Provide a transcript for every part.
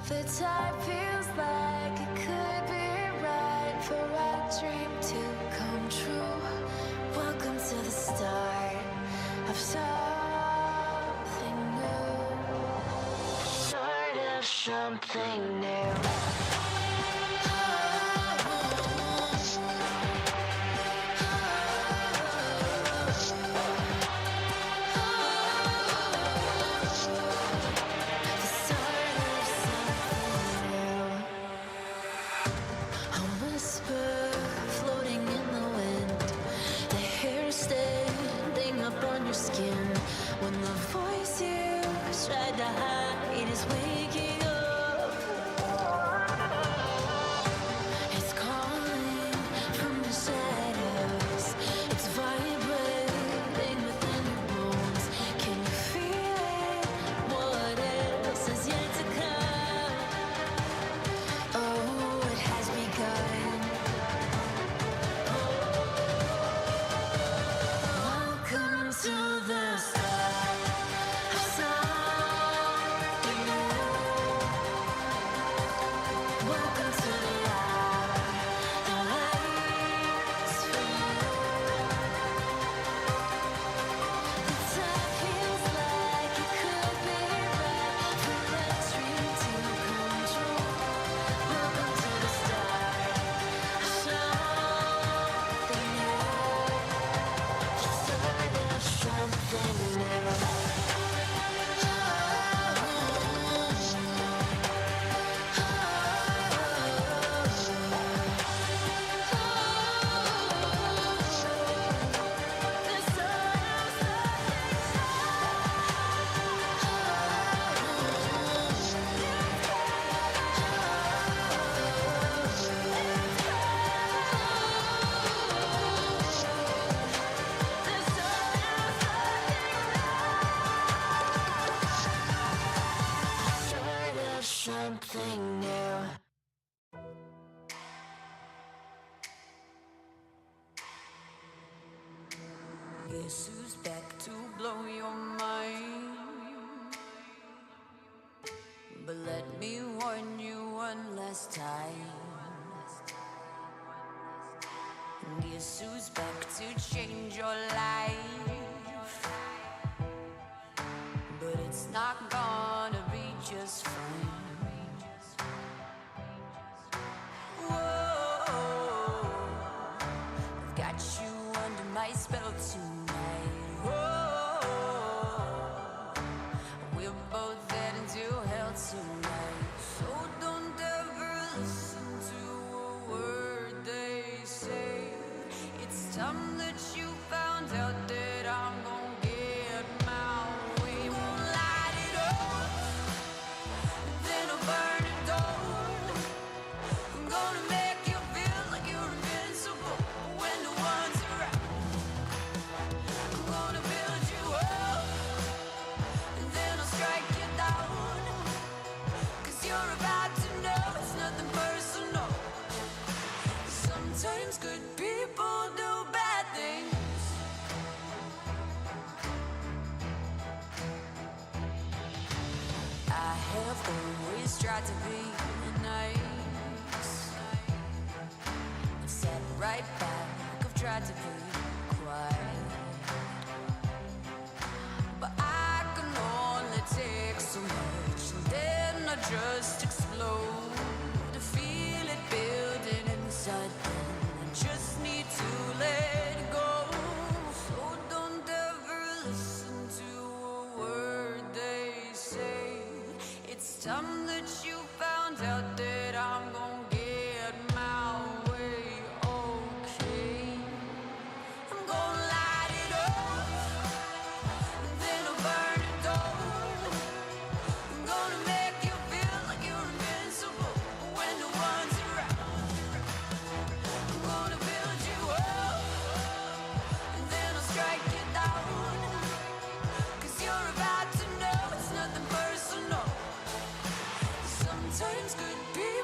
The time feels like it could be right for our dream to come true. Welcome to the start of something new. Start of something new. When the voice you tried to hide is waking up, it's calling from the shadows. It's vibrating within your bones. Can you feel it? What else is yet to come? Oh, it has begun. Welcome to the start of something new. Welcome to the hour, the lights for you. The time feels like it could be right for that dream to come true. Welcome to the start of something new. Something new. Something new. Guess who's back to blow your mind? But let me warn you one last time. Guess who's back to change your life? But it's not gonna be just fine. Got you under my spell tonight. Whoa, we're both heading to hell tonight. So don't ever listen to a word they say. It's time that you found out that I'm gonna get my way. Won't light it up, then I'll burn it down. I'm gonna make you feel like you're invincible when the one's around. I'm gonna build you up, and then I'll strike you down. 'Cause you're about to know it's nothing personal. Sometimes good people do bad things. I have always tried to be nice. I've sat right back, I've tried to be quiet. But I can only take so much, and then I just explode. To feel it building inside me, I just need to let it go. So don't ever listen to a word they say. It's time that you found out that I'm gonna get my way, okay? I'm gonna light it up, then I'll burn it down. I'm gonna make you feel like you're invincible when no one's around. I'm gonna build you up, and then I'll strike you down. 'Cause you're about to know it's nothing personal. Sometimes good people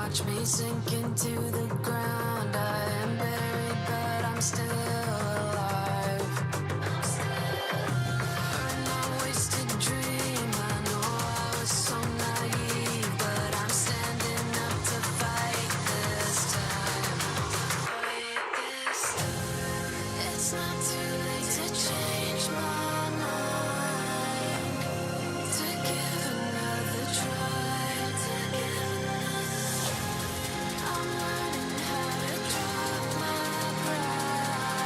watch me sink into the ground. I am buried, but I'm still alive. Burn my wasted dream. I know I was so naive, but I'm standing up to fight this time. Fight this time. It's not too late to change my mind, to give another try. I'm learning how to drop my pride.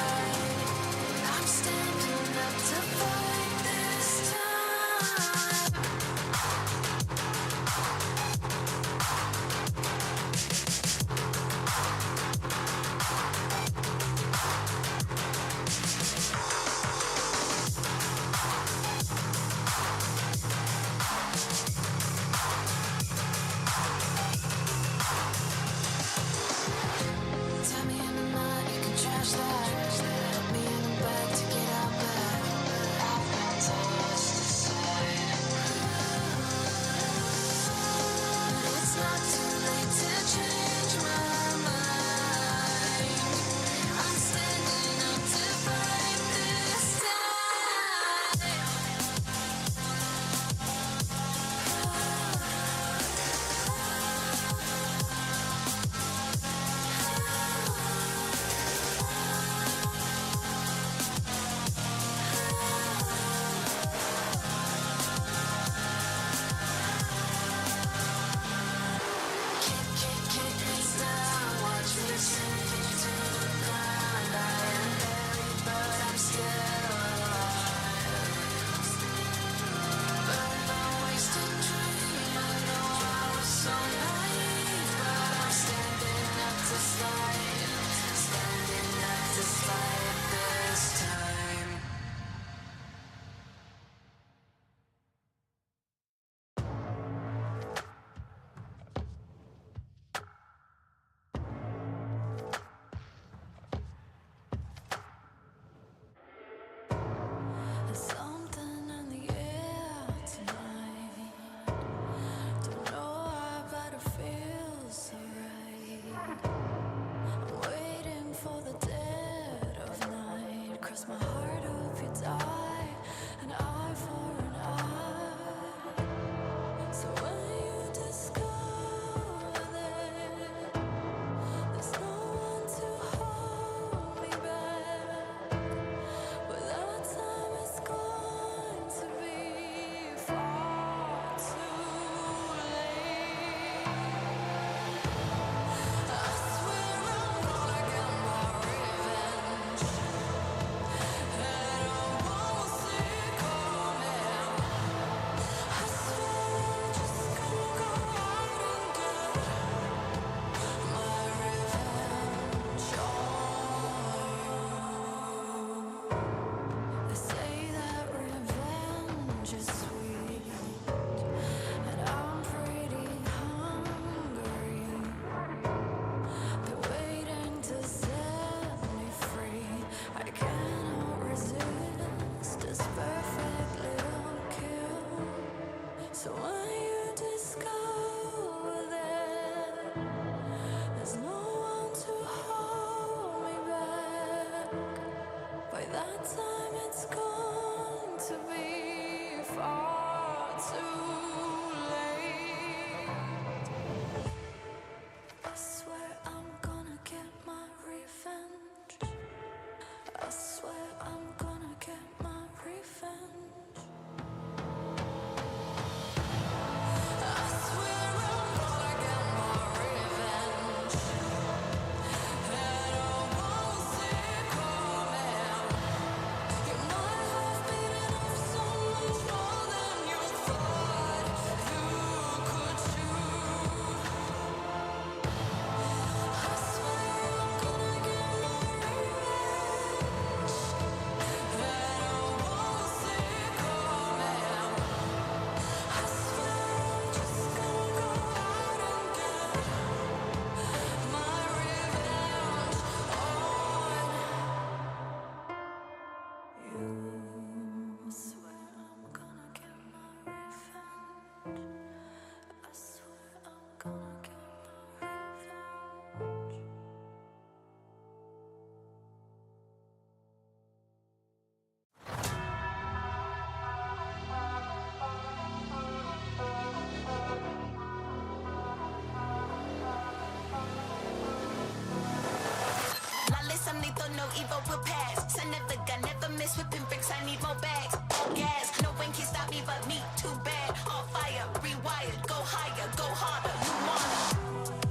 will pass. Son of a gun, never miss whipping bricks. I need more bags, more gas. No one can stop me but me. Too bad. On fire, rewired. Go higher, go harder. You wanna?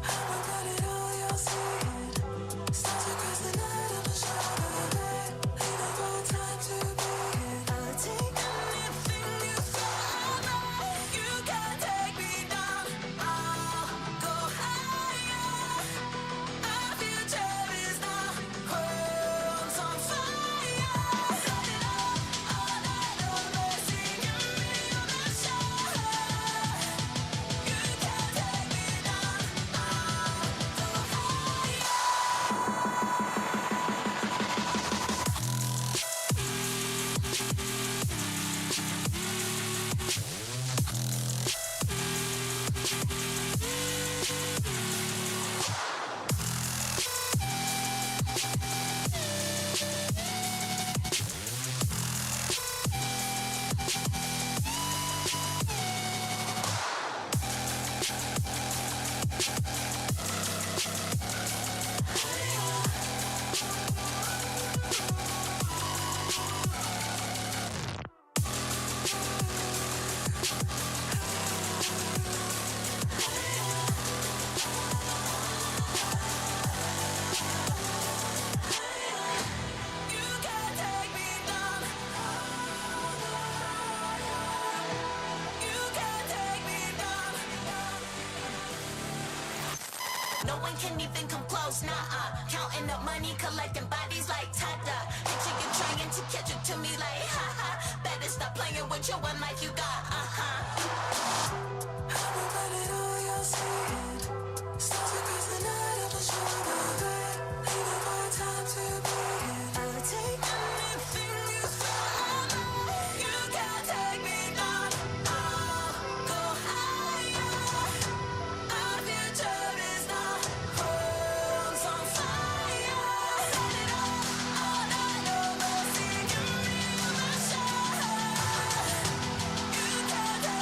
I've got it all, you'll see it. Stars across the night of a shadow bed. Leaving for time to begin. I'll take anything you throw. You can take me down. I'll go higher. Our future is now. World's on fire. Set it up all night over. Singing me on the shore. You can take me down. I'll go higher. You can take me down. You can take me down. No one can even come close, nah. Counting up money, collecting bodies like Tada. Picture you trying to catch it to me like ha ha. Better stop playing with your one life you got, I've got it all, you'll see it. Stars across the night of a shadow bed. Leaving for time to begin. I'll take anything you throw. You can take me down. I'll go higher. Our future is now. World's on fire. Set it up all night over. Singing me on the shore. You can take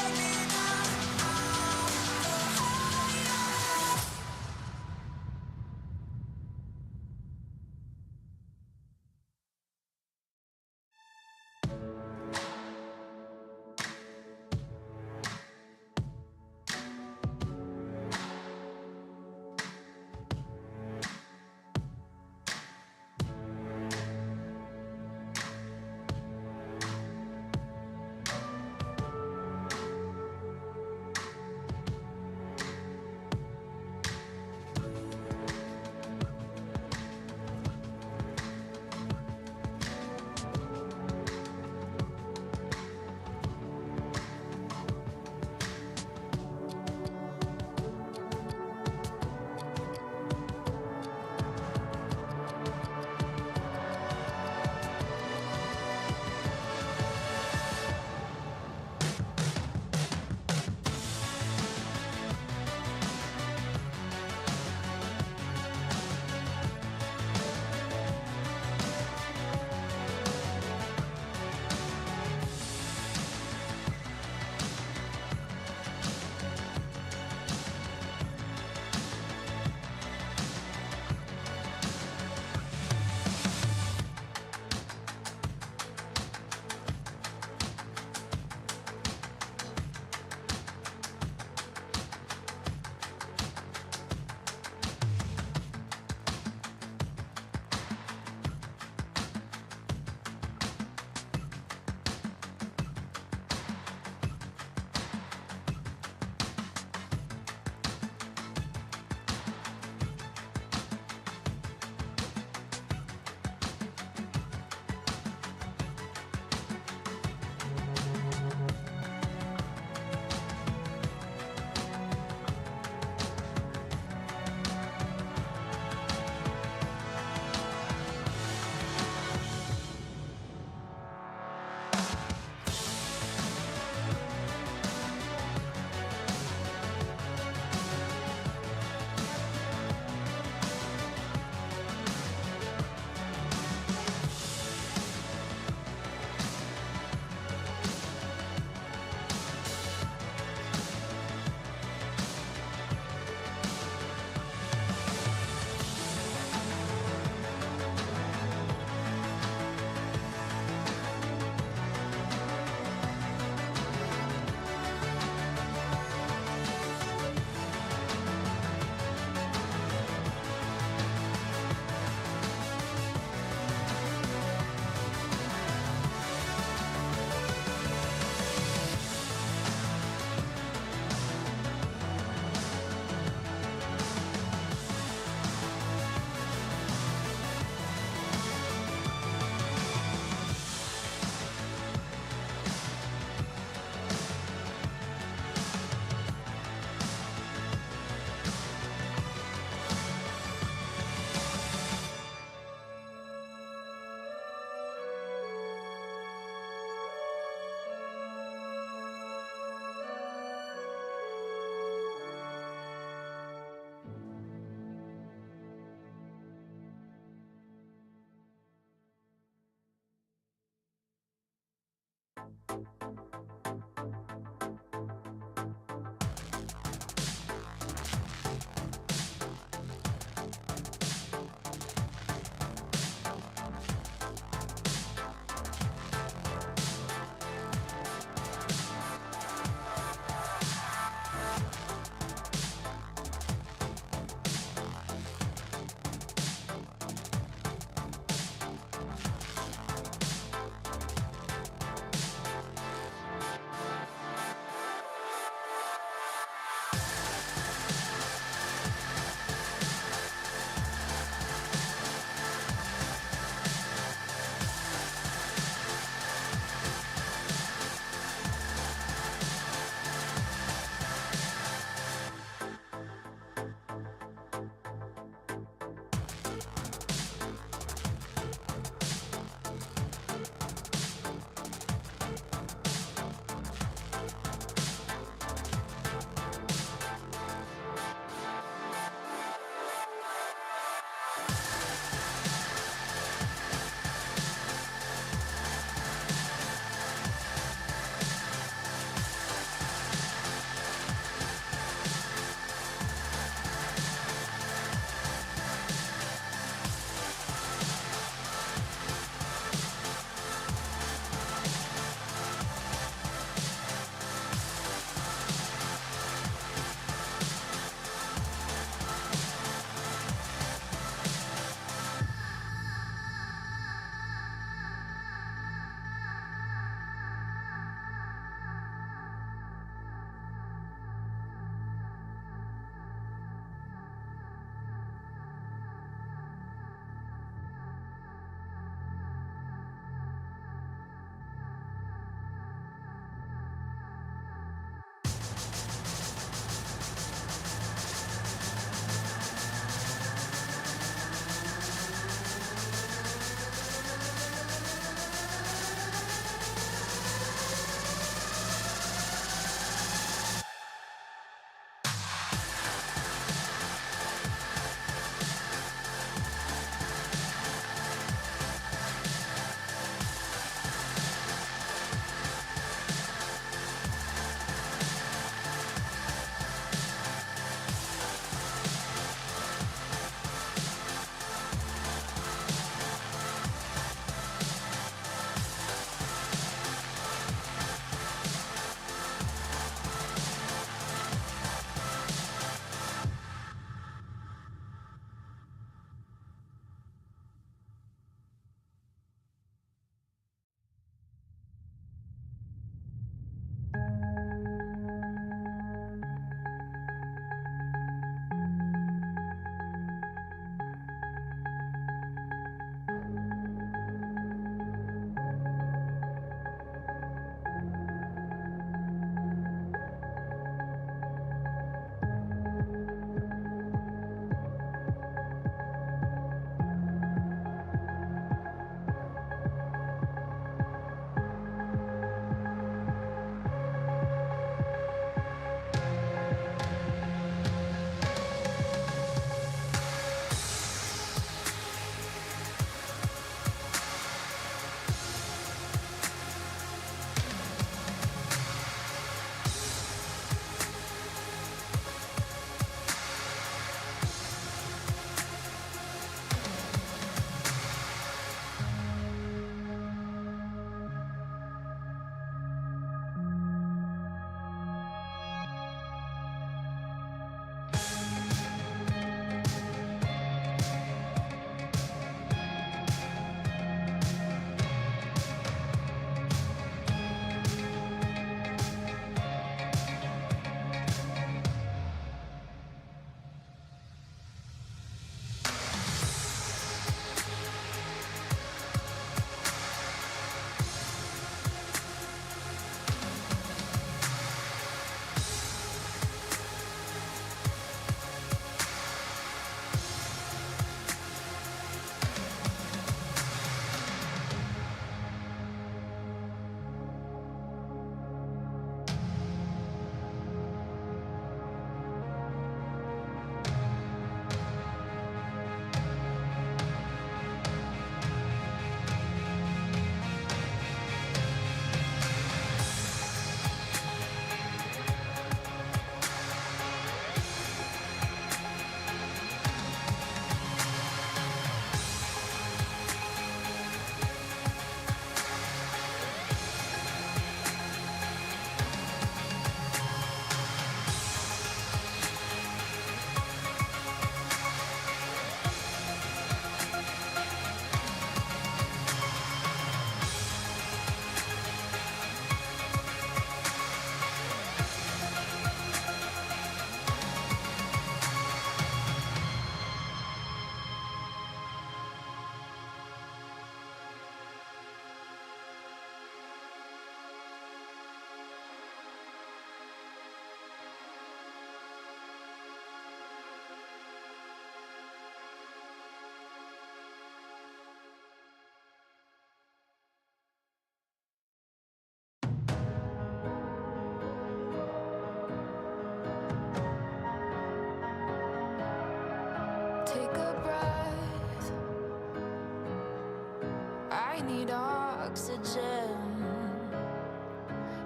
need oxygen.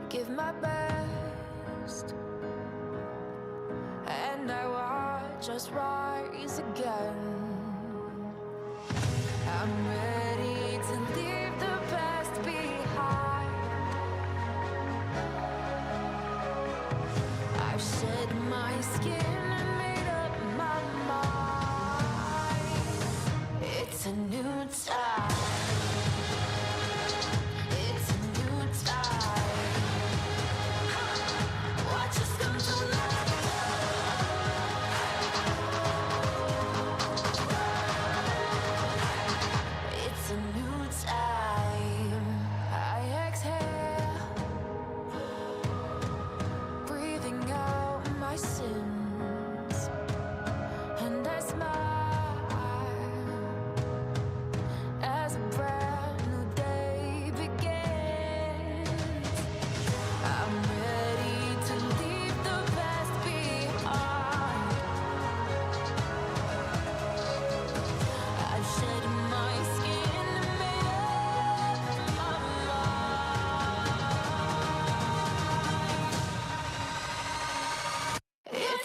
Give my best, and I watch us rise again. I'm ready to leave the past behind. I've shed my skin and made up my mind. It's a new time. It's a new time. Watch us come to life. It's a new time. I exhale, breathing out my sins, and I smile as a brand new day begins. I'm ready to leave the past behind. I've shed my skin and made up my mind. It's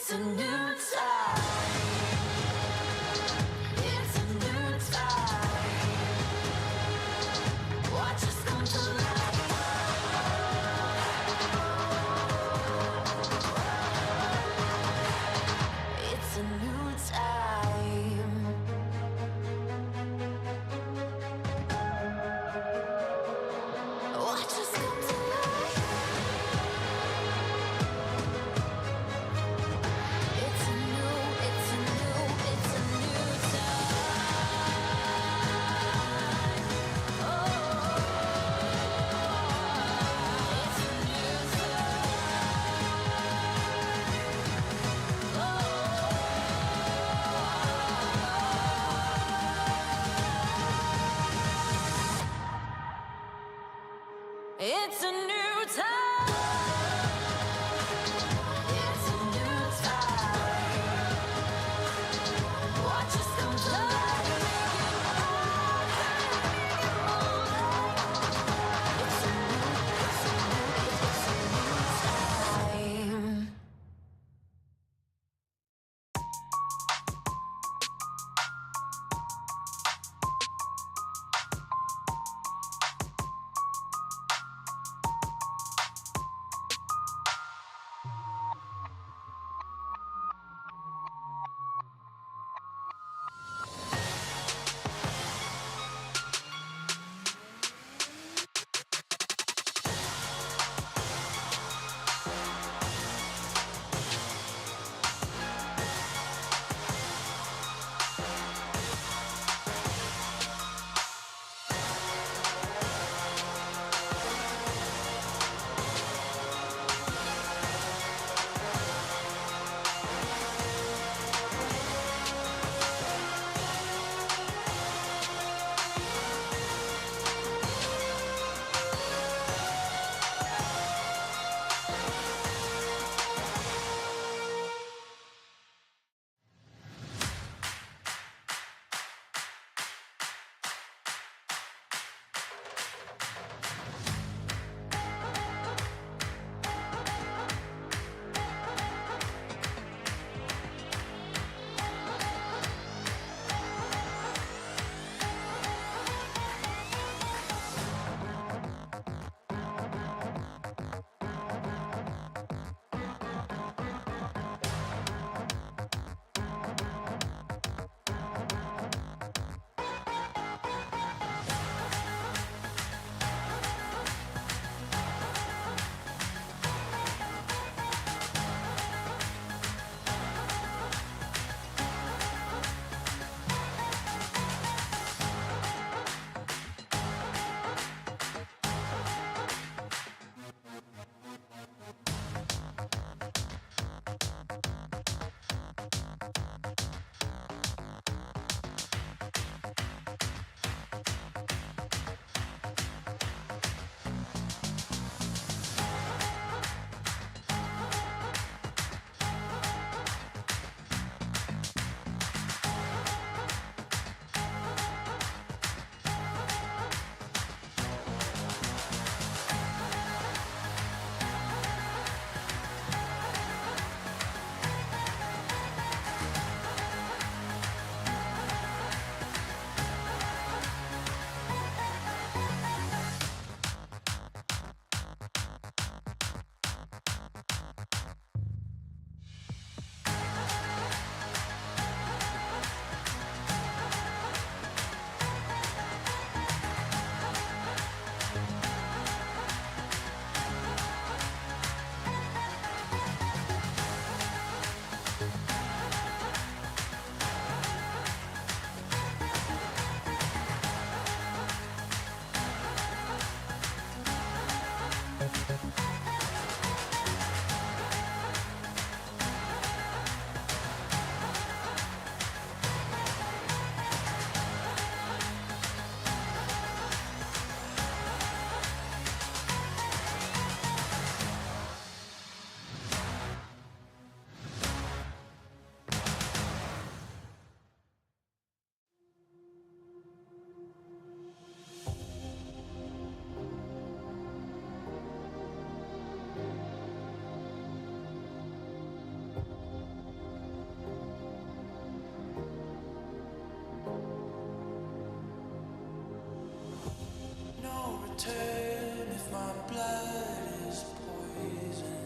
turn if my blood is poison.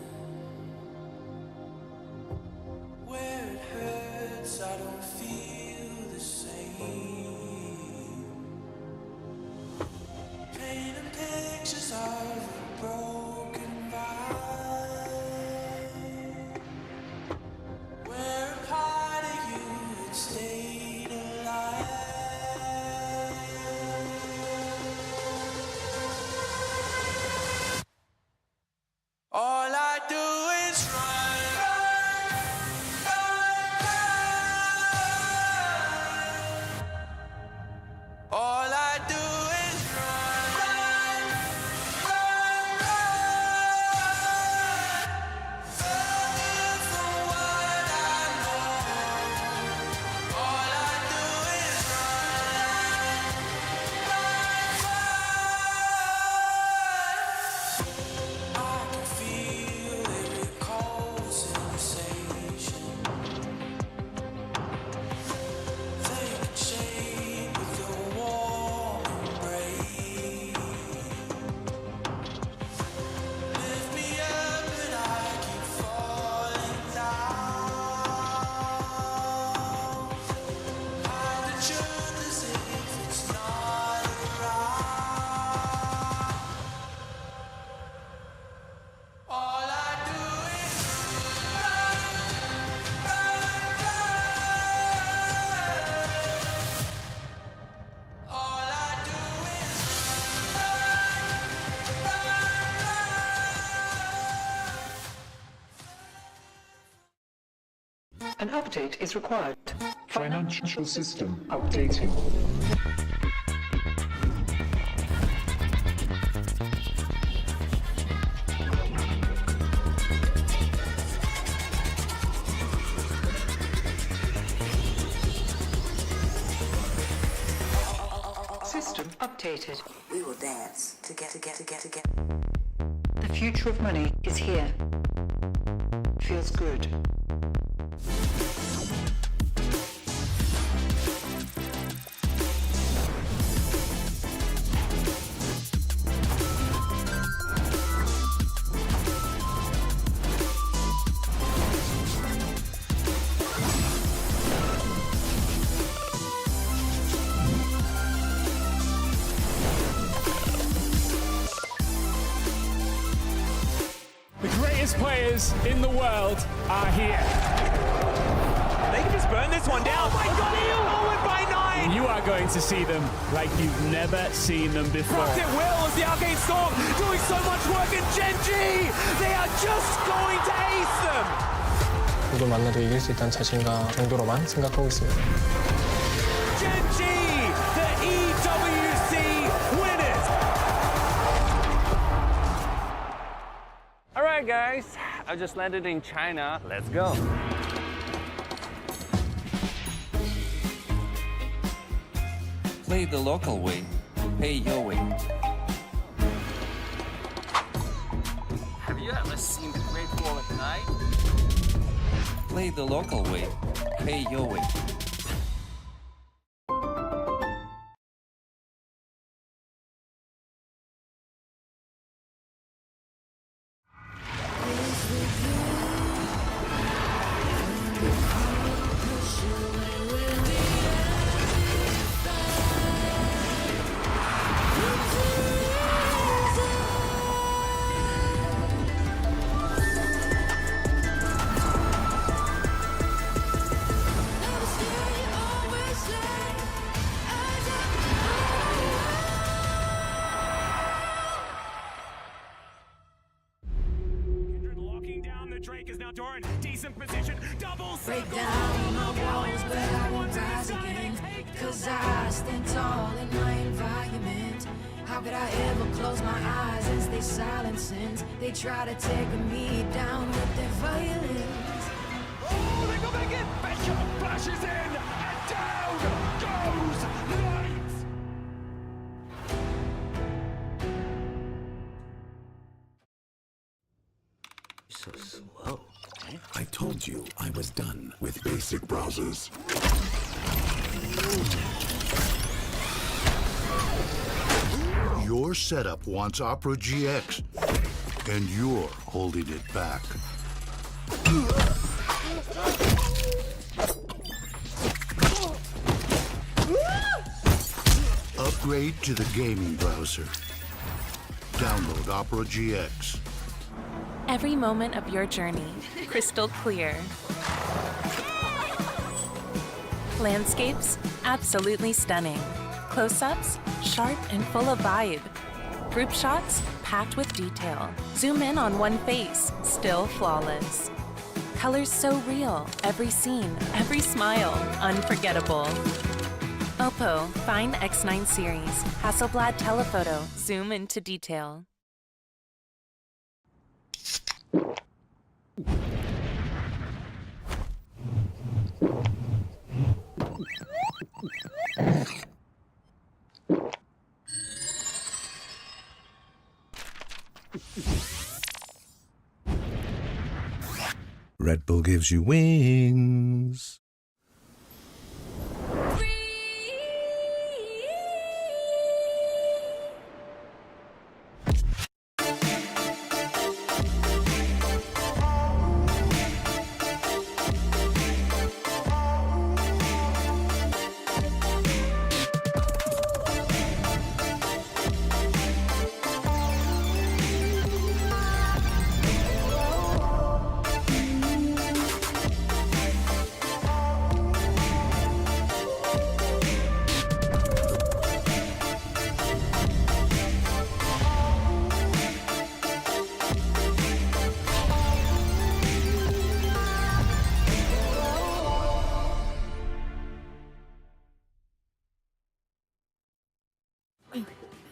Where it hurts, I don't feel the same. Painting pictures of a broken vibe. Where a part of you had stayed alive. All I do is run, run, run, run. All I do is run, run, run, run. Running from what I know. All I do is run, run, run. I can feel every cold sensation. Taking shape with your warm embrace. Lift me up and I keep falling down. Hide the truth as if it's not around. All I do is run, run, run. All I do is run, run, run. An update is required. Financial system updating. System updated. We will dance to get. The future of money is here. Feels good. The greatest players in the world are here. They can just burn this one down. Oh my god, he forward by 9! You are going to see them like you've never seen them before. Rocket Will as the Arcane Storm doing so much work, and Genji! They are just going to ace them! 누구 만나도 이길 수 있다는 자신감 정도로만 생각하고 있습니다. Genji, the EWC winners! Alright guys, I just landed in China. Let's go. Play the local way, pay your way. Have you ever seen the Great Wall at night? Play the local way, pay your way. Locking down the Drake is now Doran. Decent position, double Break circle. down my walls, but I won't rise again. Cause I stand tall in my environment. How could I ever close my eyes as they silence sins? They try to take me down with their violence. Oh, they go back in. Betcha flashes in, and down goes Knight. So slow. I told you I was done with basic browsers. Your setup wants Opera GX, and you're holding it back. Upgrade to the gaming browser. Download Opera GX. Every moment of your journey, crystal clear. Landscapes, absolutely stunning. Close-ups, sharp and full of vibe. Group shots, packed with detail. Zoom in on one face, still flawless. Colors so real, every scene, every smile, unforgettable. Oppo Find X9 series, Hasselblad telephoto, zoom into detail. Red Bull gives you wings.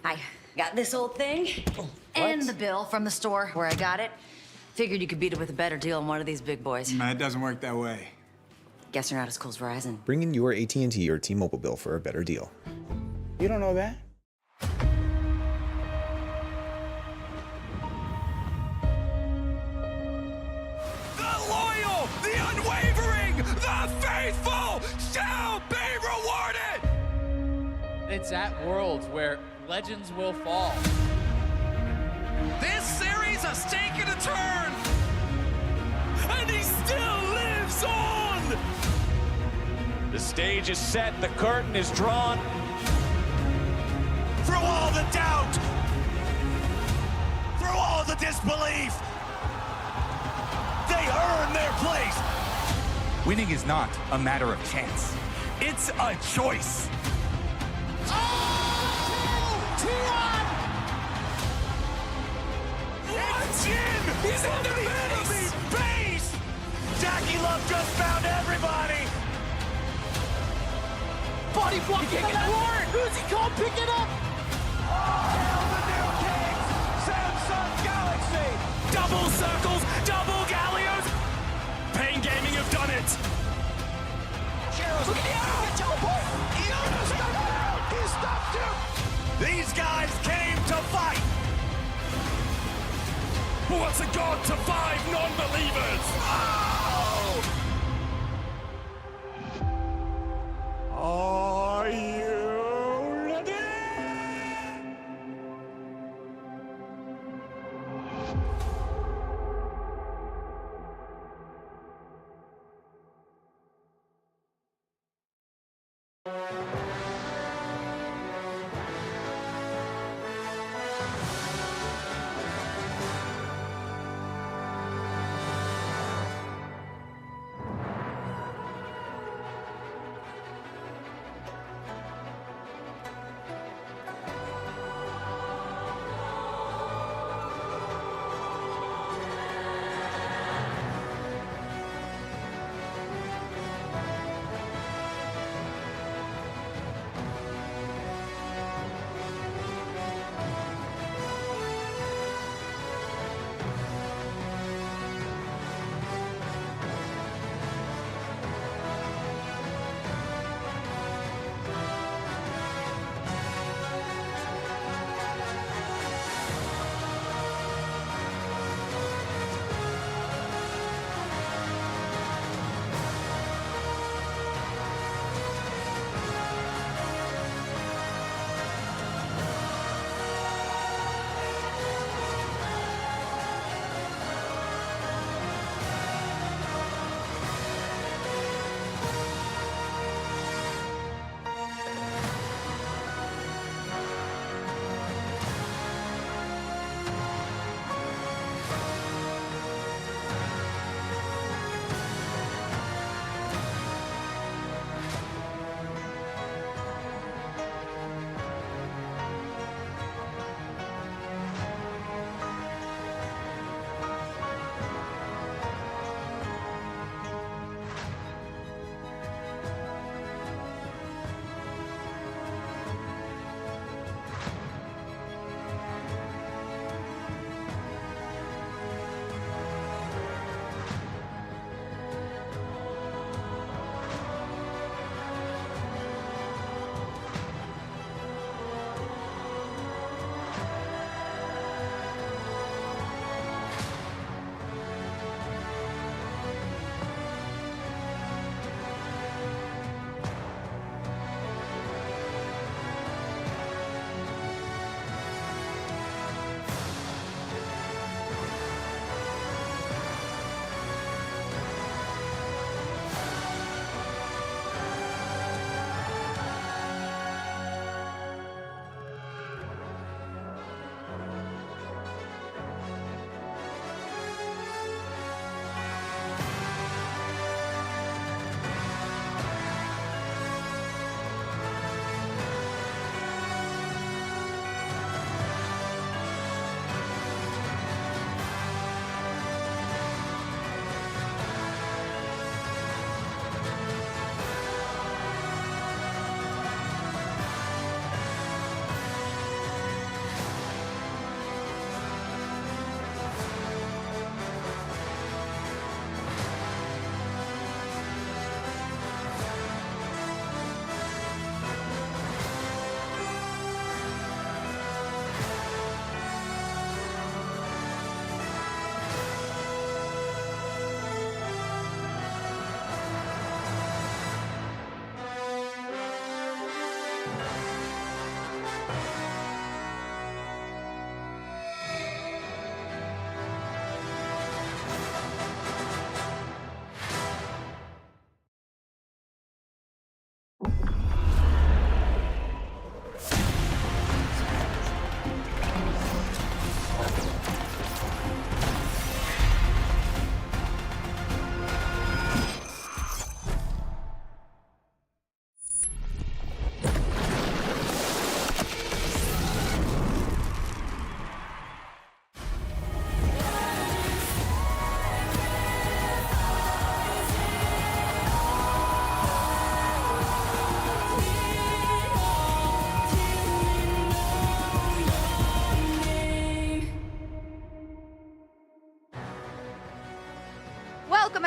I got this old thing and the bill from the store where I got it. Figured you could beat it with a better deal on one of these big boys. It doesn't work that way. Guess you're not as cool as Verizon. Bring in your AT&T or T-Mobile bill for a better deal. You don't know that? The loyal, the unwavering, the faithful shall be rewarded! It's at Worlds where legends will fall. This series a stake and a turn! And he still lives on! The stage is set, the curtain is drawn. Through all the doubt! Through all the disbelief! They earn their place! Winning is not a matter of chance. It's a choice! It's Jin! He's in the base! Jackie Love just found everybody! Body block from the court! Who's he called? Pick it up! Hail the new kings! Samsung Galaxy! Double circles, double galleons! Pain Gaming have done it! Look at the arrow! Teleport! Iona's got out! He stopped him! These guys came to fight! What's a god to 5 non-believers? Oh! Are you ready?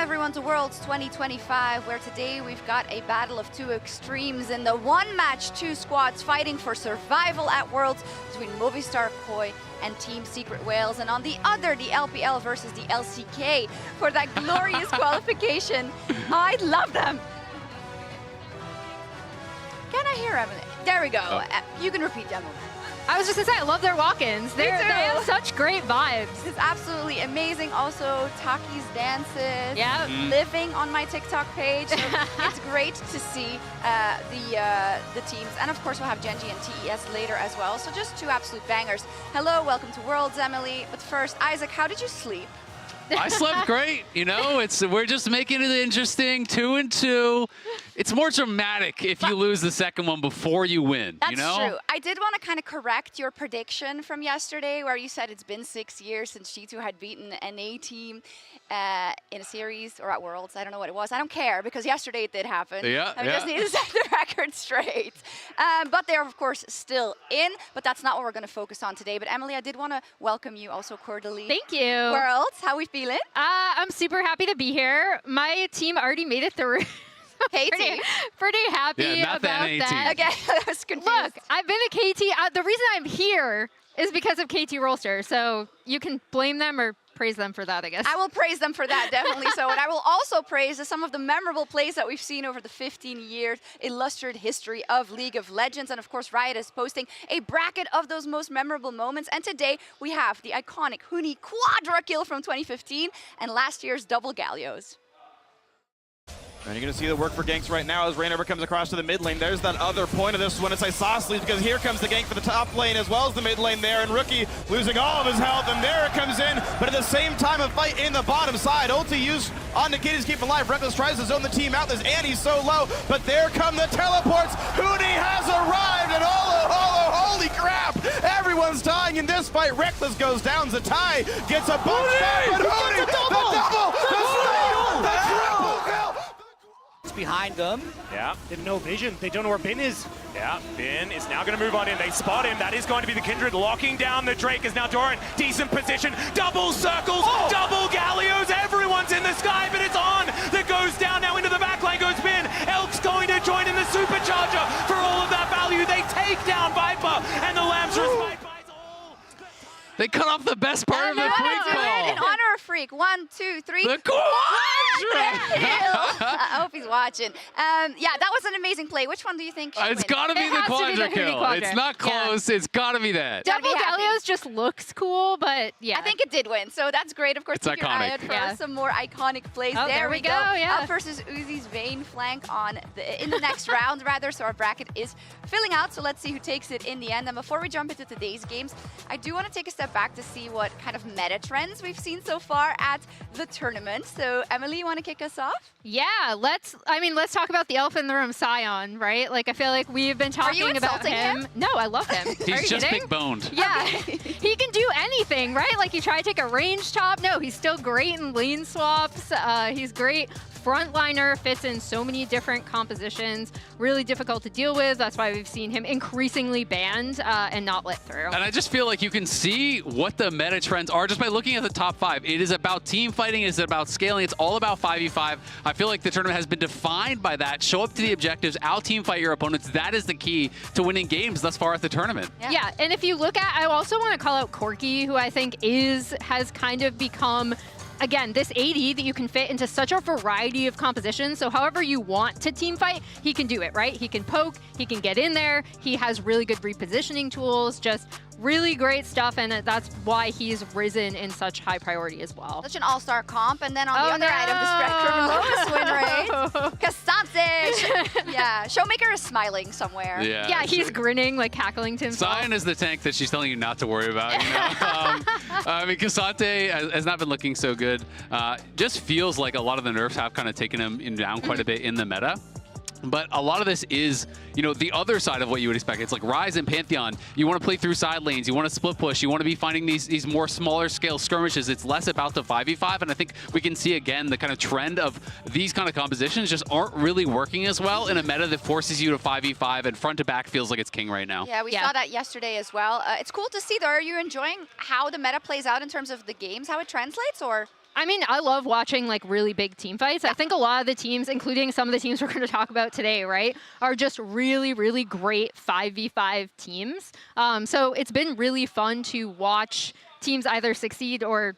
everyone to Worlds 2025, where today we've got a battle of two extremes in the one match, two squads fighting for survival at Worlds between Movistar Koi and Team Secret Whales, and on the other, the LPL versus the LCK for that glorious qualification. I love them. Can I hear Emily? There we go. Oh. You can repeat demo. I was just gonna say, I love their walk-ins. They have such great vibes. It's absolutely amazing. Also, Taki's dances, living on my TikTok page. So it's great to see the teams. And of course, we'll have Genji and TES later as well. So just two absolute bangers. Hello, welcome to Worlds, Emily. But first, Isaac, how did you sleep? I slept great, you know. We're just making it interesting, 2-2. It's more dramatic if you lose the second one before you win. That's you know? true. I did want to kind of correct your prediction from yesterday, where you said it's been 6 years since G2 had beaten an A team in a series or at Worlds. I don't know what it was. I don't care because yesterday it did happen. Yeah, we just need to set the record straight. But they're of course still in. But that's not what we're going to focus on today. But Emily, I did want to welcome you also cordially. Thank you. Worlds, how we feeling? I'm super happy to be here. My team already made it through. Pretty happy about that. Okay, I was confused. Look, I've been a KT. The reason I'm here is because of KT Rolster. So you can blame them or praise them for that, I guess. I will praise them for that, definitely so. And I will also praise some of the memorable plays that we've seen over the 15 years illustrated history of League of Legends. And of course, Riot is posting a bracket of those most memorable moments. And today we have the iconic Huni Quadra kill from 2015 and last year's double Gallios. And you're going to see the work for ganks right now as Rainover comes across to the mid lane. There's that other point of this one. It's Isosceles because here comes the gank for the top lane as well as the mid lane there. And Rookie losing all of his health, and there it comes in. But at the same time, a fight in the bottom side. Ulti used on Nikita's keep alive. Reckless tries to zone the team out. There's Annie so low, but there come the teleports. Huni has arrived, and holy crap! Everyone's dying in this fight. Reckless goes down. Zatai gets a bunch back, but Huni, the double, the triple kill. Behind them. Yeah. They have no vision. They don't know where Bin is. Yeah, Bin is now going to move on in. They spot him. That is going to be the Kindred locking down the Drake as now Doran. Decent position. Double circles. Double Gallios. Everyone's in the sky, but it's on. That goes down now into the back lane goes Bin. Elk's going to join in the supercharger for all of that value. They take down Viper and the Lambs respite. They cut off the best part of the Freak call. In honor of Freak. 1, 2, 3. The Quadra! I hope he's watching. Yeah, that was an amazing play. Which one do you think should It's win? got to be the Quadra kill. It's not close. It's got to be that. Double Gallios just looks cool, but yeah. I think it did win, so that's great. Of course, it's keep your eye out for some more iconic plays. Oh, there we go. Yeah. Up versus Uzi's Vayne flank in the next round, rather. So our bracket is filling out, so let's see who takes it in the end. And before we jump into today's games, I do want to take a step back to see what kind of meta trends we've seen so far at the tournament. So Emily, you want to kick us off? Yeah, let's talk about the elephant in the room, Sion, right? Like, I feel like we've been talking about him. No, I love him. He's just big boned. Yeah, he can do anything, right? Like, you try to take a range top. No, he's still great in lane swaps. He's great. Frontliner, fits in so many different compositions, really difficult to deal with. That's why we've seen him increasingly banned and not let through. And I just feel like you can see what the meta trends are just by looking at the top 5. It is about team fighting, it's about scaling, it's all about 5v5. I feel like the tournament has been defined by that. Show up to the objectives, out-team fight your opponents. That is the key to winning games thus far at the tournament. Yeah, and if you look at, I also want to call out Corki, who I think has kind of become, again, this AD that you can fit into such a variety of compositions. So however you want to team fight, he can do it, right? He can poke, he can get in there. He has really good repositioning tools, just really great stuff. And that's why he's risen in such high priority as well. Such an all-star comp. And then on the other side of the spectrum, lowest win rate, Cassante. Yeah, Showmaker is smiling somewhere. Yeah, he's grinning, like cackling to himself. Sion is the tank that she's telling you not to worry about, you know? I mean, Cassante has not been looking so good. Just feels like a lot of the nerfs have kind of taken him down quite a bit in the meta. But a lot of this is, you know, the other side of what you would expect. It's like Ryze and Pantheon. You want to play through side lanes. You want to split push. You want to be finding these more smaller scale skirmishes. It's less about the 5v5. And I think we can see, again, the kind of trend of these kind of compositions just aren't really working as well in a meta that forces you to 5v5 and front to back feels like it's king right now. Yeah, we saw that yesterday as well. It's cool to see, though. Are you enjoying how the meta plays out in terms of the games, how it translates, or? I mean, I love watching like really big team fights. I think a lot of the teams, including some of the teams we're going to talk about today, right, are just really, really great 5v5 teams. So it's been really fun to watch teams either succeed or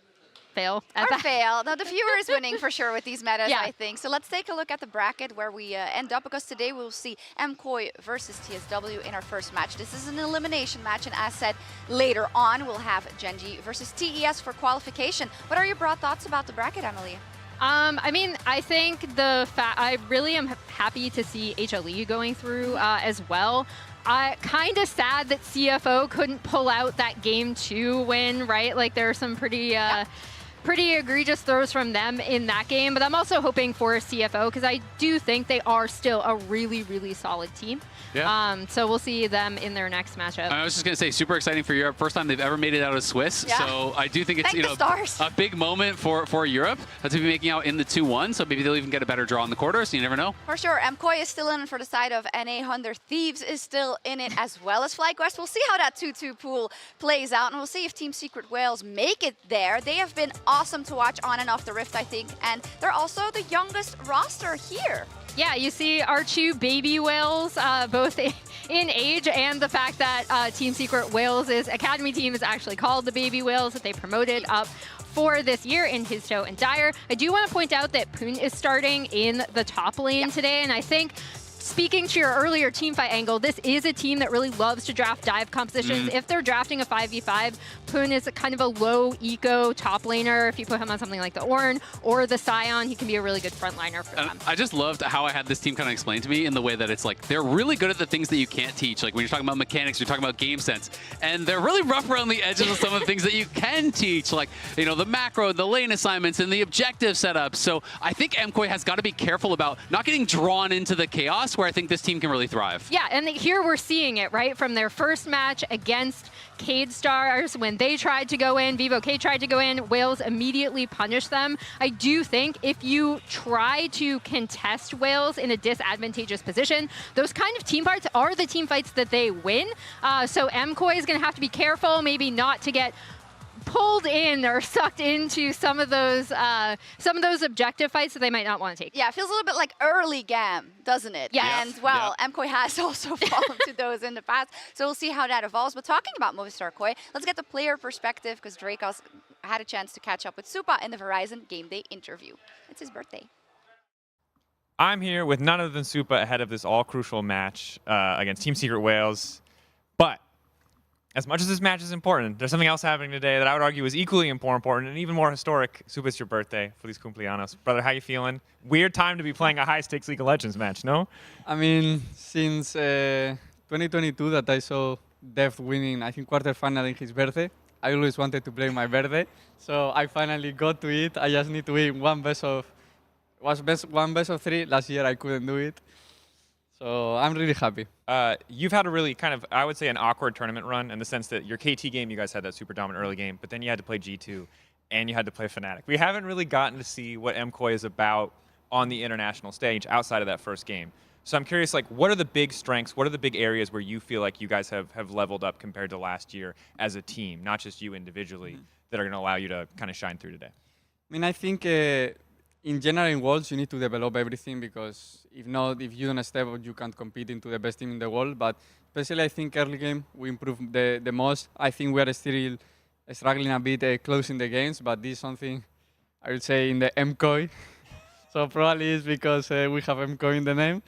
fail. Fail. No, the viewer is winning for sure with these metas, Yeah. I think. So let's take a look at the bracket where we end up, because today we'll see MKOI versus TSW in our first match. This is an elimination match, and as said, later on we'll have Genji versus TES for qualification. What are your broad thoughts about the bracket, Emily? I mean, I think I really am happy to see HLE going through as well. Kind of sad that CFO couldn't pull out that game 2 win, right? Like there are some pretty egregious throws from them in that game, but I'm also hoping for CFO because I do think they are still a really, really solid team. Yeah. So we'll see them in their next matchup. I was just going to say, super exciting for Europe. First time they've ever made it out of Swiss. Yeah. So I do think it's Thank the stars. a big moment for Europe to be making out in the 2-1. So maybe they'll even get a better draw in the quarters. You never know. For sure. MKOI is still in it for the side of NA. Hunter Thieves is still in it, as well as FlyQuest. We'll see how that 2-2 pool plays out, and we'll see if Team Secret Wales make it there. They have been awesome to watch on and off the Rift, I think, and they're also the youngest roster here. Yeah, you see our 2 baby whales, both in age, and the fact that Team Secret Wales' academy team is actually called the Baby Whales, that they promoted up for this year in Histo and Dyer. I do want to point out that Poon is starting in the top lane today, and I think, speaking to your earlier teamfight angle, this is a team that really loves to draft dive compositions. If they're drafting a 5v5, Poon is a kind of a low eco top laner. If you put him on something like the Ornn or the Scion, he can be a really good frontliner for them. I just loved how I had this team kind of explained to me in the way that it's like, they're really good at the things that you can't teach. Like when you're talking about mechanics, you're talking about game sense. And they're really rough around the edges of some of the things that you can teach. Like, you know, the macro, the lane assignments, and the objective setups. So I think MKOI has got to be careful about not getting drawn into the chaos, where I think this team can really thrive. Yeah, and here we're seeing it, right? From their first match against Cade Stars, when they tried to go in, Vivo K tried to go in, Wales immediately punished them. I do think if you try to contest Wales in a disadvantageous position, those kind of team fights are the team fights that they win. So MKOI is going to have to be careful, maybe not to get pulled in or sucked into some of those objective fights that they might not want to take. Yeah, it feels a little bit like early GAM, doesn't it? Yeah. And, well, MKOI has also fallen to those in the past, so we'll see how that evolves. But talking about Movistar KOI, let's get the player perspective, because Dracos had a chance to catch up with Supa in the Verizon Game Day interview. It's his birthday. I'm here with none other than Supa ahead of this all-crucial match against Team Secret Wales. But as much as this match is important, there's something else happening today that I would argue is equally important and even more historic. Supa, it's your birthday. Feliz cumpleaños. Brother, how you feeling? Weird time to be playing a high-stakes League of Legends match, no? I mean, since 2022 that I saw Deft winning, I think, quarterfinal in his birthday, I always wanted to play my birthday. So I finally got to it. I just need to win one best of 3. Last year I couldn't do it. So I'm really happy. You've had a really kind of, I would say, an awkward tournament run in the sense that your KT game, you guys had that super dominant early game, but then you had to play G2 and you had to play Fnatic. We haven't really gotten to see what MKOI is about on the international stage outside of that first game. So I'm curious, like, what are the big strengths? What are the big areas where you feel like you guys have leveled up compared to last year as a team, not just you individually, that are going to allow you to kind of shine through today? I mean, I think in general in Worlds, you need to develop everything, because if not, if you don't step up, you can't compete into the best team in the world. But especially, I think early game, we improved the most. I think we are still struggling a bit closing the games, but this is something I would say in the MKOI. So probably it's because we have MKOI in the name.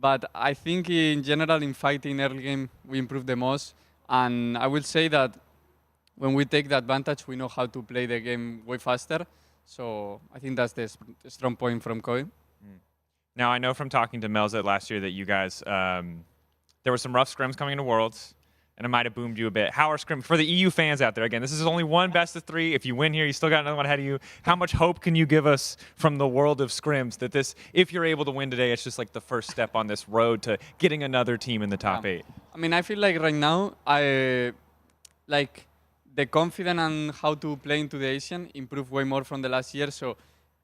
But I think in general, in fighting early game, we improved the most. And I will say that when we take the advantage, we know how to play the game way faster. So I think that's the strong point from KOI. Now, I know from talking to Melzet last year that you guys, there were some rough scrims coming into Worlds, and it might have boomed you a bit. How are scrims, for the EU fans out there, again, this is only one best of 3. If you win here, you still got another one ahead of you. How much hope can you give us from the world of scrims that this, if you're able to win today, it's just like the first step on this road to getting another team in the top 8? I mean, I feel like right now, the confidence and how to play into the Asian improved way more from the last year. So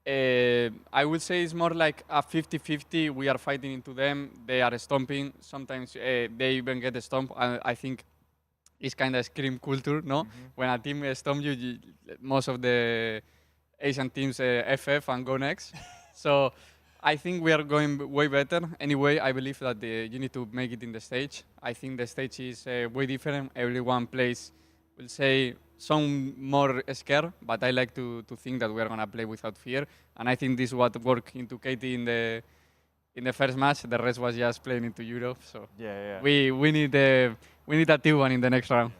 I would say it's more like a 50-50. We are fighting into them. They are stomping. Sometimes they even get a stomp. I think it's kind of scream culture, no? When a team stomps you, most of the Asian teams FF and Go Next. So I think we are going way better. Anyway, I believe that you need to make it in the stage. I think the stage is way different. Everyone plays, we'll say, some more scared, but I like to think that we are going to play without fear. And I think this is what worked into KT in the first match. The rest was just playing into Europe. So we need a T1 in the next round.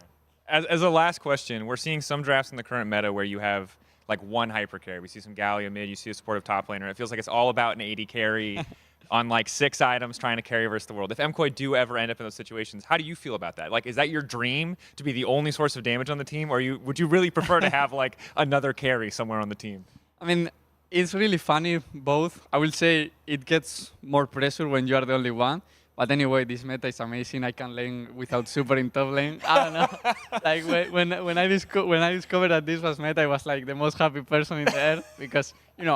As a last question, we're seeing some drafts in the current meta where you have like one hyper carry. We see some Galio mid, you see a supportive top laner. It feels like it's all about an 80 carry on like 6 items trying to carry versus the world. If MKOI do ever end up in those situations, how do you feel about that? Like, is that your dream to be the only source of damage on the team, or would you really prefer to have like another carry somewhere on the team? I mean, it's really funny, both. I will say it gets more pressure when you are the only one. But anyway, this meta is amazing. I can lane without super in top lane. I don't know. Like when I discovered that this was meta, I was like the most happy person in the earth because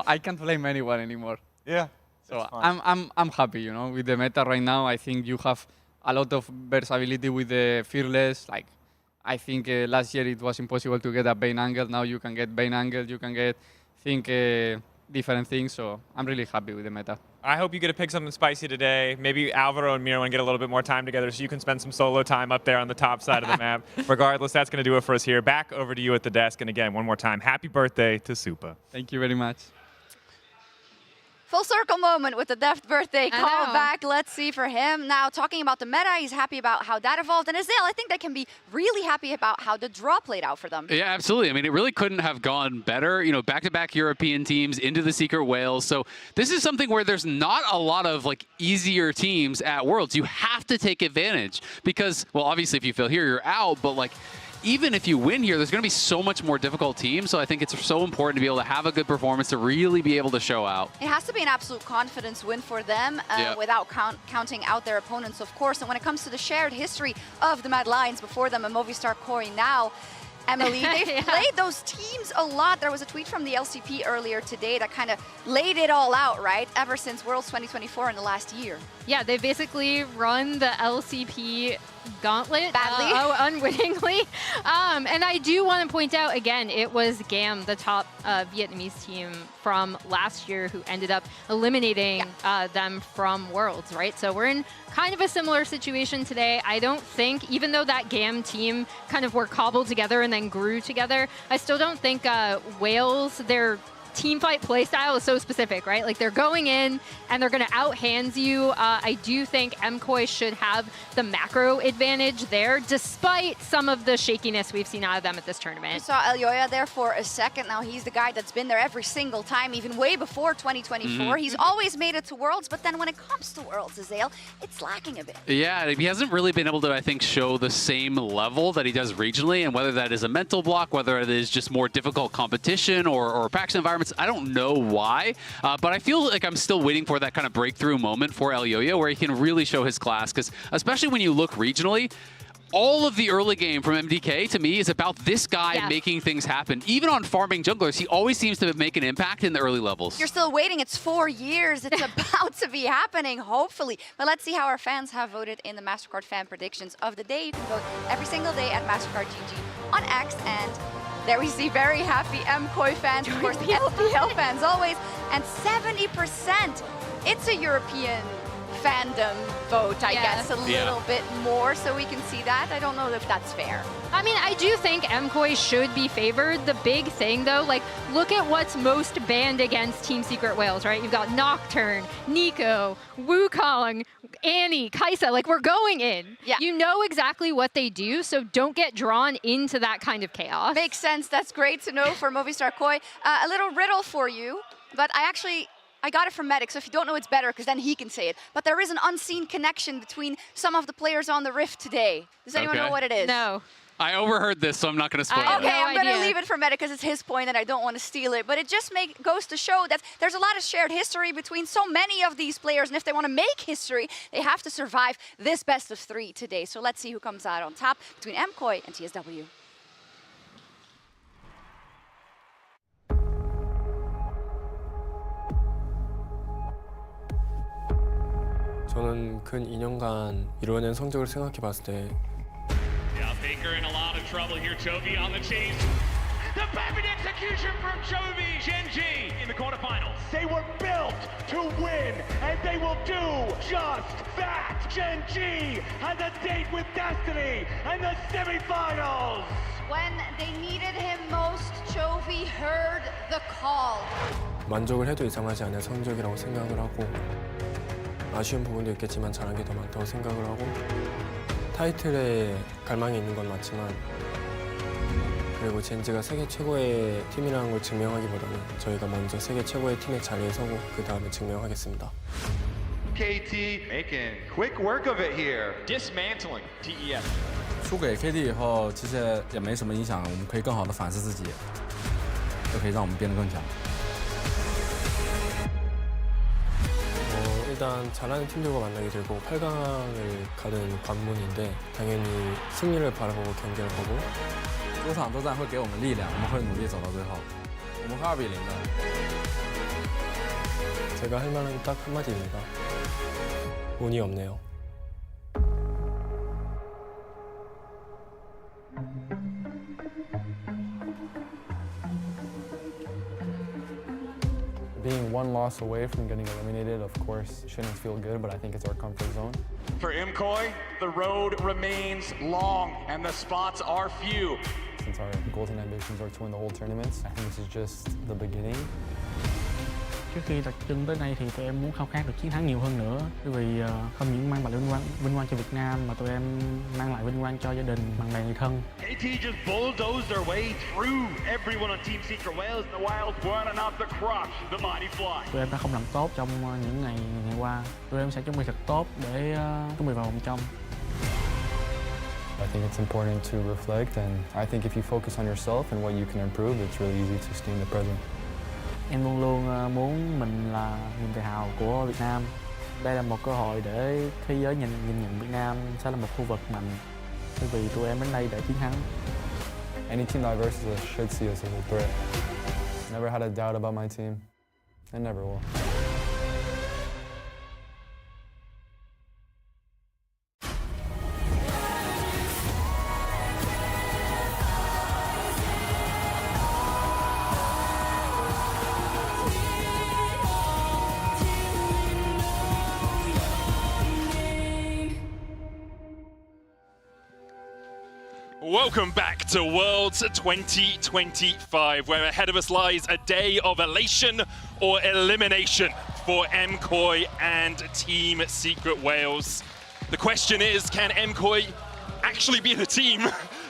I can't blame anyone anymore. Yeah. So I'm happy, with the meta right now. I think you have a lot of versatility with the fearless. Like I think last year it was impossible to get a Bane angle. Now you can get Bane angle. You can get different things. So I'm really happy with the meta. I hope you get to pick something spicy today. Maybe Alvaro and Miro get a little bit more time together so you can spend some solo time up there on the top side of the map. Regardless, that's going to do it for us here. Back over to you at the desk. And again, one more time, happy birthday to Supa. Thank you very much. Full circle moment with the Deft birthday callback. Let's see for him. Now, talking about the meta, he's happy about how that evolved. And Azale, I think they can be really happy about how the draw played out for them. Yeah, absolutely. I mean, it really couldn't have gone better. Back-to-back European teams into the Secret Whales. So this is something where there's not a lot of easier teams at Worlds. You have to take advantage because, well, obviously if you fail here, you're out. But even if you win here, there's going to be so much more difficult teams. So I think it's so important to be able to have a good performance to really be able to show out. It has to be an absolute confidence win for them without counting out their opponents, of course. And when it comes to the shared history of the Mad Lions before them and Movistar KOI now, Emily, they've played those teams a lot. There was a tweet from the LCP earlier today that kind of laid it all out, right? Ever since Worlds 2024 in the last year. Yeah, they basically run the LCP gauntlet badly, unwittingly. And I do want to point out again, it was GAM, the top Vietnamese team from last year, who ended up eliminating them from Worlds, right? So we're in kind of a similar situation today. I don't think, even though that GAM team kind of were cobbled together and then grew together, I still don't think Wales, their team fight playstyle is so specific, right? Like they're going in and they're going to out-hands you. I do think MKOI should have the macro advantage there, despite some of the shakiness we've seen out of them at this tournament. We saw Elyoya there for a second. Now he's the guy that's been there every single time, even way before 2024. He's always made it to Worlds, but then when it comes to Worlds, Azale, it's lacking a bit. Yeah, he hasn't really been able to, I think, show the same level that he does regionally, and whether that is a mental block, whether it is just more difficult competition or PAX environments, I don't know why, but I feel like I'm still waiting for that kind of breakthrough moment for Elyoya where he can really show his class, because especially when you look regionally, all of the early game from MDK, to me, is about this guy making things happen. Even on farming junglers, he always seems to make an impact in the early levels. You're still waiting. It's 4 years. It's about to be happening, hopefully. But let's see how our fans have voted in the MasterCard fan predictions of the day. You can vote every single day at MasterCard GG on X. And there we see very happy MKOI fans, of course, the LPL fans always. And 70%, it's a European fandom vote, I guess, a little bit more, so we can see that. I don't know if that's fair. I mean, I do think MKOI should be favored. The big thing, though, look at what's most banned against Team Secret Whales, right? You've got Nocturne, Nico, Wukong, Annie, Kaisa. We're going in. Yeah. You know exactly what they do, so don't get drawn into that kind of chaos. Makes sense. That's great to know for Movistar KOI. A little riddle for you, but I got it from Medic, so if you don't know, it's better, because then he can say it. But there is an unseen connection between some of the players on the Rift today. Does anyone know what it is? No. I overheard this, so I'm not going to spoil it. Okay, I'm going to leave it for Medic, because it's his point, and I don't want to steal it. But it just goes to show that there's a lot of shared history between so many of these players, and if they want to make history, they have to survive this best of 3 today. So let's see who comes out on top between MKOI and TSW. 저는 근 2년간 이뤄낸 성적을 생각해 봤을 때 Yeah, Baker in a lot of trouble here. Chovy on the chase. The perfect execution from Chovy Genji in the quarterfinals. They were built to win, and they will do just that. Genji has a date with destiny in the semifinals. When they needed him most, Chovy heard the call. 만족을 해도 이상하지 않은 성적이라고 생각을 하고 아쉬운 부분도 있겠지만 잘한 게 더 많다고 생각을 하고 타이틀에 갈망이 있는 건 맞지만 그리고 젠지가 세계 최고의 팀이라는 걸 증명하기보다는 저희가 먼저 세계 최고의 팀의 자리에 서고 그 다음에 증명하겠습니다. KT making quick work of it here, dismantling TES. 输给 KT 以后，其实也没什么影响，我们可以更好的反思自己，就可以让我们变得更强。 일단 잘하는 팀들과 만나게 되고 8강을 가는 관문인데 당연히 승리를 바라보고 경기를 보고 主场作战会给我们力量，我们会努力走到最后。我们会2比0的。 제가 할 말은 딱 한마디입니다. 운이 없네요. Being one loss away from getting eliminated, of course, shouldn't feel good, but I think it's our comfort zone. For MKOI, the road remains long and the spots are few. Since our goals and ambitions are to win the whole tournament, I think this is just the beginning. Trước khi đặt chân tới đây thì tụi em muốn khao khát được chiến thắng nhiều hơn nữa, bởi vì không những mang lại vinh quang cho Việt Nam mà tụi em mang lại vinh quang cho gia đình, bạn bè người thân. KT just bulldozed their way through everyone on Team Secret Wales. The Wild were enough to crush the Mighty Fly. Tụi em đã không làm tốt trong những ngày qua. Tụi em sẽ chuẩn bị thật tốt để chuẩn bị vào vòng trong. I think it's important to reflect, and I think if you focus on yourself and what you can improve, it's really easy to stay in the present. Em luôn luôn muốn mình là niềm tự hào của Việt Nam. Đây là một cơ hội để thế giới nhìn nhận Việt Nam sẽ là một khu vực mạnh. Bởi vì tụi em đến đây để chiến thắng. Any team that versus us should see us as a threat. Never had a doubt about my team, and never will. Welcome back to Worlds 2025, where ahead of us lies a day of elation or elimination for MKOI and Team Secret Wales. The question is, can MKOI actually be the team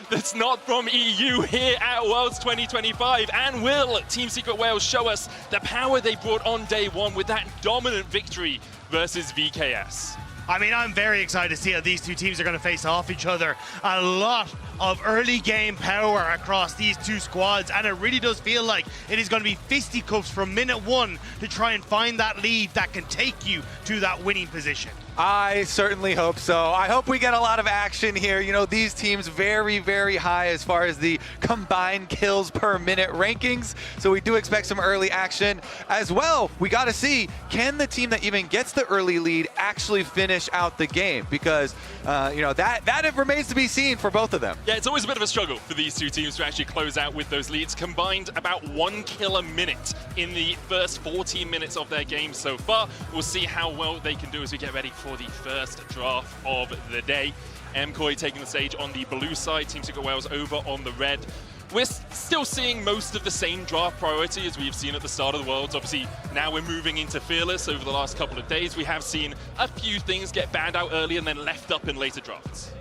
that's not from EU here at Worlds 2025? And will Team Secret Wales show us the power they brought on day one with that dominant victory versus VKS? I mean, I'm very excited to see how these two teams are going to face off each other. A lot of early game power across these two squads, and it really does feel like it is going to be fisticuffs from minute one to try and find that lead that can take you to that winning position. I certainly hope so. I hope we get a lot of action here. You know, these teams very, very high as far as the combined kills per minute rankings. So we do expect some early action as well. We got to see, can the team that even gets the early lead actually finish out the game? Because, you know, that remains to be seen for both of them. Yeah, it's always a bit of a struggle for these two teams to actually close out with those leads. Combined about 1 kill a minute in the first 14 minutes of their game so far. We'll see how well they can do as we get ready for the first draft of the day. MKOI taking the stage on the blue side, Team Secret Wales over on the red. We're still seeing most of the same draft priority as we've seen at the start of the Worlds. Obviously, now we're moving into Fearless over the last couple of days. We have seen a few things get banned out early and then left up in later drafts.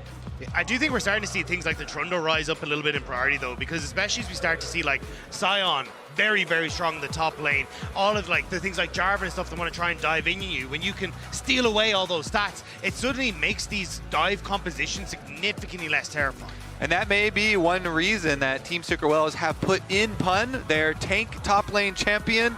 I do think we're starting to see things like the Trundle rise up a little bit in priority though, because especially as we start to see like Sion very, very strong in the top lane, all of like the things like Jarvan and stuff that want to try and dive in you, when you can steal away all those stats, it suddenly makes these dive compositions significantly less terrifying. And that may be one reason that Team Secret Wales have put in Pun, their tank top lane champion.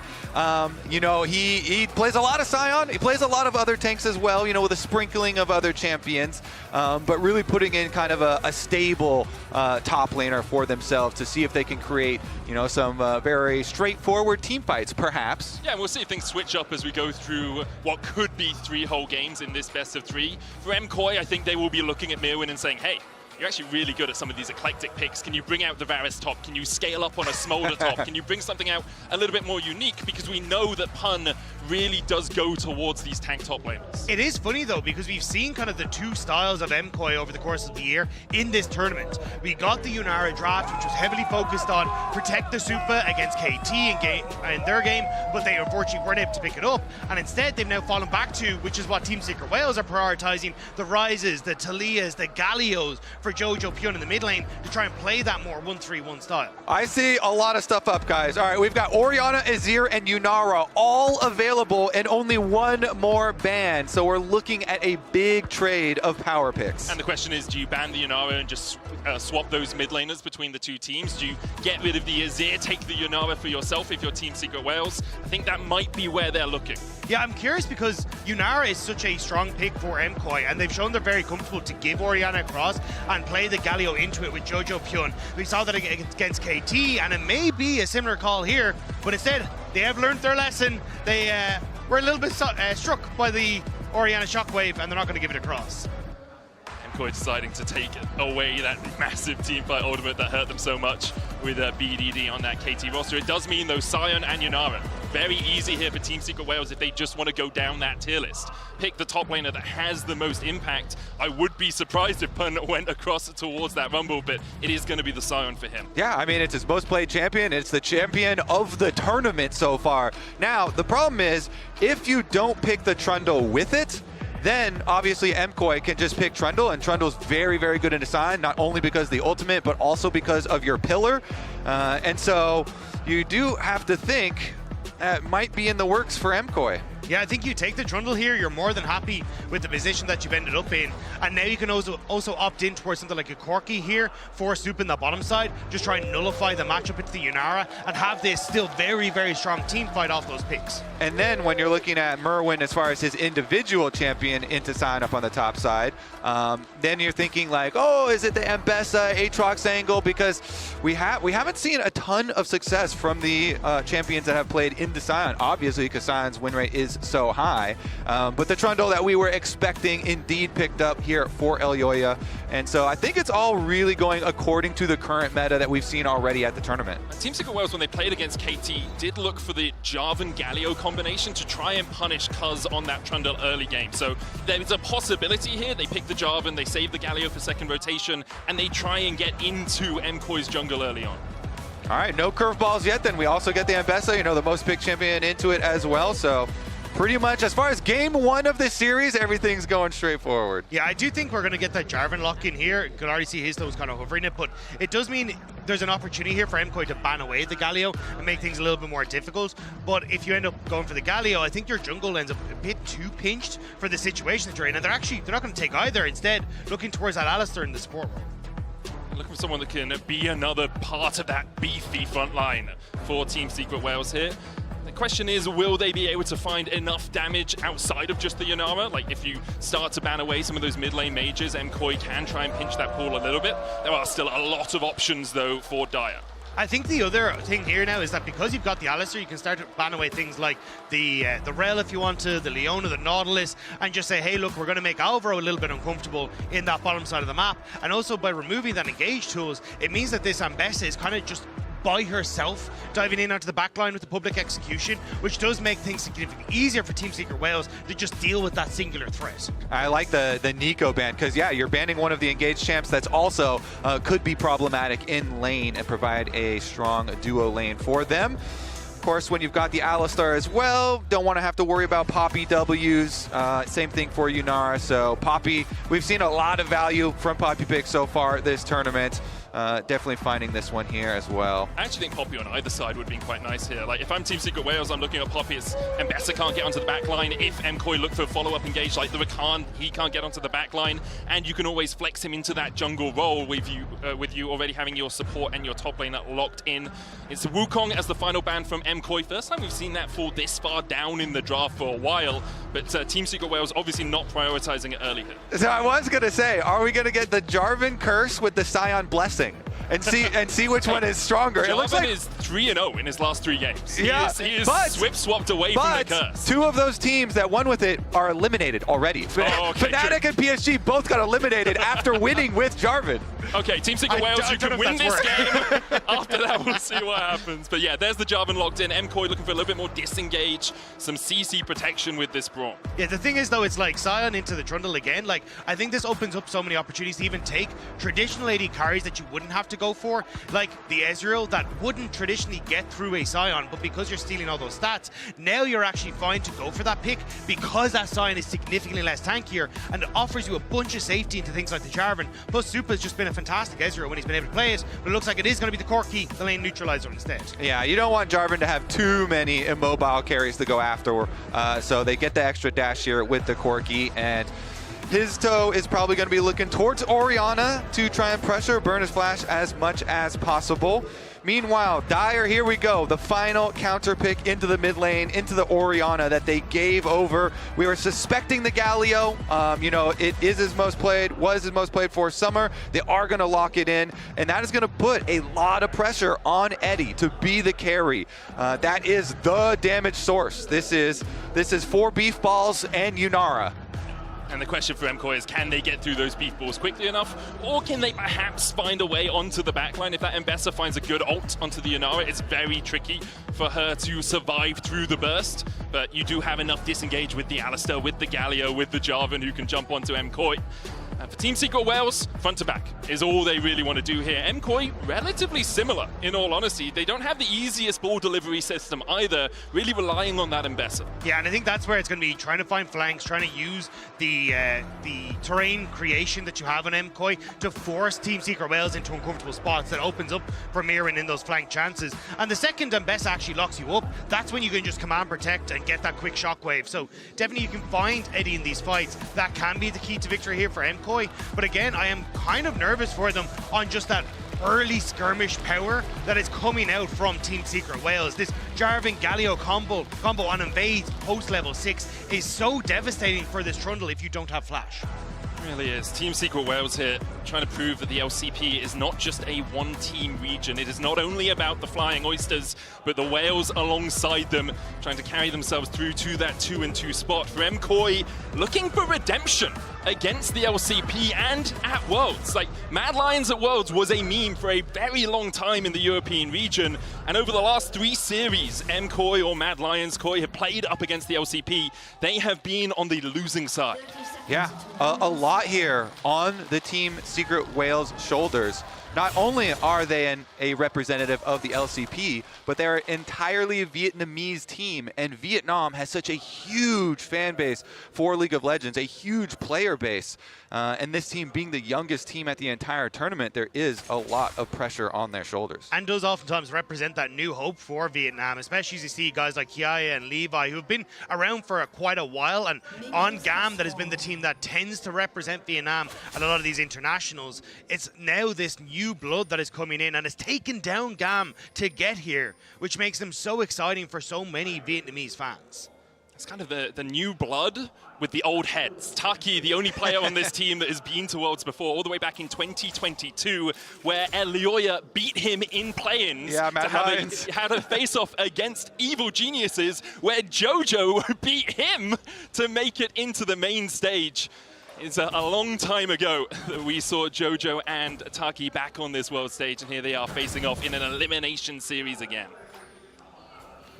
You know, he plays a lot of Sion, he plays a lot of other tanks as well, you know, with a sprinkling of other champions, but really putting in kind of a stable top laner for themselves to see if they can create, you know, some very straightforward team fights, perhaps. Yeah, we'll see if things switch up as we go through what could be 3 whole games in this best of 3. For MKOI, I think they will be looking at Mirwin and saying, hey, you're actually really good at some of these eclectic picks. Can you bring out the Varus top? Can you scale up on a Smolder top? Can you bring something out a little bit more unique? Because we know that Pun really does go towards these tank top laners. It is funny though, because we've seen kind of the two styles of MKOI over the course of the year in this tournament. We got the Yunara draft, which was heavily focused on protect the Supa against KT in their game, but they unfortunately weren't able to pick it up. And instead, they've now fallen back to, which is what Team Secret Wales are prioritizing, the Ryzes, the Talias, the Gallios for Jojo Pyun in the mid lane to try and play that more 1-3-1 style. I see a lot of stuff up, guys. All right, we've got Orianna, Azir, and Yunara all available and only one more ban. So we're looking at a big trade of power picks. And the question is, do you ban the Yunara and just swap those mid laners between the two teams? Do you get rid of the Azir, take the Yunara for yourself if you're Team Secret Wales? I think that might be where they're looking. Yeah, I'm curious because Yunara is such a strong pick for MKOI, and they've shown they're very comfortable to give Orianna across and play the Galio into it with Jojo Pyun. We saw that against KT, and it may be a similar call here, but instead, they have learned their lesson. They were a little bit struck by the Orianna shockwave, and they're not going to give it across. MKOI deciding to take away that massive teamfight ultimate that hurt them so much with BDD on that KT roster. It does mean, though, Sion and Yunara, very easy here for Team Secret Wales if they just want to go down that tier list. Pick the top laner that has the most impact. I would be surprised if Pun went across towards that Rumble, but it is going to be the Sion for him. Yeah, I mean, it's his most played champion. It's the champion of the tournament so far. Now, the problem is, if you don't pick the Trundle with it, then obviously MKOI can just pick Trundle, and Trundle's very, very good in Assign, not only because of the ultimate, but also because of your pillar. And so you do have to think that might be in the works for MKOI. Yeah, I think you take the Trundle here, you're more than happy with the position that you've ended up in. And now you can also opt in towards something like a Corki here for Soup in the bottom side, just try and nullify the matchup into the Yunara and have this still very, very strong team fight off those picks. And then when you're looking at Merwin as far as his individual champion into sign up on the top side, then you're thinking like, oh, is it the Mbessa, Aatrox angle? Because we haven't seen a ton of success from the champions that have played into Sion, obviously because Sion's win rate is so high. But the Trundle that we were expecting indeed picked up here for Elyoya. And so I think it's all really going according to the current meta that we've seen already at the tournament. Team Secret Wales, when they played against KT, did look for the Jarvan Galio combination to try and punish Cuz on that Trundle early game. So there's a possibility here. They pick the Jarvan, they save the Galio for second rotation, and they try and get into MKOI's jungle early on. All right, no curveballs yet. Then we also get the Mbessa, you know, the most picked champion into it as well. So pretty much as far as game one of this series, everything's going straightforward. Yeah, I do think we're going to get that Jarvan lock in here. You can already see his toes kind of hovering it, but it does mean there's an opportunity here for MKOI to ban away the Galio and make things a little bit more difficult. But if you end up going for the Galio, I think your jungle ends up a bit too pinched for the situation that you're in. And they're not going to take either. Instead, looking towards that Alistar in the support role. Looking for someone that can be another part of that beefy front line for Team Secret Wales here. The question is, will they be able to find enough damage outside of just the Yunara? Like, if you start to ban away some of those mid lane mages, MKOI can try and pinch that pool a little bit. There are still a lot of options, though, for Dire. I think the other thing here now is that because you've got the Alistar, you can start to ban away things like the Rel if you want to, the Leona, the Nautilus, and just say, hey, look, we're going to make Alvaro a little bit uncomfortable in that bottom side of the map. And also by removing that engage tools, it means that this Mbessa is kind of just by herself, diving in onto the backline with the public execution, which does make things significantly easier for Team Secret Wales to just deal with that singular threat. I like the Nico ban, because yeah, you're banning one of the engaged champs that's also could be problematic in lane and provide a strong duo lane for them. Of course, when you've got the Alistar as well, don't want to have to worry about Poppy W's. Same thing for Yunara. So Poppy, we've seen a lot of value from Poppy picks so far this tournament. Definitely finding this one here as well. I actually think Poppy on either side would have been quite nice here. Like, if I'm Team Secret Wales, I'm looking at Poppy as Mbessa can't get onto the back line. If MKOI look for a follow-up engage like the Rakan, he can't get onto the back line. And you can always flex him into that jungle role with you already having your support and your top lane locked in. It's Wukong as the final ban from MKOI. First time we've seen that fall this far down in the draft for a while. But Team Secret Wales obviously not prioritizing it early here. So I was going to say, are we going to get the Jarvan curse with the Sion blessing? and see which one is stronger. Jarvan It looks like is 3-0 in his last 3 games. Yeah, he is but swapped away from the curse. 2 of those teams that won with it are eliminated already. Fnatic and PSG both got eliminated after winning with Jarvan. Okay, Team Secret Wales, you can win this game. After that, we'll see what happens. But yeah, there's the Jarvan locked in. MKOI looking for a little bit more disengage, some CC protection with this Braum. Yeah, the thing is, though, it's like Sion into the Trundle again. Like, I think this opens up so many opportunities to even take traditional AD carries that you wouldn't have to go for, like the Ezreal that wouldn't traditionally get through a Sion, but because you're stealing all those stats, now you're actually fine to go for that pick because that Sion is significantly less tankier and it offers you a bunch of safety into things like the Jarvan. Plus, Supa's just been a fantastic Ezreal when he's been able to play it, but it looks like it is going to be the Corki, the lane neutralizer instead. Yeah, you don't want Jarvan to have too many immobile carries to go after, so they get the extra dash here with the Corki, and his toe is probably going to be looking towards Orianna to try and pressure, burn his flash as much as possible. Meanwhile, Dire, here we go. The final counter pick into the mid lane, into the Orianna that they gave over. We were suspecting the Galio. You know, it is his most played, was his most played for summer. They are going to lock it in, and that is going to put a lot of pressure on Eddie to be the carry. That is the damage source. This is 4 beef balls and Yunara. And the question for MKOI is, can they get through those beef balls quickly enough? Or can they perhaps find a way onto the backline? If that Mbessa finds a good ult onto the Yunara, it's very tricky for her to survive through the burst. But you do have enough disengage with the Alistar, with the Galio, with the Jarvan who can jump onto MKOI. For Team Secret Wales, front to back is all they really want to do here. MKOI, relatively similar, in all honesty. They don't have the easiest ball delivery system either, really relying on that Mbessa. Yeah, and I think that's where it's going to be trying to find flanks, trying to use the terrain creation that you have on MKOI to force Team Secret Wales into uncomfortable spots that opens up for Mirren in those flank chances. And the second Mbessa actually locks you up, that's when you can just command protect and get that quick shockwave. So definitely you can find Eddie in these fights. That can be the key to victory here for MKOI. But again, I am kind of nervous for them on just that early skirmish power that is coming out from Team Secret Wales. This Jarvan Galio combo on Invade post level 6 is so devastating for this Trundle if you don't have flash. It really is. Team Secret Wales here trying to prove that the LCP is not just a one-team region. It is not only about the Flying Oysters, but the Whales alongside them, trying to carry themselves through to that 2-2 spot. For MKOI, looking for redemption against the LCP and at Worlds. Like, Mad Lions at Worlds was a meme for a very long time in the European region, and over the last 3 series, MKOI or Mad Lions KOI have played up against the LCP. They have been on the losing side. Yeah, a lot here on the Team Secret Wales shoulders. Not only are they a representative of the LCP, but they're an entirely Vietnamese team, and Vietnam has such a huge fan base for League of Legends, a huge player base. And this team being the youngest team at the entire tournament, there is a lot of pressure on their shoulders. And does oftentimes represent that new hope for Vietnam, especially as you see guys like Kiaya and Levi who have been around for quite a while, and on GAM that has been the team that tends to represent Vietnam at a lot of these internationals. It's now this new blood that is coming in and has taken down GAM to get here, which makes them so exciting for so many Vietnamese fans. It's kind of the new blood with the old heads. Taki, the only player on this team that has been to Worlds before, all the way back in 2022, where Elioya beat him in play-ins to had a face-off against Evil Geniuses, where Jojo beat him to make it into the main stage. It's a long time ago that we saw Jojo and Taki back on this world stage, and here they are facing off in an elimination series again.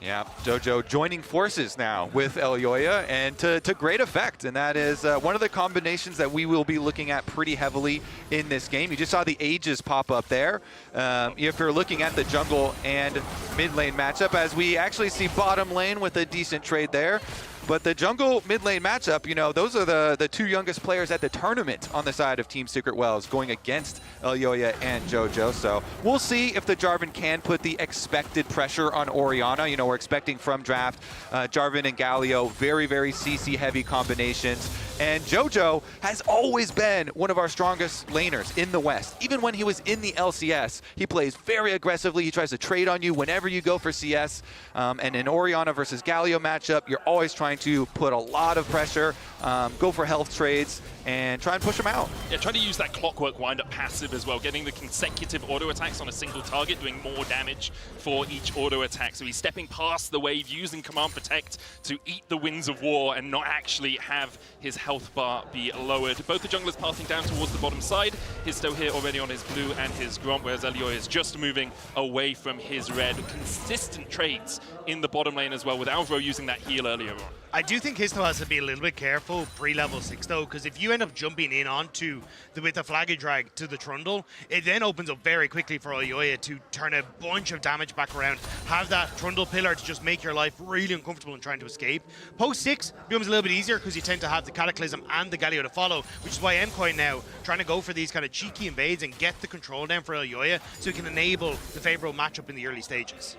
Yeah, Jojo joining forces now with Elioya, and to great effect. And that is one of the combinations that we will be looking at pretty heavily in this game. You just saw the Aegis pop up there. If you're looking at the jungle and mid lane matchup, as we actually see bottom lane with a decent trade there. But the jungle mid lane matchup, you know, those are the 2 youngest players at the tournament on the side of Team Secret Wales going against Elioya and Jojo. So we'll see if the Jarvan can put the expected pressure on Orianna. You know, we're expecting from draft Jarvan and Galio very, very CC heavy combinations. And JoJo has always been one of our strongest laners in the West. Even when he was in the LCS, he plays very aggressively. He tries to trade on you whenever you go for CS. And in Orianna versus Galio matchup, you're always trying to put a lot of pressure, go for health trades, and try and push him out. Yeah, trying to use that clockwork wind-up passive as well, getting the consecutive auto attacks on a single target, doing more damage for each auto attack. So he's stepping past the wave, using Command Protect to eat the winds of war and not actually have his health bar be lowered. Both the junglers passing down towards the bottom side. Histo here already on his blue and his Gromp, whereas Elioy is just moving away from his red. Consistent trades in the bottom lane as well, with Alvaro using that heal earlier on. I do think Histo has to be a little bit careful pre-level 6 though, because if you end up jumping in onto with the Flaggy Drag to the Trundle, it then opens up very quickly for Elioya to turn a bunch of damage back around, have that Trundle pillar to just make your life really uncomfortable in trying to escape. Post 6 becomes a little bit easier because you tend to have the Cataclysm and the Galio to follow, which is why MKOI now trying to go for these kind of cheeky invades and get the control down for Elioya so he can enable the favorable matchup in the early stages.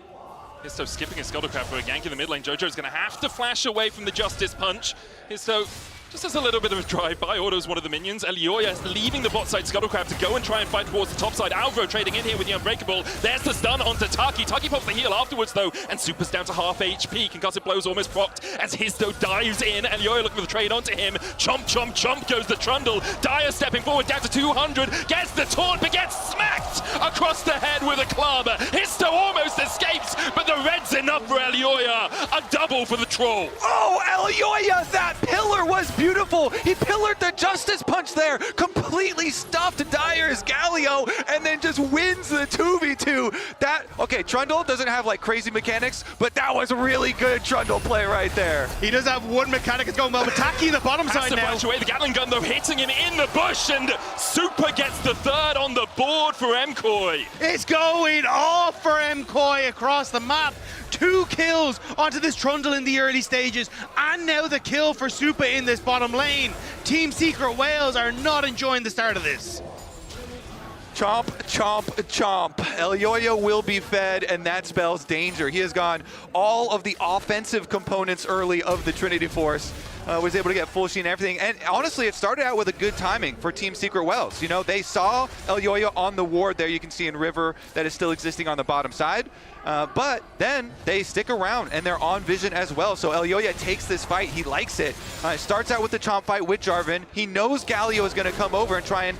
Histo skipping a Scuttlecraft for a gank in the mid lane. JoJo's going to have to flash away from the Justice Punch. Histo just has a little bit of a drive-by, autos one of the minions. Elioya leaving the bot side Scuttlecraft to go and try and fight towards the top side. Alvaro trading in here with the Unbreakable. There's the stun onto Taki. Taki pops the heal afterwards though, and Super's down to half HP. Concussive blows almost procced as Histo dives in. Elioya looking for the trade onto him. Chomp, chomp, chomp goes the Trundle. Dyer stepping forward down to 200. Gets the taunt, but gets smacked across the head with a club. Histo almost escapes, but the red's enough for Elioya. A double for the troll. Oh, Elioya, that pillar was beautiful. He pillared the Justice Punch there, completely stuffed Dyer's Galio, and then just wins the 2v2. Okay, Trundle doesn't have like crazy mechanics, but that was a really good Trundle play right there. He does have one mechanic that's going well, but Taki the bottom Has side to now. flash away the Gatling gun though, hitting him in the bush, and Super gets the third on the board for MKOI. It's going off for MKOI across the map. 2 kills onto this Trundle in the early stages, and now the kill for Supa in this bottom lane. Team Secret Wales are not enjoying the start of this. Chomp, chomp, chomp. Elioya will be fed, and that spells danger. He has gone all of the offensive components early of the Trinity Force. Was able to get full sheen and everything. And honestly, it started out with a good timing for Team Secret Wales. You know, they saw Elioya on the ward there. You can see in River that is still existing on the bottom side. But then they stick around and they're on vision as well. So Elioya takes this fight. He likes it. Starts out with the chomp fight with Jarvan. He knows Galio is going to come over and try and,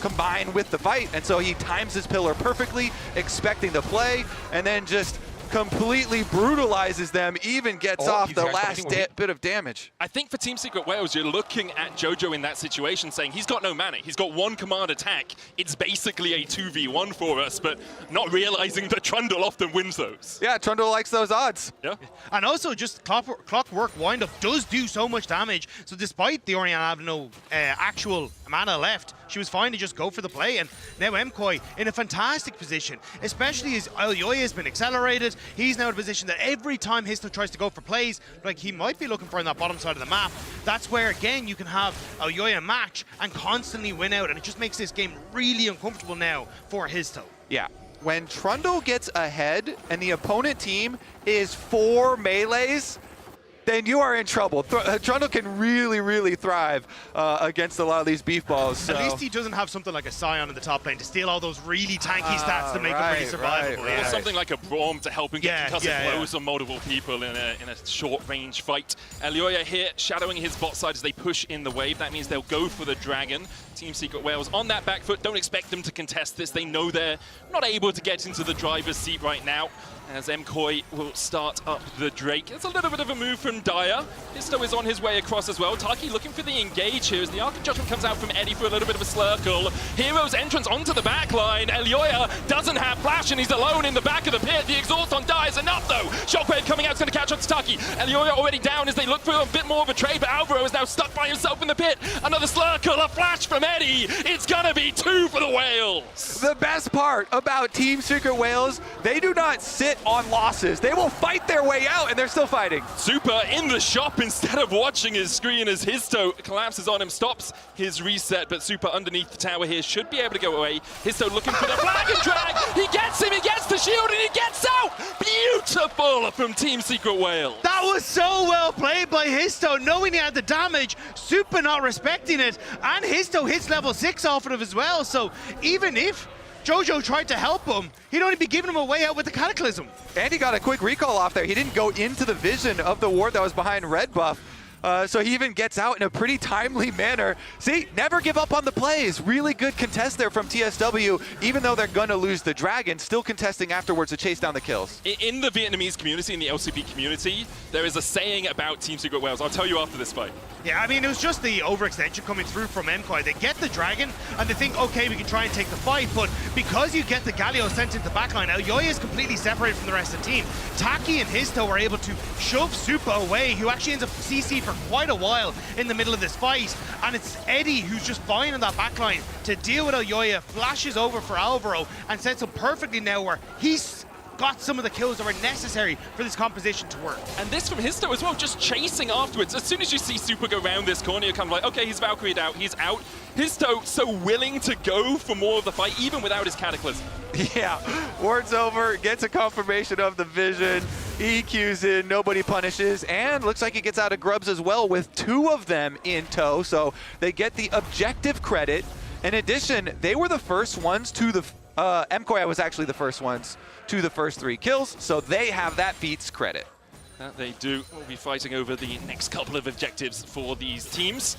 combine with the fight. And so he times his pillar perfectly, expecting the play, and then just completely brutalizes them, even gets off the last bit of damage. I think for Team Secret Wales, you're looking at JoJo in that situation saying he's got no mana, he's got one command attack, it's basically a 2v1 for us, but not realizing that Trundle often wins those. Yeah, Trundle likes those odds. Yeah. And also just clockwork wind-up does do so much damage, so despite the Orianna having no actual mana left, she was fine to just go for the play, and now MKOI in a fantastic position, especially as Elioya has been accelerated. He's now in a position that every time Histo tries to go for plays, like he might be looking for on that bottom side of the map, that's where, again, you can have Elioya match and constantly win out, and it just makes this game really uncomfortable now for Histo. Yeah. When Trundle gets ahead and the opponent team is 4 melees, then you are in trouble. Trundle can really, really thrive against a lot of these beef balls. So. At least he doesn't have something like a Scion in the top lane to steal all those really tanky stats to make him really survivable. Or something like a Braum to help him get concussive blows on multiple people in a short-range fight. Elioya here shadowing his bot side as they push in the wave. That means they'll go for the dragon. Team Secret Wales on that back foot. Don't expect them to contest this. They know they're not able to get into the driver's seat right now, as MKOI will start up the Drake. It's a little bit of a move from Dyer. Histo is on his way across as well. Taki looking for the engage here as the Arc of Judgment comes out from Eddie for a little bit of a slurkle. Hero's entrance onto the back line. Elioya doesn't have flash and he's alone in the back of the pit. The exhaust on Dyer is enough though. Shockwave coming out is going to catch on to Taki. Elioya already down as they look for a bit more of a trade, but Alvaro is now stuck by himself in the pit. Another slurkle, a flash from Eddie. It's going to be 2 for the Wales. The best part about Team Secret Wales, they do not sit on losses. They will fight their way out, and they're still fighting. Super in the shop instead of watching his screen as Histo collapses on him, stops his reset, but Super underneath the tower here should be able to go away. Histo looking for the flag and drag. He gets him, he gets the shield, and he gets out. Beautiful from Team Secret Whale. That was so well played by Histo, knowing he had the damage, Super not respecting it, and Histo hits level 6 off of it as well, so even if Jojo tried to help him, he'd only be giving him a way out with the Cataclysm. And he got a quick recall off there. He didn't go into the vision of the ward that was behind red buff. So he even gets out in a pretty timely manner. See, never give up on the plays. Really good contest there from TSW, even though they're going to lose the Dragon, still contesting afterwards to chase down the kills. In the Vietnamese community, in the LCP community, there is a saying about Team Secret Whales. I'll tell you after this fight. Yeah, I mean, it was just the overextension coming through from MKOI. They get the Dragon, and they think, okay, we can try and take the fight, but because you get the Galio sent into the backline, Aoyaya is completely separated from the rest of the team. Taki and Histo were able to shove Super away, who actually ends up CC for quite a while in the middle of this fight, and it's Eddie who's just fine on that backline to deal with Aoyaya, flashes over for Alvaro, and sets him perfectly now where he's got some of the kills that were necessary for this composition to work. And this from Histo as well, just chasing afterwards. As soon as you see Super go around this corner, you're kind of like, okay, he's Valkyrie'd out, he's out. Histo so willing to go for more of the fight, even without his Cataclysm. Yeah, ward's over, gets a confirmation of the vision, EQs in, nobody punishes, and looks like he gets out of grubs as well with 2 of them in tow, so they get the objective credit. In addition, they were the first ones to the, MKOI was actually the first ones to the first 3 kills, so they have that feat's credit. That they do. We'll be fighting over the next couple of objectives for these teams,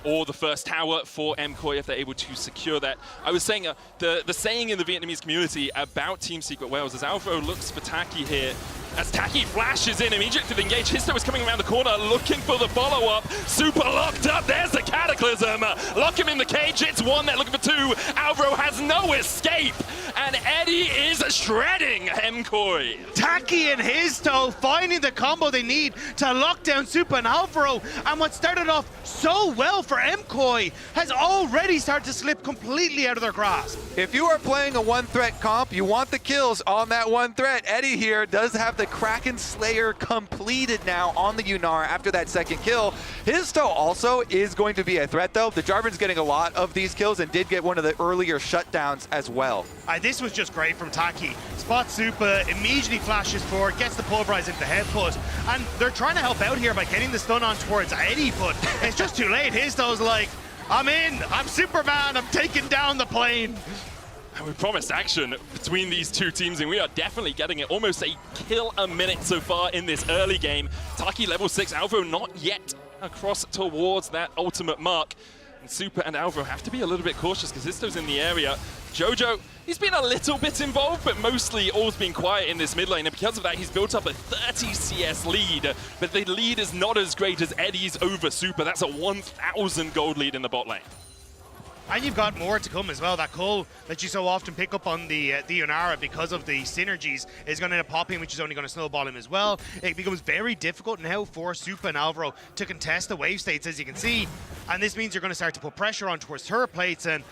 or the first tower for MKOI if they're able to secure that. I was saying the saying in the Vietnamese community about Team Secret Whales is Alvaro looks for Taki here. As Taki flashes in immediately to the engage, Histo is coming around the corner looking for the follow-up. Super locked up, there's the Cataclysm. Lock him in the cage, it's 1, they're looking for 2. Alvaro has no escape, and Eddie is shredding MKOI. Taki and Histo finding the combo they need to lock down Super and Alvaro, and what started off so well for MKOI has already started to slip completely out of their grasp. If you are playing a 1-threat comp, you want the kills on that 1 threat. Eddie here does have the Kraken Slayer completed now on the Yunar after that 2nd kill. Histo also is going to be a threat though. The Jarvan's getting a lot of these kills and did get one of the earlier shutdowns as well. This was just great from Taki. Spots Super, immediately flashes forward, gets the pulverize into the headbutt, and they're trying to help out here by getting the stun on towards Eddie, but it's just too late. Histo's like, I'm in, I'm Superman, I'm taking down the plane. And we promised action between these 2 teams, and we are definitely getting it. Almost a kill a minute so far in this early game. Taki level 6, Alvaro not yet across towards that ultimate mark. And Super and Alvaro have to be a little bit cautious because Histo's in the area. Jojo, he's been a little bit involved, but mostly all's been quiet in this mid lane, and because of that, he's built up a 30 CS lead, but the lead is not as great as Eddie's over Super. That's a 1,000 gold lead in the bot lane. And you've got more to come as well. That cull that you so often pick up on the Yunara because of the synergies is going to end up popping, which is only going to snowball him as well. It becomes very difficult now for Super and Alvaro to contest the wave states, as you can see. And this means you're going to start to put pressure on towards turret plates, and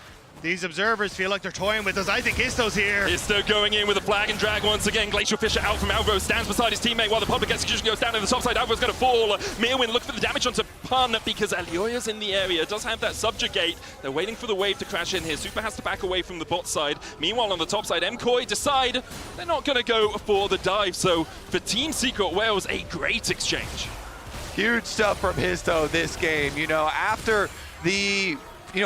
these observers feel like they're toying with us. I think Histo's here. Histo going in with a flag and drag once again. Glacial Fisher out from Alvaro, stands beside his teammate while the public execution goes down to the top side. Alvaro's going to fall. Mirwin look for the damage onto Pun because Aoyaya's in the area. Does have that subjugate. They're waiting for the wave to crash in here. Super has to back away from the bot side. Meanwhile, on the top side, MKOI decide they're not going to go for the dive. So for Team Secret Whales, a great exchange. Huge stuff from Histo this game. You know, after the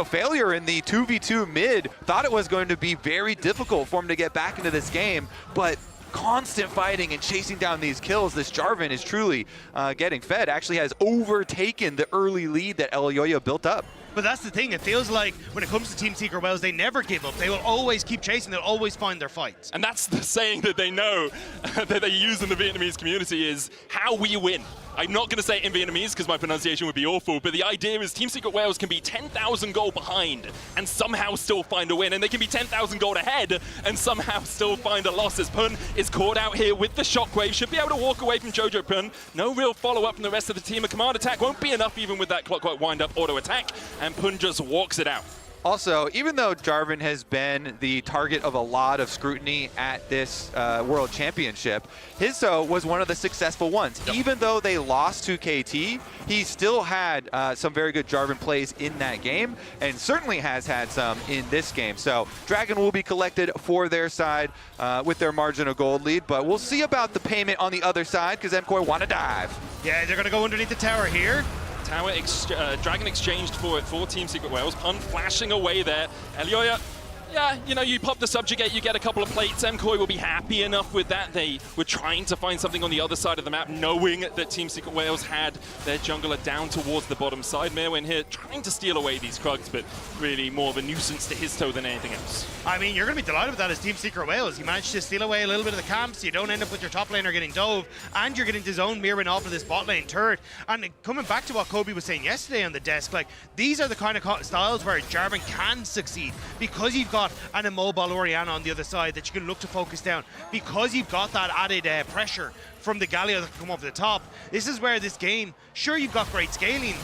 failure in the 2v2 mid, thought it was going to be very difficult for him to get back into this game, but constant fighting and chasing down these kills, this Jarvan is truly getting fed. Actually has overtaken the early lead that Aoyaya built up. But that's the thing, it feels like when it comes to Team Secret Whales, they never give up. They will always keep chasing, they'll always find their fights. And that's the saying that they know, that they use in the Vietnamese community is how we win. I'm not going to say it in Vietnamese because my pronunciation would be awful, but the idea is Team Secret Whales can be 10,000 gold behind and somehow still find a win, and they can be 10,000 gold ahead and somehow still find a loss, as Pun is caught out here with the shockwave, should be able to walk away from Jojo Pun. No real follow-up from the rest of the team. A command attack won't be enough even with that clockwork wind-up auto attack, and Pun just walks it out. Also, even though Jarvan has been the target of a lot of scrutiny at this World Championship, Histo was one of the successful ones. Yep. Even though they lost to KT, he still had some very good Jarvan plays in that game, and certainly has had some in this game. So Dragon will be collected for their side with their margin of gold lead, but we'll see about the payment on the other side because MKOI want to dive. Yeah, they're going to go underneath the tower here. Dragon exchanged for Team Secret Wales. Pun flashing away there. Elioya, yeah, you know, you pop the subjugate, you get a couple of plates. MKOI will be happy enough with that. They were trying to find something on the other side of the map, knowing that Team Secret Wales had their jungler down towards the bottom side. Mirwin here trying to steal away these Krugs, but really more of a nuisance to Histo than anything else. I mean, you're going to be delighted with that as Team Secret Wales. You managed to steal away a little bit of the camps. You don't end up with your top laner getting dove, and you're getting to zone Mirwin off of this bot lane turret. And coming back to what Kobe was saying yesterday on the desk, like, these are the kind of styles where Jarvan can succeed because you've got an immobile Orianna on the other side that you can look to focus down, because you've got that added pressure from the Galio that can come over the top. This is where this game, sure, you've got great scaling,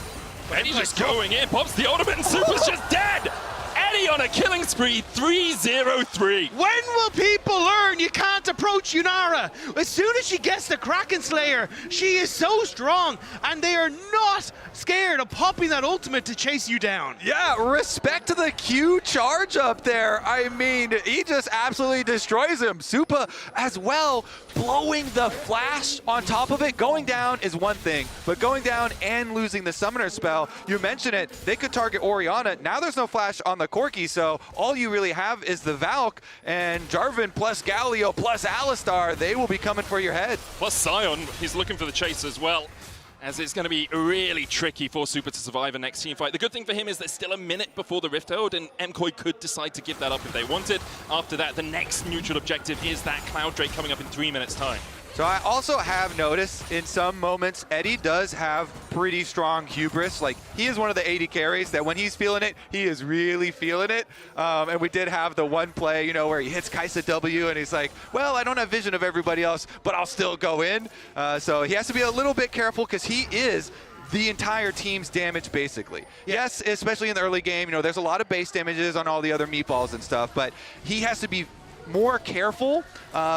but Eddie's just going in, pops the ultimate, and Super's just dead! Eddie on a killing spree, 3-0-3. When will people learn you can't approach Yunara? As soon as she gets the Kraken Slayer, she is so strong, and they are not scared of popping that ultimate to chase you down. Yeah, respect to the Q charge up there. I mean, he just absolutely destroys him. Supa as well, blowing the flash on top of it. Going down is one thing, but going down and losing the summoner spell, you mentioned it, they could target Orianna. Now there's no flash on the Corki, so all you really have is the Valk, and Jarvan plus Galio plus Alistar, they will be coming for your head. Plus Sion, he's looking for the chase as well, as it's going to be really tricky for Super to survive a next team fight. The good thing for him is there's still a minute before the Rift Herald, and MKOI could decide to give that up if they wanted. After that, the next neutral objective is that Cloud Drake coming up in 3 minutes' time. So I also have noticed in some moments, Eddie does have pretty strong hubris. Like, he is one of the AD carries that when he's feeling it, he is really feeling it. And we did have the one play, you know, where he hits Kai'Sa W and he's like, well, I don't have vision of everybody else, but I'll still go in. So he has to be a little bit careful because he is the entire team's damage, basically. Yes, especially in the early game, you know, there's a lot of base damages on all the other meatballs and stuff, but he has to be more careful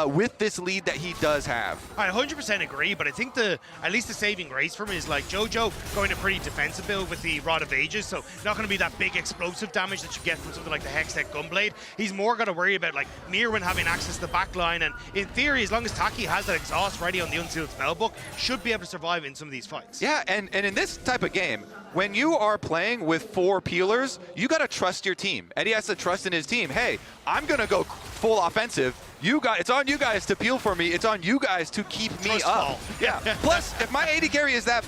with this lead that he does have. I 100% agree, but I think at least the saving grace for him is like Jojo going a pretty defensive build with the Rod of Ages, so not going to be that big explosive damage that you get from something like the Hextech Gunblade. He's more got to worry about like Mirwin having access to the back line, and in theory, as long as Taki has that exhaust ready on the Unsealed Spellbook, should be able to survive in some of these fights. Yeah, and in this type of game, when you are playing with 4 peelers, you got to trust your team. Eddie has to trust in his team. Hey, I'm going to go full offensive. It's on you guys to peel for me. It's on you guys to keep me up. Yeah. Plus, if my AD carry is that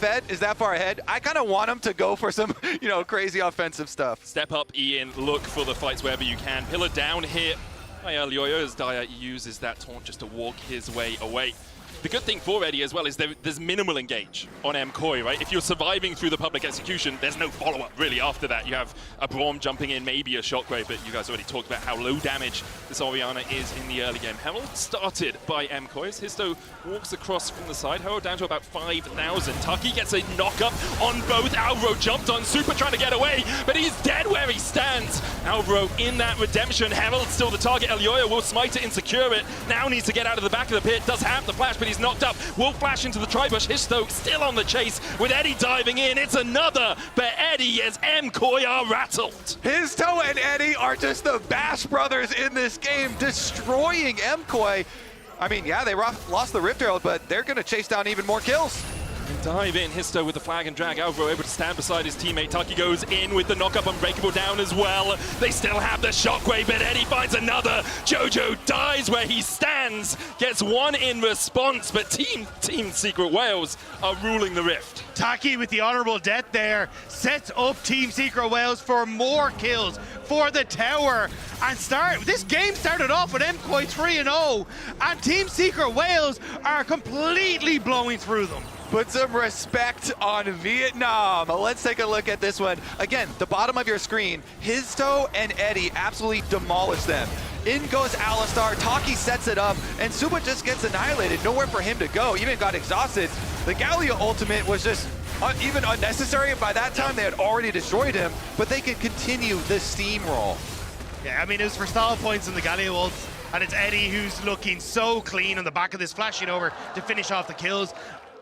far ahead, I kind of want him to go for some, you know, crazy offensive stuff. Step up, Ian. Look for the fights wherever you can. Pillar down here by Elioya as Daya uses that taunt just to walk his way away. The good thing for Eddie as well is there's minimal engage on MKOI, right? If you're surviving through the public execution, there's no follow-up really after that. You have a Braum jumping in, maybe a Shockwave, but you guys already talked about how low damage this Orianna is in the early game. Herald started by MKOI as Histo walks across from the side. Herald down to about 5,000. Taki gets a knock-up on both. Alvaro jumped on Super trying to get away, but he's dead where he stands. Alvaro in that redemption. Herald still the target. Elioya will smite it and secure it. Now needs to get out of the back of the pit. Does have the flash, but he's knocked up. Will flash into the Tribush. Histo still on the chase with Eddie diving in. It's another, but Eddie as MKOI are rattled. Histo and Eddie are just the Bash brothers in this game, destroying MKOI. I mean, yeah, they lost the Rift Herald, but they're going to chase down even more kills. Dive in, Histo with the flag and drag. Alvaro able to stand beside his teammate. Taki goes in with the knock-up, Unbreakable down as well. They still have the Shockwave, but Eddie finds another. Jojo dies where he stands, gets one in response, but Team Secret Wales are ruling the Rift. Taki with the honorable death there sets up Team Secret Wales for more kills for the tower. And this game started off with MKOI 3-0, and Team Secret Wales are completely blowing through them. Put some respect on Vietnam. Let's take a look at this one. Again, the bottom of your screen, Histo and Eddie absolutely demolish them. In goes Alistar, Taki sets it up, and Suba just gets annihilated. Nowhere for him to go, even got exhausted. The Galio ultimate was just even unnecessary. By that time, they had already destroyed him, but they can continue the steamroll. Yeah, I mean, it was for stall points in the Galio ults, and it's Eddie who's looking so clean on the back of this, flashing over to finish off the kills.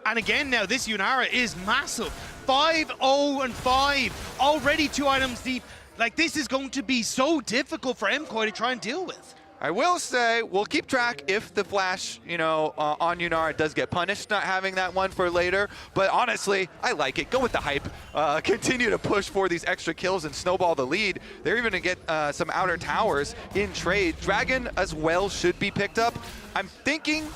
And again now, this Yunara is massive. 5-0-5, already 2 items deep. Like, this is going to be so difficult for MKOI to try and deal with. I will say, we'll keep track if the flash, on Yunara does get punished, not having that one for later. But honestly, I like it. Go with the hype. Continue to push for these extra kills and snowball the lead. They're even going to get some outer towers in trade. Dragon as well should be picked up. I'm thinking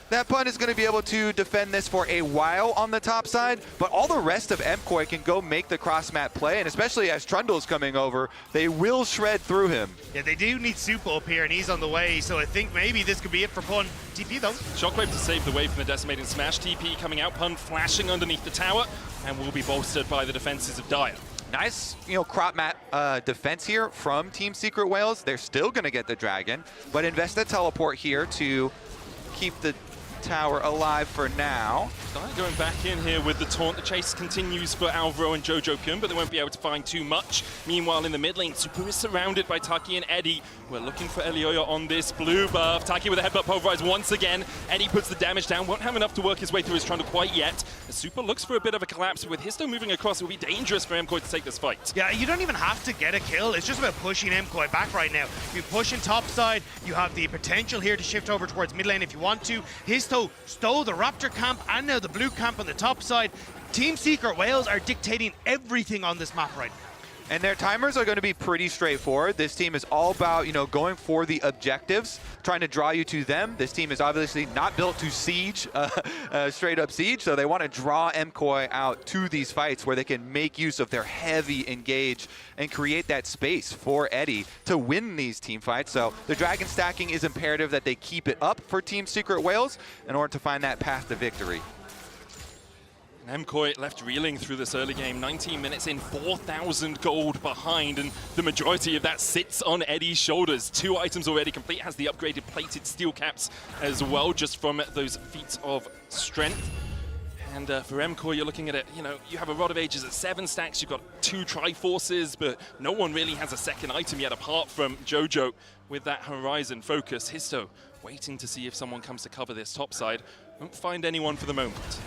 that Pun is going to be able to defend this for a while on the top side, but all the rest of MKOI can go make the cross-map play, and especially as Trundle's coming over, they will shred through him. Yeah, they do need Supa up here, and he's on the way, so I think maybe this could be it for Pun. TP though. Shockwave to save the way from the decimating smash. TP coming out, Pun flashing underneath the tower, and will be bolstered by the defenses of Dire. Nice, crop mat defense here from Team Secret Whales. They're still going to get the Dragon, but invest the teleport here to keep the tower alive for now. Going back in here with the taunt. The chase continues for Alvaro and Jojo Kun, but they won't be able to find too much. Meanwhile, in the mid lane, Super is surrounded by Taki and Eddie. We're looking for Elioya on this blue buff. Taki with a headbutt pulverize once again. Eddie puts the damage down. Won't have enough to work his way through his Trundle quite yet. The Super looks for a bit of a collapse. With Histo moving across, it will be dangerous for MKOI to take this fight. Yeah, you don't even have to get a kill. It's just about pushing MKOI back right now. You're pushing top side. You have the potential here to shift over towards mid lane if you want to. Histo stole the Raptor camp and now the blue camp on the top side. Team Secret Whales are dictating everything on this map right now. And their timers are going to be pretty straightforward. This team is all about, going for the objectives, trying to draw you to them. This team is obviously not built to siege, straight up siege, so they want to draw MKOI out to these fights where they can make use of their heavy engage and create that space for Eddie to win these team fights. So the Dragon stacking is imperative that they keep it up for Team Secret Whales in order to find that path to victory. MKOI left reeling through this early game, 19 minutes in, 4,000 gold behind, and the majority of that sits on Eddie's shoulders. 2 items already complete, has the upgraded plated steel caps as well, just from those feats of strength. And for MKOI, you're looking at it, you have a Rod of Ages at 7 stacks, you've got 2 Triforces, but no one really has a second item yet apart from Jojo with that Horizon focus. Histo waiting to see if someone comes to cover this top side. Won't find anyone for the moment.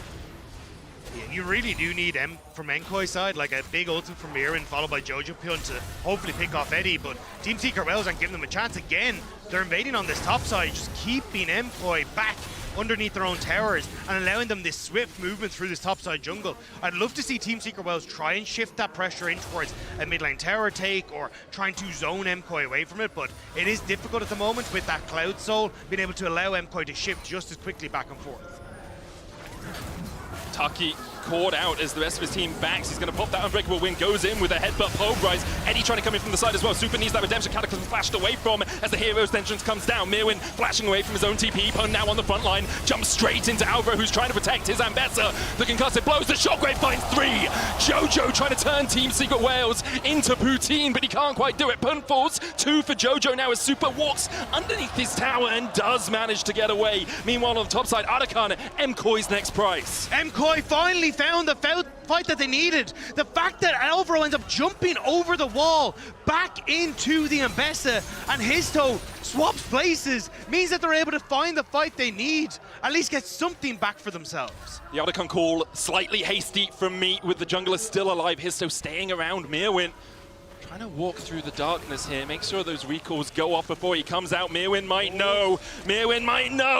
Yeah, you really do need from MKOI side, like a big ultimate from Mirren followed by Jojo Pyun to hopefully pick off Eddie, but Team Secret Whales aren't giving them a chance again. They're invading on this top side, just keeping MKOI back underneath their own towers and allowing them this swift movement through this topside jungle. I'd love to see Team Secret Whales try and shift that pressure in towards a mid lane tower take or trying to zone MKOI away from it, but it is difficult at the moment with that Cloud Soul being able to allow MKOI to shift just as quickly back and forth. Taki caught out as the rest of his team backs. He's going to pop that Unbreakable Wing, goes in with a headbutt pulverize. Eddie trying to come in from the side as well. Super needs that Redemption Cataclysm flashed away from as the Hero's entrance comes down. Mirwin flashing away from his own TP. Pun now on the front line, jumps straight into Alvaro, who's trying to protect his Ambessa. The concussive blows, the Shockwave finds 3. Jojo trying to turn Team Secret Whales into poutine, but he can't quite do it. Pun falls, 2 for Jojo now as Super walks underneath his tower and does manage to get away. Meanwhile, on the top side, Arakan, MKOI's next prize. MKOI finally found the fight that they needed. The fact that Alvaro ends up jumping over the wall back into the Ambessa and Histo swaps places means that they're able to find the fight they need, at least get something back for themselves. The Otacon call slightly hasty from me with the jungler still alive. Histo staying around Mirwin. Trying to walk through the darkness here, make sure those recalls go off before he comes out. Mirwin might know,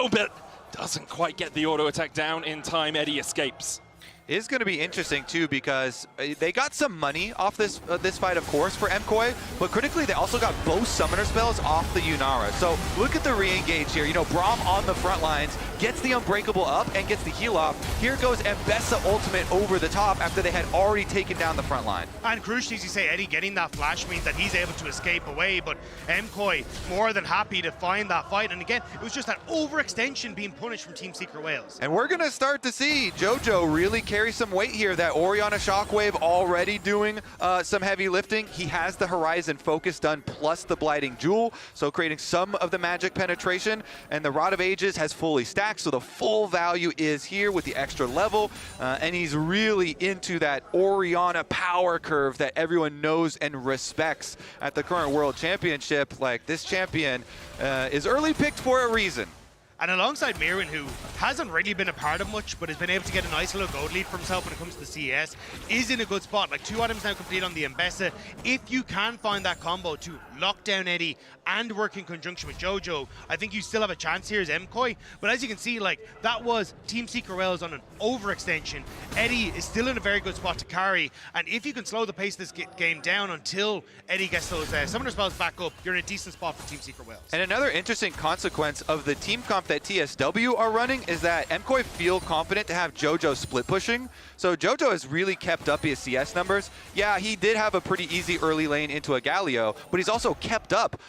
but doesn't quite get the auto attack down in time. Eddie escapes. Is going to be interesting too because they got some money off this fight, of course, for MKOI, but critically they also got both summoner spells off the Yunara. So look at the re-engage here. Braum on the front lines gets the Unbreakable up and gets the heal off. Here goes Ambessa ultimate over the top after they had already taken down the front line. And crucially, as you say, Eddie getting that flash means that he's able to escape away, but MKOI more than happy to find that fight. And again, it was just that overextension being punished from Team Secret Whales. And we're going to start to see Jojo really carry some weight here. That Orianna Shockwave already doing some heavy lifting. He has the Horizon focus done plus the Blighting Jewel, so creating some of the magic penetration, and the Rod of Ages has fully stacked. stack, so the full value is here with the extra level, and he's really into that Orianna power curve that everyone knows and respects at the current World Championship. Like, this champion is early picked for a reason. And alongside Mirwin, who hasn't really been a part of much, but has been able to get a nice little gold lead for himself when it comes to the CES, is in a good spot. Like, 2 items now complete on the Mbessa. If you can find that combo to lock down Eddie and work in conjunction with Jojo, I think you still have a chance here as MKOI. But as you can see, like, that was Team Secret Wales on an overextension. Eddie is still in a very good spot to carry, and if you can slow the pace of this game down until Eddie gets those summoner spells back up, you're in a decent spot for Team Secret Wales. And another interesting consequence of the team comp that TSW are running is that MKOI feel confident to have Jojo split pushing. So Jojo has really kept up his CS numbers. Yeah, he did have a pretty easy early lane into a Galio, but he's also kept up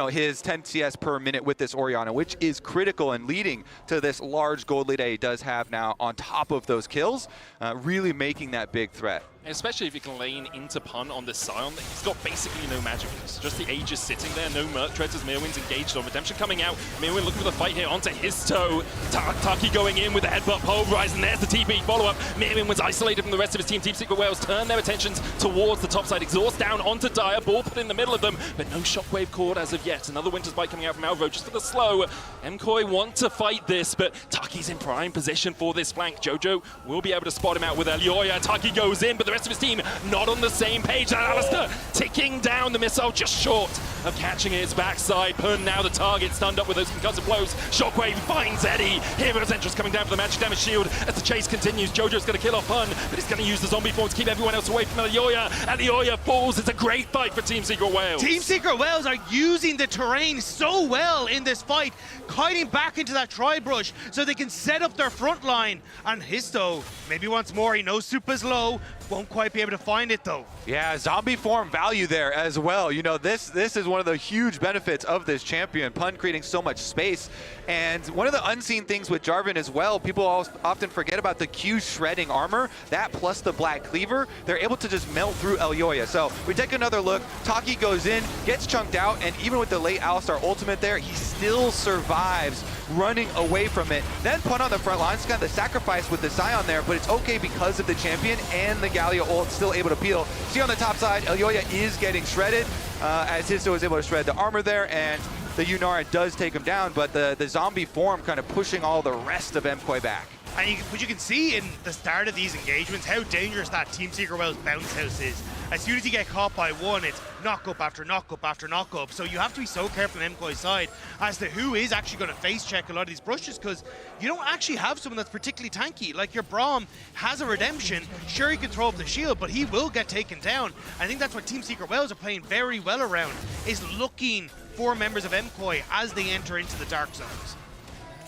his 10 CS per minute with this Orianna, which is critical and leading to this large gold lead that he does have now on top of those kills, really making that big threat. Especially if you can lane into Pun on this Scion. He's got basically no magic. It's just the Aegis sitting there, no Merc Treads as Mirwin's engaged on. Redemption coming out. Mirwin looking for the fight here onto his toe. Taki going in with the headbutt pulverize, and there's the TP follow-up. Mirwin was isolated from the rest of his team. Team Secret Wales turn their attentions towards the top side. Exhaust down onto Dire, ball put in the middle of them, but no shockwave cord as of yet. Another Winter's Bite coming out from Alvaro just for the slow. MKOI want to fight this, but Taki's in prime position for this flank. Jojo will be able to spot him out with Elyoya. Taki goes in, but the rest of his team not on the same page. And Alistair ticking down the missile just short of catching his backside. Pun now the target, stunned up with those concussive blows. Shockwave finds Eddie. Hero's entrance coming down for the magic damage shield as the chase continues. Jojo's going to kill off Pun, but he's going to use the zombie form to keep everyone else away from Elyoya. Elyoya falls. It's a great fight for Team Secret Wales. Team Secret Wales are using the terrain so well in this fight, kiting back into that tri-brush so they can set up their front line. And Histo, maybe once more, he knows Supa's low, won't quite be able to find it though. Yeah, zombie form value there as well. You know, this is one of the huge benefits of this champion. Pun creating so much space. And one of the unseen things with Jarvan as well, people often forget about the Q shredding armor. That plus the black cleaver, they're able to just melt through Elyoya. So we take another look. Taki goes in, gets chunked out, and even with the late Alistar ultimate there, he still survives running away from it. Then Pun on the front line, it's got the sacrifice with the Scion there, but it's okay because of the champion and the Galio ult still able to peel. See on the top side, Elyoya is getting shredded as Histo is able to shred the armor there, and the Yunara does take him down, but the zombie form kind of pushing all the rest of MKOI back. And but you can see in the start of these engagements how dangerous that Team Secret Wales bounce house is. As soon as you get caught by one, it's knock up after knock up after knock up. So you have to be so careful on MKOI's side as to who is actually going to face check a lot of these brushes, because you don't actually have someone that's particularly tanky. Like your Braum has a redemption. Sure, he can throw up the shield, but he will get taken down. I think that's what Team Secret Wales are playing very well around, is looking for members of MKOI as they enter into the dark zones.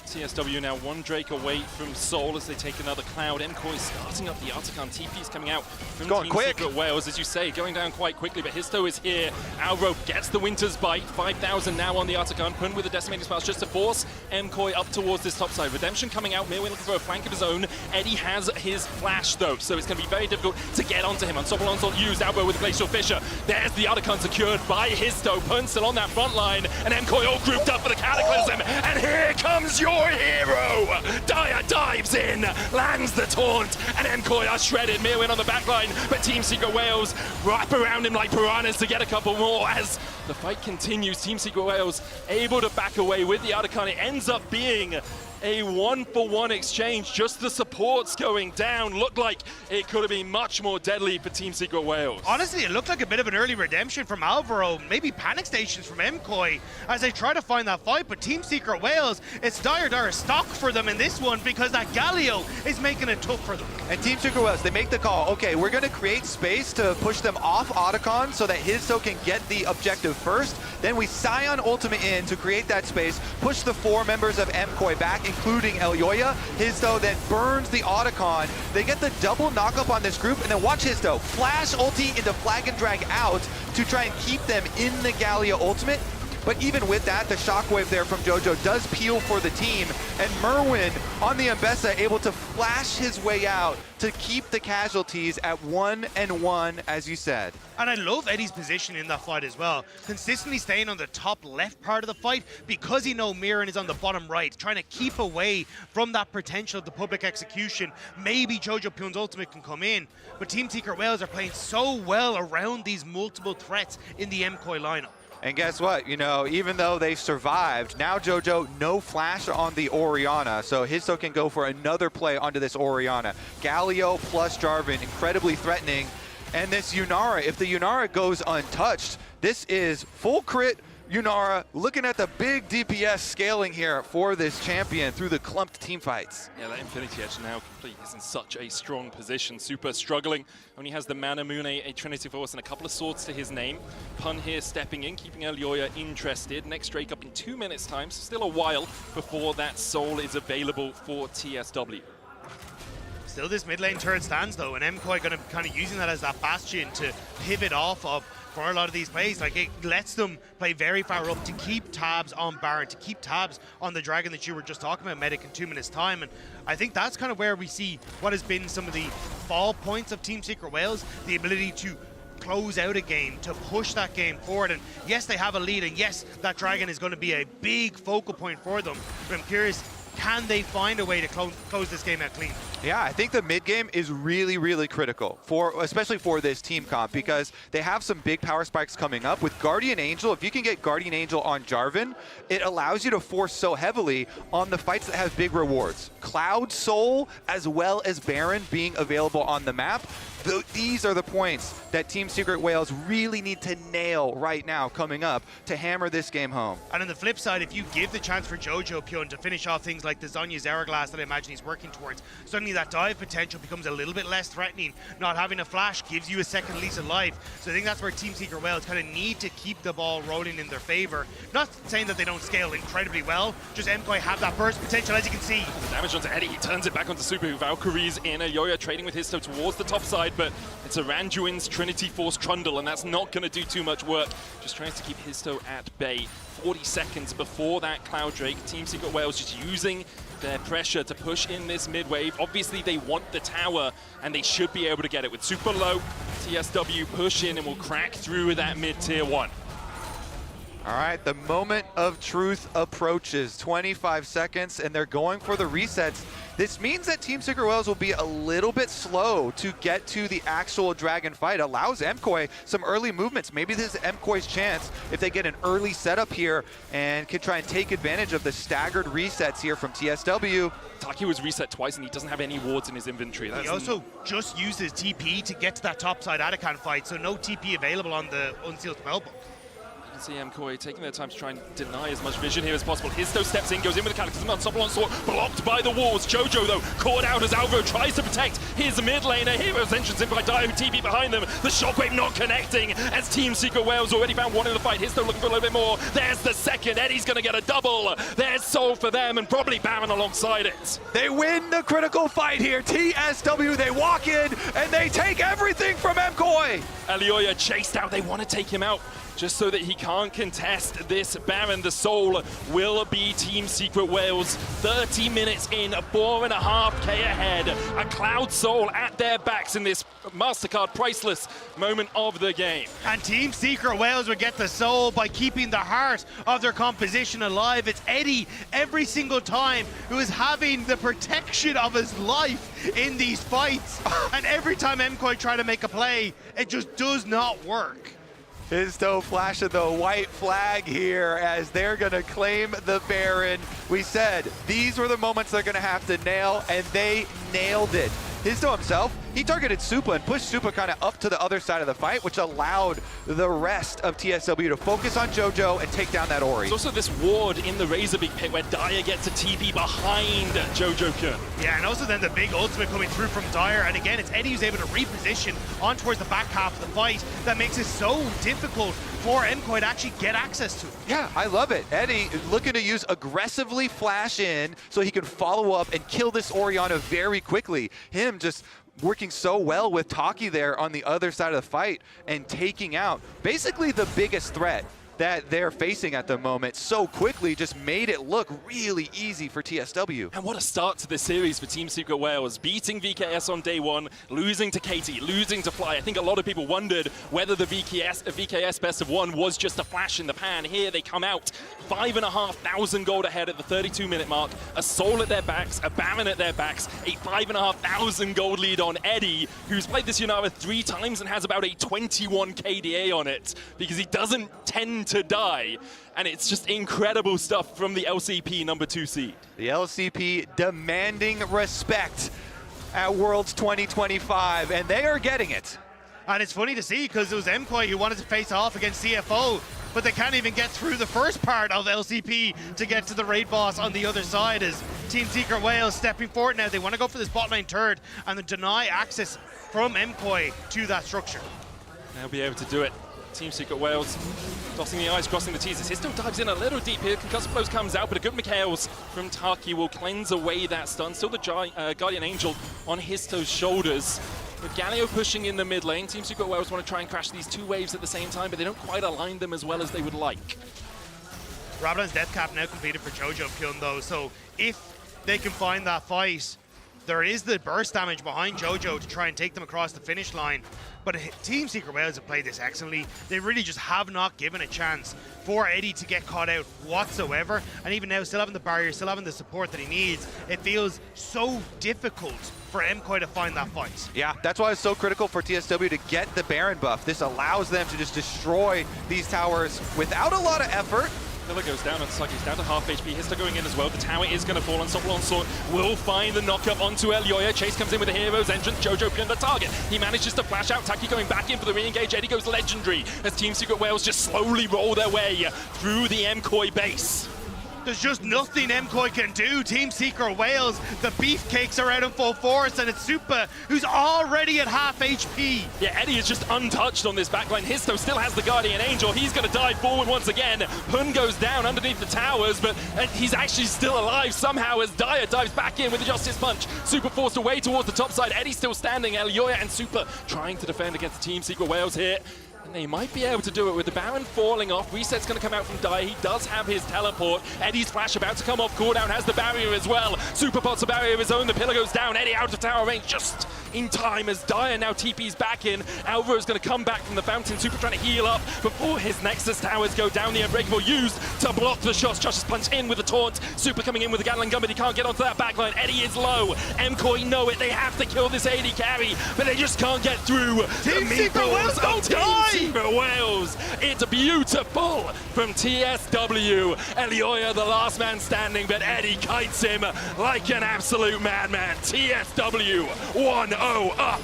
TSW now one Drake away from Soul as they take another Cloud. MKOI starting up the Artican. TP's coming out from Team Secret Wales, as you say, going down quite quickly, but Histo is here. Alro gets the Winter's Bite. 5,000 now on the Artican. Pun with the Decimating Smash just to force MKOI up towards this top side. Redemption coming out. Mirwin looking for a flank of his own. Eddie has his flash though, so it's going to be very difficult to get onto him. Unstoppable Onslaught used. Alro with the Glacial Fissure. There's the Artican secured by Histo. Pun still on that front line, and MKOI all grouped up for the Cataclysm. And here comes your hero! Dire dives in, lands the taunt, and MKOI are shredded. Mirwin on the back line, but Team Secret Wales wrap around him like piranhas to get a couple more as the fight continues. Team Secret Wales able to back away with the Artican. It ends up being a 1-for-1 exchange. Just the supports going down. Looked like it could have been much more deadly for Team Secret Wales. Honestly, it looked like a bit of an early redemption from Alvaro, maybe panic stations from MKOI as they try to find that fight, but Team Secret Wales, it's dire stock for them in this one because that Galio is making it tough for them. And Team Secret Wales, they make the call, okay, we're going to create space to push them off Otacon so that Histo can get the objective first. Then we Scion ultimate in to create that space, push the 4 members of MKOI back, including Elyoya. Histo then burns the Otacon. They get the double knockup on this group, and then watch Histo flash ulti into flag and drag out to try and keep them in the Galio ultimate. But even with that, the shockwave there from JoJo does peel for the team, and Merwin on the Mbessa able to flash his way out to keep the casualties at 1-1, as you said. And I love Eddie's position in that fight as well. Consistently staying on the top left part of the fight because he knows Mirren is on the bottom right, trying to keep away from that potential of the public execution. Maybe Jojo Pyun's ultimate can come in, but Team Secret Wales are playing so well around these multiple threats in the MKOI lineup. And guess what? You know, even though they survived, now JoJo, no flash on the Orianna, so Histo can go for another play onto this Orianna. Galio plus Jarvan, incredibly threatening. And this Yunara, if the Yunara goes untouched, this is full crit Yunara looking at the big DPS scaling here for this champion through the clumped team fights. Yeah, that Infinity Edge now complete. He's in such a strong position. Super struggling. Only has the Mana Moon, a Trinity Force, and a couple of swords to his name. Pun here stepping in, keeping Elyoya interested. Next Drake up in 2 minutes time, so still a while before that soul is available for TSW. Still this mid lane turret stands though, and MKOI going to kind of using that as that bastion to pivot off of for a lot of these plays. Like, it lets them play very far up to keep tabs on Baron, to keep tabs on the Dragon that you were just talking about, Medic, in 2 minutes time. And I think that's kind of where we see what has been some of the fall points of Team Secret Wales, the ability to close out a game, to push that game forward. And yes, they have a lead, and yes, that Dragon is going to be a big focal point for them, but I'm curious, can they find a way to close this game out clean? Yeah, I think the mid game is really, really critical, especially for this team comp, because they have some big power spikes coming up. With Guardian Angel, if you can get Guardian Angel on Jarvan, it allows you to force so heavily on the fights that have big rewards. Cloud Soul, as well as Baron being available on the map. These are the points that Team Secret Wales really need to nail right now coming up to hammer this game home. And on the flip side, if you give the chance for Jojo Pyun to finish off things like the Zhonya's Hourglass that I imagine he's working towards, suddenly that dive potential becomes a little bit less threatening. Not having a flash gives you a second lease of life. So I think that's where Team Secret Wales kind of need to keep the ball rolling in their favor. Not saying that they don't scale incredibly well, just MKOI have that burst potential, as you can see. The damage onto Eddie, he turns it back onto Super. Valkyrie's in. Elyoya trading with Histo towards the top side, but it's a Randuin's Trinity Force Trundle, and that's not going to do too much work. Just tries to keep Histo at bay. 40 seconds before that Cloud Drake. Team Secret Wales just using their pressure to push in this mid wave. Obviously, they want the tower, and they should be able to get it. With super low, TSW push in and will crack through that mid tier 1. All right, the moment of truth approaches. 25 seconds, and they're going for the resets. This means that Team Secret Wales will be a little bit slow to get to the actual Dragon fight. Allows MKOI some early movements. Maybe this is MKOI's chance if they get an early setup here and can try and take advantage of the staggered resets here from TSW. Taki was reset twice, and he doesn't have any wards in his inventory. He also just used his TP to get to that topside Atakan fight, so no TP available on the Unsealed Spellbook. See MKOI taking their time to try and deny as much vision here as possible. Histo steps in, goes in with the Cataclysm on Supplement Sword, blocked by the walls. Jojo, though, caught out as Alvaro tries to protect his mid laner. Hero's entrance in by Dio, who TP behind them. The Shockwave not connecting as Team Secret Wales already found one in the fight. Histo looking for a little bit more. There's the second. Eddie's going to get a double. There's Soul for them, and probably Baron alongside it. They win the critical fight here. TSW, they walk in, and they take everything from MKOI. Elyoya chased out. They want to take him out just so that he can't contest this Baron. The Soul will be Team Secret Wales. 30 minutes in, 4.5K ahead. A Cloud Soul at their backs in this MasterCard priceless moment of the game. And Team Secret Wales would get the Soul by keeping the heart of their composition alive. It's Eddie every single time who is having the protection of his life in these fights. And every time MKOI try to make a play, it just does not work. Histo flashing the white flag here as they're going to claim the Baron. We said these were the moments they're going to have to nail, and they nailed it. Histo himself, he targeted Supa and pushed Supa kind of up to the other side of the fight, which allowed the rest of TSW to focus on Jojo and take down that Ori. There's also this ward in the Razorbeak pit where Dyer gets a TP behind Jojo Pyun. Yeah, and also then the big ultimate coming through from Dyer, and again, it's Eddie who's able to reposition on towards the back half of the fight. That makes it so difficult for MKOI to actually get access to it. Yeah, I love it. Eddie looking to use aggressively flash in so he can follow up and kill this Orianna very quickly. Him just working so well with Taki there on the other side of the fight and taking out basically the biggest threat that they're facing at the moment so quickly just made it look really easy for TSW. And what a start to this series for Team Secret Wales, beating VKS on day one, losing to Katie, losing to Fly. I think a lot of people wondered whether the VKS best of one was just a flash in the pan. Here they come out 5,500 gold ahead at the 32-minute mark, a Soul at their backs, a Baron at their backs, a 5,500 gold lead on Eddie, who's played this Yunara 3 times and has about a 21 KDA on it because he doesn't tend to die. And it's just incredible stuff from the LCP number 2 seed. The LCP demanding respect at Worlds 2025, and they are getting it. And it's funny to see because it was MKOI who wanted to face off against CFO, but they can't even get through the first part of LCP to get to the raid boss on the other side as Team Secret Wales stepping forward now. They want to go for this bot lane turret and then deny access from MKOI to that structure. They'll be able to do it. Team Secret Wales tossing the eyes, crossing the T's. Histo dives in a little deep here. Concussive blows comes out, but a good Mikhails from Taki will cleanse away that stun. Still the Guardian Angel on Histo's shoulders. With Galio pushing in the mid lane, Team Secret Wales want to try and crash these 2 waves at the same time, but they don't quite align them as well as they would like. Rabadon's death cap now completed for Jojo Kyun though, so if they can find that fight, there is the burst damage behind Jojo to try and take them across the finish line. But Team Secret Wales have played this excellently. They really just have not given a chance for Eddie to get caught out whatsoever. And even now, still having the barrier, still having the support that he needs, it feels so difficult for MKOI to find that fight. Yeah, that's why it's so critical for TSW to get the Baron buff. This allows them to just destroy these towers without a lot of effort. Pillar goes down, and Sucky's down to half HP. Histo going in as well. The tower is going to fall, and Onslaught will find the knockup onto Elyoya. Chase comes in with a hero's entrance. Jojo pinned the target. He manages to flash out. Taki going back in for the re-engage. Eddie goes legendary as Team Secret Wales just slowly roll their way through the MKOI base. There's just nothing MKOI can do. Team Secret Wales, the beefcakes are out in full force, and it's Supa who's already at half HP. Yeah, Eddie is just untouched on this backline. Histo still has the Guardian Angel. He's going to dive forward once again. Hun goes down underneath the towers, but he's actually still alive somehow as Dyer dives back in with the Justice Punch. Supa forced away towards the top side. Eddie's still standing. Elyoya and Supa trying to defend against Team Secret Wales here. And they might be able to do it with the Baron falling off. Reset's going to come out from Dyer. He does have his teleport. Eddie's flash about to come off. Cooldown has the barrier as well. Supa pots a barrier of his own. The pillar goes down. Eddie out of tower range just in time as Dyer now TP's back in. Alvaro's going to come back from the fountain. Supa trying to heal up before his Nexus towers go down. The Unbreakable used to block the shots. Josh's punch in with the taunt. Supa coming in with the Gatling gun, but he can't get onto that backline. Eddie is low. MKOI know it. They have to kill this AD carry, but they just can't get through. Team Secret Wales don't die! Secret Wales. It's beautiful from TSW. Elyoya, the last man standing, but Eddie kites him like an absolute madman. TSW 1-0 up.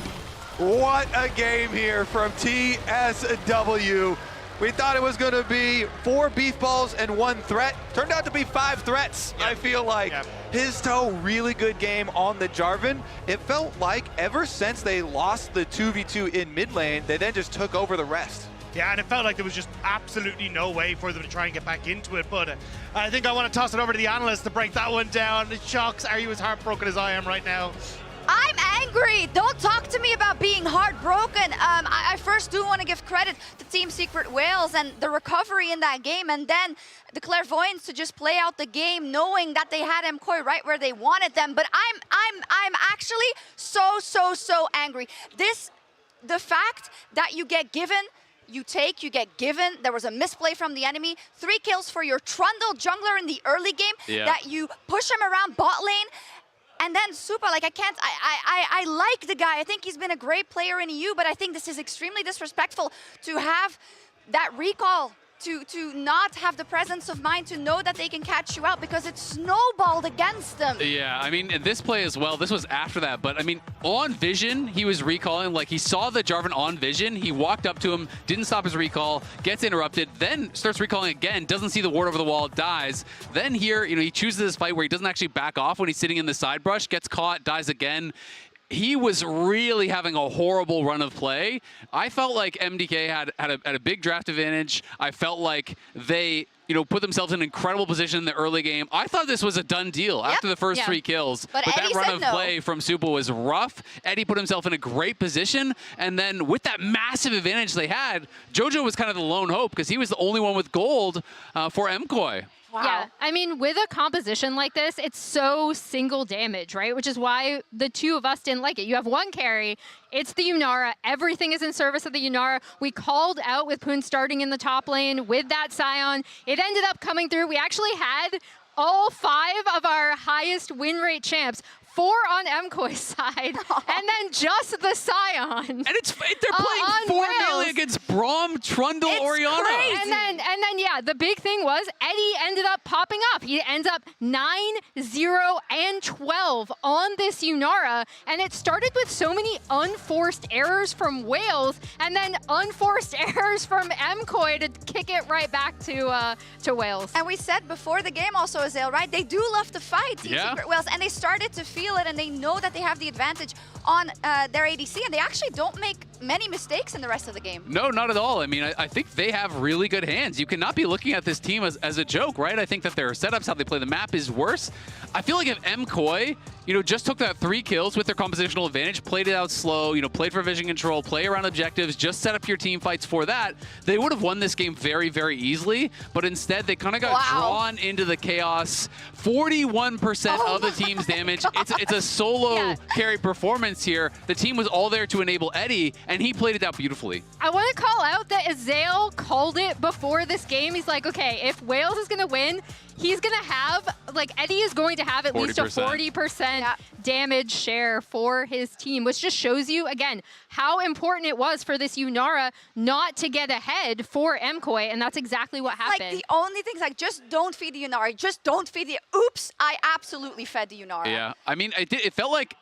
What a game here from TSW. We thought it was going to be 4 beef balls and 1 threat. Turned out to be 5 threats, I feel like. Histo, really good game on the Jarvan. It felt like ever since they lost the 2v2 in mid lane, they then just took over the rest. Yeah, and it felt like there was just absolutely no way for them to try and get back into it. But I think I want to toss it over to the analyst to break that one down. Shocks, are you as heartbroken as I am right now? I'm angry. Don't talk to me about being heartbroken. I first do want to give credit to Team Secret Wales and the recovery in that game, and then the clairvoyance to just play out the game, knowing that they had MKOI right where they wanted them. But I'm actually so angry. The fact that you get given. You get given. There was a misplay from the enemy. 3 kills for your Trundle jungler in the early game. Yeah. That you push him around bot lane. And then Supa, like I like the guy. I think he's been a great player in EU, but I think this is extremely disrespectful to have that recall, to not have the presence of mind to know that they can catch you out because it snowballed against them. Yeah, I mean, this play as well, this was after that, but I mean, on vision, he was recalling, like he saw the Jarvan on vision, he walked up to him, didn't stop his recall, gets interrupted, then starts recalling again, doesn't see the ward over the wall, dies. Then here, he chooses this fight where he doesn't actually back off when he's sitting in the side brush, gets caught, dies again. he was really having a horrible run of play. I felt like MDK had a big draft advantage. I felt like they put themselves in an incredible position in the early game. I thought this was a done deal after the first 3 kills. But that Eddie run said of no. play from Supa was rough. Eddie put himself in a great position. And then with that massive advantage they had, JoJo was kind of the lone hope because he was the only one with gold for MKOI. Wow. Yeah, I mean, with a composition like this, it's so single damage, right? Which is why the two of us didn't like it. You have one carry, it's the Yunara. Everything is in service of the Yunara. We called out with Poon starting in the top lane with that Scion. It ended up coming through. We actually had all 5 of our highest win rate champs. 4 on MKOI's side, and then just the Scion. And they're playing 4 melee against Braum, Trundle, Orianna. Crazy. And then, yeah, the big thing was Eddie ended up popping off. He ends up 9, 0, and 12 on this Yunara, and it started with so many unforced errors from Wales, and then unforced errors from MKOI to kick it right back to Wales. And we said before the game also, Azale, right? They do love to fight Team Secret Wales, and they started to feel it, and they know that they have the advantage on their ADC, and they actually don't make many mistakes in the rest of the game. No, not at all. I mean, I think they have really good hands. You cannot be looking at this team as a joke, right? I think that their setups, how they play the map is worse. I feel like if MKOI, just took that 3 kills with their compositional advantage, played it out slow, played for vision control, play around objectives, just set up your team fights for that, they would have won this game very, very easily. But instead, they kind of got drawn into the chaos. 41% of the team's damage. It's a solo carry performance here. The team was all there to enable Eddie, and he played it out beautifully. I want to call out that Azale called it before this game. He's like, okay, if Wales is going to win, he's going to have, Eddie is going to have at least a 40% damage share for his team, which just shows you, again, how important it was for this Yunara not to get ahead for MKOI, and that's exactly what happened. The only thing is, just don't feed the Yunara. Just don't feed the... Oops, I absolutely fed the Yunara. Yeah, I mean, it felt like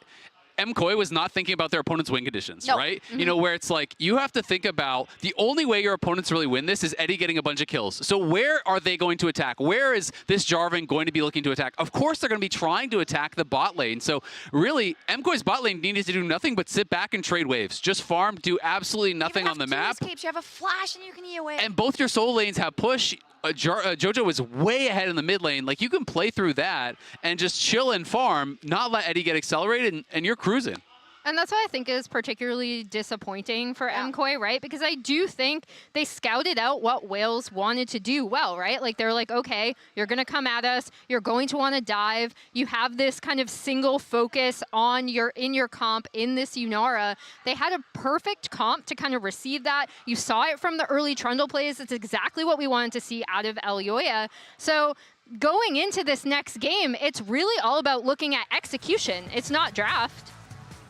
MKOI was not thinking about their opponent's win conditions, right? Where it's like, you have to think about the only way your opponents really win this is Eddie getting a bunch of kills. So where are they going to attack? Where is this Jarvan going to be looking to attack? Of course, they're going to be trying to attack the bot lane. So really, MKOI's bot lane needed to do nothing but sit back and trade waves. Just farm, do absolutely nothing on the map. Escapes. You have a flash and you can E away. And both your solo lanes have push. JoJo was way ahead in the mid lane. You can play through that and just chill and farm, not let Eddie get accelerated, and you're cruising. And that's what I think is particularly disappointing for MKOI, right? Because I do think they scouted out what Wales wanted to do well, right? They're like, okay, you're going to come at us. You're going to want to dive. You have this kind of single focus on in your comp in this Yunara. They had a perfect comp to kind of receive that. You saw it from the early Trundle plays. It's exactly what we wanted to see out of Elyoya. So going into this next game, it's really all about looking at execution. It's not draft.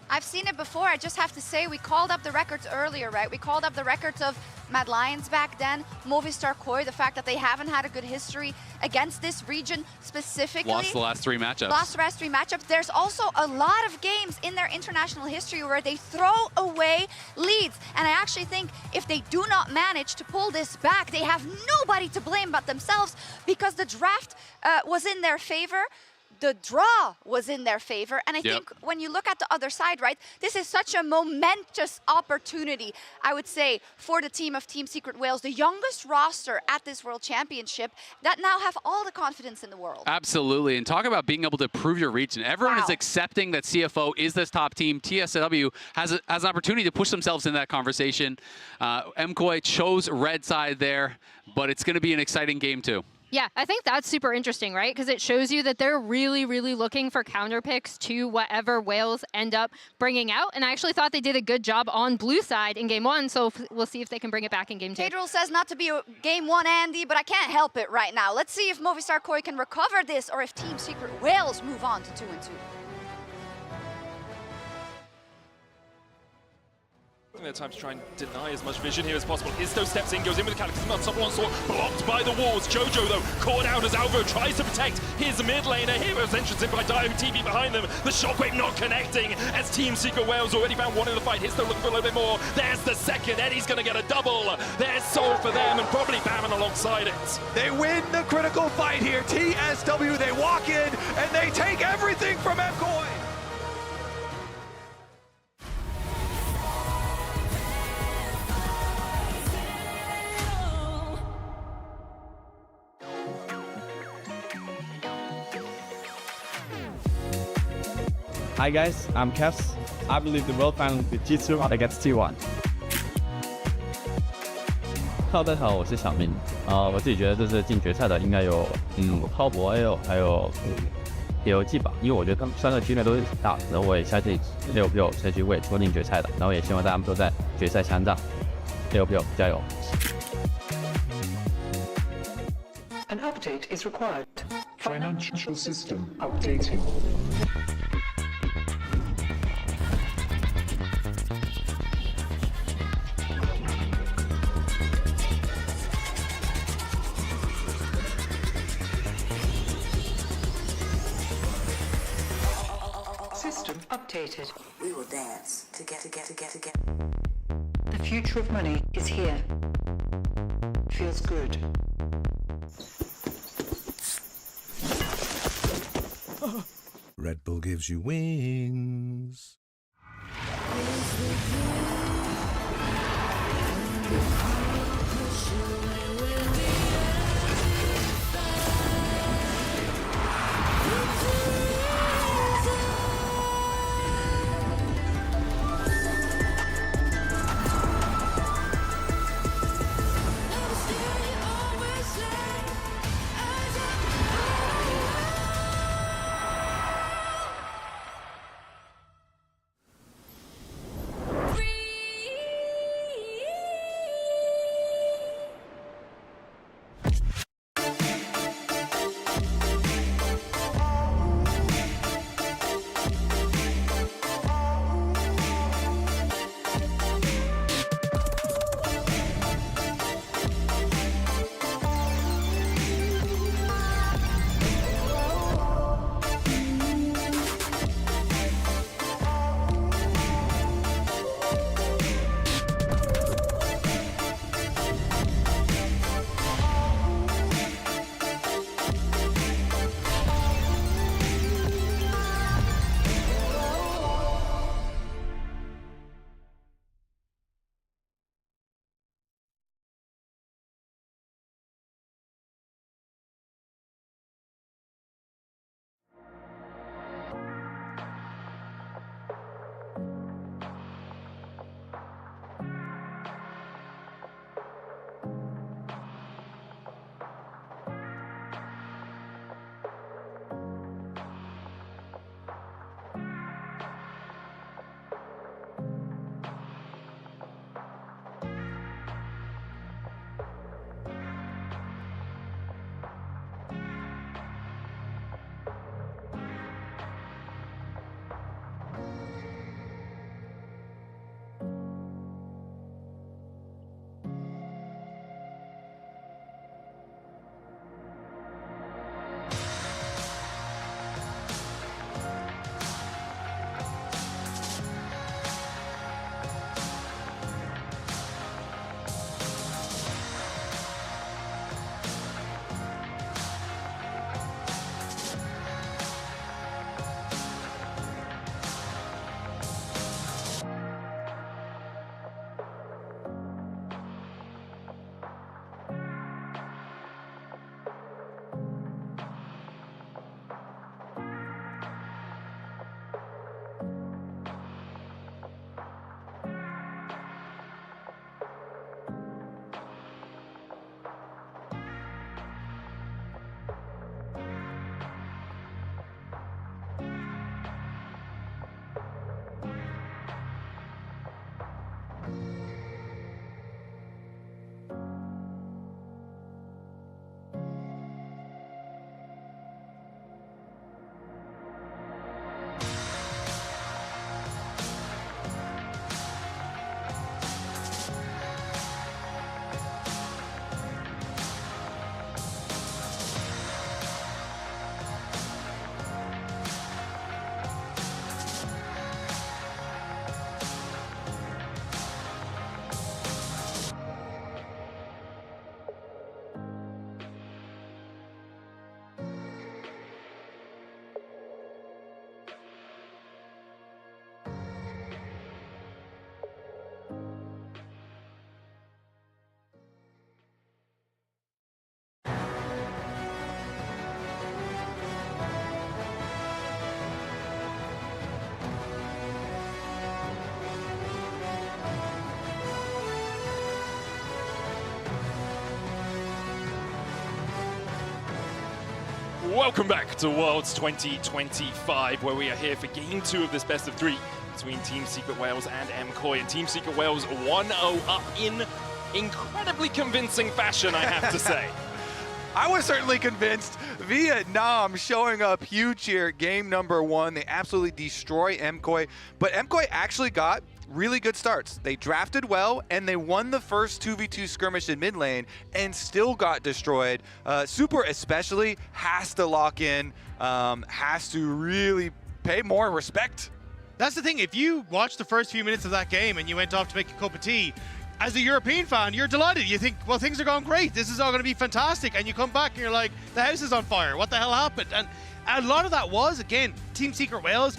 I've seen it before. I just have to say, we called up the records earlier, right? We called up the records of Mad Lions back then, Movistar Koi, the fact that they haven't had a good history against this region specifically. Lost the last 3 matchups. Lost the last 3 matchups. There's also a lot of games in their international history where they throw away leads. And I actually think if they do not manage to pull this back, they have nobody to blame but themselves, because the draft was in their favor. The draw was in their favor. And I think when you look at the other side, right, this is such a momentous opportunity, I would say, for the team of Team Secret Wales, the youngest roster at this World Championship, that now have all the confidence in the world. Absolutely. And talk about being able to prove your reach. And everyone is accepting that CFO is this top team. TSW has an opportunity to push themselves in that conversation. MKOI chose red side there, but it's going to be an exciting game too. Yeah, I think that's super interesting, right? Because it shows you that they're really, really looking for counter picks to whatever Wales end up bringing out. And I actually thought they did a good job on blue side in game 1, so we'll see if they can bring it back in game 2. Tadril says not to be a game 1, Andy, but I can't help it right now. Let's see if Movistar Koi can recover this, or if Team Secret Wales move on to 2-2. Their time to try and deny as much vision here as possible. Isto steps in, goes in with the Cataclysm. Someone saw blocked by the walls. JoJo, though, caught out as Alvo tries to protect his mid laner. Hero's entrance in by Dio, TP behind them. The shockwave not connecting as Team Secret Wales already found one in the fight. Isto looking for a little bit more. There's the second. Eddie's going to get a double. There's Soul for them, and probably Baron alongside it. They win the critical fight here. TSW, they walk in, and they take everything from MKOI. Hi guys, I'm Kevs. I believe the World Final with G2 against T1. Hello， 大家好，我是小明。我自己觉得这次进决赛的应该有滔博 AO 还有POG 吧，因为我觉得他们3个机会都是挺大的，然后我也相信6P这局会冲进决赛的，然后也希望大家们都在决赛相战，6P加油！ An update is required. Financial system updating. System updated. We will dance together. The future of money is here. Feels good. Red Bull gives you wings. Welcome back to Worlds 2025, where we are here for Game 2 of this best of 3 between Team Secret Wales and MKOI. And Team Secret Wales 1-0 up in incredibly convincing fashion, I have to say. I was certainly convinced. Vietnam showing up huge here, game number 1. They absolutely destroy MKOI, but MKOI actually got really good starts. They drafted well, and they won the first 2v2 skirmish in mid lane and still got destroyed. Super especially has to lock in, has to really pay more respect. That's the thing, if you watch the first few minutes of that game and you went off to make a cup of tea, as a European fan, you're delighted. You think, well, things are going great. This is all going to be fantastic. And you come back and you're like, the house is on fire. What the hell happened? And a lot of that was, again, Team Secret Wales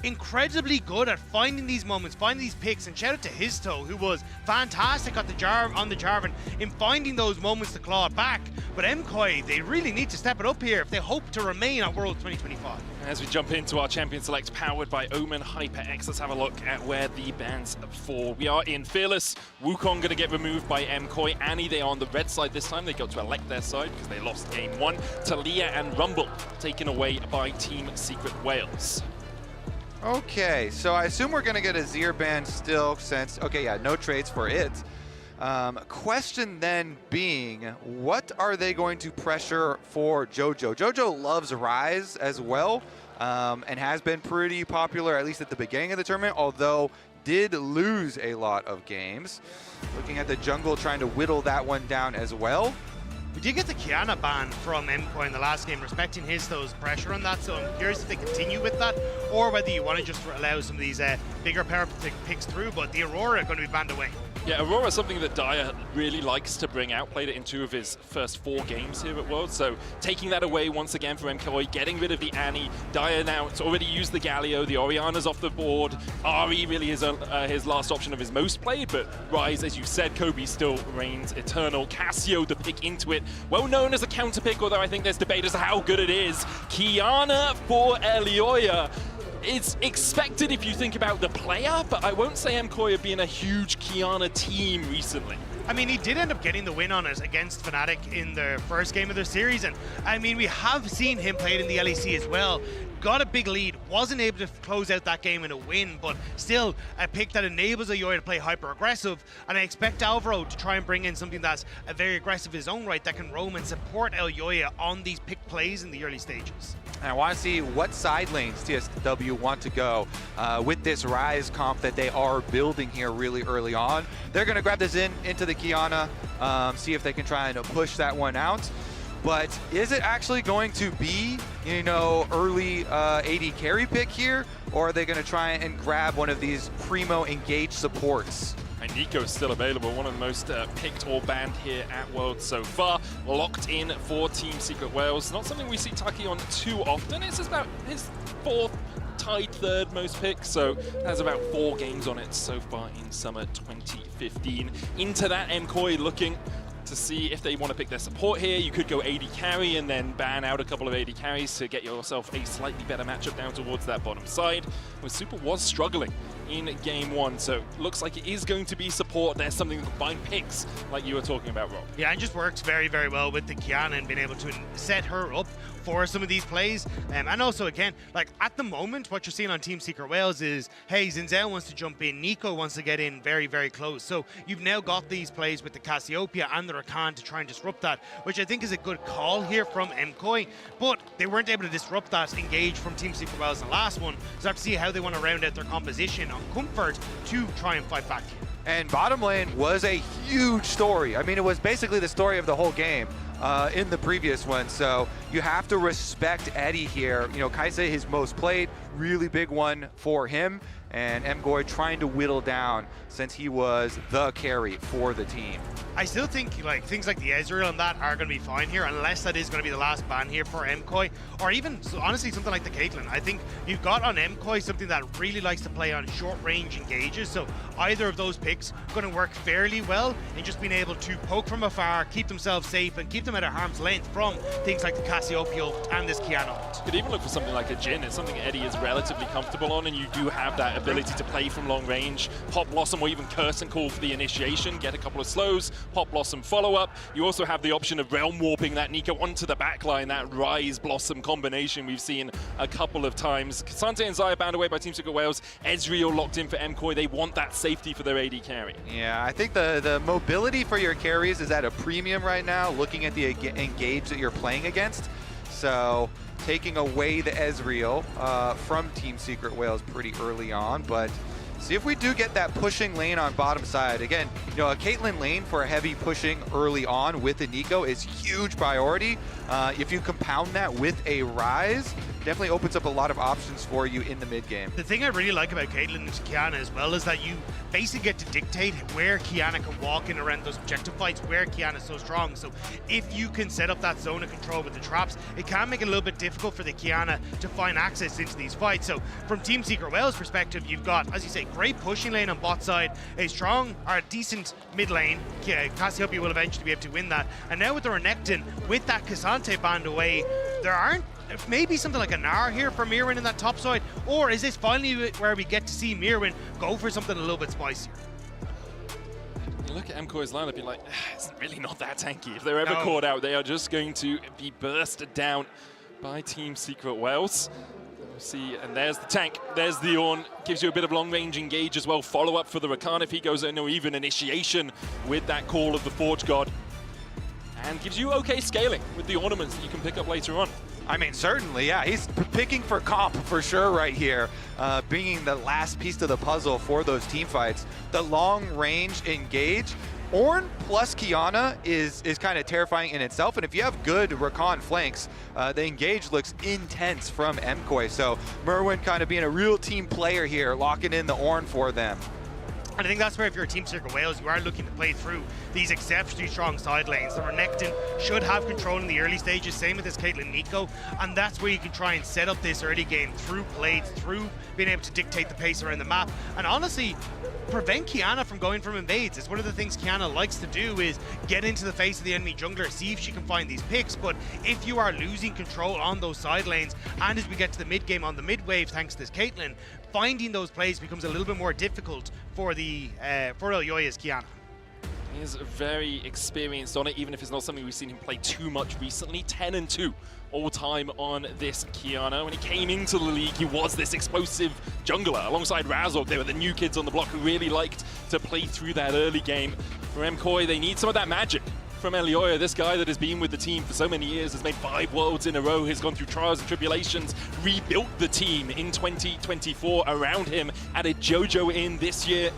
incredibly good at finding these moments, finding these picks, and shout out to Histo, who was fantastic at the Jarvan in finding those moments to claw it back. But MKOI, they really need to step it up here if they hope to remain at World 2025. As we jump into our Champion Select powered by Omen HyperX, let's have a look at where the bans fall. We are in Fearless. Wukong going to get removed by MKOI. Annie, they are on the red side this time. They got to elect their side because they lost game 1. Talia and Rumble taken away by Team Secret Wales. Okay, so I assume we're going to get a Zir ban still since, okay, yeah, no trades for it. Question then being, what are they going to pressure for Jojo? Jojo loves Ryze as well, and has been pretty popular, at least at the beginning of the tournament, although did lose a lot of games. Looking at the jungle, trying to whittle that one down as well. We did get the Kiana ban from MKOI in the last game, respecting Histo's pressure on that, so I'm curious if they continue with that, or whether you want to just allow some of these bigger power picks through, but the Aurora are going to be banned away. Yeah, Aurora is something that Dyer really likes to bring out. Played it in 2 of his first 4 games here at Worlds. So taking that away once again from MKOI, getting rid of the Annie. Dyer now it's already used the Galio. The Oriana's off the board. Ari really is his last option of his most played, but Ryze, as you said, Kobe still reigns eternal. Cassio, the pick into it. Well known as a counter pick, although I think there's debate as to how good it is. Kiana for Elioya. It's expected if you think about the player, but I won't say MKOI have been a huge Kiana team recently. I mean, he did end up getting the win on it against Fnatic in the first game of their series, and I mean, we have seen him played in the LEC as well. Got a big lead, wasn't able to close out that game in a win, but still a pick that enables Elioya to play hyper-aggressive, and I expect Alvaro to try and bring in something that's very aggressive in his own right that can roam and support Elioya on these pick plays in the early stages. And I want to see what side lanes TSW want to go with this Ryze comp that they are building here really early on. They're going to grab this into the Kiana, see if they can try and push that one out. But is it actually going to be, you know, early AD carry pick here? Or are they going to try and grab one of these primo engaged supports? And Nico's still available, one of the most picked or banned here at Worlds so far. Locked in for Team Secret Wales. Not something we see Tucky on too often. It's about his 4th, tied 3rd most picks, so has about 4 games on it so far in summer 2015. Into that, MKOI looking to see if they want to pick their support here. You could go AD carry and then ban out a couple of AD carries to get yourself a slightly better matchup down towards that bottom side. Where Super was struggling in game 1, so looks like it is going to be support. There's something that combine picks like you were talking about, Rob. Yeah, and just works very, very well with the Kiana and being able to set her up for some of these plays. And also, again, like at the moment, what you're seeing on Team Secret Wales is, hey, Zinzel wants to jump in, Nico wants to get in very, very close. So you've now got these plays with the Cassiopeia and the Rakan to try and disrupt that, which I think is a good call here from MKOI. But they weren't able to disrupt that engage from Team Secret Wales in the last one. So I have to see how they want to round out their composition on comfort to try and fight back here. And bottom lane was a huge story. I mean, it was basically the story of the whole game in the previous one. So you have to respect Eddie here. You know, Kaise, his most played, really big one for him. And MKOI trying to whittle down since he was the carry for the team. I still think like things like the Ezreal and that are going to be fine here, unless that is going to be the last ban here for MKOI, or even honestly something like the Caitlyn. I think you've got on MKOI something that really likes to play on short range engages, so either of those picks are going to work fairly well in just being able to poke from afar, keep themselves safe, and keep them them at a harm's length from things like the Cassiopeia and this Kiana ult. You could even look for something like a Jhin. It's something Eddie is relatively comfortable on, and you do have that ability to play from long range. Pop Blossom or even Curse and Call for the initiation, get a couple of slows, Pop Blossom follow-up. You also have the option of Realm Warping that Nico onto the backline, that Rise Blossom combination we've seen a couple of times. Kasante and Xayah bound away by Team Secret Wales. Ezreal locked in for MKOI. They want that safety for their AD carry. Yeah, I think the mobility for your carries is at a premium right now, looking at the engage that you're playing against. So taking away the Ezreal from Team Secret Wales pretty early on, but see if we do get that pushing lane on bottom side. Again, you know, a Caitlyn lane for a heavy pushing early on with a Nico is huge priority. If you compound that with a Rise, definitely opens up a lot of options for you in the mid game. The thing I really like about Caitlyn and Kiana as well is that you basically get to dictate where Kiana can walk in around those objective fights, where Kiana's so strong. So if you can set up that zone of control with the traps, it can make it a little bit difficult for the Kiana to find access into these fights. So from Team Secret Wales perspective, you've got, as you say, great pushing lane on bot side, a strong or a decent mid lane. Cassiopeia will eventually be able to win that. And now with the Renekton, with that Kasante band away, there aren't maybe something like a Gnar here for Mirwin in that top side, or is this finally where we get to see Mirwin go for something a little bit spicier? You look at MKOI's lineup, you're like, it's really not that tanky. If they're ever caught out, they are just going to be bursted down by Team Secret Wales. We'll see, and there's the tank, there's the Ornn, gives you a bit of long-range engage as well. Follow-up for the Rakan if he goes in, or even initiation with that call of the Forge God. And gives you okay scaling with the ornaments that you can pick up later on. I mean, certainly, yeah. He's picking for comp for sure right here, being the last piece to the puzzle for those team fights. The long-range engage, Ornn plus Kiana is kind of terrifying in itself, and if you have good Rakan flanks, the engage looks intense from MKOI. So Mirwin kind of being a real team player here, locking in the Ornn for them. And I think that's where, if you're a Team Secret Wales, you are looking to play through these exceptionally strong side lanes. The Renekton should have control in the early stages, same with this Caitlyn Nico, and that's where you can try and set up this early game through plays, through being able to dictate the pace around the map, and honestly, prevent Kiana from going from invades. It's one of the things Kiana likes to do, is get into the face of the enemy jungler, see if she can find these picks. But if you are losing control on those side lanes, and as we get to the mid game on the mid wave, thanks to this Caitlyn, finding those plays becomes a little bit more difficult for the for Elyoya's Kiana. He is very experienced on it, even if it's not something we've seen him play too much recently. 10-2 all-time on this Kiana. When he came into the league, he was this explosive jungler. Alongside Razork, they were the new kids on the block who really liked to play through that early game. For MKOI, they need some of that magic from Elyoya, this guy that has been with the team for so many years, has made 5 worlds in a row, has gone through trials and tribulations, rebuilt the team in 2024 around him, added JoJo in this year.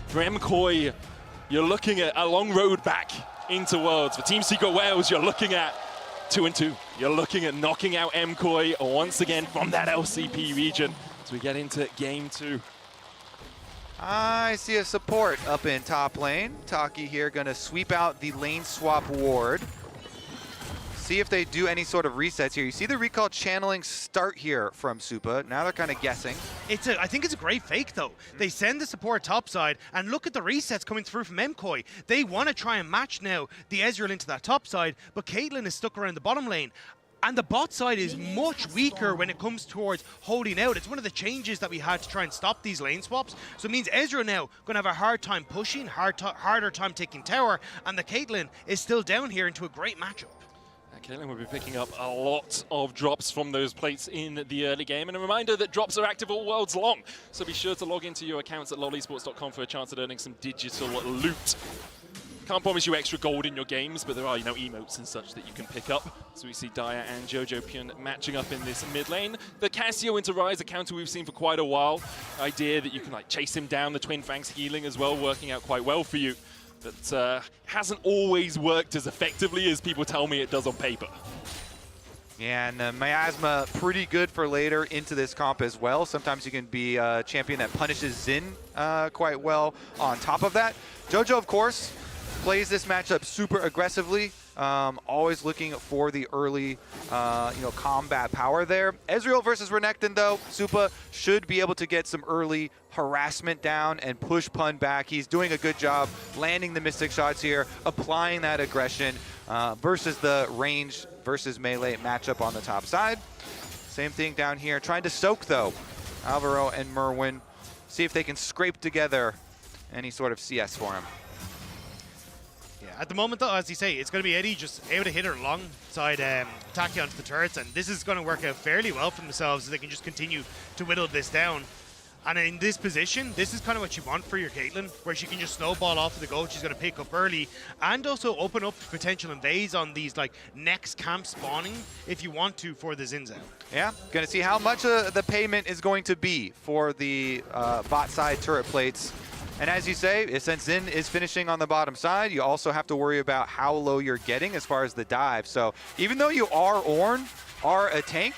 For MKOI, you're looking at a long road back into Worlds. For Team Secret Wales, you're looking at 2-2. You're looking at knocking out MKOI once again from that LCP region as we get into Game 2. I see a support up in top lane. Taki here gonna sweep out the lane swap ward. See if they do any sort of resets here. You see the recall channeling start here from Supa. Now they're kind of guessing. I think it's a great fake though. They send the support topside, and look at the resets coming through from MKOI. They want to try and match now the Ezreal into that top side, but Caitlyn is stuck around the bottom lane. And the bot side is much weaker when it comes towards holding out. It's one of the changes that we had to try and stop these lane swaps. So it means Ezreal now going to have a hard time pushing, harder time taking tower, and the Caitlyn is still down here into a great matchup. Caitlyn will be picking up a lot of drops from those plates in the early game. And a reminder that drops are active all worlds long. So be sure to log into your accounts at lolesports.com for a chance at earning some digital loot. Can't promise you extra gold in your games, but there are, emotes and such that you can pick up. So we see Daya and JoJo Pyun matching up in this mid lane. The Cassio into Rise, a counter we've seen for quite a while. Idea that you can chase him down, the Twin Fangs healing as well, working out quite well for you. But hasn't always worked as effectively as people tell me it does on paper. Yeah, and Miasma pretty good for later into this comp as well. Sometimes you can be a champion that punishes Xin quite well on top of that. JoJo, of course, plays this matchup super aggressively, always looking for the early, combat power there. Ezreal versus Renekton, though, Supa should be able to get some early harassment down and push Pun back. He's doing a good job landing the Mystic shots here, applying that aggression. versus the range versus melee matchup on the top side. Same thing down here. Trying to soak, though, Alvaro and Merwin. See if they can scrape together any sort of CS for him. Yeah, at the moment, though, as you say, it's going to be Eddie just able to hit her alongside Taki onto the turrets, and this is going to work out fairly well for themselves as they can just continue to whittle this down. And in this position, this is kind of what you want for your Caitlyn, where she can just snowball off of the goal. She's going to pick up early and also open up potential invades on these like next camp spawning if you want to for the Zinzao. Yeah, going to see how much the payment is going to be for the bot side turret plates. And as you say, since Zin is finishing on the bottom side, you also have to worry about how low you're getting as far as the dive. So even though you are Ornn, are a tank,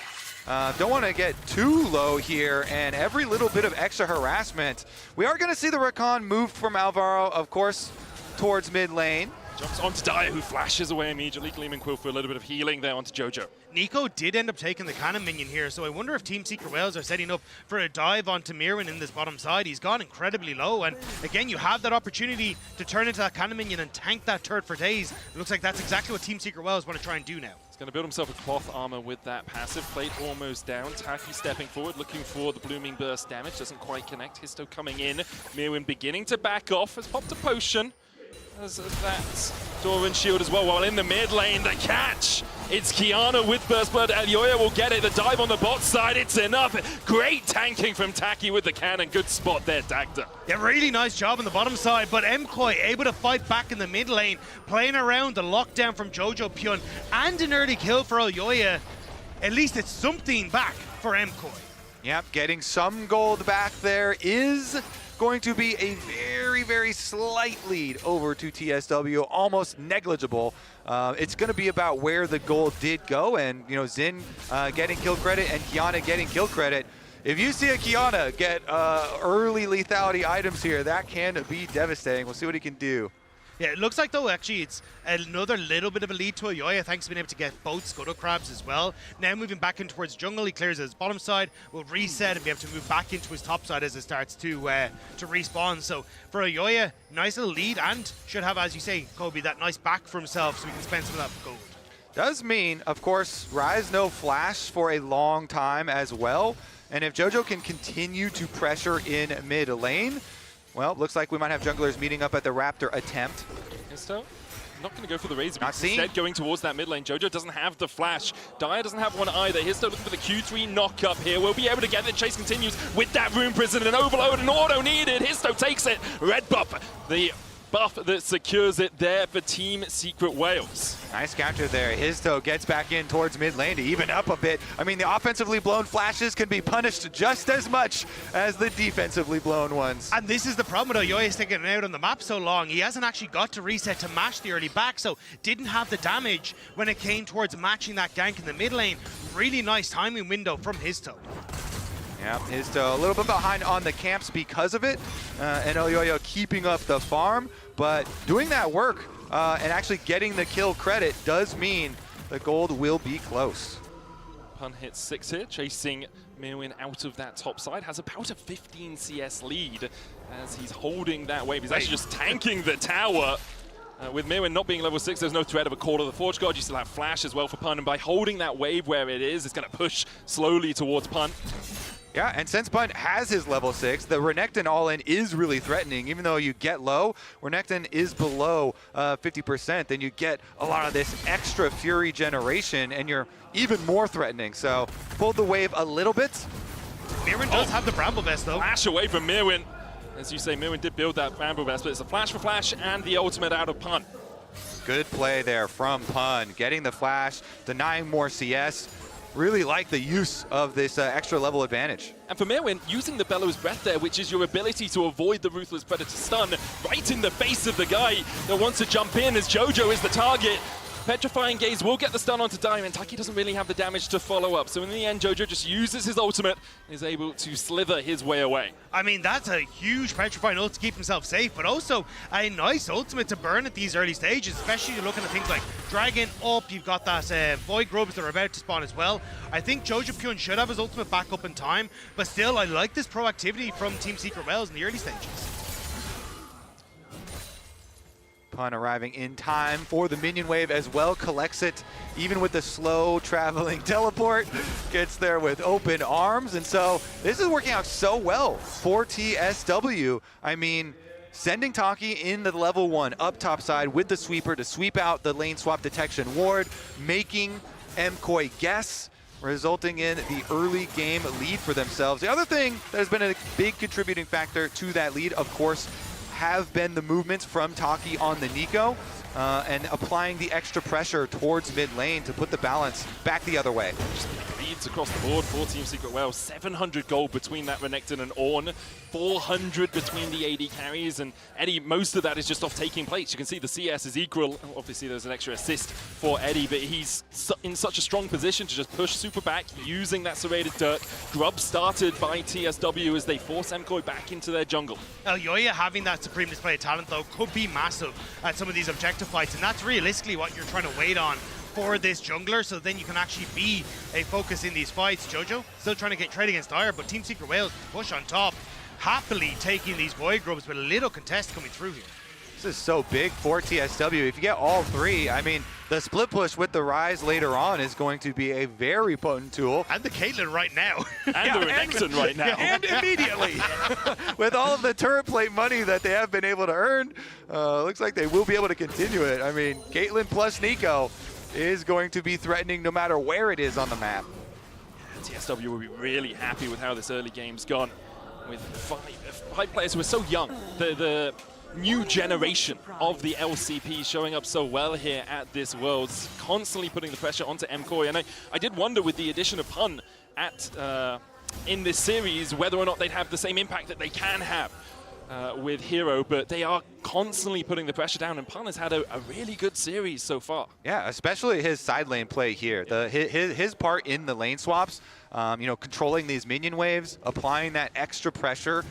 don't want to get too low here, and every little bit of extra harassment. We are going to see the Rakan move from Alvaro, of course, towards mid lane. Jumps onto Dyer, who flashes away immediately. Gleaming Quill for a little bit of healing there onto Jojo. Nico did end up taking the cannon minion here, so I wonder if Team Secret Wales are setting up for a dive onto Mirwin in this bottom side. He's gone incredibly low, and again, you have that opportunity to turn into that cannon minion and tank that turret for days. It looks like that's exactly what Team Secret Wales want to try and do now. He's going to build himself a cloth armor with that passive. Plate almost down. Taki stepping forward, looking for the blooming burst damage. Doesn't quite connect. Histo coming in. Mirwin beginning to back off. Has popped a potion. As that Doran shield as well, while in the mid lane, the catch. It's Kiana with Burst Blood. Elyoya will get it. The dive on the bot side, it's enough. Great tanking from Taki with the cannon. Good spot there, Dagda. Yeah, really nice job on the bottom side, but MKOI able to fight back in the mid lane, playing around the lockdown from Jojo Pyun and an early kill for Elyoya. At least it's something back for MKOI. Yep, getting some gold back there is going to be a very, very slight lead over to TSW, almost negligible. It's going to be about where the gold did go, and you know, Zin getting kill credit and Kiana getting kill credit. If you see a Kiana get early lethality items here, that can be devastating. We'll see what he can do. Yeah, it looks like, though, actually, it's another little bit of a lead to Elyoya, thanks to being able to get both Scuttle Crabs as well. Now moving back in towards jungle, he clears his bottom side, will reset and be able to move back into his top side as it starts to respawn. So for Elyoya, nice little lead, and should have, as you say, Kobe, that nice back for himself so he can spend some of that gold. Does mean, of course, Ryze no flash for a long time as well. And if Jojo can continue to pressure in mid lane, well, looks like we might have junglers meeting up at the Raptor attempt. Histo not going to go for the Razor, Not seen. Instead going towards that mid lane. Jojo doesn't have the flash. Dyer doesn't have one either. Histo looking for the Q3 knock up here. We'll be able to get the chase continues with that Rune Prison, an overload, an auto needed. Histo takes it. Red buff, the buff that secures it there for Team Secret Wales. Nice counter there. Histo gets back in towards mid lane to even up a bit. I mean, the offensively blown flashes can be punished just as much as the defensively blown ones. And this is the problem with Elyoya sticking out on the map so long. He hasn't actually got to reset to match the early back, so didn't have the damage when it came towards matching that gank in the mid lane. Really nice timing window from Histo. Yeah, Histo a little bit behind on the camps because of it, and Elyoya keeping up the farm, but doing that work and actually getting the kill credit does mean the gold will be close. Pun hits 6 here, chasing Mirwin out of that top side, has about a 15 CS lead as he's holding that wave. He's actually just tanking the tower. With Mirwin not being level 6, there's no threat of a Call of the Forge God. You still have Flash as well for Pun, and by holding that wave where it is, it's going to push slowly towards Pun. Yeah, and since Pun has his level 6, the Renekton all-in is really threatening. Even though you get low, Renekton is below 50%, then you get a lot of this extra Fury generation, and you're even more threatening. So, pulled the wave a little bit. Mirwin does have the Bramble Vest, though. Flash away from Mirwin. As you say, Mirwin did build that Bramble Vest, but it's a flash for Flash and the ultimate out of Pun. Good play there from Pun, getting the flash, denying more CS. Really like the use of this extra level advantage. And for Mirwin, using the Bellows Breath there, which is your ability to avoid the Ruthless Predator stun right in the face of the guy that wants to jump in as Jojo is the target. Petrifying Gaze will get the stun onto Diamond. Taki doesn't really have the damage to follow up. So in the end, Jojo just uses his ultimate and is able to slither his way away. I mean, that's a huge Petrifying ult to keep himself safe, but also a nice ultimate to burn at these early stages, especially looking at things like Dragon up. You've got that Void Grubs that are about to spawn as well. I think Jojo Pyun should have his ultimate back up in time, but still, I like this proactivity from Team Secret Wales in the early stages. Pun arriving in time for the minion wave as well, collects it, even with the slow traveling teleport, gets there with open arms. And so this is working out so well for TSW. I mean, sending Taki in the level 1 up top side with the sweeper to sweep out the lane swap detection ward, making MKOI guess, resulting in the early game lead for themselves. The other thing that has been a big contributing factor to that lead, of course, have been the movements from Taki on the Nico and applying the extra pressure towards mid lane to put the balance back the other way. Leads across the board for Team Secret Wales. 700 gold between that Renekton and Ornn. 400 between the AD carries. And Eddie, most of that is just off taking plates. You can see the CS is equal. Obviously, there's an extra assist for Eddie, but he's in such a strong position to just push super back using that serrated dirt. Grub started by TSW as they force MKOI back into their jungle. Elyoya having that supreme display of talent, though, could be massive at some of these objective fights, and that's realistically what you're trying to wait on for this jungler, so then you can actually be a focus in these fights. Jojo still trying to get trade against Dire, but Team Secret Wales push on top, happily taking these void grubs with a little contest coming through here. This is so big for TSW. If you get all three, I mean, the split push with the Rise later on is going to be a very potent tool. And the Caitlyn right now. And the Renekton right now. And immediately. With all of the turret plate money that they have been able to earn, looks like they will be able to continue it. I mean, Caitlyn plus Nico is going to be threatening no matter where it is on the map. TSW will be really happy with how this early game's gone. With five players who are so young. The new generation of the LCP showing up so well here at this Worlds, constantly putting the pressure onto MKOI. And I did wonder with the addition of Pun in this series whether or not they'd have the same impact that they can have with Hero, but they are constantly putting the pressure down, and Pun has had a really good series so far. Yeah, especially his side lane play here. His part in the lane swaps, you know, controlling these minion waves, applying that extra pressure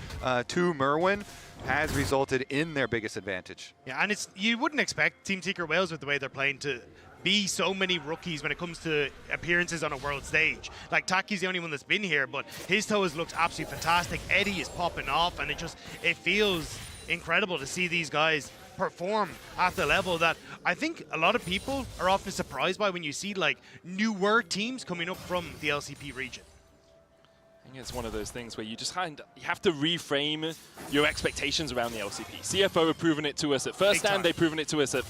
to Merwin, has resulted in their biggest advantage. Yeah, and you wouldn't expect Team Secret Wales with the way they're playing to be so many rookies when it comes to appearances on a world stage. Like, Taki's the only one that's been here, but his toe has looked absolutely fantastic. Eddie is popping off, and it feels incredible to see these guys perform at the level that I think a lot of people are often surprised by when you see like newer teams coming up from the LCP region. I think it's one of those things where you just you have to reframe your expectations around the LCP. CFO have proven it to us at First Stand, they've proven it to us at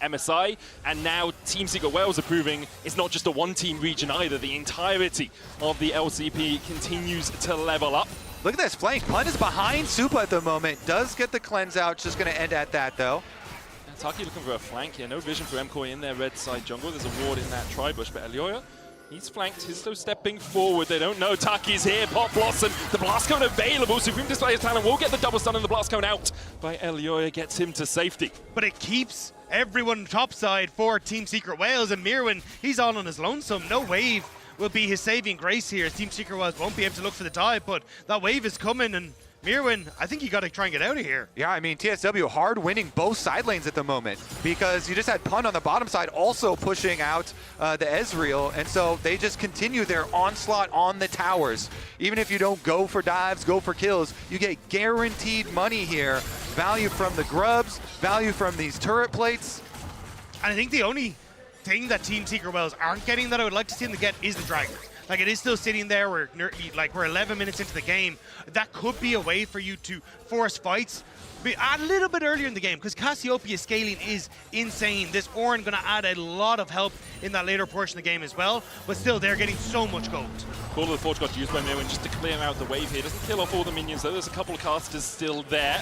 MSI, and now Team Secret Wales are proving it's not just a one-team region either. The entirety of the LCP continues to level up. Look at this flank. Pun is behind Supa at the moment. Does get the cleanse out. Just going to end at that, though. Taki looking for a flank here. No vision for MKOI in their red side jungle. There's a ward in that tri-bush, but Elyoya, he's flanked. Histo stepping forward. They don't know. Taki's here. Pop Blossom. The Blast Cone available. Supreme Display of Talent will get the double stun, and the Blast Cone out by Elyoya gets him to safety. But it keeps everyone topside for Team Secret Wales, and Mirwin, he's all on his lonesome. No wave will be his saving grace here. Team Secret Wales won't be able to look for the dive, but that wave is coming, and Mirwin, I think you got to try and get out of here. Yeah, I mean, TSW hard winning both side lanes at the moment because you just had Pun on the bottom side also pushing out the Ezreal, and so they just continue their onslaught on the towers. Even if you don't go for dives, go for kills, you get guaranteed money here. Value from the grubs, value from these turret plates. And I think the only thing that Team Secret Wales aren't getting that I would like to see them get is the Dragon. Like, it is still sitting there. We're 11 minutes into the game. That could be a way for you to force fights a little bit earlier in the game, because Cassiopeia scaling is insane. This Ornn going to add a lot of help in that later portion of the game as well, but still, they're getting so much gold. Call of the Forge got used by Mirwin just to clear out the wave here. Doesn't kill off all the minions, though. There's a couple of casters still there.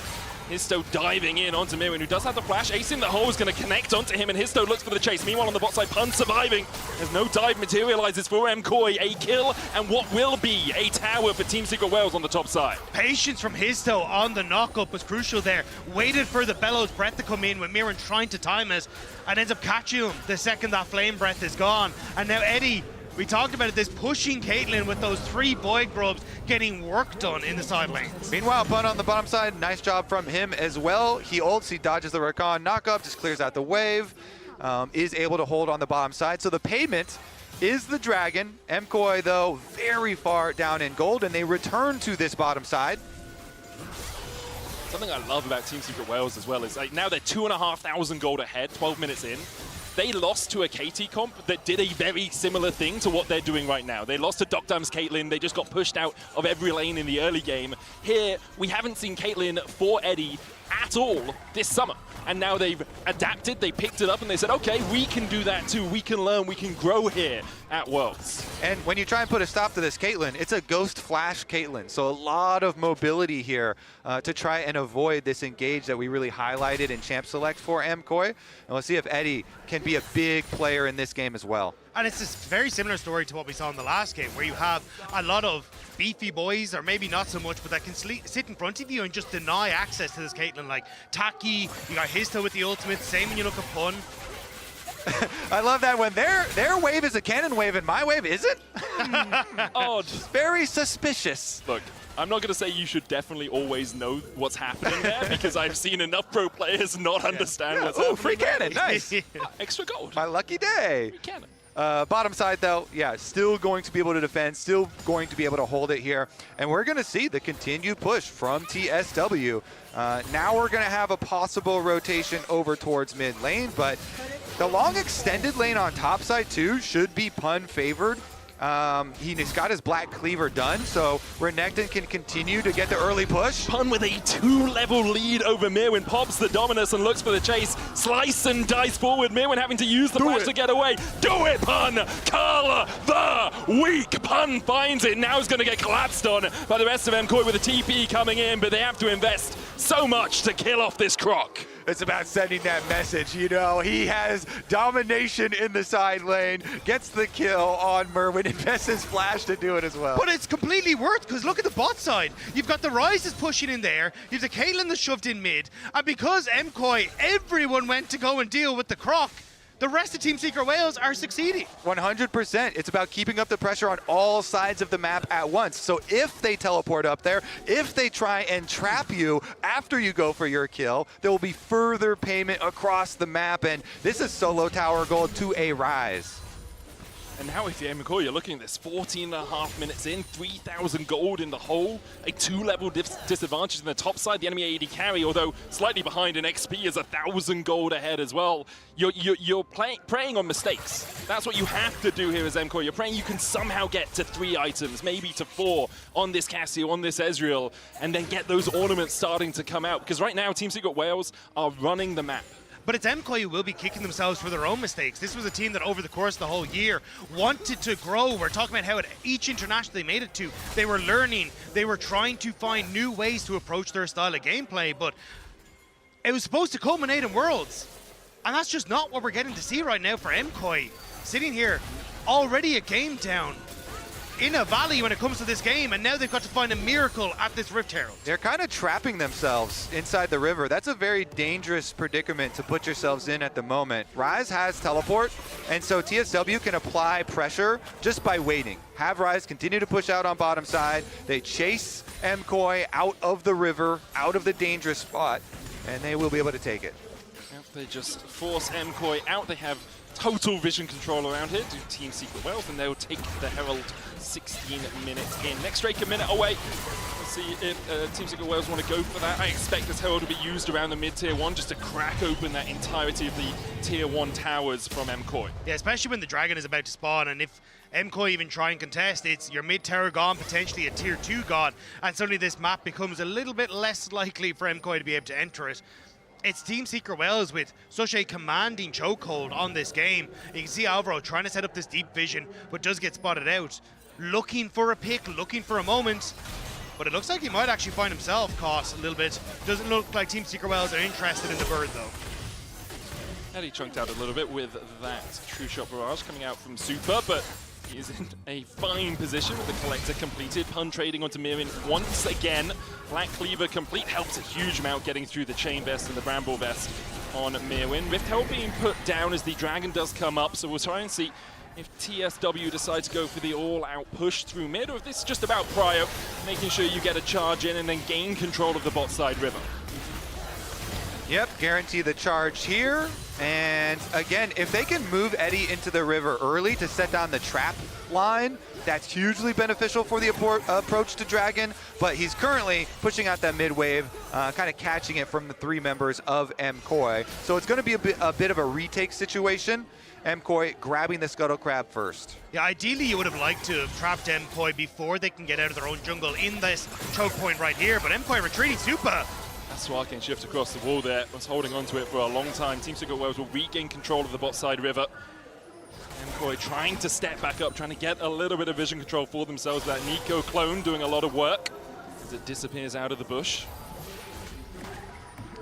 Histo diving in onto Mirwin, who does have the flash. Ace in the hole is going to connect onto him, and Histo looks for the chase. Meanwhile, on the bot side, Pun surviving. There's no dive materializes for MKOI. A kill, and what will be a tower for Team Secret Wales on the top side. Patience from Histo on the knock-up was crucial there. Waited for the Bellows Breath to come in with Mirwin trying to time it, and ends up catching him the second that Flame Breath is gone. And now Eddie, we talked about it, this pushing Caitlyn with those 3 void grubs, getting work done in the side lanes. Meanwhile, Pun on the bottom side, nice job from him as well. He ults, he dodges the Rakan knock-up, just clears out the wave, is able to hold on the bottom side. So the payment is the Dragon. MKOI, though, very far down in gold, and they return to this bottom side. Something I love about Team Secret Wales as well is like now they're 2,500 gold ahead, 12 minutes in. They lost to a KT comp that did a very similar thing to what they're doing right now. They lost to Docdam's Caitlyn. They just got pushed out of every lane in the early game. Here, we haven't seen Caitlyn for Eddie at all this summer. And now they've adapted, they picked it up, and they said, okay, we can do that too. We can learn, we can grow here at Worlds. And when you try and put a stop to this Caitlyn, it's a Ghost Flash Caitlyn. So a lot of mobility here to try and avoid this engage that we really highlighted in Champ Select for MKOI. And we'll see if Eddie can be a big player in this game as well. And it's this very similar story to what we saw in the last game, where you have a lot of beefy boys, or maybe not so much, but that can sit in front of you and just deny access to this Caitlyn. Like Taki, you got Histo with the ultimate, same when you look at Pun. I love that when their wave is a cannon wave and my wave isn't. Odd. Very suspicious. Look, I'm not going to say you should definitely always know what's happening there, because I've seen enough pro players not understand what's happening. Free cannon, nice. Extra gold. My lucky day. Free cannon. Bottom side, though, yeah, still going to be able to defend, still going to be able to hold it here. And we're going to see the continued push from TSW. Now we're going to have a possible rotation over towards mid lane, but the long extended lane on top side, too, should be Pun favored. He's got his Black Cleaver done, so Renekton can continue to get the early push. Pun with a 2-level lead over Mirwin, pops the Dominus and looks for the chase. Slice and dice forward, Mirwin having to use the flash to get away. Do it, Pun! Curl the weak! Pun finds it, now he's going to get collapsed on by the rest of MKOI with a TP coming in, but they have to invest so much to kill off this Croc. It's about sending that message, you know. He has domination in the side lane, gets the kill on Merwin, invests his flash to do it as well. But it's completely worth, because look at the bot side. You've got the Ryzes pushing in there, you've the Caitlyn that's shoved in mid, and because MKOI, everyone went to go and deal with the Croc, the rest of Team Secret Wales are succeeding. 100%. It's about keeping up the pressure on all sides of the map at once. So if they teleport up there, if they try and trap you after you go for your kill, there will be further payment across the map. And this is solo tower gold to a Ryze. And now if you're MKOI, you're looking at this 14.5 minutes in, 3,000 gold in the hole, a 2-level disadvantage in the top side. The enemy AD carry, although slightly behind in XP, is 1,000 gold ahead as well. You're preying on mistakes. That's what you have to do here as MKOI. You're praying you can somehow get to 3 items, maybe to 4 on this Cassio, on this Ezreal, and then get those ornaments starting to come out. Because right now, Team Secret Wales are running the map. But it's MKOI who will be kicking themselves for their own mistakes. This was a team that over the course of the whole year wanted to grow. We're talking about how at each international they made it to, they were learning, they were trying to find new ways to approach their style of gameplay, but it was supposed to culminate in Worlds. And that's just not what we're getting to see right now for MKOI. Sitting here, already a game down in a valley when it comes to this game, and now they've got to find a miracle at this Rift Herald. They're kind of trapping themselves inside the river. That's a very dangerous predicament to put yourselves in at the moment. Ryze has teleport, and so TSW can apply pressure just by waiting. Have Ryze continue to push out on bottom side. They chase MKOI out of the river, out of the dangerous spot, and they will be able to take it. Yep, they just force MKOI out. They have total vision control around here to Team Secret Wales, and they'll take the Herald 16 minutes in. Next Drake a minute away. Let's see if Team Secret Wales want to go for that. I expect this Herald to be used around the mid-tier 1 just to crack open that entirety of the tier 1 towers from MKOI. Yeah, especially when the Dragon is about to spawn, and if MKOI even try and contest, it's your mid-tower gone, potentially a tier 2 gone, and suddenly this map becomes a little bit less likely for MKOI to be able to enter it. It's Team Secret Wales with such a commanding chokehold on this game. You can see Alvaro trying to set up this deep vision, but does get spotted out. Looking for a pick, looking for a moment, but it looks like he might actually find himself caught a little bit. Doesn't look like Team Secret Wales are interested in the bird, though. Eddie chunked out a little bit with that True Shot Barrage coming out from Super, but he is in a fine position with the Collector completed. Pun trading onto Mirwin once again. Black Cleaver complete helps a huge amount getting through the Chain Vest and the Bramble Vest on Mirwin. Rift Herald being put down as the Dragon does come up, so we'll try and see if TSW decides to go for the all-out push through mid, or if this is just about prio, making sure you get a charge in and then gain control of the bot side river. Yep, guarantee the charge here. And again, if they can move Eddie into the river early to set down the trap line, that's hugely beneficial for the approach to Dragon, but he's currently pushing out that mid wave, kind of catching it from the 3 members of MKOI. So it's going to be a bit of a retake situation. MKOI grabbing the Scuttle Crab first. Yeah, ideally you would have liked to have trapped MKOI before they can get out of their own jungle in this choke point right here, but MKOI retreating super. That's why I can shift across the wall there. Was holding on to it for a long time. Team Secret Wales will regain control of the bot side river. MKOI trying to step back up, trying to get a little bit of vision control for themselves. That Nico clone doing a lot of work as it disappears out of the bush.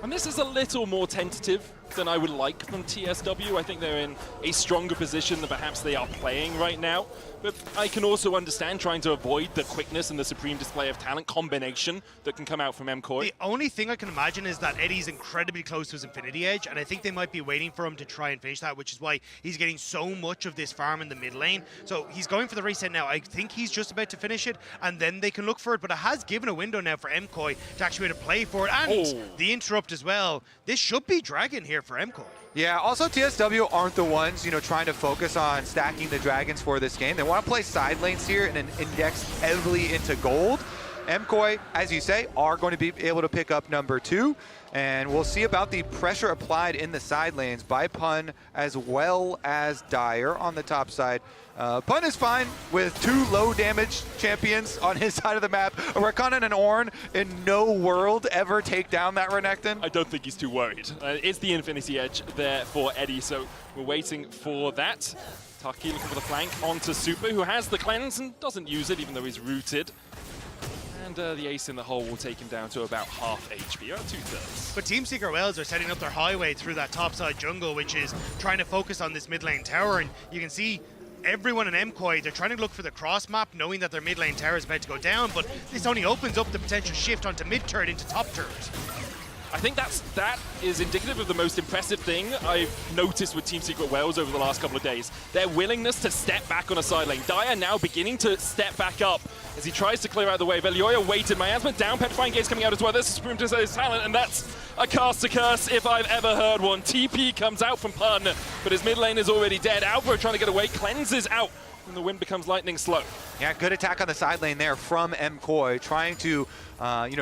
And this is a little more tentative than I would like from TSW. I think they're in a stronger position than perhaps they are playing right now. But I can also understand trying to avoid the quickness and the supreme display of talent combination that can come out from MKOI. The only thing I can imagine is that Eddie's incredibly close to his Infinity Edge, and I think they might be waiting for him to try and finish that, which is why he's getting so much of this farm in the mid lane. So he's going for the reset now. I think he's just about to finish it, and then they can look for it. But it has given a window now for MKOI to actually be able to play for it, and the interrupt as well. This should be Dragon here for MKOI. Yeah, also TSW aren't the ones, trying to focus on stacking the dragons for this game. They want to play side lanes here and then index heavily into gold. MKOI, as you say, are going to be able to pick up number 2. And we'll see about the pressure applied in the side lanes by Pun as well as Dire on the top side. Pun is fine with 2 low damage champions on his side of the map. A Rakan and an Ornn in no world ever take down that Renekton. I don't think he's too worried. It's the Infinity Edge there for Eddie, so we're waiting for that. Taki looking for the flank onto Super, who has the cleanse and doesn't use it even though he's rooted. And the ace in the hole will take him down to about half HP, or 2/3. But Team Secret Wales are setting up their highway through that topside jungle, which is trying to focus on this mid lane tower. And you can see everyone in MKOI, they're trying to look for the cross map, knowing that their mid lane tower is about to go down, but this only opens up the potential shift onto mid turret into top turret. I think that is indicative of the most impressive thing I've noticed with Team Secret Wales over the last couple of days. Their willingness to step back on a side lane. Dire now beginning to step back up as he tries to clear out the way. Velioya waited, miasma down, Petrifying Gaze coming out as well. This is Supreme Display talent, and that's a caster curse if I've ever heard one. TP comes out from Pun, but his mid lane is already dead. Alvaro trying to get away, cleanses out, and the wind becomes lightning slow. Yeah, good attack on the side lane there from MKOI, trying to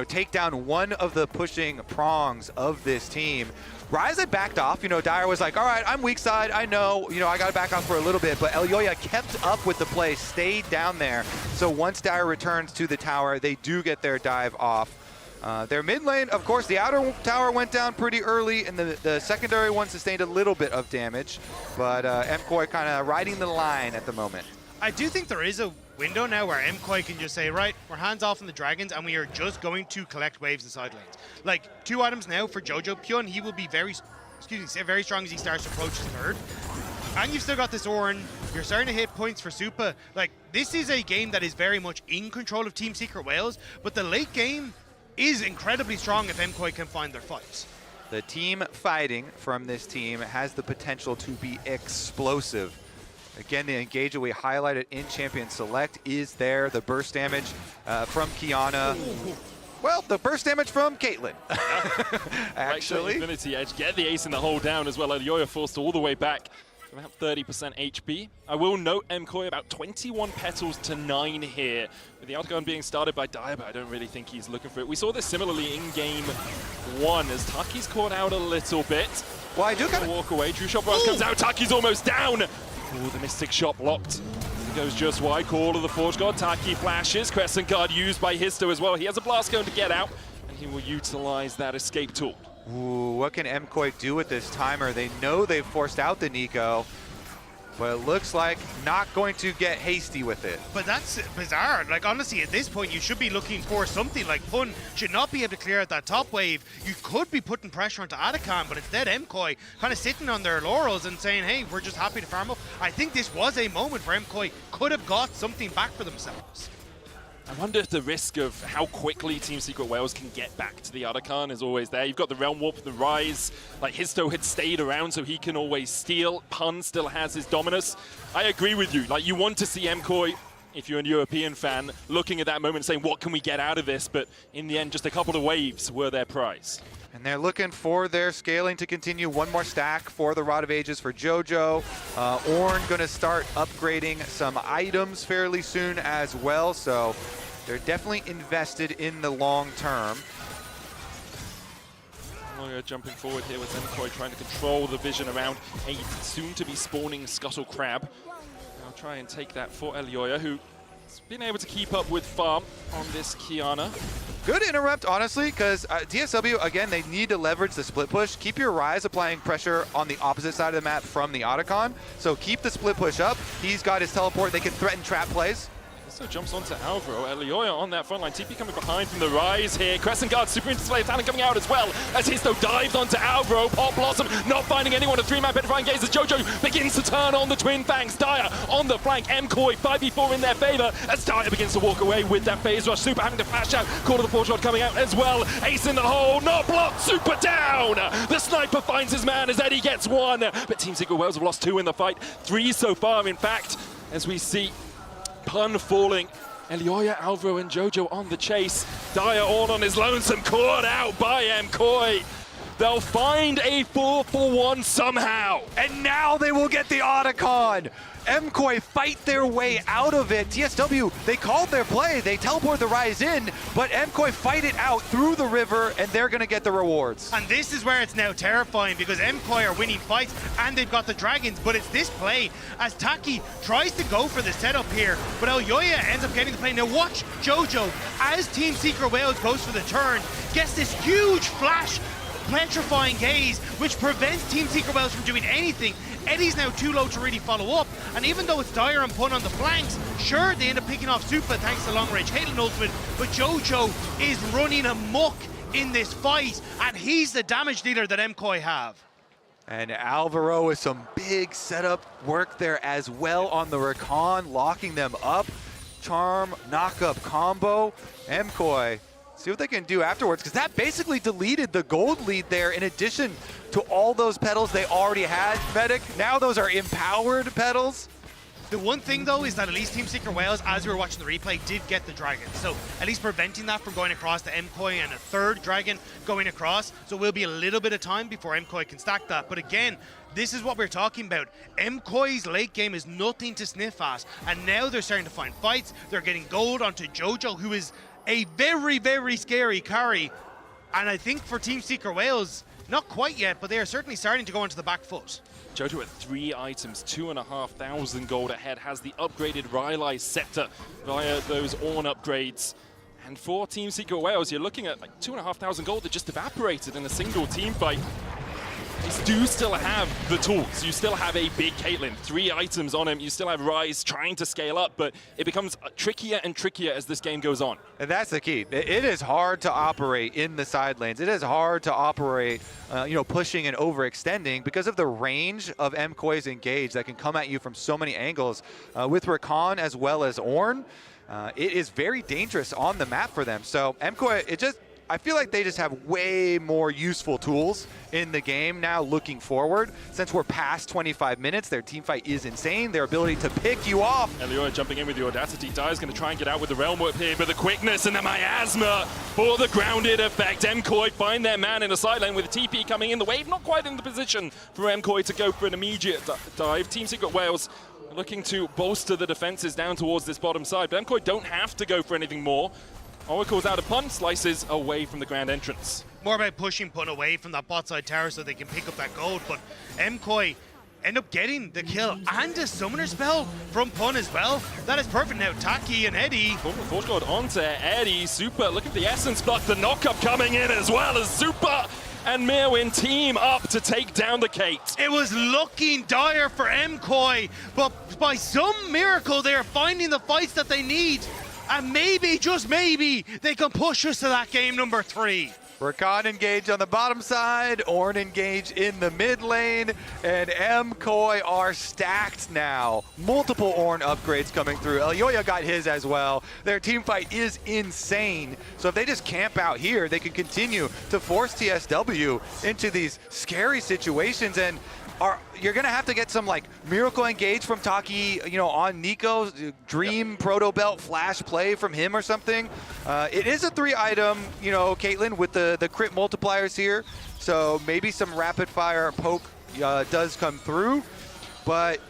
take down one of the pushing prongs of this team. Ryze had backed off. Dire was like, all right, I'm weak side. I know, I got to back off for a little bit. But Elyoya kept up with the play, stayed down there. So once Dire returns to the tower, they do get their dive off. Their mid lane, of course, the outer tower went down pretty early, and the secondary one sustained a little bit of damage. But MKOI kind of riding the line at the moment. I do think there is a window now where MKOI can just say, right, we're hands off on the dragons and we are just going to collect waves and side lanes. Like 2 items now for Jojo. Pyun, he will be very strong as he starts to approach his third. And you've still got this Ornn. You're starting to hit points for Supa. Like, this is a game that is very much in control of Team Secret Wales, but the late game is incredibly strong if MKOI can find their fights. The team fighting from this team has the potential to be explosive. Again, the engage that we highlighted in Champion Select is there. The burst damage from Kiana. Well, the burst damage from Caitlyn. Actually. Infinity Edge, get the ace in the hole down as well. Elyoya forced all the way back. About 30% HP. I will note MKOI about 21 petals to 9 here. With the outgun being started by Dire, but I don't really think he's looking for it. We saw this similarly in game 1 as Taki's caught out a little bit. Well, I do kind of walk away. True Shot Rush comes out. Taki's almost down. Ooh, the Mystic Shot blocked. He goes just wide. Call of the Forge God. Taki flashes. Crescent Guard used by Histo as well. He has a blast going to get out, and he will utilize that escape tool. Ooh, what can MKOI do with this timer? They know they've forced out the Nico, but it looks like not going to get hasty with it. But that's bizarre. Like, honestly, at this point, you should be looking for something. Like, Pun should not be able to clear out that top wave. You could be putting pressure onto Atakan, but instead MKOI kind of sitting on their laurels and saying, hey, we're just happy to farm up. I think this was a moment where MKOI could have got something back for themselves. I wonder if the risk of how quickly Team Secret Wales can get back to the Atakan is always there. You've got the Realm Warp, the Rise. Like, Histo had stayed around so he can always steal. Pun still has his Dominus. I agree with you. Like, you want to see MKOI if you're a European fan, looking at that moment saying, what can we get out of this? But in the end, just a couple of waves were their prize. And they're looking for their scaling to continue. One more stack for the Rod of Ages for JoJo. Ornn going to start upgrading some items fairly soon as well. So they're definitely invested in the long term. Jumping forward here with MKoi trying to control the vision around a soon-to-be spawning Scuttle Crab. I'll try and take that for Elyoya, who's been able to keep up with farm on this Kiana. Good interrupt, honestly, because TSW, again, they need to leverage the split push. Keep your Ryze applying pressure on the opposite side of the map from the Otacon. So keep the split push up. He's got his teleport. They can threaten trap plays. So jumps onto Alvaro. Elyoya on that front line. TP coming behind from the Ryze here. Crescent Guard, super interplay talent coming out as well. As Histo dives onto Alvaro. Pop Blossom not finding anyone. A 3-man petrifying gaze as JoJo begins to turn on the Twin Fangs. Dire on the flank. MKoi 5v4 in their favor as Dire begins to walk away with that phase rush. Super having to flash out. Call of the Forge Rod coming out as well. Ace in the hole. Not blocked. Super down. The sniper finds his man as Eddie gets one. But Team Secret Wales have lost 2 in the fight. 3 so far, in fact, as we see Pun falling. Elyoya, Alvaro, and JoJo on the chase. Dire all on his lonesome, caught out by MKoi. They'll find a 4-for-1 somehow. And now they will get the Otacon. MKoi fight their way out of it. TSW, they called their play. They teleport the Ryze in, but MKoi fight it out through the river, and they're going to get the rewards. And this is where it's now terrifying, because MKoi are winning fights, and they've got the dragons, but it's this play as Taki tries to go for the setup here, but Elyoya ends up getting the play. Now watch JoJo, as Team Secret Wales goes for the turn, gets this huge flash, petrifying gaze, which prevents Team Secret Wales from doing anything. Eddie's now too low to really follow up, and even though it's Dire and Pun on the flanks, sure, they end up picking off Supa thanks to long-range Halo ultimate, but JoJo is running amok in this fight, and he's the damage dealer that MKoi have. And Alvaro with some big setup work there as well on the Rakan, locking them up. Charm, knock-up combo. MKoi, see what they can do afterwards, because that basically deleted the gold lead there in addition to all those petals they already had, Medic. Now those are empowered petals. The one thing, though, is that at least Team Secret Wales, as we were watching the replay, did get the dragon. So at least preventing that from going across to MKoi and a third dragon going across. So it will be a little bit of time before MKoi can stack that. But again, this is what we're talking about. MKOI's late game is nothing to sniff at. And now they're starting to find fights. They're getting gold onto JoJo, who is a very, very scary carry. And I think for Team Secret Wales, not quite yet, but they are certainly starting to go onto the back foot. JoJo at 3 items, 2,500 gold ahead, has the upgraded Rylai Scepter via those Ornn upgrades. And for Team Secret Wales, you're looking at like 2,500 gold that just evaporated in a single team fight. You do still have the tools. You still have a big Caitlyn, 3 items on him. You still have Ryze trying to scale up, but it becomes trickier and trickier as this game goes on. And that's the key. It is hard to operate in the side lanes. It is hard to operate, pushing and overextending because of the range of MKOI's engage that can come at you from so many angles. With Rakan as well as Ornn, it is very dangerous on the map for them. So MKoi, I feel like they just have way more useful tools in the game now looking forward. Since we're past 25 minutes, their team fight is insane. Their ability to pick you off. Elyoya jumping in with the audacity. Dire's going to try and get out with the Realm Whip here, but the quickness and the miasma for the grounded effect. MKoi find their man in the side lane with TP coming in. The wave not quite in the position for MKoi to go for an immediate dive. Team Secret Wales looking to bolster the defenses down towards this bottom side, but MKoi don't have to go for anything more. Oracle's out of Pun, slices away from the grand entrance. More about pushing Pun away from that bot side tower so they can pick up that gold, but MKoi end up getting the kill and a summoner spell from Pun as well. That is perfect now. Taki and Eddie. Force Guard onto Eddie. Super, look at the Essence block. The knock-up coming in as well as Super and Mirwin team up to take down the Kate. It was looking dire for MKoi, but by some miracle, they are finding the fights that they need. And maybe, just maybe, they can push us to that game number 3. Rakan engaged on the bottom side, Ornn engaged in the mid lane, and MKoi are stacked now. Multiple Ornn upgrades coming through. Elyoya got his as well. Their team fight is insane. So if they just camp out here, they can continue to force TSW into these scary situations. And you're gonna have to get some like miracle engage from Taki, you know, on Nico, dream proto belt flash play from him or something. It is a 3-item, you know, Caitlyn, with the crit multipliers here, so maybe some rapid fire poke does come through, but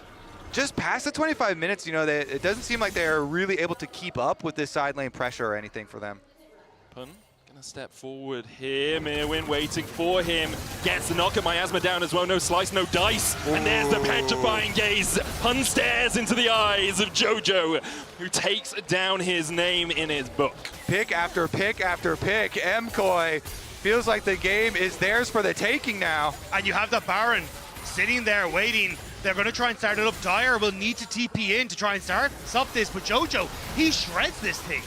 just past the 25 minutes, you know, it doesn't seem like they're really able to keep up with this side lane pressure or anything for them. Pun gonna step forward here. Mirwin waiting for him. Gets the knock at Miasma down as well. No slice, no dice. Ooh. And there's the petrifying gaze. Pun stares into the eyes of Jojo, who takes down his name in his book. Pick after pick after pick. MKOI feels like the game is theirs for the taking now. And you have the Baron sitting there waiting. They're going to try and start it up. Dyer will need to TP in to try and stop this, but Jojo, he shreds this thing.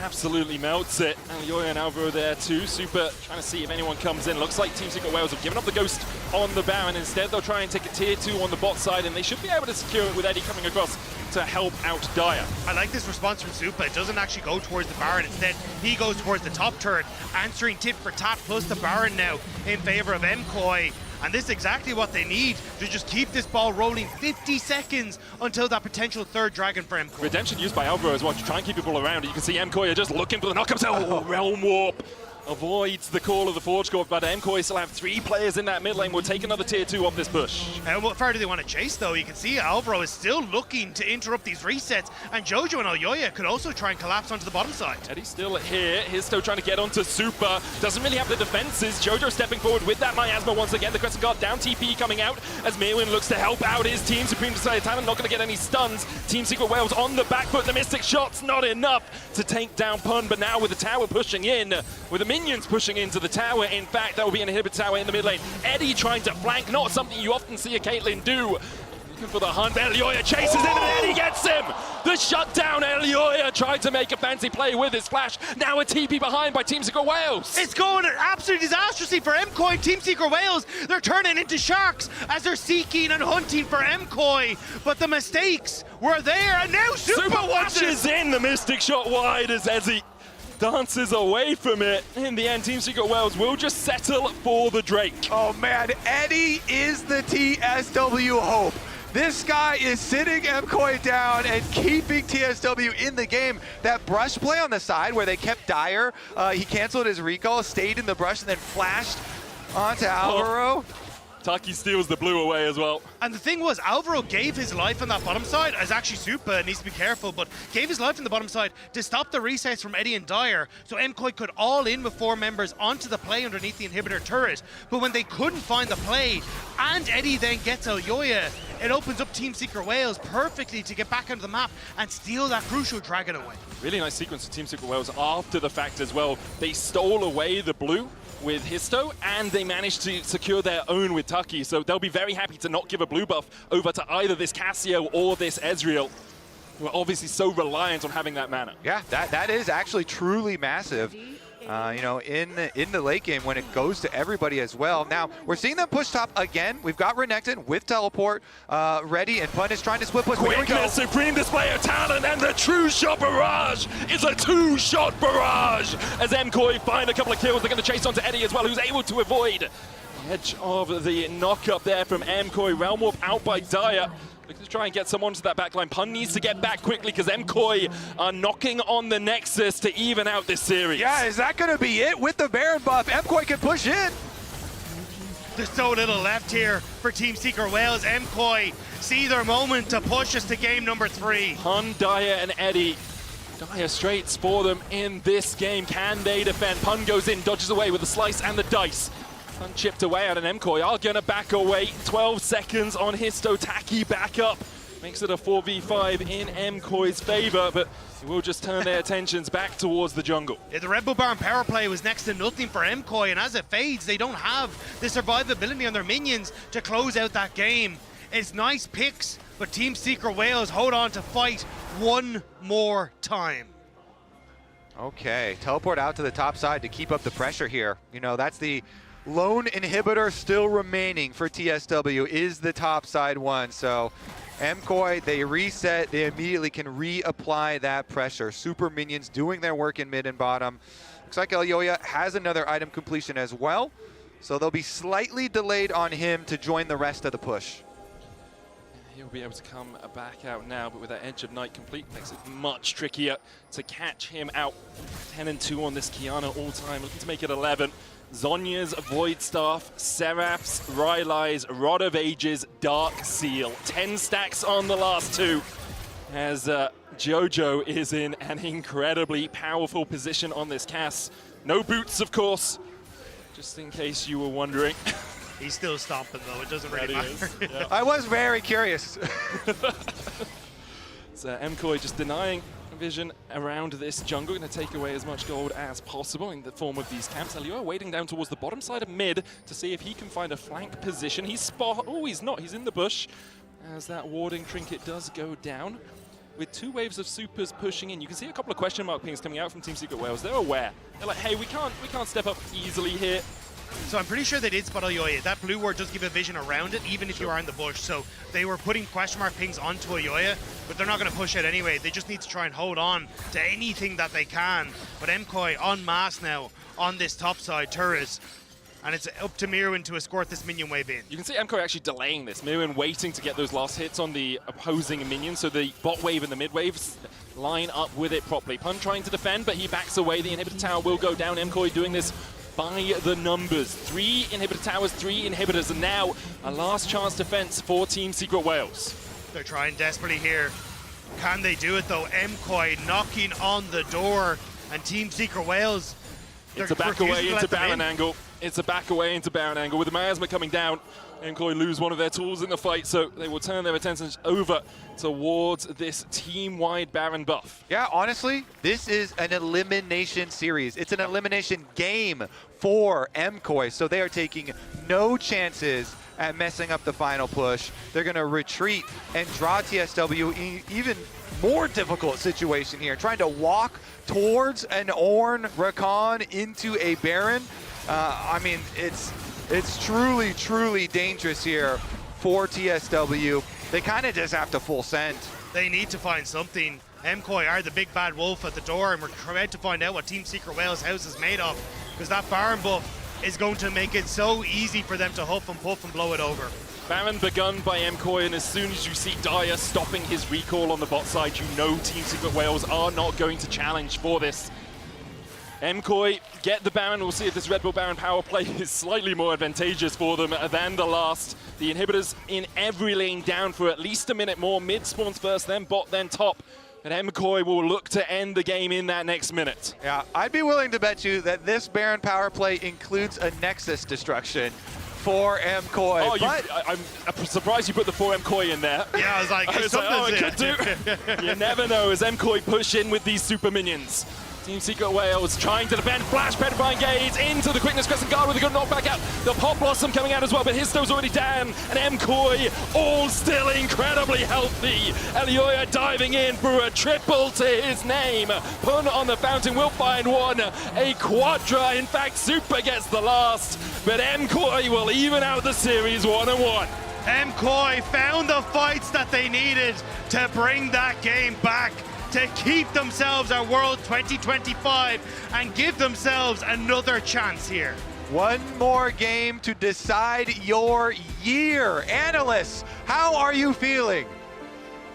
Absolutely melts it. And Yoya and Alvaro there too. Super trying to see if anyone comes in. Looks like Team Secret Wales have given up the Ghost on the Baron. Instead, they'll try and take a tier 2 on the bot side, and they should be able to secure it with Eddie coming across to help out Dyer. I like this response from Super. It doesn't actually go towards the Baron. Instead, he goes towards the top turret, answering tit for tat plus the Baron now in favor of MKOI. And this is exactly what they need to just keep this ball rolling 50 seconds until that potential third dragon for MKOI. Redemption used by Alvaro as well to try and keep people around. You can see MKOI are just looking for the knockups. Oh, Realm Warp avoids the call of the Forge Corp, but MKOI still have 3 players in that mid lane. We'll take another tier 2 off this push. What far do they want to chase, though? You can see Alvaro is still looking to interrupt these resets, and Jojo and Oyoya could also try and collapse onto the bottom side. Eddie's still here. Histo trying to get onto Super. Doesn't really have the defenses. Jojo stepping forward with that Miasma once again. The Crescent Guard down, TP coming out as Mirwin looks to help out his team. Supreme Decided Talent not going to get any stuns. Team Secret Wales on the back foot. The Mystic Shot's not enough to take down Pun, but now with the tower pushing in, with the minions pushing into the tower, in fact, that will be an inhibitor tower in the mid lane. Eddie trying to flank, not something you often see a Caitlyn do. Looking for the hunt. Elioya chases him, and Eddie gets him! The shutdown. Elioya tried to make a fancy play with his flash. Now a TP behind by Team Secret Wales. It's going absolutely disastrously for MKOI. Team Secret Wales, they're turning into sharks as they're seeking and hunting for MKOI. But the mistakes were there, and now Super flashes in the Mystic Shot wide as Ezzy dances away from it. In the end, Team Secret Wales will just settle for the Drake. Oh man, Eddie is the TSW hope. This guy is sitting MKOI down and keeping TSW in the game. That brush play on the side where they kept Dyer, he canceled his recall, stayed in the brush, and then flashed onto Alvaro. Taki steals the blue away as well. And the thing was, Alvaro gave his life on that bottom side, as actually Super needs to be careful, but gave his life on the bottom side to stop the resets from Eddie and Dyer, so MKOI could all in with 4 members onto the play underneath the inhibitor turret. But when they couldn't find the play, and Eddie then gets Elioya, it opens up Team Secret Wales perfectly to get back onto the map and steal that crucial dragon away. Really nice sequence of Team Secret Wales after the fact as well. They stole away the blue with Histo, and they managed to secure their own with Taki, so they'll be very happy to not give a blue buff over to either this Cassio or this Ezreal, who are obviously so reliant on having that mana. Yeah, that is actually truly massive. You know, in the late game when it goes to everybody as well. Now, we're seeing them push top again. We've got Renekton with teleport ready, and Pun is trying to split push. Quickness, supreme display of talent, and the true shot barrage is a 2-shot barrage. As MKOI find a couple of kills, they're going to chase onto Eddie as well, who's able to avoid the edge of the knock-up there from MKOI. Realm Warp out by Dyer. Looking to try and get someone to that backline. Pun needs to get back quickly because MKOI are knocking on the Nexus to even out this series. Yeah, is that going to be it? With the Baron buff, MKOI can push in. There's so little left here for Team Secret Wales. MKOI see their moment to push us to game number 3. Pun, Dyer, and Eddie. Dyer straights for them in this game. Can they defend? Pun goes in, dodges away with the slice and the dice. Pun chipped away out, and MKOI are going to back away. 12 seconds on Histo. Taki back up. Makes it a 4v5 in MKOI's favor, but it will just turn their attentions back towards the jungle. Yeah, the Red Bull Baron power play was next to nothing for MKOI, and as it fades, they don't have the survivability on their minions to close out that game. It's nice picks, but Team Secret Wales hold on to fight one more time. Okay, teleport out to the top side to keep up the pressure here. You know, that's the lone inhibitor still remaining for TSW is the top side one. So MKOI, they reset, they immediately can reapply that pressure. Super minions doing their work in mid and bottom. Looks like Elioya has another item completion as well. So they'll be slightly delayed on him to join the rest of the push. He'll be able to come back out now, but with that Edge of Night complete, makes it much trickier to catch him out. 10-2 on this Kiana all-time, looking to make it 11. Zhonya's Void Staff, Seraph's Rylai's Rod of Ages, Dark Seal. 10 stacks on the last two, as Jojo is in an incredibly powerful position on this Cass. No boots, of course, just in case you were wondering. He's still stomping, though. It doesn't really matter. Yeah. I was very curious. So MKOI just denying vision around this jungle, going to take away as much gold as possible in the form of these camps. Elioa waiting down towards the bottom side of mid to see if he can find a flank position. He's oh, he's not. He's in the bush as that warding trinket does go down. With 2 waves of supers pushing in, you can see a couple of question mark pings coming out from Team Secret Wales. They're aware. They're like, hey, we can't step up easily here. So I'm pretty sure they did spot Oyoya. That blue ward does give a vision around it, even if you are in the bush. So they were putting question mark pings onto Oyoya, but they're not going to push it anyway. They just need to try and hold on to anything that they can. But MKOI en masse now on this top side turret. And it's up to Mirwin to escort this minion wave in. You can see MKOI actually delaying this. Mirwin waiting to get those last hits on the opposing minions, so the bot wave and the mid waves line up with it properly. Pun trying to defend, but he backs away. The inhibitor tower will go down. MKOI doing this by the numbers. 3 inhibitor towers, 3 inhibitors, and now a last chance defense for Team Secret Wales. They're trying desperately here. Can they do it though? MKOI knocking on the door, and Team Secret Wales. It's a back away into Baron angle. It's a back away into Baron angle. With the miasma coming down, MKOI lose one of their tools in the fight, so they will turn their attentions over towards this team-wide Baron buff. Yeah, honestly, this is an elimination series. It's an elimination game for MKOI, so they are taking no chances at messing up the final push. They're going to retreat and draw TSW even more difficult situation here, trying to walk towards an Ornn Rakan into a Baron. I mean, it's truly, truly dangerous here for TSW. They kind of just have to full send. They need to find something. MKOI are the big bad wolf at the door, and we're trying to find out what Team Secret Wales house is made of, because that Baron buff is going to make it so easy for them to huff and puff and blow it over. Baron begun by MKOI, and as soon as you see Dyer stopping his recall on the bot side, you know Team Secret Wales are not going to challenge for this. MKOI get the Baron. We'll see if this Red Bull Baron power play is slightly more advantageous for them than the last. The inhibitors in every lane down for at least a minute more. Mid spawns first, then bot, then top. And MKOI will look to end the game in that next minute. Yeah, I'd be willing to bet you that this Baron power play includes a Nexus destruction for MKOI. Oh, I'm surprised you put the 4 MKOI in there. Yeah, I was like, oh, it could do. You never know as MKOI push in with these super minions. Team Secret Wales trying to defend, flash, petrifying gaze into the quickness crescent guard with a good knockback out. The Pop Blossom coming out as well, but Histo's already down, and MKOI all still incredibly healthy. Elioa diving in for a triple to his name. Pun on the fountain will find one. A quadra, in fact, Super gets the last, but MKOI will even out the series 1-1. MKOI found the fights that they needed to bring that game back, to keep themselves at World 2025 and give themselves another chance here. One more game to decide your year. Analysts, how are you feeling?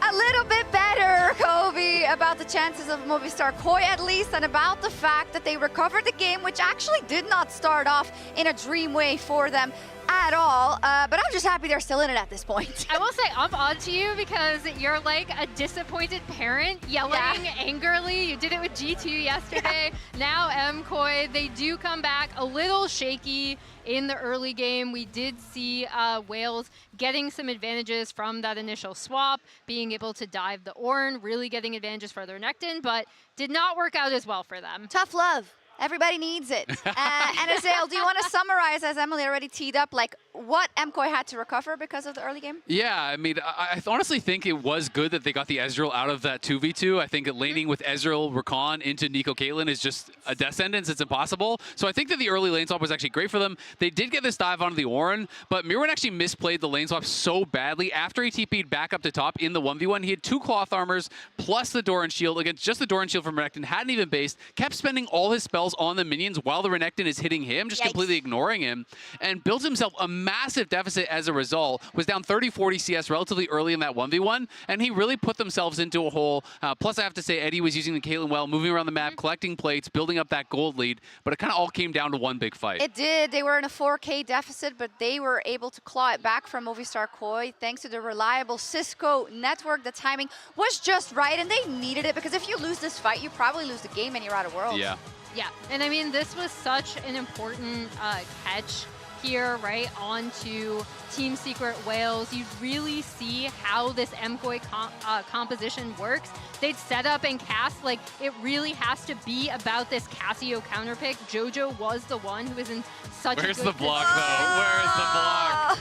A little bit better, Kobe, about the chances of Movistar KOI at least, and about the fact that they recovered the game, which actually did not start off in a dream way for them at all, but I'm just happy they're still in it at this point. I will say I'm on to you because you're like a disappointed parent yelling angrily. You did it with G2 yesterday. Now MKOI, they do come back a little shaky in the early game. We did see Wales getting some advantages from that initial swap, being able to dive the Ornn, really getting advantages for their Nectin, but did not work out as well for them. Tough love. Everybody needs it. And Azael, do you want to summarize, as Emily already teed up, like what MKOI had to recover because of the early game? Yeah, I mean, I honestly think it was good that they got the Ezreal out of that 2v2. I think laning with Ezreal, Rakan into Nico Caitlyn is just a death sentence. It's impossible. So I think that the early lane swap was actually great for them. They did get this dive onto the Ornn, but Mirwin actually misplayed the lane swap so badly. After he TP'd back up to top in the 1v1, he had 2 cloth armors plus the Doran shield against just the Doran shield from Renekton, hadn't even based, kept spending all his spells fireballs on the minions while the Renekton is hitting him, just completely ignoring him, and built himself a massive deficit as a result. Was down 30-40 CS relatively early in that 1v1, and he really put themselves into a hole. Plus, I have to say, Eddie was using the Caitlyn well, moving around the map, collecting plates, building up that gold lead, but it kind of all came down to one big fight. It did. They were in a 4K deficit, but they were able to claw it back from Movistar Koi thanks to the reliable Cisco network. The timing was just right, and they needed it because if you lose this fight, you probably lose the game and you're out of world. Yeah. Yeah, and I mean, this was such an important catch here, right, onto Team Secret Wales. You really see how this MKOI composition works. They'd set up and cast, like, it really has to be about this Cassio counterpick. JoJo was the one who was in such a good Where's the block, though? Where is the block?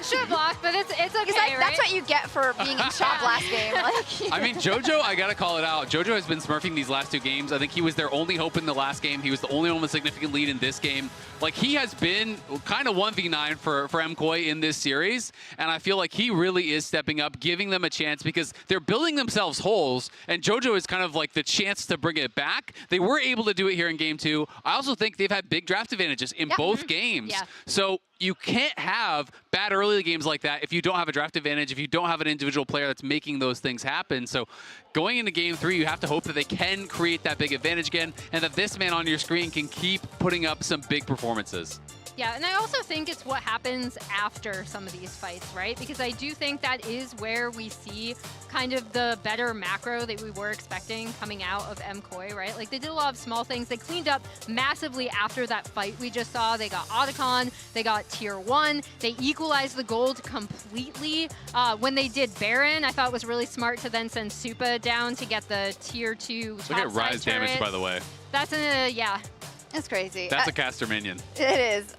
Should have blocked, but it's okay, like, right? That's what you get for being in shop last game. Like, I mean, JoJo, I gotta call it out. JoJo has been smurfing these last two games. I think he was their only hope in the last game. He was the only one with a significant lead in this game. Like, he has been kind of 1v9 for MKOI in this series, and I feel like he really is stepping up, giving them a chance because they're building themselves holes, and JoJo is kind of like the chance to bring it back. They were able to do it here in game 2. I also think they've had big draft advantages in both games. Yeah. So you can't have bad early games like that if you don't have a draft advantage, if you don't have an individual player that's making those things happen. So going into game 3, you have to hope that they can create that big advantage again and that this man on your screen can keep putting up some big performances. Yeah, and I also think it's what happens after some of these fights, right? Because I do think that is where we see kind of the better macro that we were expecting coming out of MKOI, right? Like, they did a lot of small things. They cleaned up massively after that fight we just saw. They got Otacon, they got tier 1, they equalized the gold completely. When they did Baron, I thought it was really smart to then send Supa down to get the tier 2 top Look at Rise damage, turret. by the way. That's yeah. That's crazy. That's a caster minion. It is.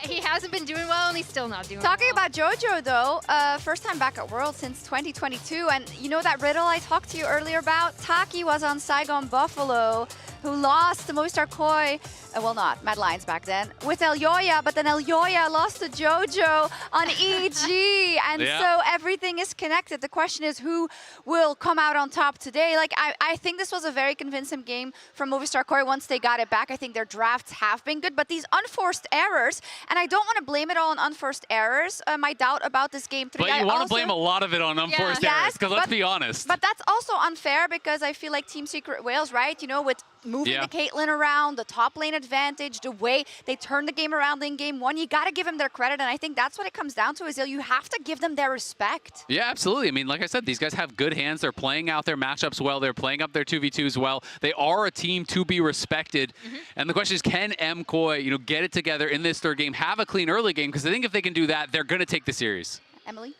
He hasn't been doing well, and he's still not doing Talking well. about JoJo, though, first time back at Worlds since 2022. And you know that riddle I talked to you earlier about? Taki was on Saigon Buffalo, who lost to Movistar Koi, well, not Mad Lions back then, with Elyoya, but then Elyoya lost to JoJo on EG. And so everything is connected. The question is who will come out on top today? Like, I think this was a very convincing game from Movistar Koi once they got it back. I think their drafts have been good, but these unforced errors, and I don't want to blame it all on unforced errors, my doubt about this game 3. But you want to blame a lot of it on unforced errors, because let's be honest. But that's also unfair because I feel like Team Secret Wales, right, you know, with moving the Caitlyn around, the top lane advantage, the way they turned the game around in game 1, you got to give them their credit, and I think that's what it comes down to, is you have to give them their respect. Yeah, absolutely. I mean, like I said, these guys have good hands. They're playing out their matchups well. They're playing up their 2v2s well. They are a team to be respected. And the question is, can MKOI, you know, get it together in this third game, have a clean early game? Because I think if they can do that, they're going to take the series. Emily?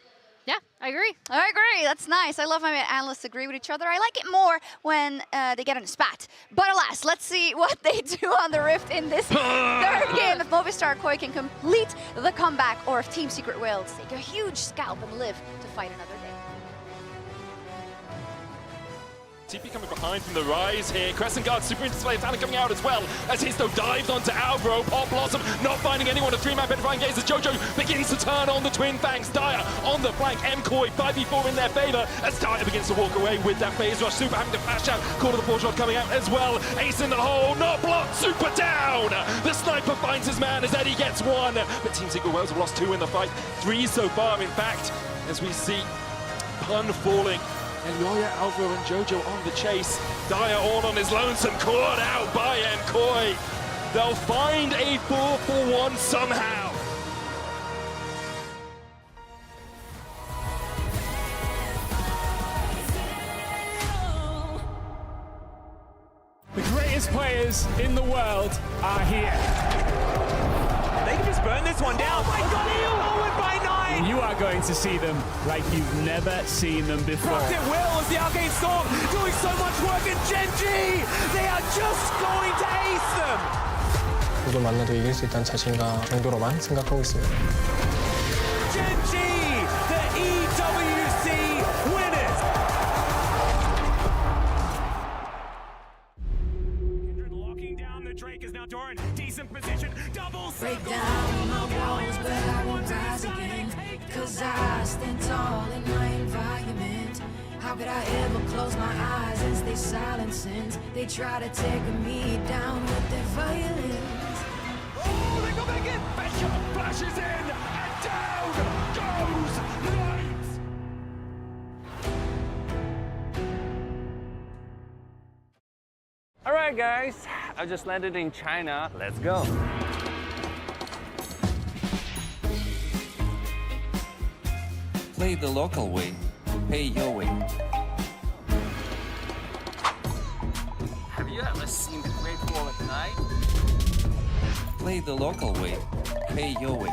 Yeah, I agree. I agree. That's nice. I love when analysts agree with each other. I like it more when they get in a spat. But alas, let's see what they do on the Rift in this third game. If Movistar Koi can complete the comeback, or if Team Secret Wales take a huge scalp and live to fight another day. TP coming behind from the Rise here. Crescent Guard super into display. Tanner coming out as well as Histo dives onto Alvaro. Pop Blossom not finding anyone. A 3-man petrifying gaze as JoJo begins to turn on the Twin Fangs. Dire on the flank. MKOI 5v4 in their favor as Dire begins to walk away with that phase rush. Super having to flash out. Call to the 4-shot coming out as well. Ace in the hole. Not blocked. Super down. The sniper finds his man as Eddie gets 1. But Team Secret Wales have lost 2 in the fight. 3 so far, in fact, as we see Pun falling. Elyoya, Alvaro, and JoJo on the chase. Dire all on his lonesome, caught out by MKOI. They'll find a 4-for-1 somehow. The greatest players in the world are here. They can just burn this one down. Oh my god, forward by 9! You are going to see them like you've never seen them before. Rocket Will as the Arcane Storm doing so much work, and Genji! They are just going to ace them! 누구 만나도 이길 수 있다는 자신감 정도로만 생각하고 있습니다. Genji, the EWC winners! Kindred locking down the Drake is now Doran. Decent position, double Break down my walls, but I won't rise again. Cause I stand tall in my environment. I How could I ever close my eyes and stay silent since they try to take me down with their violence? Oh, they go back in. Becker flashes in, and down goes Knight. All right, guys, I just landed in China. Let's go. Play the local way, pay your way. Have you ever seen the Great Wall at night? Play the local way, pay your way.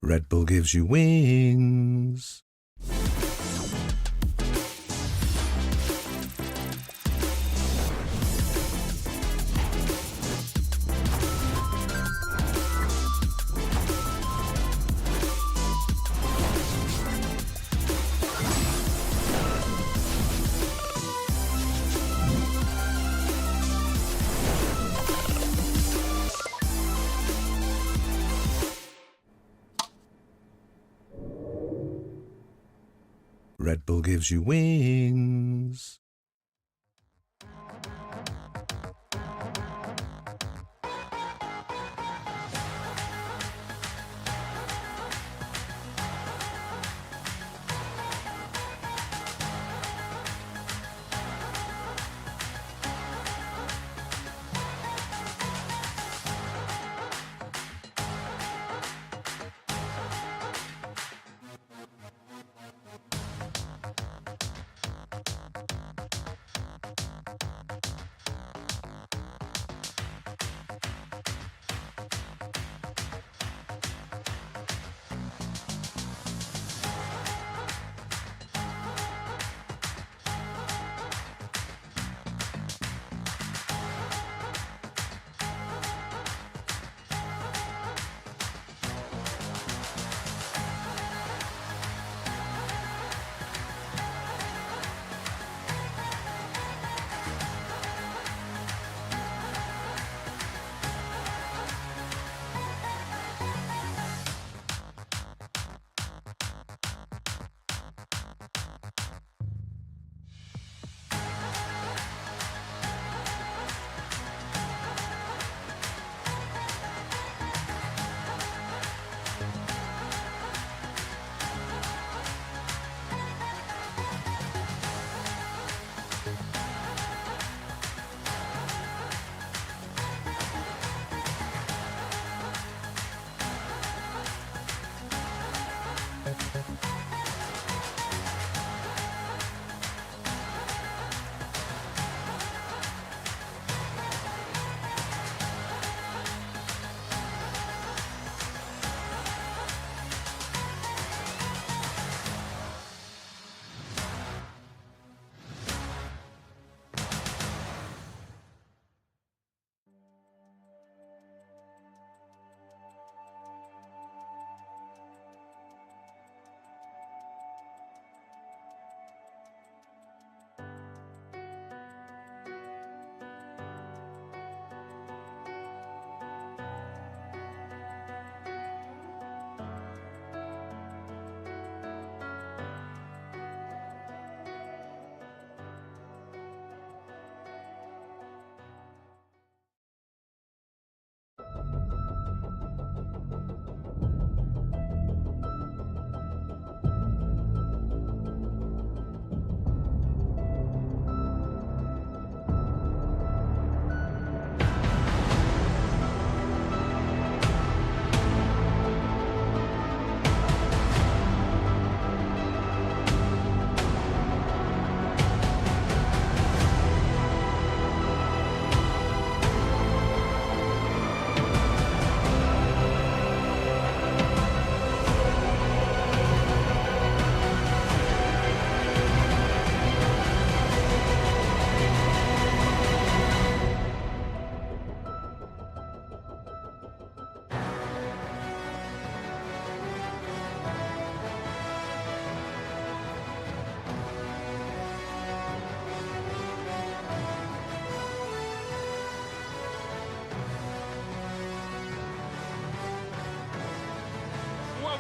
Red Bull gives you wings. Red Bull gives you wings.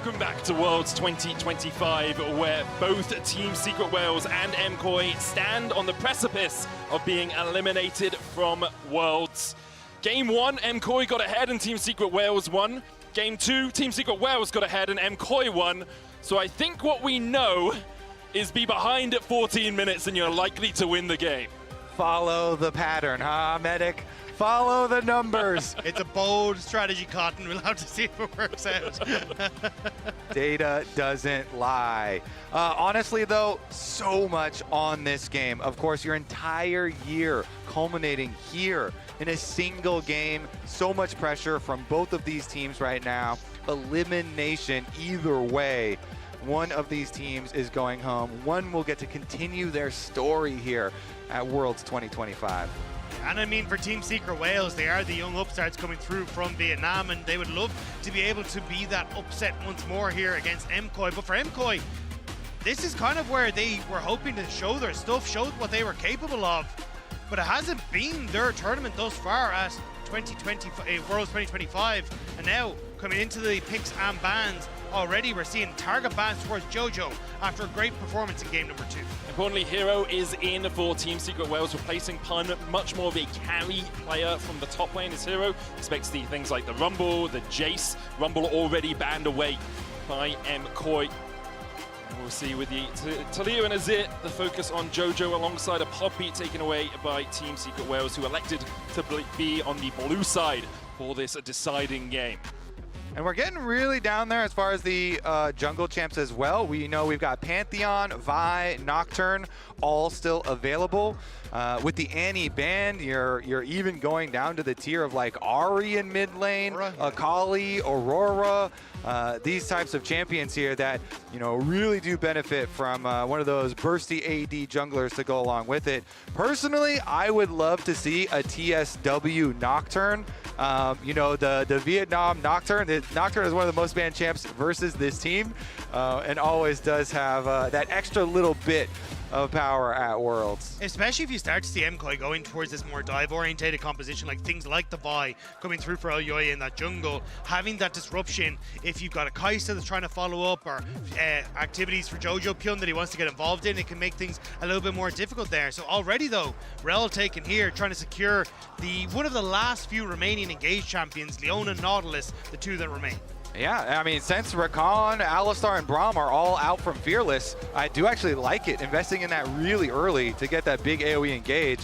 Welcome back to Worlds 2025, where both Team Secret Wales and MKOI stand on the precipice of being eliminated from Worlds. Game 1, MKOI got ahead and Team Secret Wales won. Game 2, Team Secret Wales got ahead and MKOI won. So I think what we know is be behind at 14 minutes and you're likely to win the game. Follow the pattern, huh, Medic? Follow the numbers. It's a bold strategy, Cotton. We'll have to see if it works out. Data doesn't lie. Honestly, though, so much on this game. Of course, your entire year culminating here in a single game. So much pressure from both of these teams right now. Elimination either way. One of these teams is going home. One will get to continue their story here at Worlds 2025. And I mean, for Team Secret Wales, they are the young upstarts coming through from Vietnam, and they would love to be able to be that upset once more here against MKOI. But for MKOI, this is kind of where they were hoping to show their stuff, show what they were capable of. But it hasn't been their tournament thus far at Worlds 2025. And now, coming into the picks and bans, already we're seeing target bans towards Jojo after a great performance in game number 2. Importantly, Hero is in for Team Secret Wales, replacing Pun, much more of a carry player from the top lane as Hero. Expect to see things like the Rumble, the Jace. Rumble already banned away by MKOI. And we'll see with the Talia and Azir, the focus on Jojo alongside a Poppy taken away by Team Secret Wales, who elected to be on the blue side for this deciding game. And we're getting really down there as far as the jungle champs as well. We know we've got Pantheon, Vi, Nocturne, all still available. With the Annie banned, you're even going down to the tier of like Ahri in mid lane, Akali, Aurora. These types of champions here that, you know, really do benefit from one of those bursty AD junglers to go along with it. Personally, I would love to see a TSW Nocturne. You know, the Vietnam Nocturne. The Nocturne is one of the most banned champs versus this team, and always does have that extra little bit of power at Worlds. Especially if you start to see MKOI going towards this more dive-orientated composition, like things like the Vi coming through for Elyoya in that jungle, having that disruption. If you've got a Kai'Sa that's trying to follow up, or activities for Jojo Pyun that he wants to get involved in, it can make things a little bit more difficult there. So already though, Rel taken here, trying to secure one of the last few remaining engaged champions, Leona and Nautilus, the two that remain. Yeah, I mean, since Rakan, Alistar, and Braum are all out from Fearless, I do actually like it, investing in that really early to get that big AoE engage.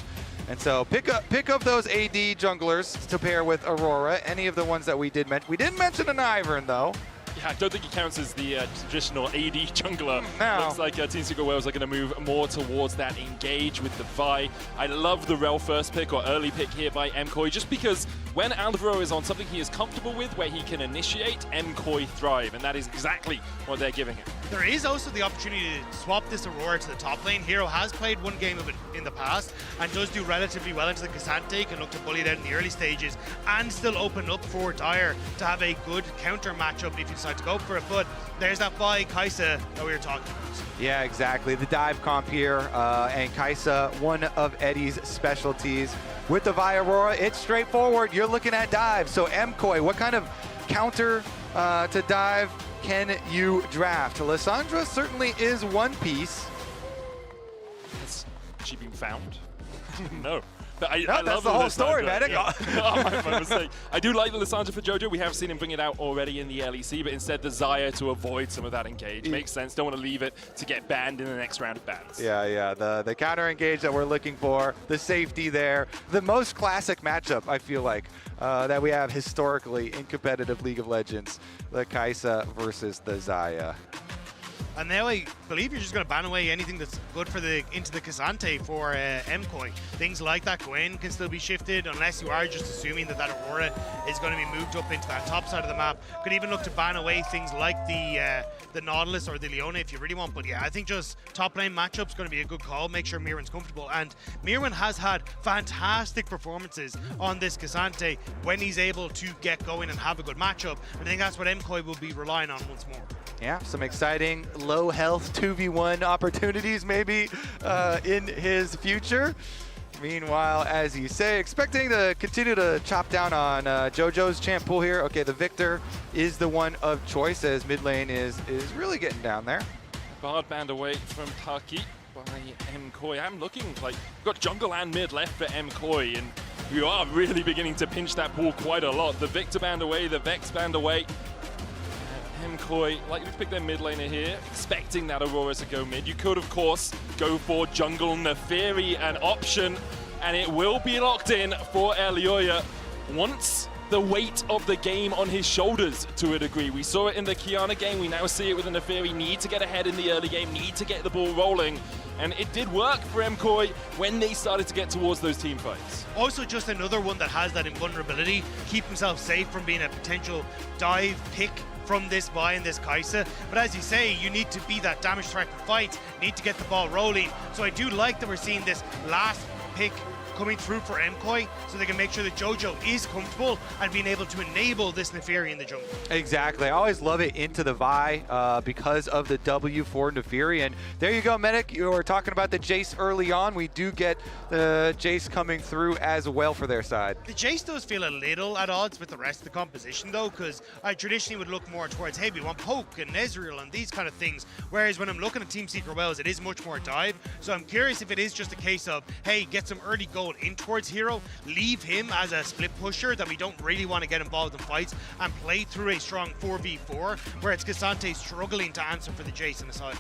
And so pick up those AD junglers to pair with Aurora, any of the ones that we did mention. We didn't mention an Ivern, though. Yeah, I don't think he counts as the traditional AD jungler. No. Looks like Team Secret Wales are going to move more towards that engage with the Vi. I love the Rel first pick or early pick here by MKOI, just because when Alvaro is on something he is comfortable with, where he can initiate, MKOI thrive, and that is exactly what they're giving him. There is also the opportunity to swap this Aurora to the top lane. Hero has played one game of it in the past and does do relatively well into the Cassante, can look to bully it out in the early stages and still open up for Dire to have a good counter matchup if you decide to go for it. But there's that Vi Kai'Sa that we were talking about. Yeah, exactly. The dive comp here, and Kai'Sa, one of Eddie's specialties. With the Vi Aurora, it's straightforward. You're looking at dive. So MKOI, what kind of counter to dive can you draft? Lissandra certainly is one piece. Has she been found? No. But I that's love the whole story, Lissandra. Medic. Yeah. my mistake. I do like the Lissandra for Jojo. We have seen him bring it out already in the LEC, but instead the Xayah to avoid some of that engage. Makes sense. Don't want to leave it to get banned in the next round of bans. Yeah. The counter engage that we're looking for, the safety there, the most classic matchup, I feel like, that we have historically in competitive League of Legends, the Kai'Sa versus the Xayah. And now I believe you're just going to ban away anything that's good for into the Cassante for MKOI. Things like that Gwen can still be shifted, unless you are just assuming that Aurora is going to be moved up into that top side of the map. Could even look to ban away things like the Nautilus or the Leona if you really want. But yeah, I think just top lane matchup's going to be a good call. Make sure Mirwan's comfortable. And Mirwan has had fantastic performances on this Cassante when he's able to get going and have a good matchup. And I think that's what MKOI will be relying on once more. Yeah, some exciting low health 2v1 opportunities maybe in his future. Meanwhile, as you say, expecting to continue to chop down on JoJo's champ pool here. Okay, the Victor is the one of choice as mid lane is really getting down there. Bard banned away from Taki by MKoi. I'm looking like we've got jungle and mid left for MKoi, and you are really beginning to pinch that pool quite a lot. The Victor banned away, the Vex banned away. MKoi likely to pick their mid laner here, expecting that Aurora to go mid. You could, of course, go for jungle Neferi, an option, and it will be locked in for Elyoya once the weight of the game on his shoulders to a degree. We saw it in the Kiana game, we now see it with the Neferi. Need to get ahead in the early game, need to get the ball rolling, and it did work for MKoi when they started to get towards those team fights. Also just another one that has that invulnerability, keep himself safe from being a potential dive pick from this buy and this Kai'Sa. But as you say, you need to be that damage threat in fights, need to get the ball rolling. So I do like that we're seeing this last pick coming through for MKoi so they can make sure that JoJo is comfortable and being able to enable this Neferi in the jungle. Exactly. I always love it into the Vi because of the W for Neferi. And there you go, Medic. You were talking about the Jace early on. We do get the Jace coming through as well for their side. The Jace does feel a little at odds with the rest of the composition though, because I traditionally would look more towards, hey, we want Poke and Ezreal and these kind of things. Whereas when I'm looking at Team Secret Wells, it is much more dive. So I'm curious if it is just a case of, hey, get some early goal in towards Hero, leave him as a split pusher that we don't really want to get involved in fights, and play through a strong 4v4 where it's Cassante struggling to answer for the Jace on the side.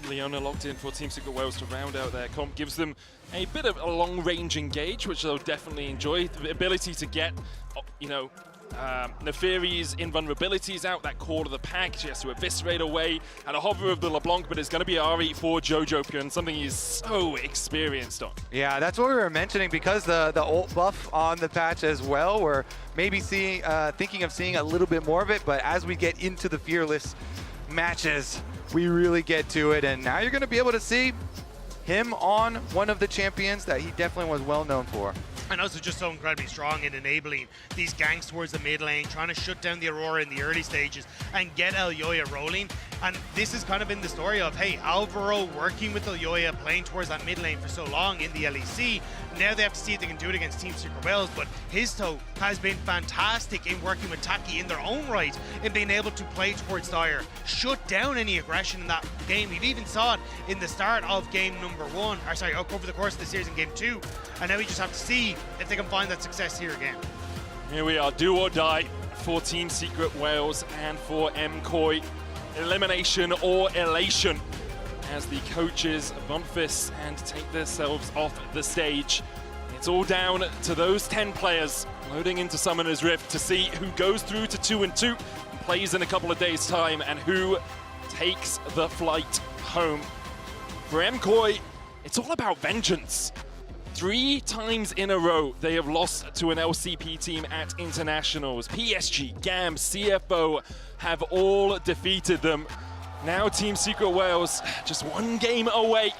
Leona locked in for Team Secret Wales to round out their comp, gives them a bit of a long-range engage, which they'll definitely enjoy. The ability to get, you know, Neferi's invulnerabilities out, that core of the pack. She has to eviscerate away at a hover of the LeBlanc, but it's going to be RE for JoJo, something he's so experienced on. Yeah, that's what we were mentioning, because the ult buff on the patch as well. We're maybe seeing, thinking of seeing a little bit more of it, but as we get into the Fearless matches, we really get to it, and now you're going to be able to see him on one of the champions that he definitely was well known for. And also just so incredibly strong in enabling these ganks towards the mid lane, trying to shut down the Aurora in the early stages and get Elyoya rolling. And this has kind of been the story of, hey, Alvaro working with Elyoya, playing towards that mid lane for so long in the LEC. Now they have to see if they can do it against Team Secret Wales, but Histo has been fantastic in working with Taki in their own right, in being able to play towards Dire, shut down any aggression in that game. We've even saw it in the start of game number 1, or sorry, over the course of the series in game 2, and now we just have to see if they can find that success here again. Here we are, do or die for Team Secret Wales and for MKoi. Elimination or elation as the coaches bump fists and take themselves off the stage. It's all down to those 10 players loading into Summoner's Rift to see who goes through to 2-2 and plays in a couple of days' time, and who takes the flight home. For MKoi, it's all about vengeance. 3 times in a row, they have lost to an LCP team at internationals. PSG, GAM, CFO have all defeated them. Now Team Secret Wales just 1 game away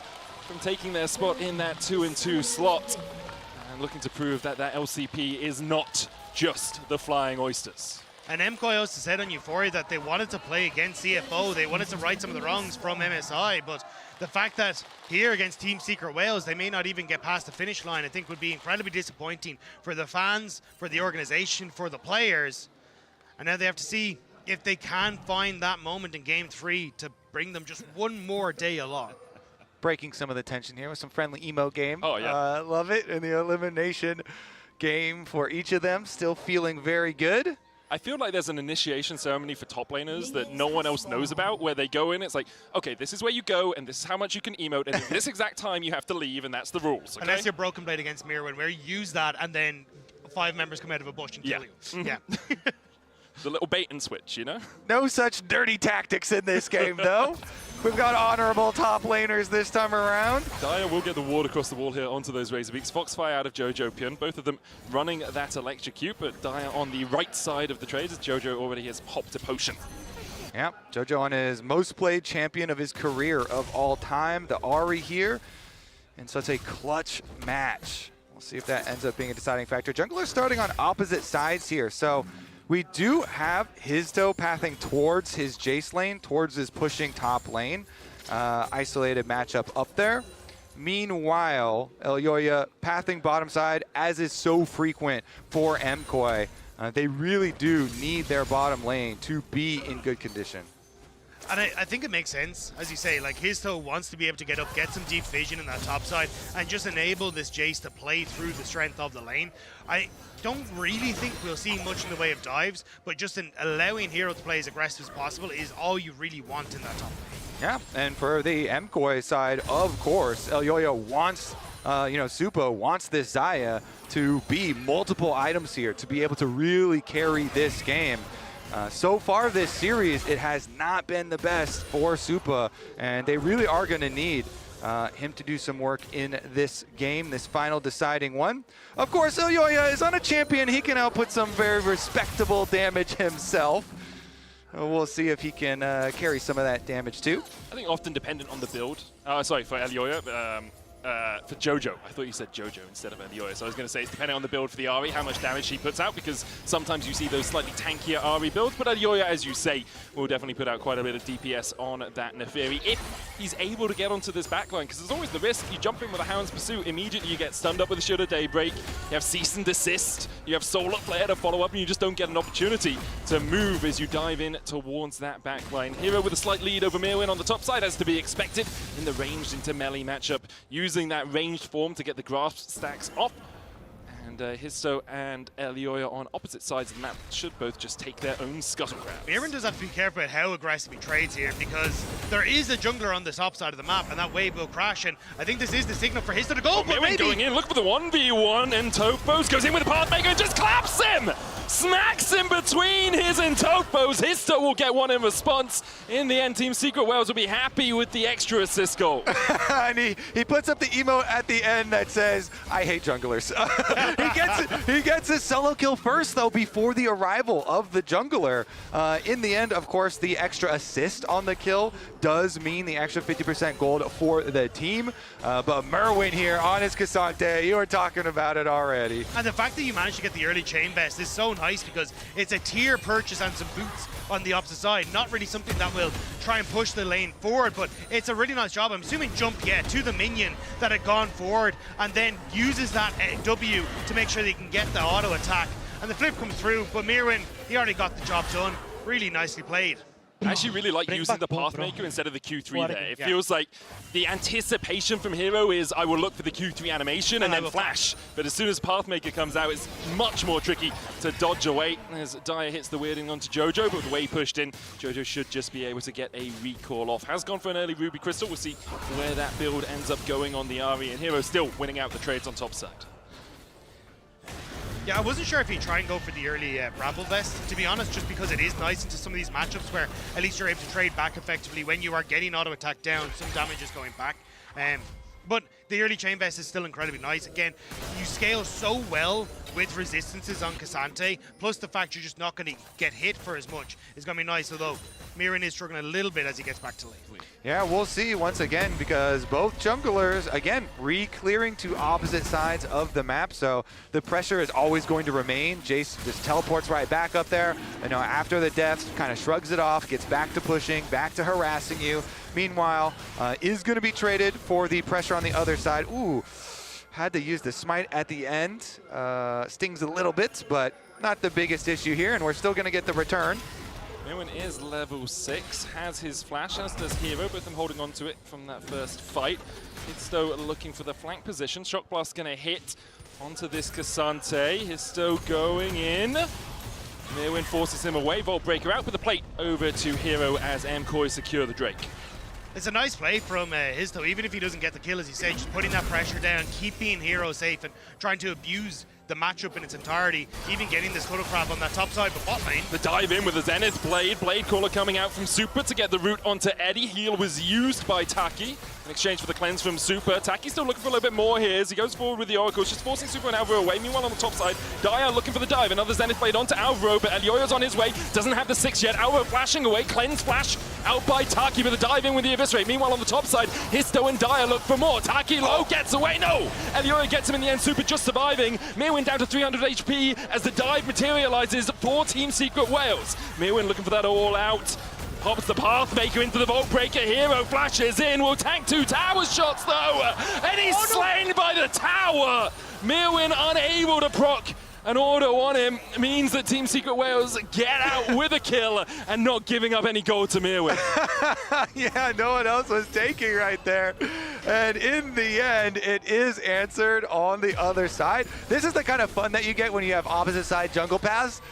from taking their spot in that 2-2 slot, and looking to prove that that LCP is not just the Flying Oysters. And MKoi also said on Euphoria that they wanted to play against CFO, they wanted to right some of the wrongs from MSI, but the fact that here against Team Secret Wales, they may not even get past the finish line, I think would be incredibly disappointing for the fans, for the organization, for the players. And now they have to see if they can find that moment in Game 3 to bring them just 1 more day along. Breaking some of the tension here with some friendly emo game. Oh, yeah. Love it. In the elimination game for each of them, still feeling very good. I feel like there's an initiation ceremony for top laners that no one else knows about, where they go in, it's like, okay, this is where you go, and this is how much you can emote, and at this exact time you have to leave, and that's the rules, okay? Unless you're Broken Blade against Mirwin, where you use that, and then 5 members come out of a bush and kill you. Mm-hmm. Yeah. The little bait and switch, you know? No such dirty tactics in this game, though. We've got honorable top laners this time around. Dire will get the ward across the wall here onto those Razorbeaks. Foxfire out of JoJo, both of them running that Electrocute, but Dire on the right side of the trades as JoJo already has popped a potion. Yep, JoJo on his most played champion of his career of all time, the Ahri here, in such a clutch match. We'll see if that ends up being a deciding factor. Junglers starting on opposite sides here, so we do have Histo pathing towards his Jace lane, towards his pushing top lane. Isolated matchup up there. Meanwhile, Elyoya pathing bottom side, as is so frequent for MKOI. They really do need their bottom lane to be in good condition. And I think it makes sense, as you say, like Histo wants to be able to get up, get some deep vision in that top side, and just enable this Jace to play through the strength of the lane. I don't really think we'll see much in the way of dives, but just in allowing Hero to play as aggressive as possible is all you really want in that top lane. Yeah, and for the MKOI side, of course, Elyoya wants, Supa wants this Xayah to be multiple items here, to be able to really carry this game. So far this series, it has not been the best for Supa, and they really are going to need him to do some work in this game, this final deciding one. Of course, Elyoya is on a champion. He can output some very respectable damage himself. We'll see if he can carry some of that damage too. I think often dependent on the build. Sorry, for Elyoya, for Jojo. I thought you said Jojo instead of Elyoya. So I was going to say it's depending on the build for the Ahri, how much damage he puts out, because sometimes you see those slightly tankier Ahri builds, but Elyoya, as you say, will definitely put out quite a bit of DPS on that Neferi if he's able to get onto this backline, because there's always the risk. You jump in with a Hound's Pursuit, immediately you get stunned up with a Shield of Daybreak, you have Cease and Desist, you have Solar Flare to follow up, and you just don't get an opportunity to move as you dive in towards that backline. Hero with a slight lead over Mirwin on the top side, as to be expected in the ranged into melee matchup, using that ranged form to get the grasp stacks off. And Histo and Elyoya on opposite sides of the map should both just take their own scuttlecraft. Mirwin does have to be careful about how aggressive he trades here, because there is a jungler on the top side of the map, and that wave will crash, and I think this is the signal for Histo to go. Mirwin going in, look for the 1v1, and Topos goes in with the Pathmaker and just claps him! Smacks in between his and Topos. Histo will get one in response. In the end, Team Secret Wales will be happy with the extra assist goal. And he puts up the emote at the end that says, I hate junglers. He gets his solo kill first, though, before the arrival of the jungler. In the end, of course, the extra assist on the kill does mean the extra 50% gold for the team. But Mirwin here on his Cassante, you were talking about it already. And the fact that you managed to get the early chain vest is so nice, because it's a tier purchase and some boots on the opposite side. Not really something that will try and push the lane forward, but it's a really nice job. I'm assuming jump, to the minion that had gone forward, and then uses that W to make sure they can get the auto attack. And the flip comes through, but Mirwin, he already got the job done. Really nicely played. I actually really like using the Pathmaker instead of the Q3 there. It feels like the anticipation from Hero is I will look for the Q3 animation and then flash. But as soon as Pathmaker comes out, it's much more tricky to dodge away. As Dyer hits the weirding onto Jojo, but the way he pushed in, Jojo should just be able to get a recall off. Has gone for an early Ruby Crystal. We'll see where that build ends up going on the Ahri, and Hero still winning out the trades on top side. Yeah, I wasn't sure if he'd try and go for the early Bramble Vest, to be honest, just because it is nice into some of these matchups where at least you're able to trade back effectively when you are getting auto attack down, some damage is going back. But the early chain vest is still incredibly nice. Again, you scale so well with resistances on Cassante, plus the fact you're just not going to get hit for as much is going to be nice, although Mirwin is struggling a little bit as he gets back to lane. Yeah, we'll see once again, because both junglers, again, re-clearing to opposite sides of the map, so the pressure is always going to remain. Jace just teleports right back up there, and after the deaths, kind of shrugs it off, gets back to pushing, back to harassing you. Meanwhile, is going to be traded for the pressure on the other side. Ooh, had to use the smite at the end. Stings a little bit, but not the biggest issue here, and we're still going to get the return. Mirwin is level 6, has his flash, as does Hero, both of them holding on to it from that first fight. Histo looking for the flank position. Shock Blast going to hit onto this Cassante. Histo going in. Mirwin forces him away. Vault Breaker out with the plate over to Hero as MKOI secure the Drake. It's a nice play from Histo, even if he doesn't get the kill, as you say, just putting that pressure down, keeping Hero safe and trying to abuse the matchup in its entirety, even getting this Scuttlecraft on that top side, but bot lane. The dive in with the Zenith Blade. Blade Caller coming out from Super to get the root onto Eddie. Heal was used by Taki in exchange for the cleanse from Super. Taki still looking for a little bit more here as he goes forward with the Oracle, just forcing Super and Alvaro away. Meanwhile, on the top side, Dyer looking for the dive. Another Zenith Blade onto Alvaro, but Elyoya's on his way. Doesn't have the 6 yet. Alvaro flashing away. Cleanse flash out by Taki, but the dive in with the Eviscerate. Meanwhile, on the top side, Histo and Dyer look for more. Taki low, gets away. No! Elyoya gets him in the end. Super just surviving. Mirwin down to 300 HP as the dive materializes for Team Secret Wales. Mirwin looking for that all out. Pops the Pathmaker into the Vault Breaker. Hero flashes in. Will tank 2 tower shots though. And he's slain by the tower. Mirwin unable to proc. An auto on him means that Team Secret Wales get out with a kill and not giving up any gold to Mirwin. Yeah, no one else was taking right there. And in the end, it is answered on the other side. This is the kind of fun that you get when you have opposite side jungle paths.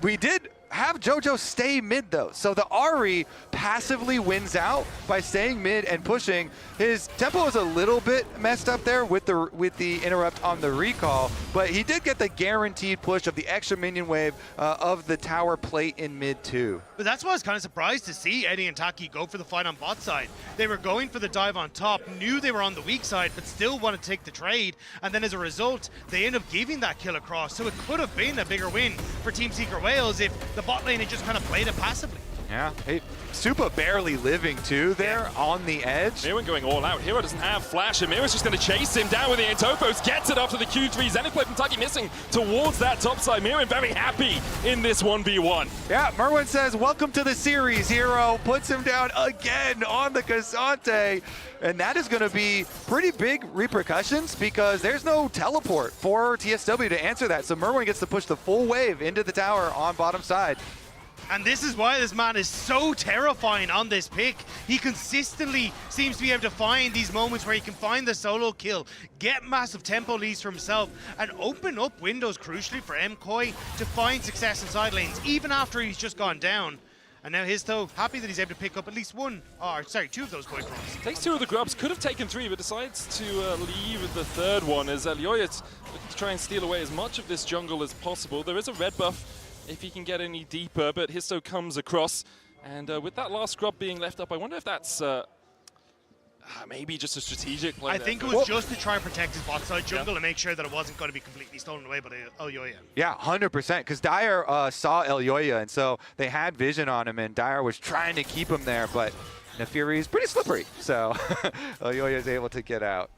We did have JoJo stay mid though. So the Ahri passively wins out by staying mid and pushing. His tempo is a little bit messed up there with the interrupt on the recall, but he did get the guaranteed push of the extra minion wave of the tower plate in mid too. But that's why I was kind of surprised to see Eddie and Taki go for the fight on bot side. They were going for the dive on top, knew they were on the weak side, but still wanted to take the trade. And then as a result, they end up giving that kill across. So it could have been a bigger win for Team Secret Wales if the bot lane had just kind of played it passively. Yeah, Supa barely living too there on the edge. Mirwin going all out. Hero doesn't have flash, and Mirwin's just going to chase him down with the Intopos. Gets it after the Q3. Zenithblade from Taki missing towards that top side. Mirwin very happy in this 1v1. Yeah, Merwin says, welcome to the series, Hero. Puts him down again on the Cassante. And that is going to be pretty big repercussions because there's no teleport for TSW to answer that. So Merwin gets to push the full wave into the tower on bottom side. And this is why this man is so terrifying on this pick. He consistently seems to be able to find these moments where he can find the solo kill, get massive tempo leads for himself, and open up windows crucially for MKoi to find success in side lanes, even after he's just gone down. And now Histo, happy that he's able to pick up at least two of those Koi Grubs. Takes 2 of the grubs, could have taken 3, but decides to leave the 3rd one as Elioyat looking to try and steal away as much of this jungle as possible. There is a red buff if he can get any deeper, but Histo comes across, and with that last scrub being left up, I wonder if that's maybe just a strategic play. I think it was just to try and protect his bot side jungle and make sure that it wasn't going to be completely stolen away by Elioya. Yeah, 100%, because Dyer saw Elioya, and so they had vision on him, and Dyer was trying to keep him there, but Nefiri is pretty slippery, so Elioya is able to get out.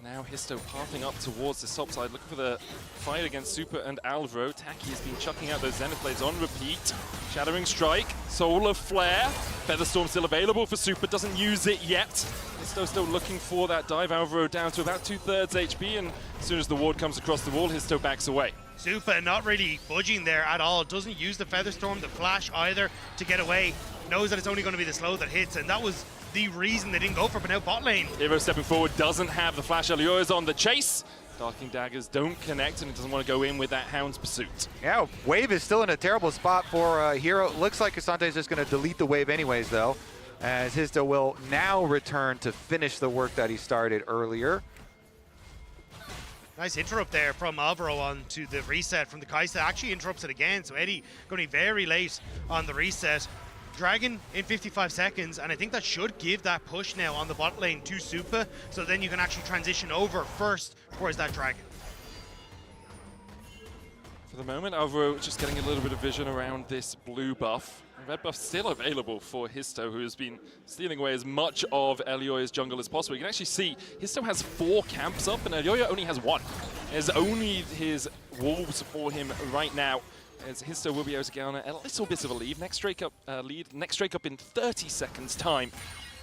Now Histo pathing up towards the top side, looking for the fight against Supa and Alvaro. Taki has been chucking out those Zenith Blades on repeat. Shattering Strike, Solar Flare. Featherstorm still available for Supa, doesn't use it yet. Histo still looking for that dive. Alvaro down to about 2/3 HP, and as soon as the ward comes across the wall, Histo backs away. Supa not really budging there at all. Doesn't use the Featherstorm, the flash either to get away. Knows that it's only going to be the slow that hits, and that was the reason they didn't go for now bot lane. Hero stepping forward, doesn't have the flash. Elioya's on the chase. Darking Daggers don't connect, and it doesn't want to go in with that Hound's pursuit. Yeah, wave is still in a terrible spot for Hero. Looks like Cassante is just going to delete the wave anyways, though, as Histo will now return to finish the work that he started earlier. Nice interrupt there from Alvaro on to the reset from the Kaisa. Actually interrupts it again, so Eddie going to be very late on the reset. Dragon in 55 seconds, and I think that should give that push now on the bot lane to Supa, so then you can actually transition over first towards that Dragon. For the moment, Alvaro just getting a little bit of vision around this blue buff. Red buff still available for Histo, who has been stealing away as much of Elioya's jungle as possible. You can actually see Histo has 4 camps up, and Elioya only has 1. There's only his wolves for him right now, as Histo will be able to garner a little bit of a lead. Next Drake up in 30 seconds time.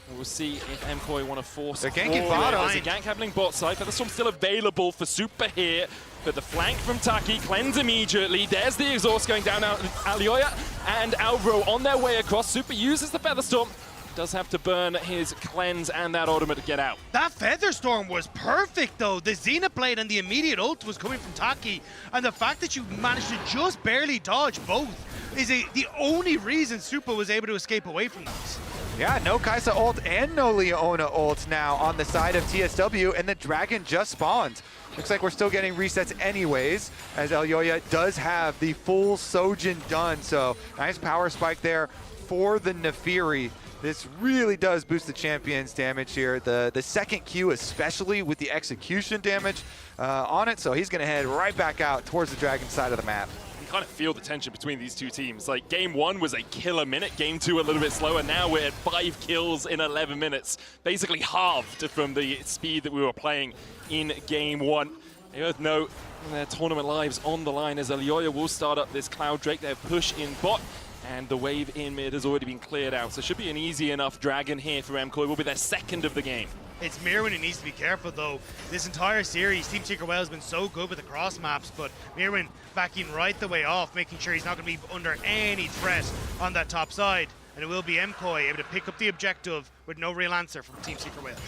And we'll see if MKoi want to force they're ganking bottom. There's a gank happening bot side. Featherstorm still available for Supa here. But the flank from Taki, cleanse immediately. There's the exhaust going down now. Alioya and Alvaro on their way across. Supa uses the Featherstorm. Does have to burn his cleanse and that ultimate to get out. That Featherstorm was perfect though. The Xenoblade and the immediate ult was coming from Taki, and the fact that you managed to just barely dodge both is the only reason Supa was able to escape away from this. Yeah, no Kaisa ult and no Leona ult now on the side of TSW, and the Dragon just spawned. Looks like we're still getting resets anyways, as Elioya does have the full Sojin done, so nice power spike there for the Nefiri. This really does boost the champion's damage here. The second Q, especially with the execution damage on it, so he's going to head right back out towards the Dragon side of the map. You kind of feel the tension between these two teams. Like, game 1 was a kill a minute, game 2 a little bit slower. Now we're at 5 kills in 11 minutes, basically halved from the speed that we were playing in game 1. They both know their tournament lives on the line as Elioya will start up this Cloud Drake. Their push in bot. and the wave in mid has already been cleared out. So it should be an easy enough dragon here for MKOI. Will be their second of the game. It's Mirwin who needs to be careful though. This entire series, Team Secret Wales has been so good with the cross maps, but Mirwin backing right the way off, making sure he's not going to be under any threat on that top side. And it will be MKOI able to pick up the objective with no real answer from Team Secret Wales.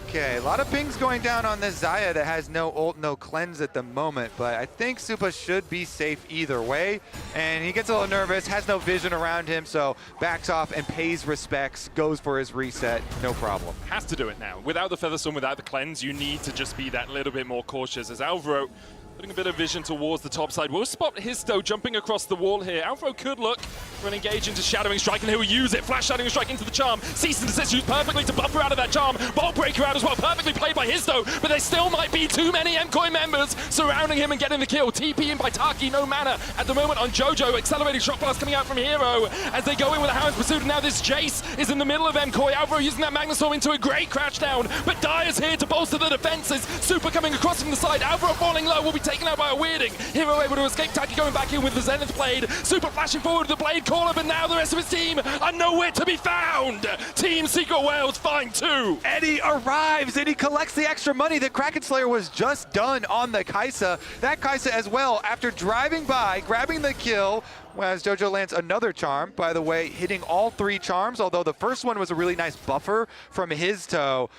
Okay, a lot of pings going down on this Xayah that has no ult, no cleanse at the moment, but I think Supa should be safe either way. And he gets a little nervous, has no vision around him, so backs off and pays respects, goes for his reset, no problem. Has to do it now. Without the Featherstorm, without the cleanse, you need to just be that little bit more cautious. As Alvaro putting a bit of vision towards the top side. We'll spot Histo jumping across the wall here. Alvaro could look for an engage into Shadowing Strike, and he'll use it. Flash Shadowing Strike into the charm. Cease and desist used perfectly to buffer out of that charm. Ball Breaker out as well. Perfectly played by Histo, but there still might be too many MKOI members surrounding him and getting the kill. TP in by Taki, no mana at the moment on Jojo. Accelerating shot blast coming out from Hero as they go in with a Hound's Pursuit. And now this Jace is in the middle of MKOI. Alvaro using that Magnustorm into a great crash down, but Dire's here to bolster the defenses. Super coming across from the side. Alvaro falling low, will be taken out by a Weirding. Hero able to escape. Taki going back in with the Zenith Blade. Super flashing forward with the Blade Caller, but now the rest of his team are nowhere to be found. Team Secret Wales find two. Eddie arrives and he collects the extra money. The Kraken Slayer was just done on the Kai'Sa. That Kai'Sa as well, after driving by, grabbing the kill, as Jojo lands another charm, by the way, hitting all three charms, although the first one was a really nice buffer from his toe.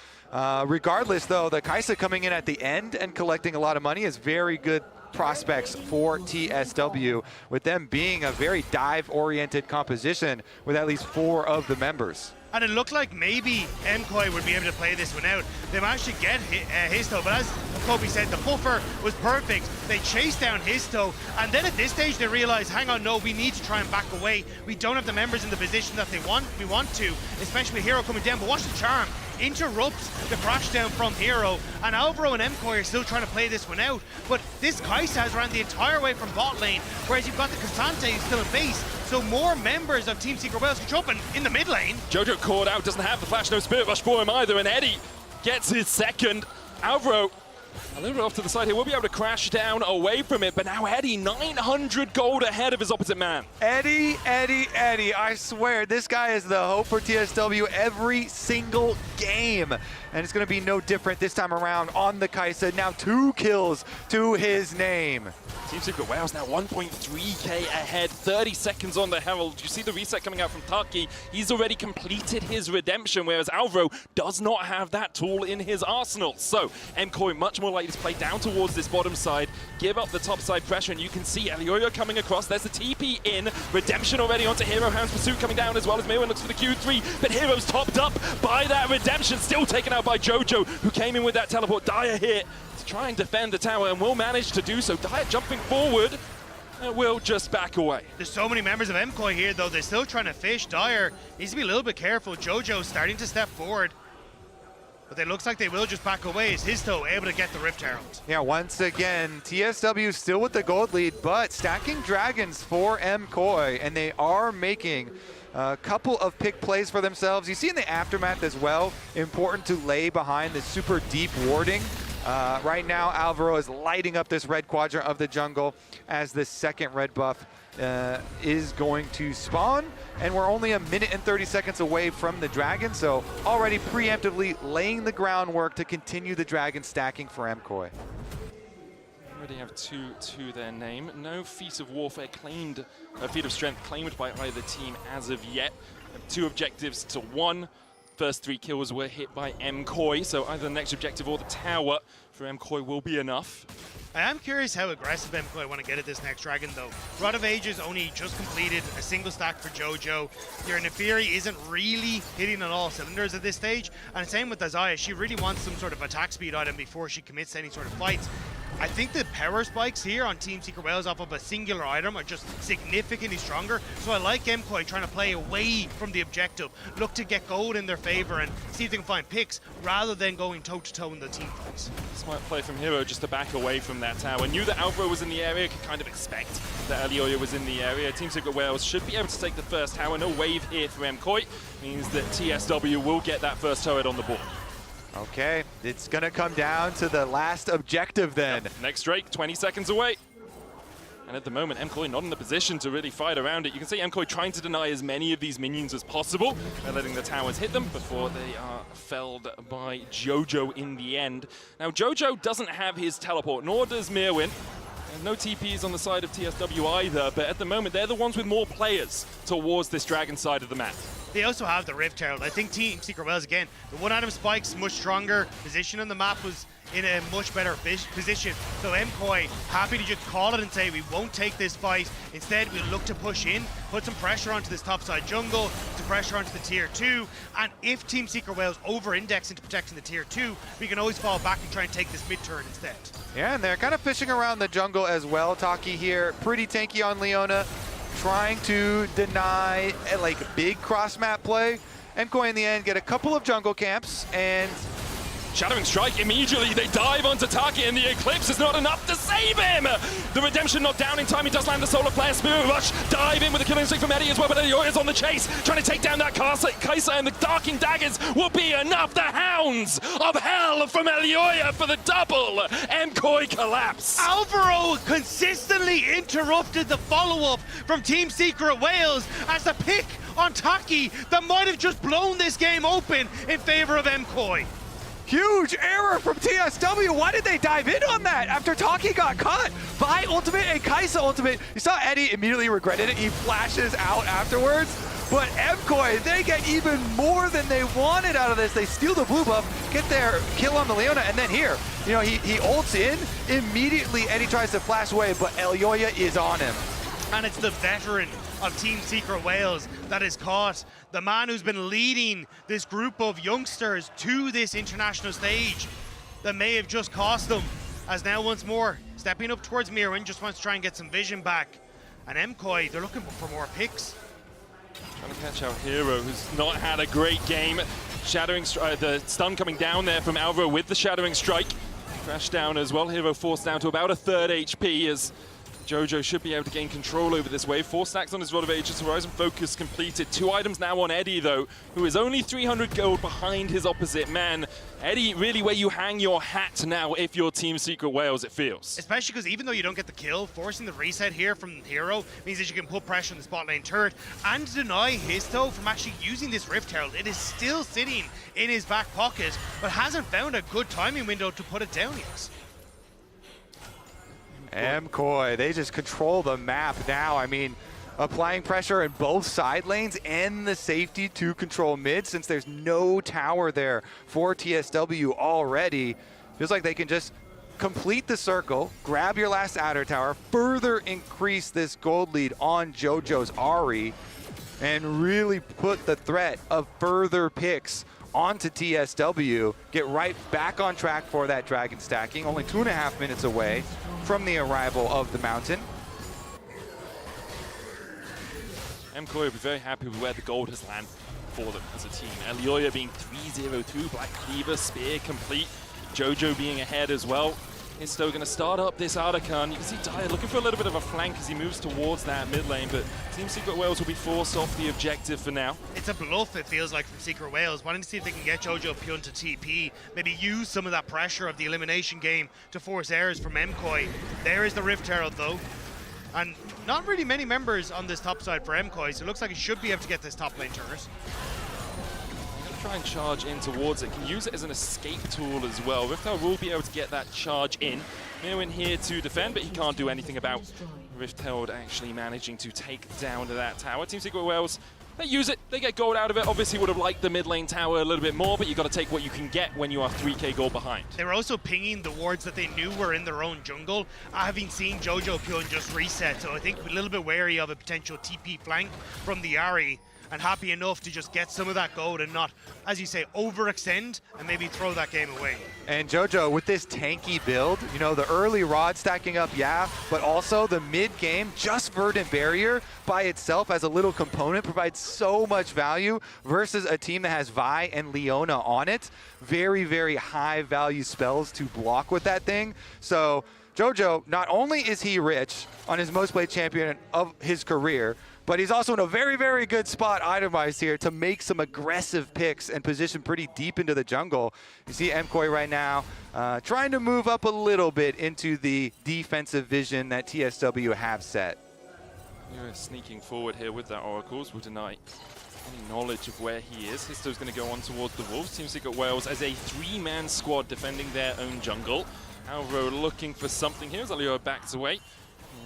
Regardless, though, the Kai'Sa coming in at the end and collecting a lot of money is very good prospects for TSW, with them being a very dive-oriented composition with at least 4 of the members. And it looked like maybe MKOI would be able to play this one out. They managed to get Histo, but as Kobe said, the buffer was perfect. They chased down Histo, and then at this stage they realized, hang on, no, we need to try and back away. We don't have the members in the position that we want to, especially with Hero coming down. But watch the charm. Interrupts the crash down from Hero, and Alvaro and MKOI are still trying to play this one out. But this Kai'Sa has ran the entire way from bot lane, whereas you've got the Cassante still in base. So more members of Team Secret Wales can jump in the mid lane. Jojo caught out, doesn't have the flash, no Spirit Rush for him either, and Eddie gets his second. Alvaro a little bit off to the side here, we'll be able to crash down away from it, but now Eddie 900 gold ahead of his opposite man. Eddie, I swear, this guy is the hope for TSW every single game. And it's going to be no different this time around on the Kai'Sa. Now 2 kills to his name. Team Secret Wales now 1.3k ahead, 30 seconds on the Herald. You see the reset coming out from Taki. He's already completed his redemption, whereas Alvaro does not have that tool in his arsenal. So MKOI much more likely to play down towards this bottom side, give up the top side pressure, and you can see Elioyo coming across. There's the TP in, redemption already onto Hero. Hound's Pursuit coming down as well as Mirwin looks for the Q3, but Hero's topped up by that redemption, still taken out by Jojo, who came in with that teleport. Dire here to try and defend the tower and will manage to do so. Dire jumping forward and will just back away. There's so many members of MKOI here though, they're still trying to fish. Dire needs to be a little bit careful. Jojo starting to step forward, but it looks like they will just back away. Is Histo able to get the Rift Herald? Yeah, once again, TSW still with the gold lead, but stacking dragons for MKOI, and they are making a couple of pick plays for themselves. You see in the aftermath as well, important to lay behind the super deep warding. Right now, Alvaro is lighting up this red quadrant of the jungle as the second red buff is going to spawn, and we're only 1 minute and 30 seconds away from the dragon, so already preemptively laying the groundwork to continue the dragon stacking for MKOI. Already have 2 to their name. No Feat of Warfare claimed, Feat of Strength claimed by either team as of yet. 2 objectives to 1. First 3 kills were hit by MKOI, so either the next objective or the tower for MKOI will be enough. I am curious how aggressive MKOI want to get at this next dragon though. Rod of Ages only just completed, a single stack for Jojo. Your Nefiri isn't really hitting on all cylinders at this stage, and same with Xayah. She really wants some sort of attack speed item before she commits to any sort of fights. I think the power spikes here on Team Secret Wales off of a singular item are just significantly stronger. So I like MKOI trying to play away from the objective, look to get gold in their favor and see if they can find picks rather than going toe-to-toe in the team fights. Smart play from Hero just to back away from that tower. Knew that Alvaro was in the area, could kind of expect that Elioyo was in the area. Team Secret Wales should be able to take the first tower. No wave here for MKOI. Means that TSW will get that first turret on the board. Okay, it's gonna come down to the last objective then. Next Drake, 20 seconds away. And at the moment, MKOI not in the position to really fight around it. You can see MKOI trying to deny as many of these minions as possible by letting the towers hit them before they are felled by Jojo in the end. Now, Jojo doesn't have his teleport, nor does Mirwin. And no TPs on the side of TSW either, but at the moment, they're the ones with more players towards this dragon side of the map. They also have the Rift Herald. I think Team Secret Wales, again, the one item spike's much stronger position on the map, was in a much better position. So MKOI happy to just call it and say, we won't take this fight. Instead, we'll look to push in, put some pressure onto this topside jungle, some pressure onto the tier 2. And if Team Secret Wales over-index into protecting the tier 2, we can always fall back and try and take this mid-turn instead. Yeah, and they're kind of fishing around the jungle as well. Taki here, pretty tanky on Leona, trying to deny like big cross-map play. MKOI in the end get a couple of jungle camps, and Shadowing Strike, immediately they dive onto Taki, and the Eclipse is not enough to save him! The Redemption not down in time, he does land the Solar Flare. Spirit Rush dive in with a killing streak from Eddie as well, but Elioya's on the chase, trying to take down that Kai'Sa, and the Darking Daggers will be enough! The Hounds of Hell from Elioya for the double! MKOI collapse! Alvaro consistently interrupted the follow-up from Team Secret Wales as the pick on Taki that might have just blown this game open in favor of MKOI. Huge error from TSW. Why did they dive in on that after Taki got caught by ultimate and Kai'Sa ultimate? You saw Eddie immediately regretted it. He flashes out afterwards. But MKOI, they get even more than they wanted out of this. They steal the blue buff, get their kill on the Leona, and then here, you know, he ults in. Immediately, Eddie tries to flash away, but Elioya is on him. And it's the veteran of Team Secret Wales that is caught. The man who's been leading this group of youngsters to this international stage that may have just cost them, as now once more stepping up towards Mirwin, just wants to try and get some vision back. And MKOI, they're looking for more picks. Trying to catch our hero, who's not had a great game. Shadowing the stun coming down there from Alvaro with the Shadowing Strike. Crash down as well. Hero forced down to about a third HP as Jojo should be able to gain control over this wave. 4 stacks on his Rod of Ages, Horizon Focus completed. 2 items now on Eddie, though, who is only 300 gold behind his opposite man. Eddie, really where you hang your hat now if you're Team Secret Wales, it feels. Especially because even though you don't get the kill, forcing the reset here from Hero means that you can put pressure on the spot lane turret and deny Histo from actually using this Rift Herald. It is still sitting in his back pocket, but hasn't found a good timing window to put it down yet. MKOI, they just control the map now. I mean, applying pressure in both side lanes and the safety to control mid, since there's no tower there for TSW already. Feels like they can just complete the circle, grab your last adder tower, further increase this gold lead on Jojo's Ahri, and really put the threat of further picks onto TSW, get right back on track for that dragon stacking, only 2.5 minutes away from the arrival of the mountain. MKOI will be very happy with where the gold has landed for them as a team. Elioya being 3-0-2, Black Cleaver, Spear complete, Jojo being ahead as well. Histo going to start up this Artican. You can see Dyer looking for a little bit of a flank as he moves towards that mid lane, but Team Secret Wales will be forced off the objective for now. It's a bluff, it feels like, from Secret Wales, wanting to see if they can get Jojo Pyun to TP, maybe use some of that pressure of the elimination game to force errors from MKOI. There is the Rift Herald, though, and not really many members on this top side for MKOI, so it looks like he should be able to get this top lane turret. Try and charge in towards it. Can use it as an escape tool as well. Riftherald will be able to get that charge in. Mirwin here to defend, but he can't do anything about Riftherald actually managing to take down that tower. Team Secret Wales, they use it, they get gold out of it. Obviously would have liked the mid lane tower a little bit more, but you got to take what you can get when you are 3k gold behind. They were also pinging the wards that they knew were in their own jungle, having seen Jojo Pyun just reset, so I think a little bit wary of a potential TP flank from the Ahri, and happy enough to just get some of that gold and not, as you say, overextend and maybe throw that game away. And Jojo, with this tanky build, you know, the early rod stacking up, yeah, but also the mid game, just Verdant Barrier by itself as a little component provides so much value versus a team that has Vi and Leona on it. Very, very high value spells to block with that thing. So Jojo, not only is he rich on his most played champion of his career, but he's also in a very, very good spot itemized here to make some aggressive picks and position pretty deep into the jungle. You see MKOI right now trying to move up a little bit into the defensive vision that TSW have set. You're sneaking forward here with that Oracles will deny any knowledge of where he is. Histo's going to go on towards the Wolves. Team Secret Wales as a 3-man squad defending their own jungle. Alvaro looking for something here as Alio backs away.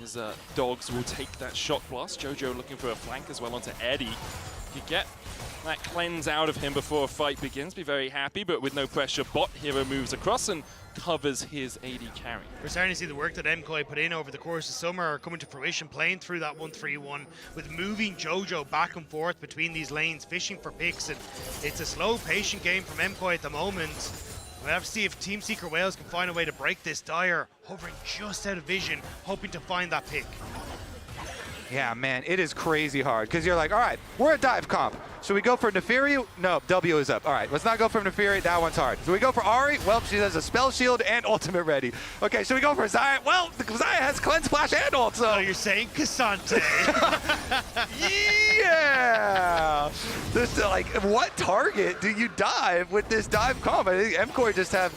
His dogs will take that shot blast. Jojo looking for a flank as well onto Eddie. Could get that cleanse out of him before a fight begins. Be very happy, but with no pressure, Bot Hero moves across and covers his AD carry. We're starting to see the work that MKOI put in over the course of summer coming to fruition, playing through that 1-3-1 with moving Jojo back and forth between these lanes, fishing for picks, and it's a slow, patient game from MKOI at the moment. We'll have to see if Team Secret Wales can find a way to break this. Dire hovering just out of vision, hoping to find that pick. Yeah, man, it is crazy hard because you're like, all right, we're a dive comp. Should we go for Neferi? No, W is up. All right, let's not go for Neferi. That one's hard. Should we go for Ahri? Well, she has a spell shield and ultimate ready. Okay, should we go for Xayah? Well, Xayah has cleanse flash and ult. So you're saying Cassante? Yeah. This like, what target do you dive with this dive comp? I think MKOI just have.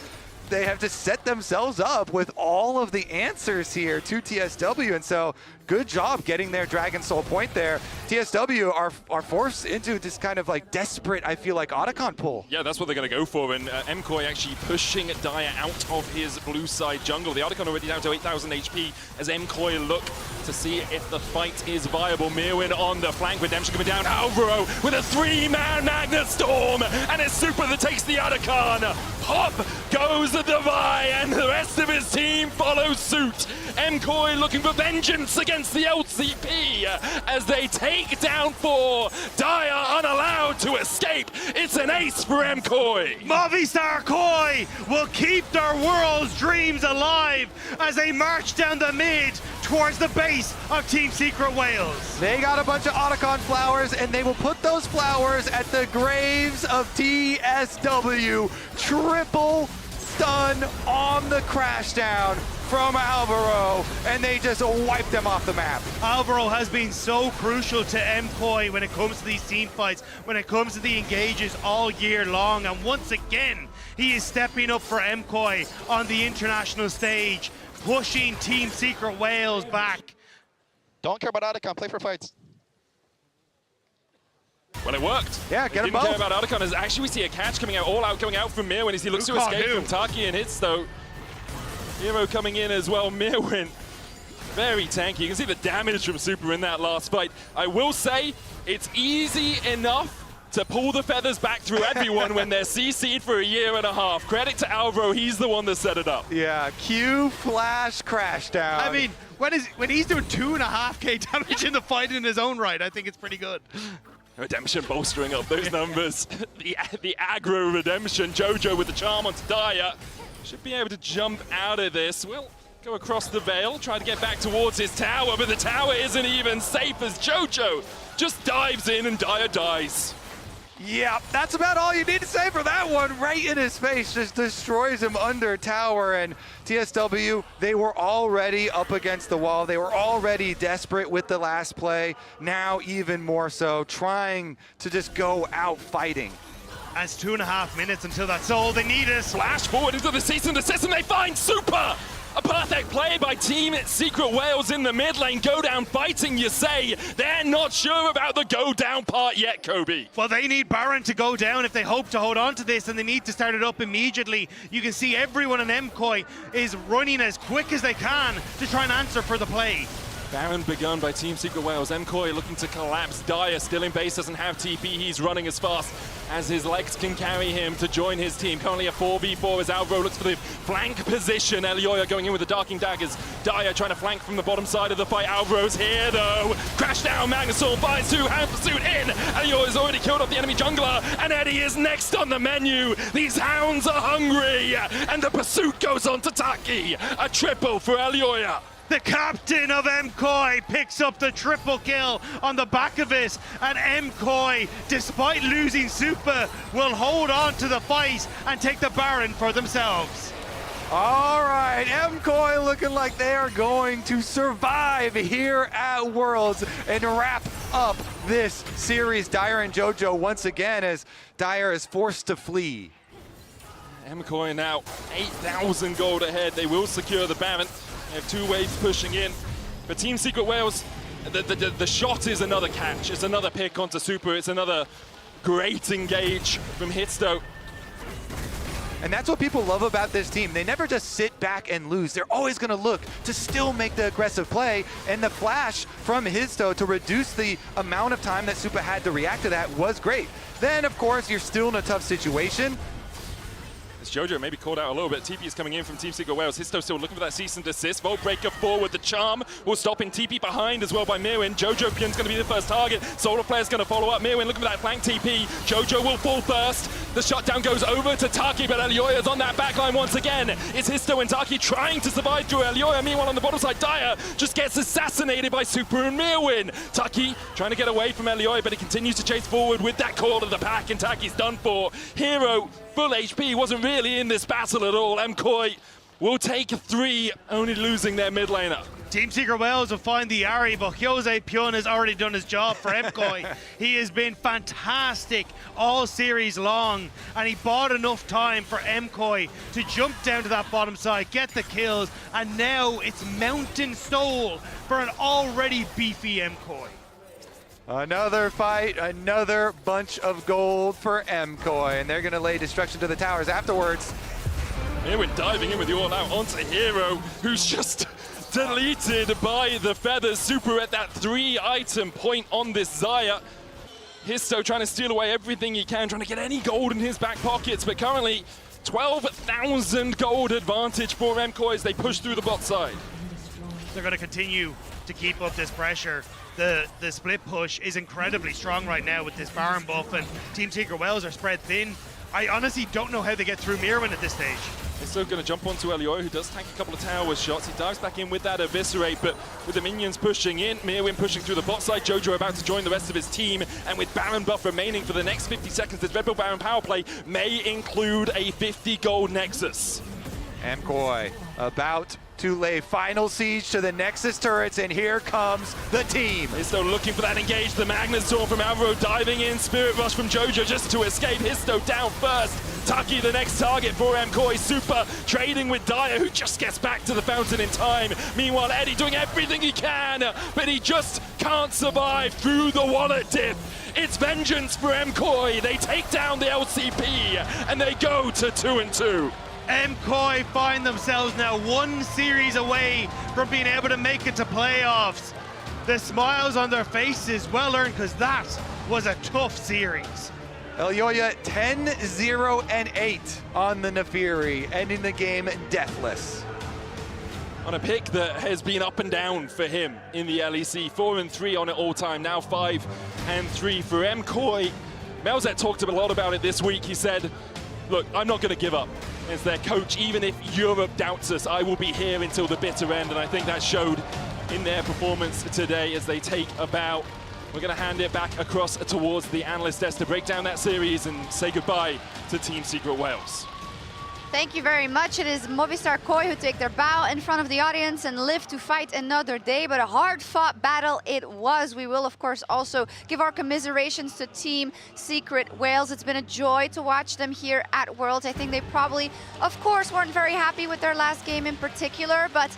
They have just set themselves up with all of the answers here to TSW, and so good job getting their Dragon Soul point there. TSW are forced into this kind of like desperate, I feel like, Otacon pull. Yeah, that's what they're going to go for, and MKOI actually pushing Dire out of his blue side jungle. The Otacon already down to 8,000 HP as MKOI look to see if the fight is viable. Mirwin on the flank, Redemption coming down. Alvaro with a 3-man Magnet Storm, and it's Super that takes the Otacon. Pop goes the Devi, and the rest of his team follows suit. MKOI looking for vengeance against the LCP as they take down 4. Dire unallowed to escape. It's an ace for MKOI. Movistar Koi will keep their world's dreams alive as they march down the mid towards the base of Team Secret Wales. They got a bunch of Otacon flowers, and they will put those flowers at the graves of TSW. Triple stun on the crash down from Alvaro, and they just wiped them off the map. Alvaro has been so crucial to MKOI when it comes to these team fights, when it comes to the engages all year long, and once again, he is stepping up for MKOI on the international stage, pushing Team Secret Wales back. Don't care about Otacon, play for fights. Well, it worked. Yeah, get him both. Didn't care about Otacon. As actually we see a catch coming out, all out coming out from Mirwin as he looks to escape from Taki and hits though. Hero coming in as well. Mirwin, very tanky. You can see the damage from Super in that last fight. I will say, it's easy enough to pull the feathers back through everyone when they're CC'd for a year and a half. Credit to Alvaro, he's the one that set it up. Yeah, Q flash crash down. I mean, when he's doing 2.5k damage in the fight in his own right, I think it's pretty good. Redemption bolstering up those numbers. the aggro Redemption. Jojo with the charm onto Dire. Should be able to jump out of this. We'll go across the veil, try to get back towards his tower, but the tower isn't even safe as Jojo just dives in and Dire dies. Yeah, that's about all you need to say for that one. Right in his face, just destroys him under tower. And TSW, they were already up against the wall. They were already desperate with the last play. Now even more so, trying to just go out fighting. As 2.5 minutes until that's all they need is. Flash forward into the cease and desist, and they find Super! A perfect play by Team Secret Wales in the mid lane. Go down fighting, you say. They're not sure about the go down part yet, Kobe. Well, they need Baron to go down if they hope to hold on to this, and they need to start it up immediately. You can see everyone in MKOI is running as quick as they can to try and answer for the play. Baron begun by Team Secret Wales. MKOI looking to collapse. Dire still in base, doesn't have TP. He's running as fast as his legs can carry him to join his team. Currently a 4v4 as Alvaro looks for the flank position. Elioya going in with the Darking Daggers. Dire trying to flank from the bottom side of the fight. Alvaro's here though. Crash down, Magnuson finds 2-hand pursuit in. Elioya's already killed off the enemy jungler, and Eddie is next on the menu. These hounds are hungry, and the pursuit goes on to Taki. A triple for Elioya. The captain of MKOI picks up the triple kill on the back of it, and MKOI, despite losing Super, will hold on to the fight and take the Baron for themselves. All right, MKOI looking like they are going to survive here at Worlds and wrap up this series. Dyer and JoJo once again as Dyer is forced to flee. MKOI now 8,000 gold ahead. They will secure the Baron. They have 2 waves pushing in. But Team Secret Wales, the shot is another catch. It's another pick onto Super. It's another great engage from Hitsto. And that's what people love about this team. They never just sit back and lose. They're always going to look to still make the aggressive play. And the flash from Hitsto to reduce the amount of time that Super had to react to that was great. Then, of course, you're still in a tough situation. As JoJo maybe called out a little bit. TP is coming in from Team Secret Wales. Hitsto still looking for that cease and desist. Volt Breaker forward. The charm will stop in. TP behind as well by Mirwin. JoJo Pyun's going to be the first target. Solar Player's going to follow up. Mirwin looking for that flank TP. JoJo will fall first. The shutdown goes over to Taki, but Elyoya's on that backline once again. It's Hitsto and Taki trying to survive through Elyoya. Meanwhile, on the bottom side, Dyer just gets assassinated by Super and Mirwin. Taki trying to get away from Elyoya, but he continues to chase forward with that call of the pack, and Taki's done for. Hero, full HP, wasn't really in this battle at all. MKOI will take 3, only losing their mid laner. Team Secret Wales will find the Ari, but Jose Pyun has already done his job for MKOI. He has been fantastic all series long, and he bought enough time for MKOI to jump down to that bottom side, get the kills, and now it's Mountain Soul for an already beefy MKOI. Another fight, another bunch of gold for MKOI, and they're going to lay destruction to the towers afterwards. Mirwin diving in with the all-out onto Hero, who's just deleted by the feathers. Super at that 3-item point on this Xayah. Hitsto trying to steal away everything he can, trying to get any gold in his back pockets, but currently 12,000 gold advantage for MKOI as they push through the bot side. They're going to continue to keep up this pressure. The split push is incredibly strong right now with this Baron buff, and Team Secret Wales are spread thin. I honestly don't know how they get through Mirwin at this stage. They're still going to jump onto Elyoya, who does tank a couple of tower shots. He dives back in with that Eviscerate, but with the minions pushing in, Mirwin pushing through the bot side, JoJo about to join the rest of his team, and with Baron buff remaining for the next 50 seconds, this Red Bull Baron power play may include a 50 gold Nexus. MKOI about to lay final siege to the Nexus turrets, and here comes the team. Hitsto looking for that engage, the Magnus Storm from Alvaro diving in, Spirit Rush from JoJo just to escape. Hitsto down first. Taki the next target for MKOI. Super trading with Dyer, who just gets back to the fountain in time. Meanwhile, Eddie doing everything he can, but he just can't survive through the wallet dip. It's vengeance for MKOI. They take down the LCP, and they go to 2-2. MKOI find themselves now 1 series away from being able to make it to playoffs. The smiles on their faces, well earned, because that was a tough series. Elyoya 10-0-8 on the Nefiri, ending the game deathless. On a pick that has been up and down for him in the LEC, 4-3 on it all time, now 5-3 for MKOI. Melzet talked a lot about it this week. He said, look, I'm not going to give up. As their coach, even if Europe doubts us, I will be here until the bitter end, and I think that showed in their performance today as they take a bow. We're going to hand it back across towards the analyst desk to break down that series and say goodbye to Team Secret Wales. Thank you very much. It is Movistar KOI who take their bow in front of the audience and live to fight another day, but a hard-fought battle it was. We will, of course, also give our commiserations to Team Secret Wales. It's been a joy to watch them here at Worlds. I think they probably, of course, weren't very happy with their last game in particular, but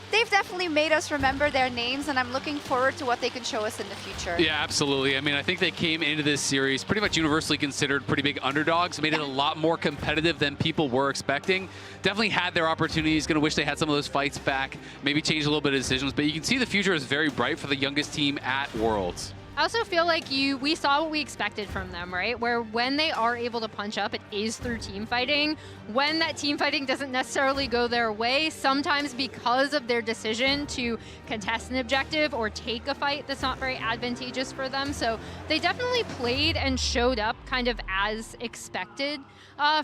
they've definitely made us remember their names, and I'm looking forward to what they can show us in the future. Yeah, absolutely. I mean, I think they came into this series pretty much universally considered pretty big underdogs, made it a lot more competitive than people were expecting. Definitely had their opportunities, gonna wish they had some of those fights back, maybe change a little bit of decisions, but you can see the future is very bright for the youngest team at Worlds. I also feel like we saw what we expected from them, right? Where when they are able to punch up, it is through team fighting. When that team fighting doesn't necessarily go their way, sometimes because of their decision to contest an objective or take a fight that's not very advantageous for them. So they definitely played and showed up kind of as expected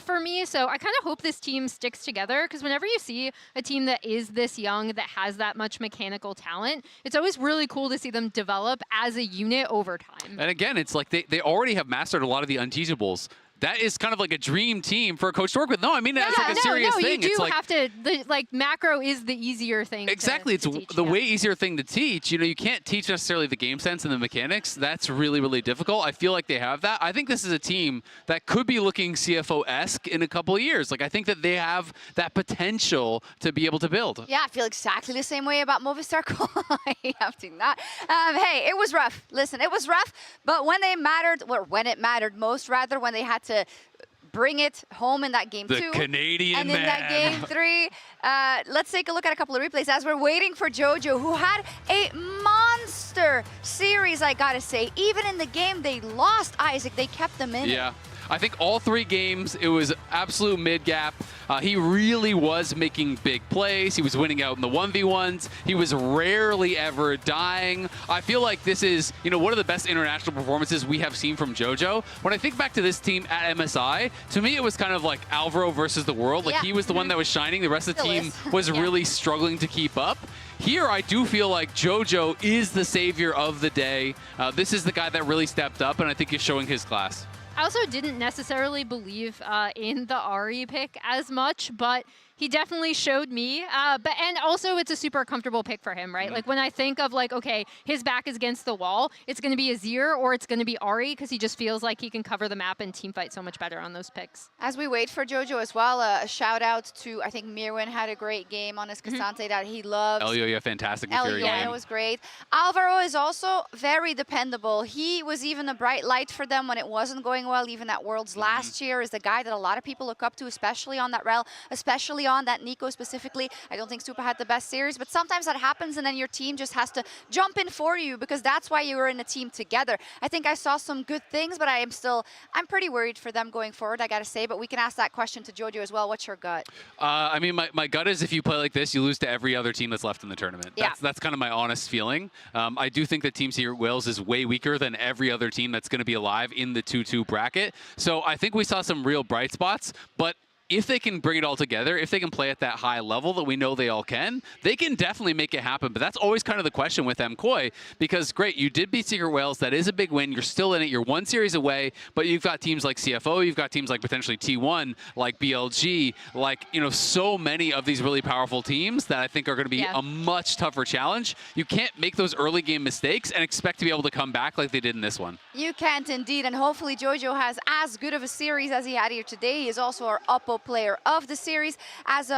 for me. So I kind of hope this team sticks together, because whenever you see a team that is this young, that has that much mechanical talent, it's always really cool to see them develop as a unit over time. And again, it's like they already have mastered a lot of the unteachables. that is kind of like a dream team for a coach to work with. No, I mean, that's like a serious thing. You it's do like, have to, like, macro is the easier thing. Exactly. It's the way easier thing to teach. You know, you can't teach necessarily the game sense and the mechanics. That's really, really difficult. I feel like they have that. I think this is a team that could be looking CFO-esque in a couple of years. Like, I think that they have that potential to be able to build. Yeah, I feel exactly the same way about Movistar Koi. I've seen that. Hey, it was rough. Listen, it was rough, but when they mattered, or when it mattered most, rather, when they had to bring it home in that game the 2. Canadian and in that game 3. Let's take a look at a couple of replays as we're waiting for Jojo, who had a monster series, I gotta say. Even in the game they lost, Isaac, they kept them in. Yeah. I think all 3 games, it was absolute mid-gap. He really was making big plays. He was winning out in the 1v1s. He was rarely ever dying. I feel like this is, you know, one of the best international performances we have seen from Jojo. When I think back to this team at MSI, to me it was kind of like Alvaro versus the world. Like, he was the one that was shining. The rest of the team was really struggling to keep up. Here, I do feel like Jojo is the savior of the day. This is the guy that really stepped up, and I think he's showing his class. I also didn't necessarily believe in the Ari pick as much, but he definitely showed me. And also, it's a super comfortable pick for him, right? Like, when I think of, like, okay, his back is against the wall, it's going to be Azir or it's going to be Ari, because he just feels like he can cover the map and teamfight so much better on those picks. As we wait for Jojo as well, a shout out to, I think Mirwin had a great game on his Cassante that he loves. Elio, fantastic. Elio was great. Alvaro is also very dependable. He was even a bright light for them when it wasn't going well, even at Worlds last year, is the guy that a lot of people look up to, especially on that rel, especially on that Nico specifically. I don't think Supa had the best series, but sometimes that happens and then your team just has to jump in for you, because that's why you were in a team together. I think I saw some good things, but I'm pretty worried for them going forward, I gotta say, but we can ask that question to Jojo as well. What's your gut? I mean, my gut is if you play like this, you lose to every other team that's left in the tournament. That's kind of my honest feeling. I do think that Team Secret Wales is way weaker than every other team that's going to be alive in the 2-2 bracket. So I think we saw some real bright spots, but if they can bring it all together, if they can play at that high level that we know they all can, they can definitely make it happen. But that's always kind of the question with MKOI, because great, you did beat Secret Wales. That is a big win. You're still in it. You're 1 series away, but you've got teams like CFO. You've got teams like potentially T1, like BLG, like, you know, so many of these really powerful teams that I think are going to be a much tougher challenge. You can't make those early game mistakes and expect to be able to come back like they did in this one. You can't indeed, and hopefully Jojo has as good of a series as he had here today. He is also our Oppo player of the series, as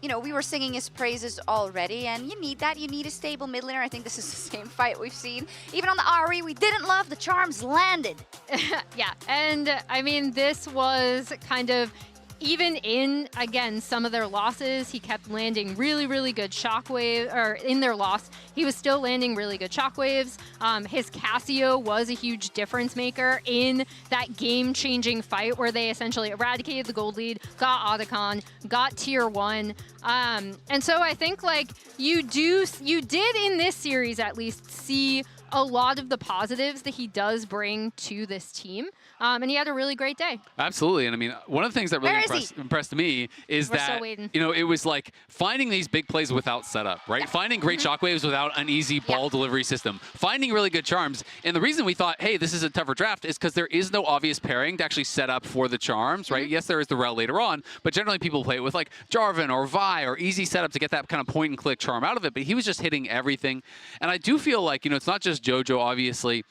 you know, we were singing his praises already, and you need that. You need a stable mid laner. I think this is the same fight we've seen. Even on the Ari, we didn't love the charms landed. Yeah, and I mean, this was kind of, even in, again, some of their losses, he kept landing really, really good shockwave, or in their loss, he was still landing really good shockwaves. His Cassio was a huge difference maker in that game-changing fight where they essentially eradicated the gold lead, got Otacon, got tier 1. And so I think, like, you did in this series at least see a lot of the positives that he does bring to this team. And he had a really great day. Absolutely. And I mean, one of the things that really impressed me is that, you know, it was like finding these big plays without setup, right? Finding great shockwaves without an easy ball delivery system, finding really good charms. And the reason we thought, hey, this is a tougher draft is because there is no obvious pairing to actually set up for the charms, right? Yes, there is the rel later on, but generally people play it with like Jarvan or Vi or easy setup to get that kind of point and click charm out of it. But he was just hitting everything. And I do feel like, you know, it's not just Jojo, obviously.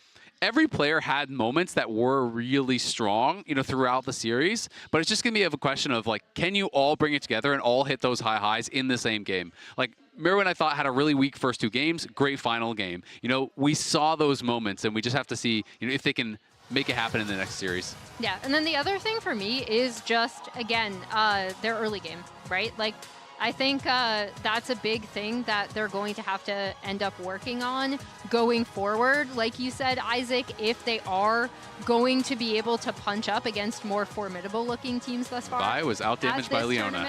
Every player had moments that were really strong, you know, throughout the series, but it's just going to be a question of, like, can you all bring it together and all hit those high highs in the same game? Like, Mirwin, I thought, had a really weak first 2 games, great final game. You know, we saw those moments, and we just have to see, you know, if they can make it happen in the next series. Yeah, and then the other thing for me is just, again, their early game, right? Like, I think that's a big thing that they're going to have to end up working on going forward. Like you said, Isaac, if they are going to be able to punch up against more formidable looking teams thus far. Vi was outdamaged by Leona.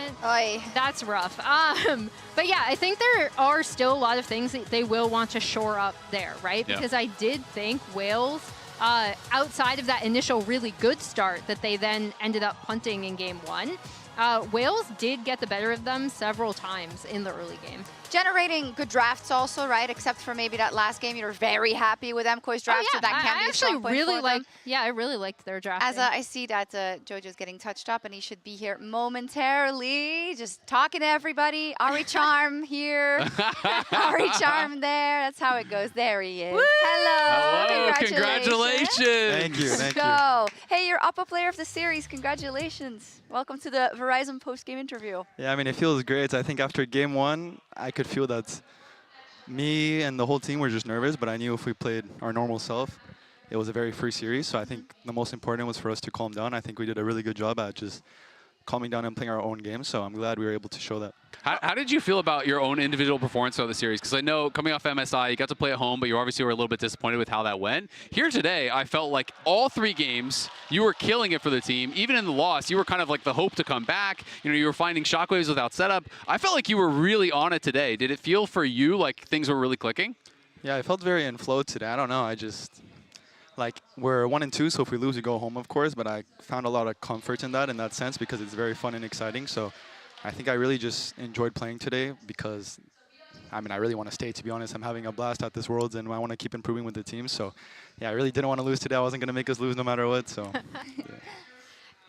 That's rough. But yeah, I think there are still a lot of things that they will want to shore up there, right? Because I did think Wales, outside of that initial really good start that they then ended up punting in game 1, Wales did get the better of them several times in the early game. generating good drafts also, right? Except for maybe that last game, you're very happy with MKOI's draft, so that can be a strong point for them. I really liked their draft. As I see that Jojo's getting touched up, and he should be here momentarily, just talking to everybody. Ari Charm here, Ari Charm there. That's how it goes. There he is. Woo! Hello, Congratulations. Thank you. Let's go. Hey, you're UPPA player of the series. Congratulations. Welcome to the Verizon post-game interview. Yeah, I mean, it feels great. I think after game one, I could feel that me and the whole team were just nervous, but I knew if we played our normal self, it was a very free series. So I think the most important was for us to calm down. I think we did a really good job at just calming down and playing our own game. So I'm glad we were able to show that. How did you feel about your own individual performance of the series? Because I know coming off MSI, you got to play at home, but you obviously were a little bit disappointed with how that went. Here today, I felt like all 3 games, you were killing it for the team. Even in the loss, you were kind of like the hope to come back. You know, you were finding shockwaves without setup. I felt like you were really on it today. Did it feel for you like things were really clicking? Yeah, I felt very in flow today. I don't know. I just, like, we're 1 and 2, so if we lose, we go home, of course. But I found a lot of comfort in that sense because it's very fun and exciting. So I think I really just enjoyed playing today because, I mean, I really want to stay, to be honest. I'm having a blast at this Worlds, and I want to keep improving with the team. So, yeah, I really didn't want to lose today. I wasn't going to make us lose no matter what, so.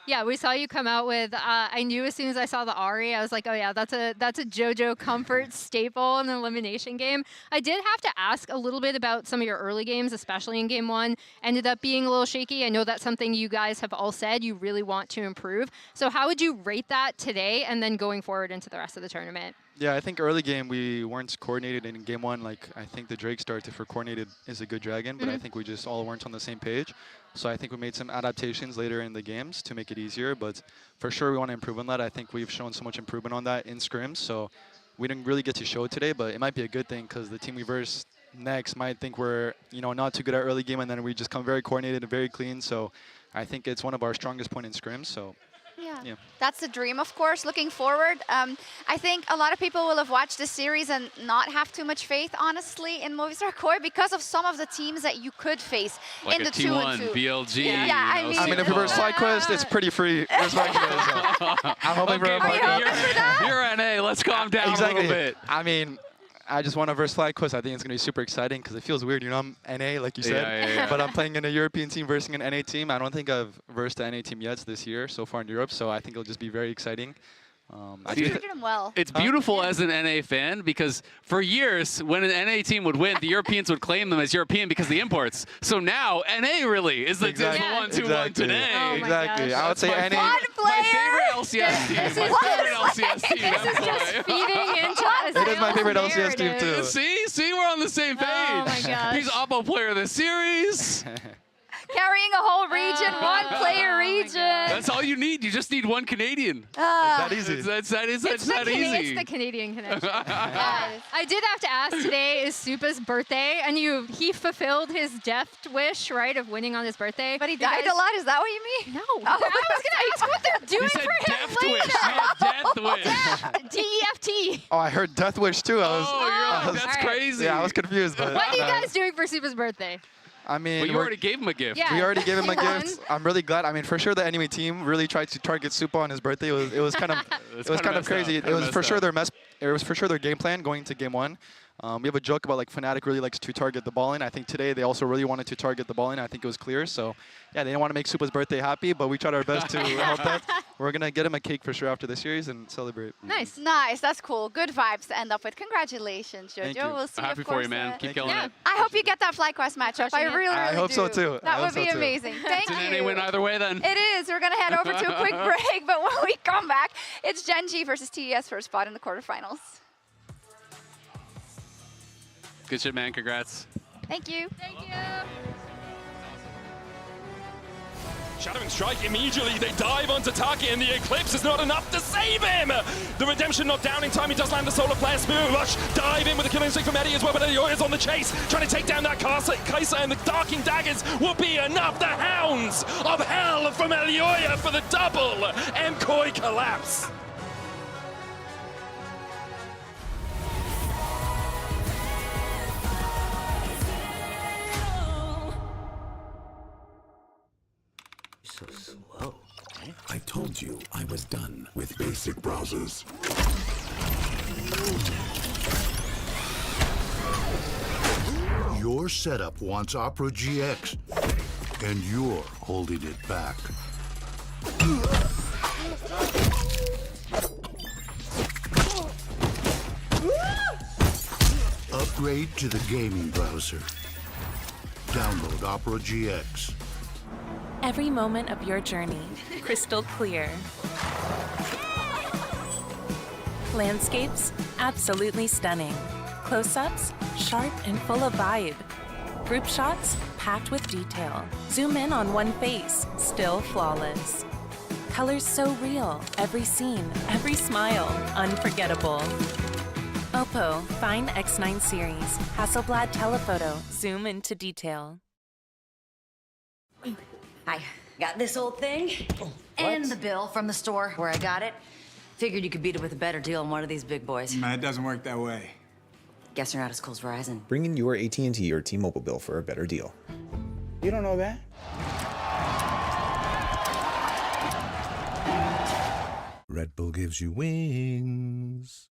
Yeah, we saw you come out with, I knew as soon as I saw the Ari, I was like, oh yeah, that's a JoJo comfort staple in the elimination game. I did have to ask a little bit about some of your early games, especially in game 1. Ended up being a little shaky. I know that's something you guys have all said you really want to improve. So how would you rate that today and then going forward into the rest of the tournament? Yeah, I think early game we weren't coordinated in game 1. Like, I think the Drake start for coordinated is a good dragon, but I think we just all weren't on the same page. So I think we made some adaptations later in the games to make it easier, but for sure we want to improve on that. I think we've shown so much improvement on that in scrims, so we didn't really get to show it today, but it might be a good thing because the team we verse next might think we're, you know, not too good at early game, and then we just come very coordinated and very clean. So I think it's one of our strongest point in scrims. So. Yeah, that's the dream, of course. Looking forward, I think a lot of people will have watched this series and not have too much faith, honestly, in Movistar Core because of some of the teams that you could face like in the T1, 2-2. BLG. Yeah, I mean, if we were SideQuest, it's pretty free. I'm hoping for You're NA. Let's calm down a little bit. I mean, I just want to verse FlyQuest. I think it's going to be super exciting because it feels weird. You know, I'm NA, like you said, but I'm playing in a European team versus an NA team. I don't think I've versed the NA team yet this year so far in Europe, so I think it'll just be very exciting. I treated him well. It's beautiful as an NA fan because for years, when an NA team would win, the Europeans would claim them as European because of the imports. So now, NA really is the dismal 1-2-1 today. Oh exactly. I would say NA. My favorite LCS team. My favorite LCS team. This is just feeding into us. It is my favorite LCS team too. See, we're on the same page. Oh my gosh. He's UPPA player of the series. Carrying a whole region, one-player region. That's all you need. You just need one Canadian. That easy. That's that easy. It's the Canadian connection. I did have to ask, today is Supa's birthday, and he fulfilled his death wish, right, of winning on his birthday. But he died a lot, is that what you mean? No. I was going to ask what they're doing for him later. Death wish. DEFT. Oh, I heard Death Wish too. That's crazy. Yeah, I was confused. But, what are you guys doing for Supa's birthday? I mean, well, you already gave him a gift. Yeah, we already gave him a gift. I'm really glad. I mean, for sure, the enemy team really tried to target Supa on his birthday. It was kind of crazy. It was for sure their game plan going into game 1. We have a joke about like Fnatic really likes to target the ball in. I think today they also really wanted to target the ball in. I think it was clear. So yeah, they didn't want to make Supa's birthday happy, but we tried our best to help that. We're gonna get him a cake for sure after the series and celebrate. Nice. That's cool. Good vibes to end up with. Congratulations, Jojo. Thank you. We'll see. Happy of course, for you, man. Keep killing it. I hope you get that FlyQuest matchup. I really hope do. so too. That would be amazing. Thank you. It's an NA win either way then. It is. We're gonna head over to a quick break, but when we come back, it's Gen G versus TES for a spot in the quarterfinals. Good shit, man. Congrats. Thank you. Thank you. Shadowing Strike immediately, they dive onto Taki, and the Eclipse is not enough to save him! The Redemption not down in time, he does land the Solar Flare, Spirit Rush, dive in with the killing streak from Eddie as well, but Yoya's on the chase, trying to take down that Kai'Sa, and the Darking Daggers will be enough! The Hounds of Hell from Elioya for the double! MKOI collapse! So slow. I told you I was done with basic browsers. Your setup wants Opera GX, and you're holding it back. Upgrade to the gaming browser. Download Opera GX. Every moment of your journey, crystal clear. Landscapes, absolutely stunning. Close-ups, sharp and full of vibe. Group shots, packed with detail. Zoom in on one face, still flawless. Colors so real, every scene, every smile, unforgettable. Oppo Find X9 series, Hasselblad telephoto, zoom into detail. I got this old thing and the bill from the store where I got it. Figured you could beat it with a better deal on one of these big boys. It doesn't work that way. Guess you're not as cool as Verizon. Bring in your AT&T or T-Mobile bill for a better deal. You don't know that? Red Bull gives you wings.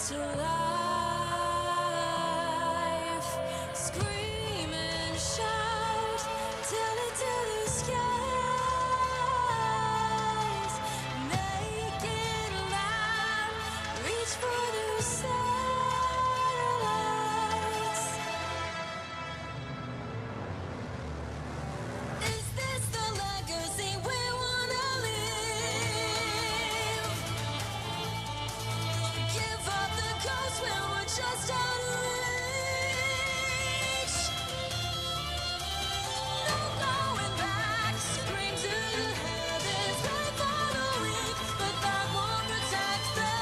To life, scream and shout, tell it to the skies, make it loud, reach for the satellites. Is this the legacy we wanna live? Give up the ghost when we're just out of reach. No going back, scream to the heavens, pray for the weak, but that won't protect them.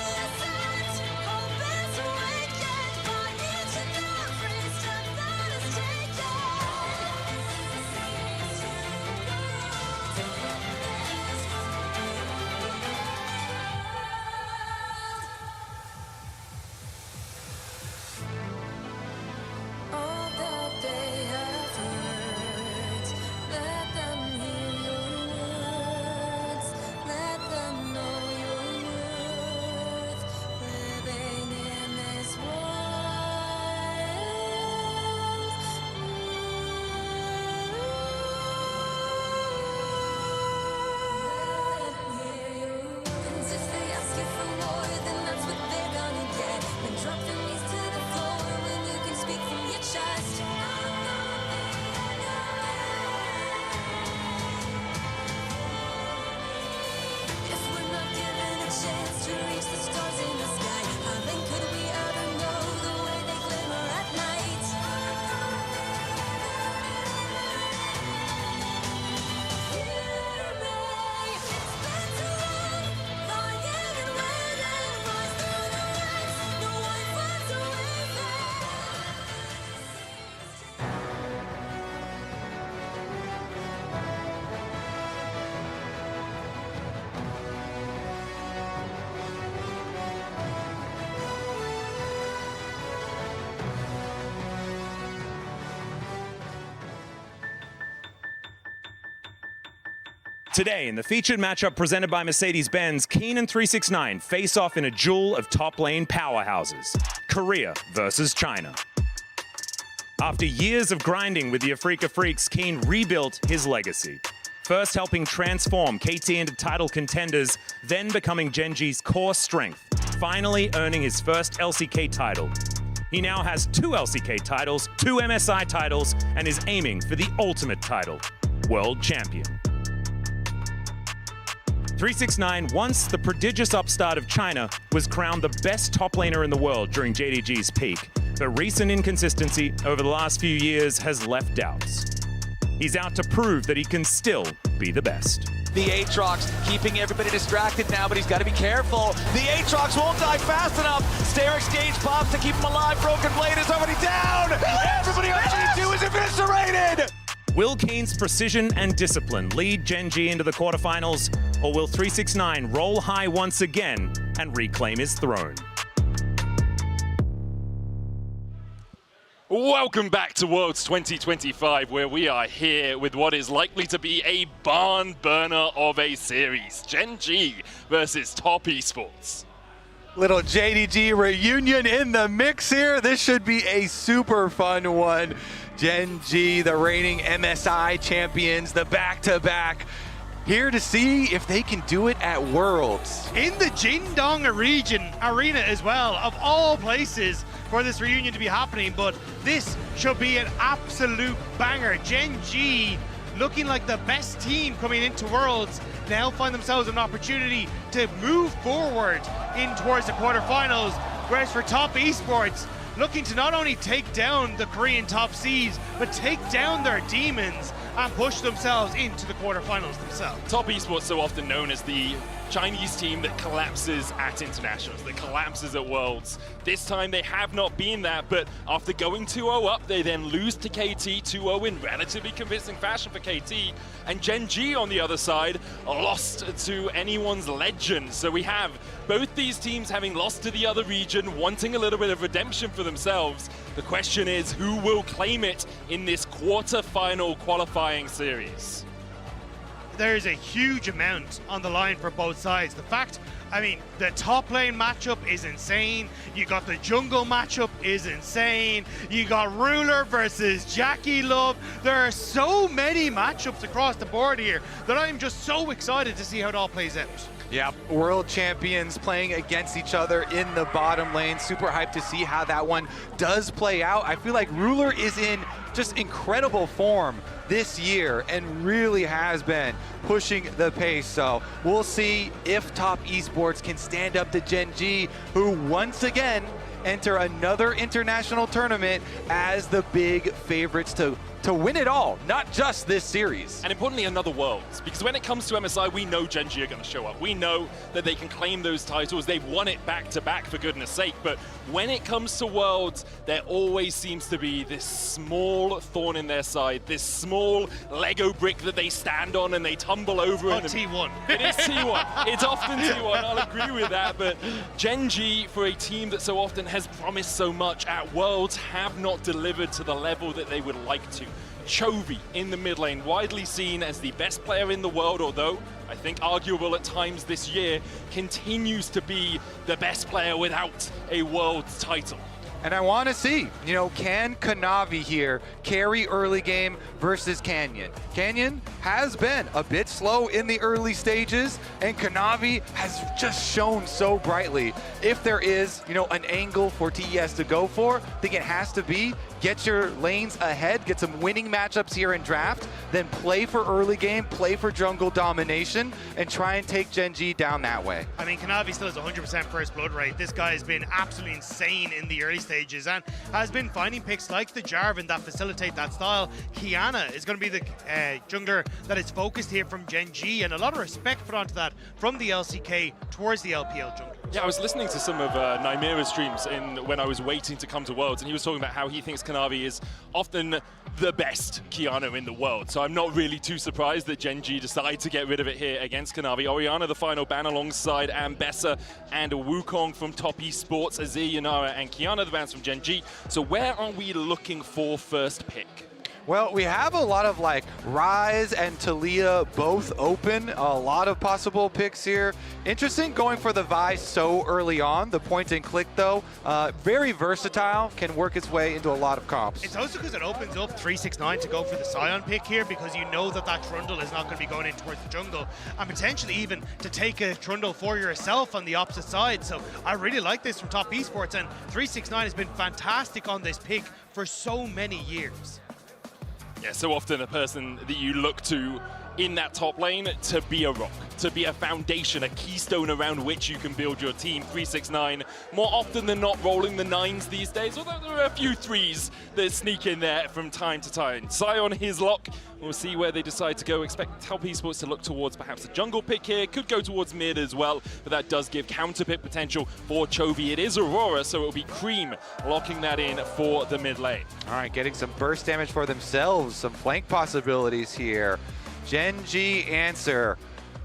Innocent, hope is awakened by each and every step that is taken. All that they have heard, let them hear your words, let them know your worth, living in this world. And if they ask you for more, then that's what they're gonna get. Then drop their knees to the floor when you can speak from your chest. If we're not given a chance to reach the stars in the sky, how then could we ever know the way they glimmer at night? Hear me, it's been too long, lying and waiting, rise through the ranks, no one wants to leave them. Today, in the featured matchup presented by Mercedes-Benz, Keen and 369 face off in a duel of top lane powerhouses, Korea versus China. After years of grinding with the Afrika Freaks, Keen rebuilt his legacy. First helping transform KT into title contenders, then becoming Genji's core strength, finally earning his first LCK title. He now has 2 LCK titles, 2 MSI titles, and is aiming for the ultimate title, World Champion. 369, once the prodigious upstart of China, was crowned the best top laner in the world during JDG's peak, but recent inconsistency over the last few years has left doubts. He's out to prove that he can still be the best. The Aatrox keeping everybody distracted now, but he's got to be careful. The Aatrox won't die fast enough. Stair exchange pops to keep him alive. Broken Blade is already down. Everybody on G2 is eviscerated. Will Kane's precision and discipline lead Gen G into the quarterfinals, or will 369 roll high once again and reclaim his throne? Welcome back to Worlds 2025, where we are here with what is likely to be a barn burner of a series. Gen G versus Top Esports. Little JDG reunion in the mix here. This should be a super fun one. Gen G, the reigning MSI champions, the back-to-back. Here to see if they can do it at Worlds. In the Jingdong arena as well, of all places for this reunion to be happening, but this should be an absolute banger. Gen G looking like the best team coming into Worlds now find themselves an opportunity to move forward in towards the quarterfinals, whereas for Top Esports, looking to not only take down the Korean top seeds, but take down their demons and push themselves into the quarterfinals themselves. Top Esports so often known as the Chinese team that collapses at internationals, that collapses at Worlds. This time they have not been that, but after going 2-0 up, they then lose to KT 2-0 in relatively convincing fashion for KT. And Gen G on the other side lost to anyone's legend. So we have both these teams having lost to the other region, wanting a little bit of redemption for themselves. The question is, who will claim it in this quarter-final qualifying series? There's a huge amount on the line for both sides. The fact, I mean, the top lane matchup is insane. You got the jungle matchup is insane. You got Ruler versus Jackie Love. There are so many matchups across the board here that I'm just so excited to see how it all plays out. Yeah, world champions playing against each other in the bottom lane. Super hyped to see how that one does play out. I feel like Ruler is in just incredible form this year and really has been pushing the pace. So we'll see if Top Esports can stand up to Gen G, who once again enter another international tournament as the big favorites to win it all, not just this series. And importantly, another Worlds, because when it comes to MSI, we know Gen G are going to show up. We know that they can claim those titles. They've won it back-to-back, for goodness sake. But when it comes to Worlds, there always seems to be this small thorn in their side, this small Lego brick that they stand on and they tumble over. Oh, T1. It is T1. It's often T1, I'll agree with that. But Gen G, for a team that so often has promised so much at Worlds, have not delivered to the level that they would like to. Chovy in the mid lane, widely seen as the best player in the world, although I think arguable at times this year, continues to be the best player without a Worlds title. And I want to see, you know, can Kanavi here carry early game versus Canyon? Canyon has been a bit slow in the early stages, and Kanavi has just shown so brightly. If there is, you know, an angle for TES to go for, I think it has to be get your lanes ahead, get some winning matchups here in draft, then play for early game, play for jungle domination, and try and take Gen G down that way. I mean, Kanavi still has 100% first blood rate. This guy has been absolutely insane in the early stages and has been finding picks like the Jarvan that facilitate that style. Kiana is going to be the jungler that is focused here from Gen G, and a lot of respect put onto that from the LCK towards the LPL jungler. Yeah, I was listening to some of Nymira's streams when I was waiting to come to Worlds, and he was talking about how he thinks Kanavi is often the best Kiana in the world. So I'm not really too surprised that Gen G decide to get rid of it here against Kanavi. Orianna, the final ban alongside Ambessa and Wukong from Top Esports, Azir, Yanara, and Kiana, the bans from Gen G. So where are we looking for first pick? Well, we have a lot of like Ryze and Talia both open. A lot of possible picks here. Interesting going for the Vi so early on. The point and click though, very versatile, can work its way into a lot of comps. It's also because it opens up 369 to go for the Sion pick here, because you know that that Trundle is not going to be going in towards the jungle, and potentially even to take a Trundle for yourself on the opposite side. So I really like this from Top Esports, and 369 has been fantastic on this pick for so many years. Yeah, so often a person that you look to in that top lane to be a rock, to be a foundation, a keystone around which you can build your team. 369, more often than not rolling the 9s these days, although there are a few 3s that sneak in there from time to time. Sai on his lock. We'll see where they decide to go. Expect Top Esports to look towards perhaps a jungle pick here. Could go towards mid as well, but that does give counter pick potential for Chovy. It is Aurora, so it'll be Cream locking that in for the mid lane. All right, getting some burst damage for themselves, some flank possibilities here. Gen.G answer.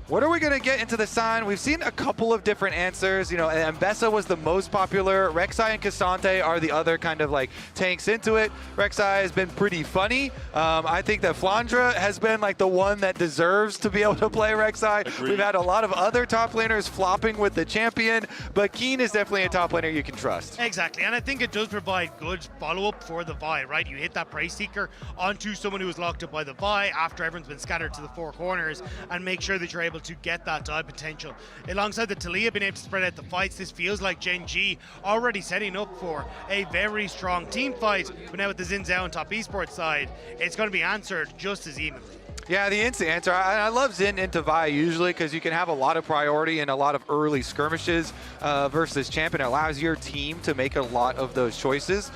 What are we going to get into the sign? We've seen a couple of different answers. You know, Mbessa was the most popular. Rek'Sai and Cassante are the other kind of like tanks into it. Rek'Sai has been pretty funny. I think that Flandra has been like the one that deserves to be able to play Rek'Sai. Agreed. We've had a lot of other top laners flopping with the champion, but Keen is definitely a top laner you can trust. Exactly, and I think it does provide good follow-up for the Vi, right? You hit that Price Seeker onto someone who was locked up by the Vi after everyone's been scattered to the four corners, and make sure that you're able to get that dive potential. Alongside the Taliyah being able to spread out the fights, this feels like Gen.G already setting up for a very strong team fight, but now with the Xin Zhao on Top Esports side, it's going to be answered just as evenly. Yeah, the instant answer. I love Xin into Vi usually because you can have a lot of priority and a lot of early skirmishes versus champion. It allows your team to make a lot of those choices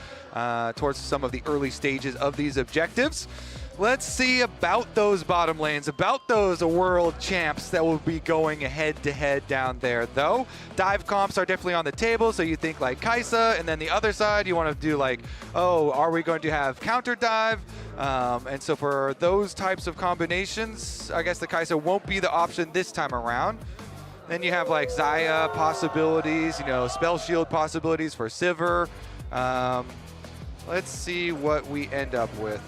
towards some of the early stages of these objectives. Let's see about those bottom lanes, about those world champs that will be going head-to-head down there, though. Dive comps are definitely on the table, so you think like Kai'Sa, and then the other side, you want to do like, oh, are we going to have counter dive? And so for those types of combinations, I guess the Kai'Sa won't be the option this time around. Then you have like Xayah possibilities, you know, Spell Shield possibilities for Sivir. Let's see what we end up with.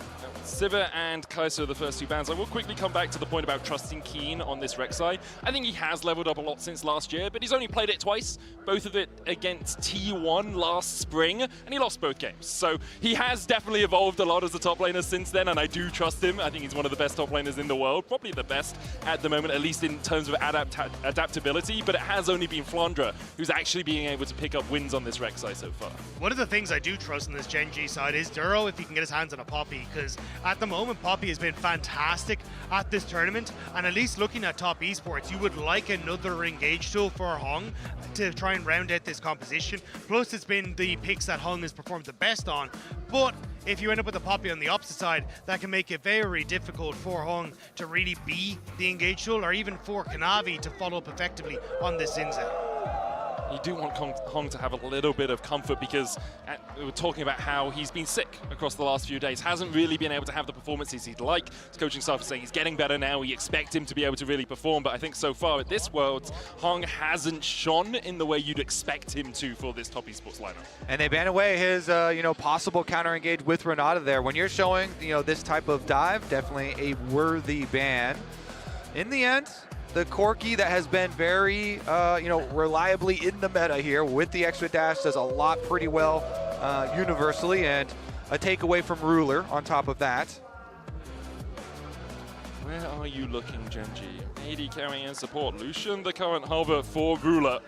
Sivir and Kai'Sa are the first two bans. I will quickly come back to the point about trusting Keen on this Rek'Sai. I think he has leveled up a lot since last year, but he's only played it twice, both of it against T1 last spring, and he lost both games. So he has definitely evolved a lot as a top laner since then, and I do trust him. I think he's one of the best top laners in the world, probably the best at the moment, at least in terms of adaptability, but it has only been Flandra who's actually being able to pick up wins on this Rek'Sai so far. One of the things I do trust in this Gen.G side is Duro, if he can get his hands on a Poppy, because at the moment, Poppy has been fantastic at this tournament, and at least looking at Top Esports, you would like another engage tool for Hung to try and round out this composition. Plus, it's been the picks that Hung has performed the best on, but if you end up with a Poppy on the opposite side, that can make it very difficult for Hung to really be the engage tool, or even for Kanavi to follow up effectively on this Xin Zhao. You do want Hong to have a little bit of comfort because we were talking about how he's been sick across the last few days, hasn't really been able to have the performances he'd like. His coaching staff is saying he's getting better now. We expect him to be able to really perform, but I think so far at this Worlds, Hong hasn't shone in the way you'd expect him to for this Top Esports lineup. And they ban away his, possible counter engage with Renata there. When you're showing, this type of dive, definitely a worthy ban. In the end, the Corki that has been very, reliably in the meta here with the extra dash does a lot pretty well universally, and a takeaway from Ruler on top of that. Where are you looking, Gen.G? AD carrying in support. Lucian, the current hover for Ruler.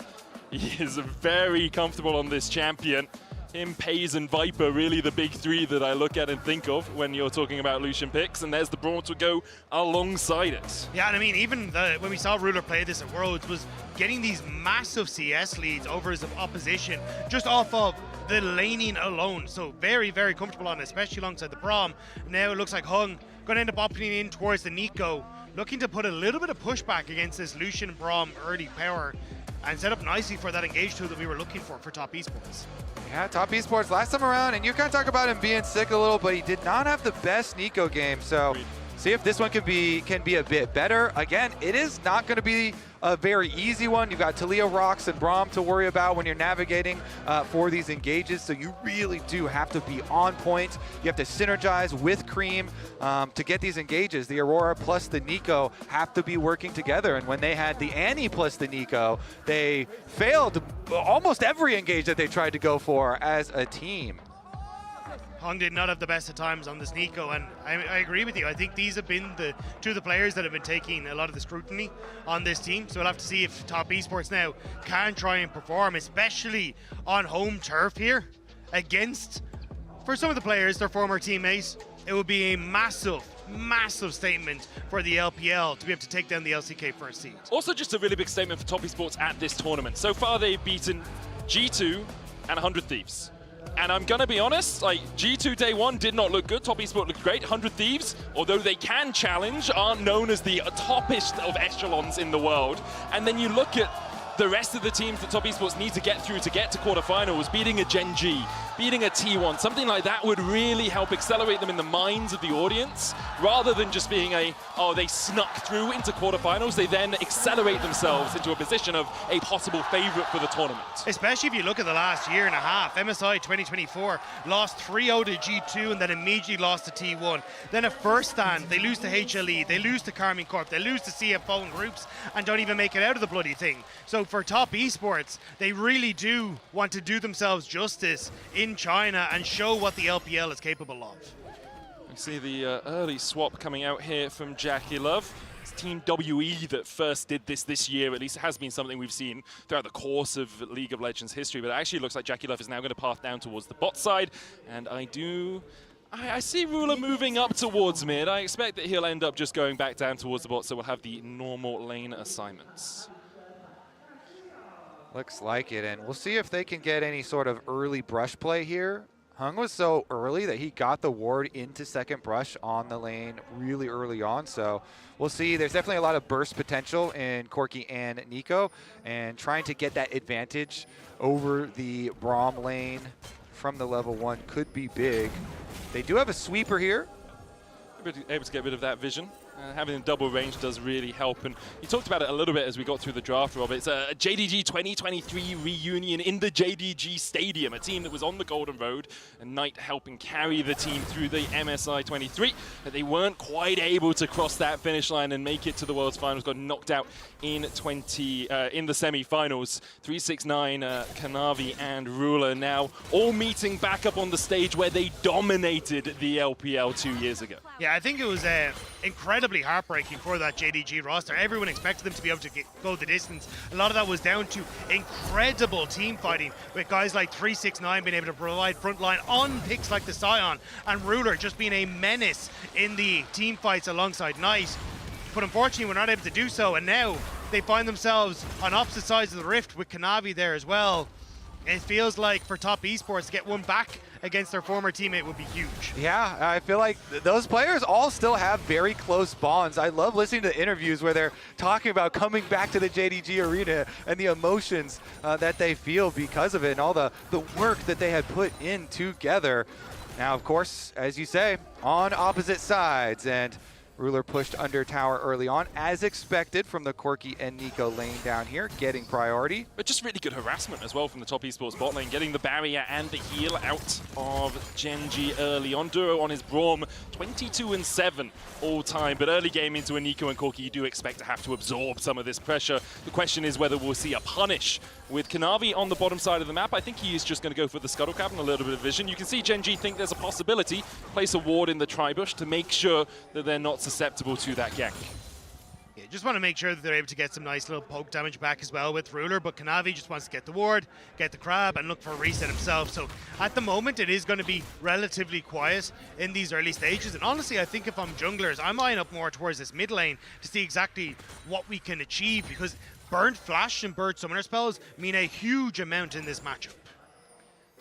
He is very comfortable on this champion. Him, Pays, and Viper, really the big three that I look at and think of when you're talking about Lucian picks, and there's the Brawl to go alongside it. Yeah, and I mean, even when we saw Ruler play this at Worlds, was getting these massive CS leads over his opposition just off of the laning alone. So very, very comfortable on it, especially alongside the Braum. Now it looks like Hung going to end up opting in towards the Nico, looking to put a little bit of pushback against this Lucian Braum early power, and set up nicely for that engage tool that we were looking for Top Esports. Yeah, Top Esports last time around, and you kind of talk about him being sick a little, but he did not have the best Nico game, so see if this one can be a bit better. Again, it is not going to be a very easy one. You've got Taliyah, Rox, and Braum to worry about when you're navigating for these engages, so you really do have to be on point. You have to synergize with Cream to get these engages. The Aurora plus the Nico have to be working together, and when they had the Annie plus the Nico, they failed almost every engage that they tried to go for as a team. Hung did not have the best of times on this Nico, and I agree with you. I think these have been the two of the players that have been taking a lot of the scrutiny on this team, so we'll have to see if Top Esports now can try and perform, especially on home turf here, against, for some of the players, their former teammates. it would be a massive statement for the LPL to be able to take down the LCK first seed. Also, just a really big statement for Top Esports at this tournament. So far, they've beaten G2 and 100 Thieves. And I'm gonna be honest, like G2 day one did not look good. Top Esports looked great. 100 Thieves, although they can challenge, aren't known as the toppest of echelons in the world. And then you look at the rest of the teams that Top Esports need to get through to get to quarterfinals, beating a Gen G, beating a T1, something like that would really help accelerate them in the minds of the audience, rather than just being they snuck through into quarterfinals. They then accelerate themselves into a position of a possible favorite for the tournament. Especially if you look at the last year and a half, MSI 2024 lost 3-0 to G2 and then immediately lost to T1. Then a first stand, they lose to HLE, they lose to Carmine Corp, they lose to CFO and groups and don't even make it out of the bloody thing. So for Top Esports, they really do want to do themselves justice in China and show what the LPL is capable of. We see the early swap coming out here from Jackie Love. It's Team WE that first did this year. At least it has been something we've seen throughout the course of League of Legends history. But it actually looks like Jackie Love is now going to path down towards the bot side. And I see Ruler moving up towards mid. I expect that he'll end up just going back down towards the bot, so we'll have the normal lane assignments. Looks like it, and we'll see if they can get any sort of early brush play here. Hung was so early that he got the ward into second brush on the lane really early on, so we'll see. There's definitely a lot of burst potential in Corki and Nico, and trying to get that advantage over the Braum lane from the level 1 could be big. They do have a sweeper here. Able to get rid of that vision. Having a double range does really help, and you talked about it a little bit as we got through the draft, Rob. It's a JDG 2023 reunion in the JDG Stadium, a team that was on the Golden Road, and Knight helping carry the team through the MSI 23, but they weren't quite able to cross that finish line and make it to the World's Finals, got knocked out in the semi-finals. 369, Kanavi and Ruler now all meeting back up on the stage where they dominated the LPL 2 years ago. Yeah, I think it was incredibly heartbreaking for that JDG roster. Everyone expected them to be able to go the distance. A lot of that was down to incredible team fighting, with guys like 369 being able to provide frontline on picks like the Scion, and Ruler just being a menace in the team fights alongside Knight. But unfortunately, we're not able to do so, and now they find themselves on opposite sides of the rift with Kanavi there as well. It feels like for Top Esports to get one back against their former teammate would be huge. Yeah, I feel like those players all still have very close bonds. I love listening to interviews where they're talking about coming back to the JDG arena and the emotions that they feel because of it, and all the work that they had put in together. Now, of course, as you say, on opposite sides, and Ruler pushed under tower early on, as expected from the Corki and Nico lane down here, getting priority. But just really good harassment as well from the Top Esports bot lane, getting the barrier and the heal out of Gen G early on. Duro on his Braum, 22-7 all time, but early game into a Nico and Corki, you do expect to have to absorb some of this pressure. The question is whether we'll see a punish. With Kanavi on the bottom side of the map, I think he is just going to go for the scuttle cap and a little bit of vision. You can see Gen G think there's a possibility, place a ward in the tri-bush to make sure that they're not susceptible to that gank. Yeah, just want to make sure that they're able to get some nice little poke damage back as well with Ruler, but Kanavi just wants to get the ward, get the crab, and look for a reset himself. So at the moment, it is going to be relatively quiet in these early stages, and honestly, I think if I'm junglers, I'm eyeing up more towards this mid lane to see exactly what we can achieve, because burnt flash and burnt summoner spells mean a huge amount in this matchup.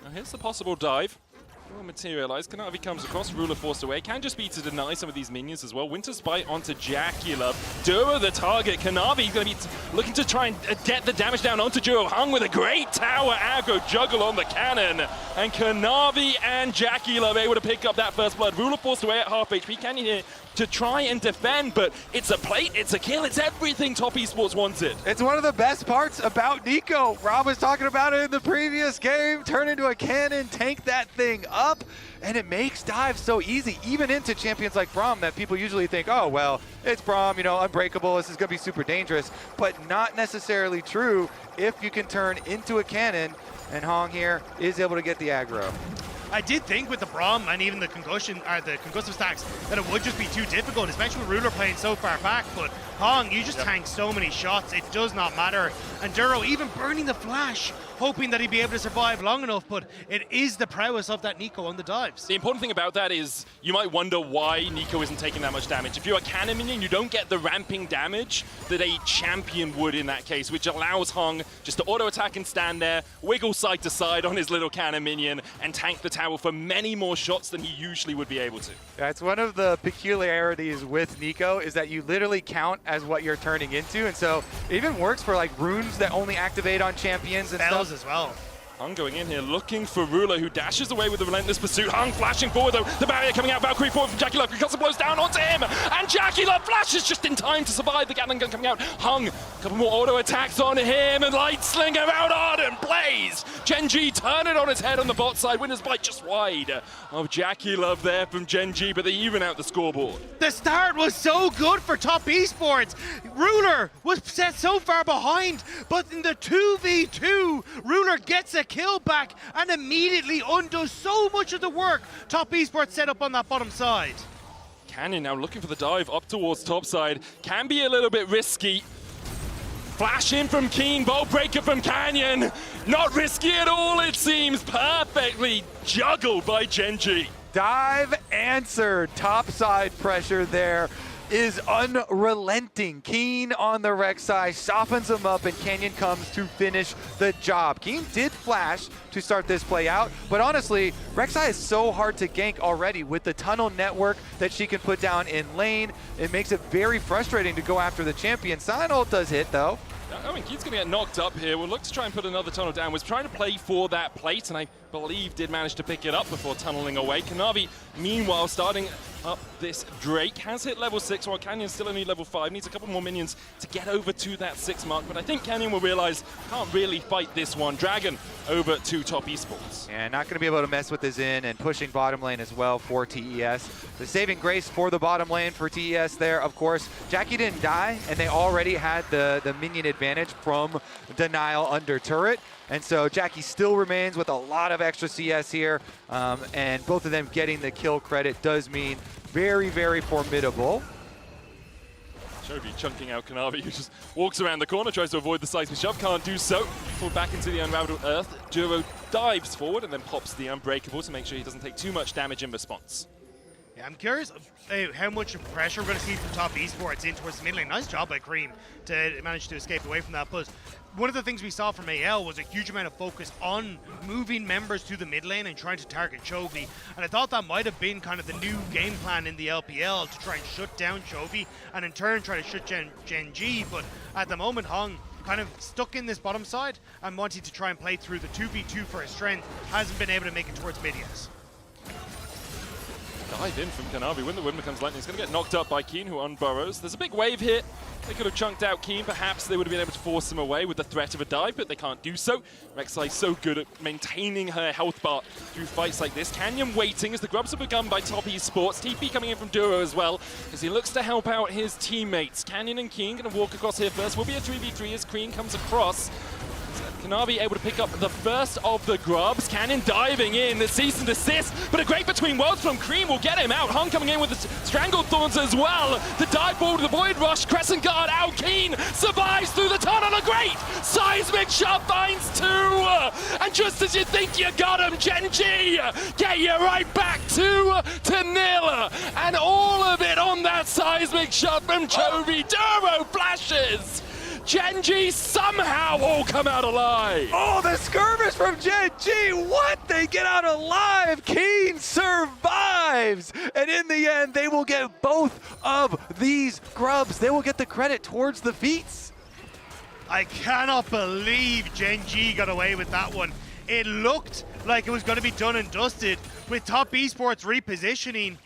Now here's the possible dive. Will materialize. Kanavi comes across, Ruler forced away. Can just be to deny some of these minions as well. Winter's Bite onto Jackie Love. Duro the target. Kanavi going to be looking to try and get the damage down onto Duro. Hung with a great tower aggro juggle on the cannon. And Kanavi and Jackie Love able to pick up that first blood. Ruler forced away at half HP. Canyon here to try and defend, but it's a plate, it's a kill, it's everything Top Esports wanted. It's one of the best parts about Nico. Rob was talking about it in the previous game. Turn into a cannon, tank that thing up, and it makes dives so easy, even into champions like Braum that people usually think, oh, well, it's Braum, you know, unbreakable, this is going to be super dangerous, but not necessarily true if you can turn into a cannon, and Hong here is able to get the aggro. I did think with the Braum and even the concussion, or the concussive stacks, that it would just be too difficult, especially with Ruler playing so far back, but Hong, you just tank so many shots, it does not matter. And Duro even burning the flash, hoping that he'd be able to survive long enough, but it is the prowess of that Nico on the dives. The important thing about that is you might wonder why Nico isn't taking that much damage. If you're a cannon minion, you don't get the ramping damage that a champion would in that case, which allows Hong just to auto-attack and stand there, wiggle side to side on his little cannon minion, and tank the tower for many more shots than he usually would be able to. Yeah, it's one of the peculiarities with Nico is that you literally count as what you're turning into, and so it even works for like runes that only activate on champions and Spells stuff as well. Hung going in here, looking for Ruler, who dashes away with the relentless pursuit. Hung flashing forward, though. The barrier coming out. Valkyrie forward from Jackie Love. Because blows down onto him. And Jackie Love flashes just in time to survive the Gatling gun coming out. Hung, a couple more auto attacks on him. And Light Slinger out hard and Blaze. Gen.G turn it on his head on the bot side. Winner's bite just wide of Jackie Love there from Gen.G, but they even out the scoreboard. The start was so good for Top Esports. Ruler was set so far behind, but in the 2v2, Ruler gets a kill back and immediately undoes so much of the work Top Esports set up on that bottom side. Canyon now looking for the dive up towards top side. Can be a little bit risky. Flash in from Keen, bow breaker from Canyon. Not risky at all, it seems. Perfectly juggled by Gen.G. Dive answered. Topside pressure there is unrelenting. Keen on the Rek'Sai softens him up, and Canyon comes to finish the job. Keen did flash to start this play out, but honestly, Rek'Sai is so hard to gank already with the tunnel network that she can put down in lane. It makes it very frustrating to go after the champion. Sign ult does hit though. I mean, Keen's going to get knocked up here. We'll look to try and put another tunnel down. Was trying to play for that plate, and I believe did manage to pick it up before tunneling away. Kanavi, meanwhile, starting up this Drake. Has hit level 6, while Canyon's still only level 5. Needs a couple more minions to get over to that 6 mark, but I think Canyon will realize can't really fight this one. Dragon over to Top Esports. And not going to be able to mess with this in, and pushing bottom lane as well for TES. The saving grace for the bottom lane for TES there, of course. Jackie didn't die, and they already had the minion advantage from denial under turret. And so Jackie still remains with a lot of extra CS here, and both of them getting the kill credit does mean very, very formidable. Chovy chunking out Kanavi, who just walks around the corner, tries to avoid the seismic shove, can't do so. Pulled back into the unraveled earth. Duro dives forward and then pops the unbreakable to make sure he doesn't take too much damage in response. Yeah, I'm curious how much pressure we're going to see from Top Esports in towards the mid lane. Nice job by Cream to manage to escape away from that. But one of the things we saw from AL was a huge amount of focus on moving members to the mid lane and trying to target Chovy. And I thought that might have been kind of the new game plan in the LPL to try and shut down Chovy and in turn try to shut Gen.G. But at the moment, Hong kind of stuck in this bottom side and wanting to try and play through the 2v2 for his strength. Hasn't been able to make it towards mid yet. Dive in from Kanavi when the wind becomes lightning. He's going to get knocked up by Keen, who unburrows. There's a big wave here. They could have chunked out Keen. Perhaps they would have been able to force him away with the threat of a dive, but they can't do so. Rek'Sai so good at maintaining her health bar through fights like this. Canyon waiting as the grubs are begun by Top Esports. TP coming in from Duro as well as he looks to help out his teammates. Canyon and Keen going to walk across here first. Will be a 3v3 as Cream comes across. Kanavi able to pick up the first of the grubs. Canyon diving in, the cease and desist, but a great between worlds from Cream will get him out. Hung coming in with the strangled thorns as well. The dive ball to the void rush, crescent guard out. Keen survives through the tunnel. A great seismic shot finds 2, and just as you think you got him, Gen.G get you right back 2-0, and all of it on that seismic shot from Chovy. Duro flashes. Gen.G somehow all come out alive. Oh, the skirmish from Gen.G. What? They get out alive. Keen survives. And in the end, they will get both of these grubs. They will get the credit towards the feats. I cannot believe Gen.G got away with that one. It looked like it was going to be done and dusted with Top Esports repositioning,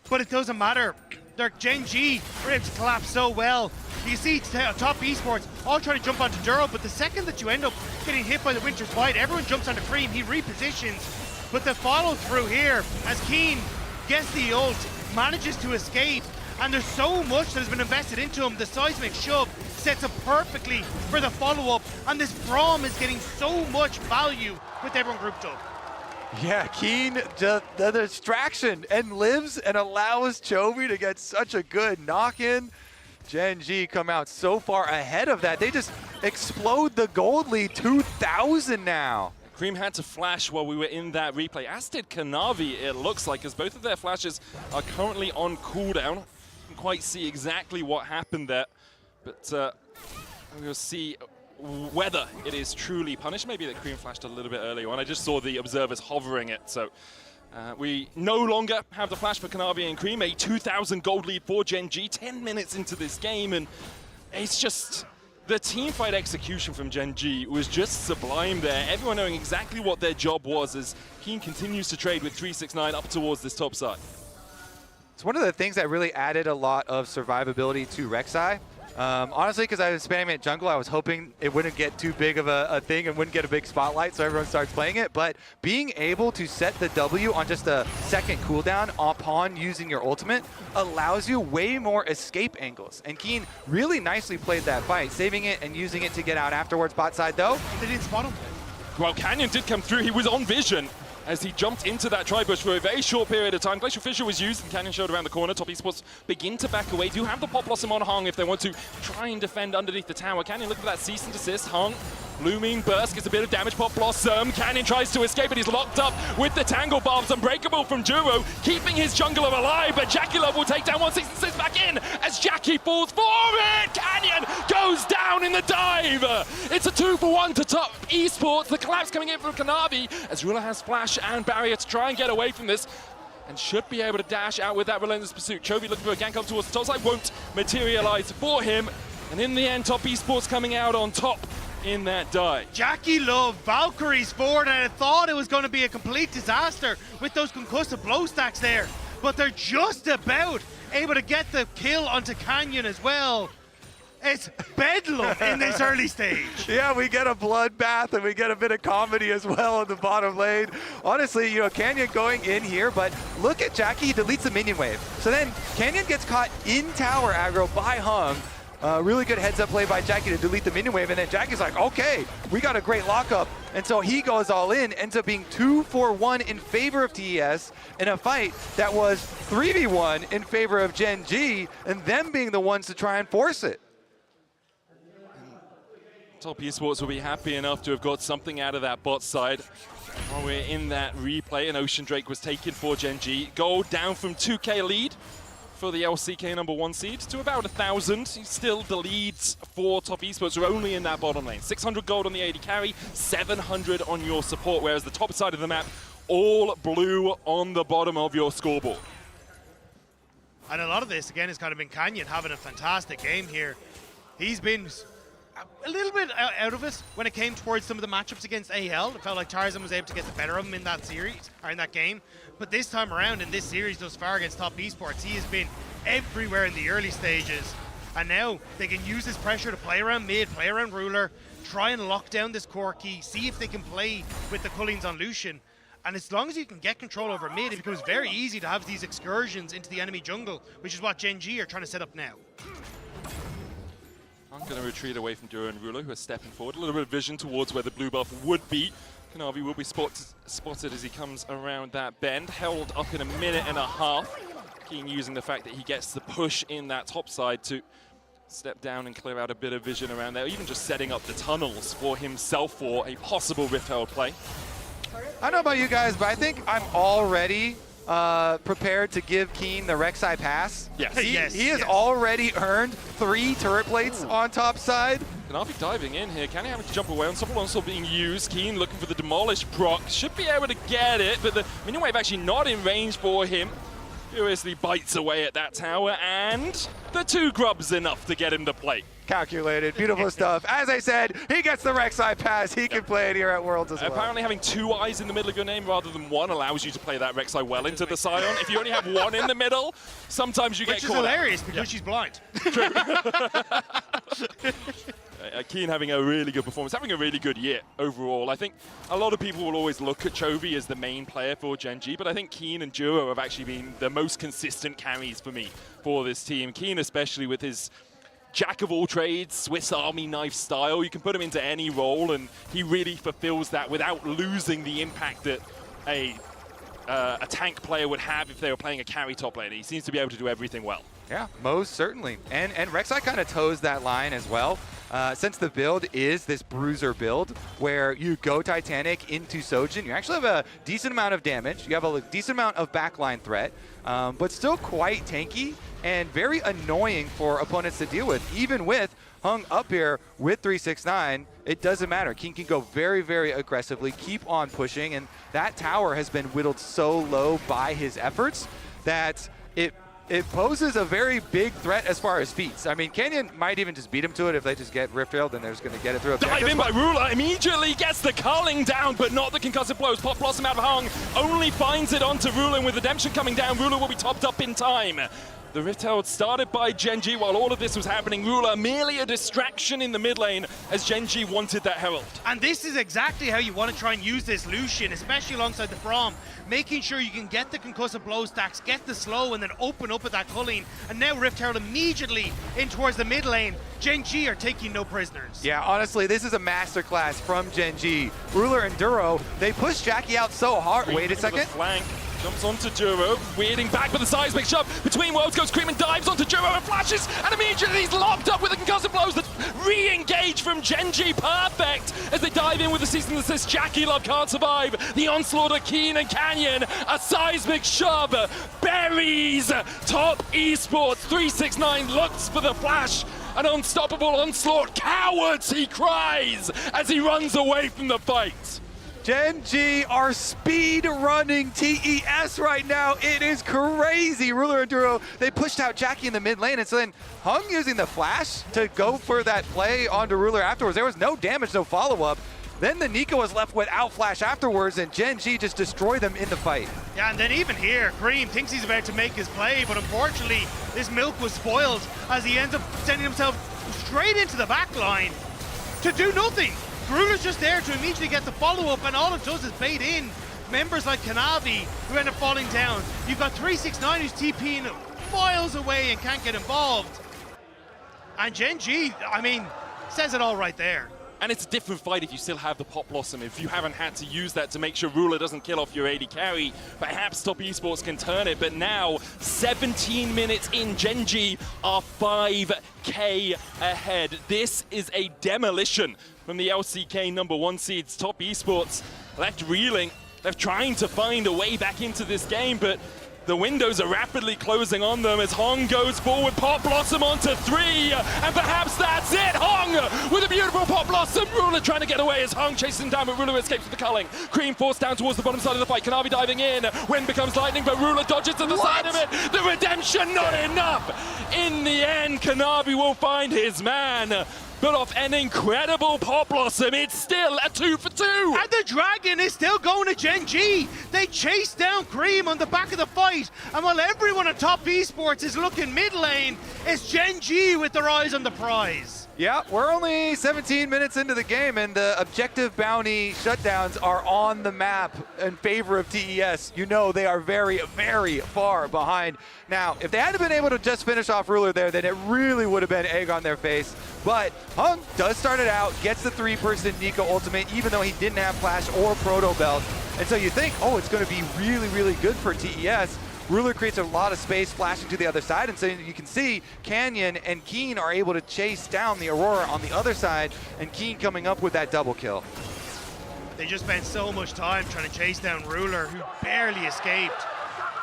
but it doesn't matter. Their Gen.G were able to collapse so well. You see Top Esports all trying to jump onto Duro, but the second that you end up getting hit by the Winter's Bite, everyone jumps onto Cream, he repositions. But the follow through here, as Keen gets the ult, manages to escape, and there's so much that has been invested into him. The seismic shove sets up perfectly for the follow-up, and this Braum is getting so much value with everyone grouped up. Yeah, Keen, the distraction, and lives and allows Chovy to get such a good knock-in. Gen G come out so far ahead of that. They just explode the gold lead, 2,000 now. Cream had to flash while we were in that replay, as did Kanavi, it looks like, as both of their flashes are currently on cooldown. Can't quite see exactly what happened there, but we'll see whether it is truly punished. Maybe that Cream flashed a little bit earlier on. I just saw the observers hovering it, so we no longer have the flash for Kanavi and Cream. A 2,000 gold lead for Gen G, 10 minutes into this game, and it's just... The teamfight execution from Gen G was just sublime there. Everyone knowing exactly what their job was as Keen continues to trade with 369 up towards this top side. It's one of the things that really added a lot of survivability to Rek'Sai. Honestly, because I was spamming it jungle, I was hoping it wouldn't get too big of a thing and wouldn't get a big spotlight, so everyone starts playing it. But being able to set the W on just a second cooldown upon using your ultimate allows you way more escape angles. And Keen really nicely played that fight, saving it and using it to get out afterwards. Bot side, though, they didn't spot him. Well, Canyon did come through. He was on vision as he jumped into that tri-bush for a very short period of time. Glacial Fissure was used and Canyon showed around the corner. Top Esports begin to back away. Do have the Pop Blossom on Hung if they want to try and defend underneath the tower. Canyon looking for that cease and desist. Hung, looming burst, gets a bit of damage. Pop Blossom. Canyon tries to escape, but he's locked up with the Tangle Bombs. Unbreakable from Juro, keeping his jungler alive, but Jackie Love will take down 166 back in as Jackie falls for it. Canyon goes down in the dive. It's a 2-for-1 to Top Esports. The collapse coming in from Kanavi as Ruler has flash and barrier to try and get away from this, and should be able to dash out with that relentless pursuit. Chovy looking for a gank up towards the top side, won't materialize for him, and in the end, Top Esports coming out on top in that dive. Jackie Love, Valkyries forward, and I thought it was going to be a complete disaster with those concussive blow stacks there, but they're just about able to get the kill onto Canyon as well. It's bedlam in this early stage. Yeah, we get a bloodbath and we get a bit of comedy as well in the bottom lane. Honestly, you know, Canyon going in here, but look at Jackie, he deletes the minion wave. So then Canyon gets caught in tower aggro by Hung. Really good heads up play by Jackie to delete the minion wave, and then Jackie's like, okay, we got a great lockup. And so he goes all in, ends up being 2-for-1 in favor of TES in a fight that was 3v1 in favor of Gen G, and them being the ones to try and force it. Top Esports will be happy enough to have got something out of that bot side. While we're in that replay, and Ocean Drake was taken for Gen G. Gold down from 2K lead for the LCK #1 seed to about 1,000. Still the leads for Top Esports are only in that bottom lane. 600 gold on the AD carry, 700 on your support, whereas the top side of the map, all blue on the bottom of your scoreboard. And a lot of this, again, has kind of been Canyon having a fantastic game here. He's been a little bit out of it when it came towards some of the matchups against AL. It felt like Tarzan was able to get the better of him in that series, or in that game. But this time around in this series thus far against Top Esports, he has been everywhere in the early stages. And now they can use this pressure to play around mid, play around Ruler, try and lock down this core key, see if they can play with the Cullings on Lucian. And as long as you can get control over mid, it becomes very easy to have these excursions into the enemy jungle, which is what Gen G are trying to set up now. I'm going to retreat away from Duro and Ruler, who are stepping forward. A little bit of vision towards where the blue buff would be. Kanavi will be spotted as he comes around that bend. Held up in a minute and a half. Keen using the fact that he gets the push in that top side to step down and clear out a bit of vision around there. Even just setting up the tunnels for himself for a possible Rift Herald play. I don't know about you guys, but I think I'm already prepared to give Keen the Rek'Sai pass. Yes. He has already earned 3 turret plates on top side. Kanavi diving in here. Can he have to jump away on someone also being used? Keen looking for the demolish proc. Should be able to get it, but the minion wave actually not in range for him. Furiously bites away at that tower, and the 2 grubs enough to get him to play. Calculated, beautiful stuff. As I said, he gets the Rek'Sai pass. He can play it here at Worlds as well. Apparently having 2 eyes in the middle of your name rather than 1 allows you to play that Rek'Sai well into the Scion. If you only have 1 in the middle, sometimes you get caught. Which is hilarious because she's blind. Keen having a really good performance, having a really good year overall. I think a lot of people will always look at Chovy as the main player for Gen G, but I think Keen and Juro have actually been the most consistent carries for me for this team. Keen especially with his jack of all trades, Swiss Army knife style. You can put him into any role and he really fulfills that without losing the impact that a a tank player would have if they were playing a carry top lane. He seems to be able to do everything well. Yeah, most certainly. And Rek'Sai kind of toes that line as well. Since the build is this bruiser build where you go Titanic into Sojin, you actually have a decent amount of damage, you have a decent amount of backline threat, but still quite tanky and very annoying for opponents to deal with. Even with Hung up here with 369, it doesn't matter. King can go very, very aggressively, keep on pushing, and that tower has been whittled so low by his efforts that it poses a very big threat as far as feats. I mean, Canyon might even just beat him to it if they just get Rift Railed, then they're just going to get it through objectives. Dive in by Ruler, immediately gets the culling down, but not the concussive blows. Pop Blossom out of Hung, only finds it onto Ruler, and with Redemption coming down, Ruler will be topped up in time. The Rift Herald started by Genji while all of this was happening. Ruler merely a distraction in the mid lane as Genji wanted that Herald. And this is exactly how you want to try and use this Lucian, especially alongside the Braum, making sure you can get the concussive blow stacks, get the slow, and then open up with that culling. And now Rift Herald immediately in towards the mid lane. Genji are taking no prisoners. Yeah, honestly, this is a masterclass from Genji. Ruler and Duro, they push Jackie out so hard. Wait a second. Flank. Jumps onto Duro, weirding back with a seismic shove. Between worlds goes Cream and dives onto Duro and flashes, and immediately he's locked up with the concussive blows that re-engage from Genji. Perfect as they dive in with the cease and desist. Jackie Love can't survive. The onslaught of Keen and Canyon. A seismic shove buries Top Esports. 369 looks for the flash. An unstoppable onslaught. Cowards, he cries as he runs away from the fight. Genji are speed running TES right now. It is crazy. Ruler and Duro, they pushed out Jackie in the mid lane, and so then Hung using the flash to go for that play onto Ruler afterwards. There was no damage, no follow-up. Then the Nico was left without flash afterwards, and Genji just destroyed them in the fight. Yeah, and then even here, Cream thinks he's about to make his play, but unfortunately, this milk was spoiled as he ends up sending himself straight into the back line to do nothing. Ruler's just there to immediately get the follow-up, and all it does is bait in members like Kanavi, who end up falling down. You've got 369 who's TPing miles away and can't get involved. And Genji, I mean, says it all right there. And it's a different fight if you still have the Pop Blossom. If you haven't had to use that to make sure Ruler doesn't kill off your AD carry, perhaps Top Esports can turn it. But now, 17 minutes in, Genji are 5K ahead. This is a demolition from the LCK #1 seeds. Top Esports left reeling, left trying to find a way back into this game, but the windows are rapidly closing on them as Hong goes forward. Pop Blossom onto 3, and perhaps that's it. Hong with a beautiful Pop Blossom. Ruler trying to get away as Hong chases him down, but Ruler escapes with the culling. Cream forced down towards the bottom side of the fight. Kanavi diving in. Wind becomes lightning, but Ruler dodges to the side of it. The redemption not enough. In the end, Kanavi will find his man. But off an incredible Pop Blossom, it's still a 2 for 2. And the Dragon is still going to Genji. They chase down Cream on the back of the fight. And while everyone at Top Esports is looking mid lane, it's Genji with their eyes on the prize. Yeah, we're only 17 minutes into the game, and the objective bounty shutdowns are on the map in favor of TES. You know they are very, very far behind. Now, if they hadn't been able to just finish off Ruler there, then it really would have been egg on their face. But Hung does start it out, gets the 3-person Nico ultimate, even though he didn't have flash or proto belt. And so you think, oh, it's going to be really, really good for TES. Ruler creates a lot of space flashing to the other side, and so you can see Canyon and Keen are able to chase down the Aurora on the other side, and Keen coming up with that double kill. They just spent so much time trying to chase down Ruler, who barely escaped.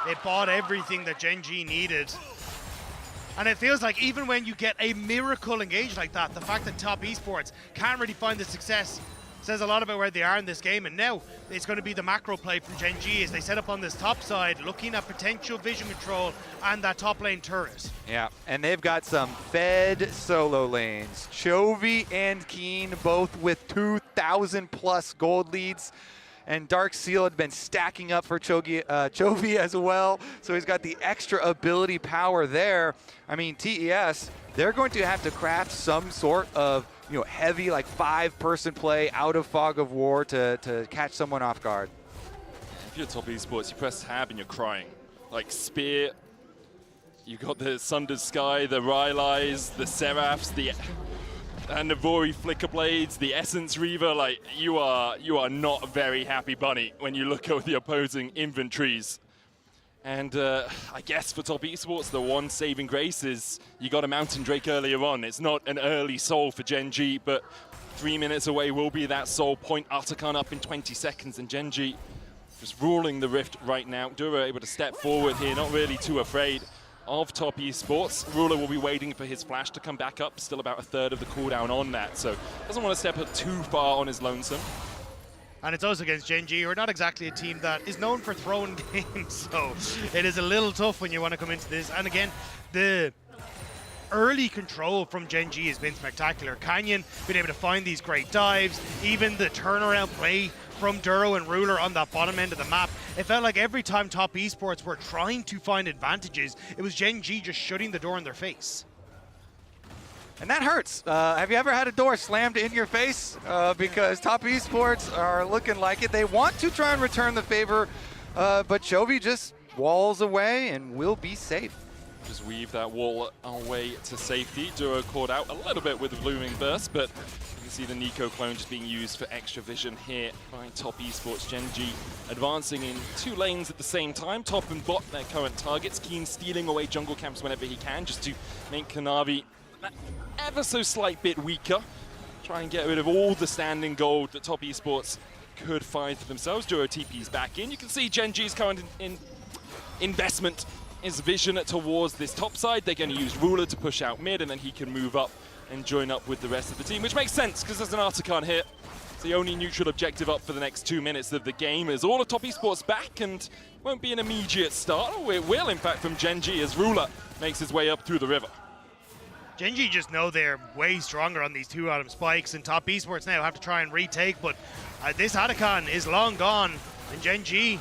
They bought everything that Genji needed. And it feels like even when you get a miracle engage like that, the fact that Top Esports can't really find the success says a lot about where they are in this game. And now it's going to be the macro play from Genji as they set up on this top side, looking at potential vision control and that top lane turret. Yeah, and they've got some fed solo lanes. Chovy and Keen both with 2,000 plus gold leads. And Dark Seal had been stacking up for Chovy as well. So he's got the extra ability power there. I mean, TES, they're going to have to craft some sort of heavy, like 5-person play out of Fog of War to catch someone off guard. If you're Top Esports, you press tab and you're crying. Like Spear, you got the Sundered Sky, the Rylai's, the Seraphs, And the Vori Flicker Blades, the Essence Reaver, like, you are not a very happy bunny when you look at the opposing inventories. And I guess for top esports, the one saving grace is you got a Mountain Drake earlier on. It's not an early soul for Gen G, but 3 minutes away will be that soul. Point Artican up in 20 seconds, and Gen G just ruling the Rift right now. Duro able to step forward here, not really too afraid of top esports. Ruler will be waiting for his flash to come back up, still about a third of the cooldown on that, so doesn't want to step up too far on his lonesome. And it's also against Gen G, who are not exactly a team that is known for throwing games, so it is a little tough when you want to come into this. And again, the early control from Gen G has been spectacular. Canyon been able to find these great dives, even the turnaround play from Duro and Ruler on that bottom end of the map. It felt like every time top esports were trying to find advantages, it was Gen G just shutting the door in their face. And that hurts. Have you ever had a door slammed in your face? Because top esports are looking like it. They want to try and return the favor, but Chovy just walls away and will be safe. Just weave that wall away to safety. Duro caught out a little bit with the Blooming Burst, but you can see the Nico clone just being used for extra vision here by top esports. Gen G advancing in 2 lanes at the same time. Top and bot, their current targets. Keen stealing away jungle camps whenever he can, just to make Kanavi ever so slight bit weaker. Try and get rid of all the standing gold that top esports could find for themselves. Duro TP's back in. You can see Gen G's current investment is vision towards this top side. They're going to use Ruler to push out mid, and then he can move up and join up with the rest of the team, which makes sense because there's an Artican here. It's the only neutral objective up for the next 2 minutes of the game. Is all of top esports back, and won't be an immediate start. Oh, it will, in fact, from Gen G as Ruler makes his way up through the river. Gen G just know they're way stronger on these 2 atom spikes, and top esports now have to try and retake, but this Artican is long gone, and Gen G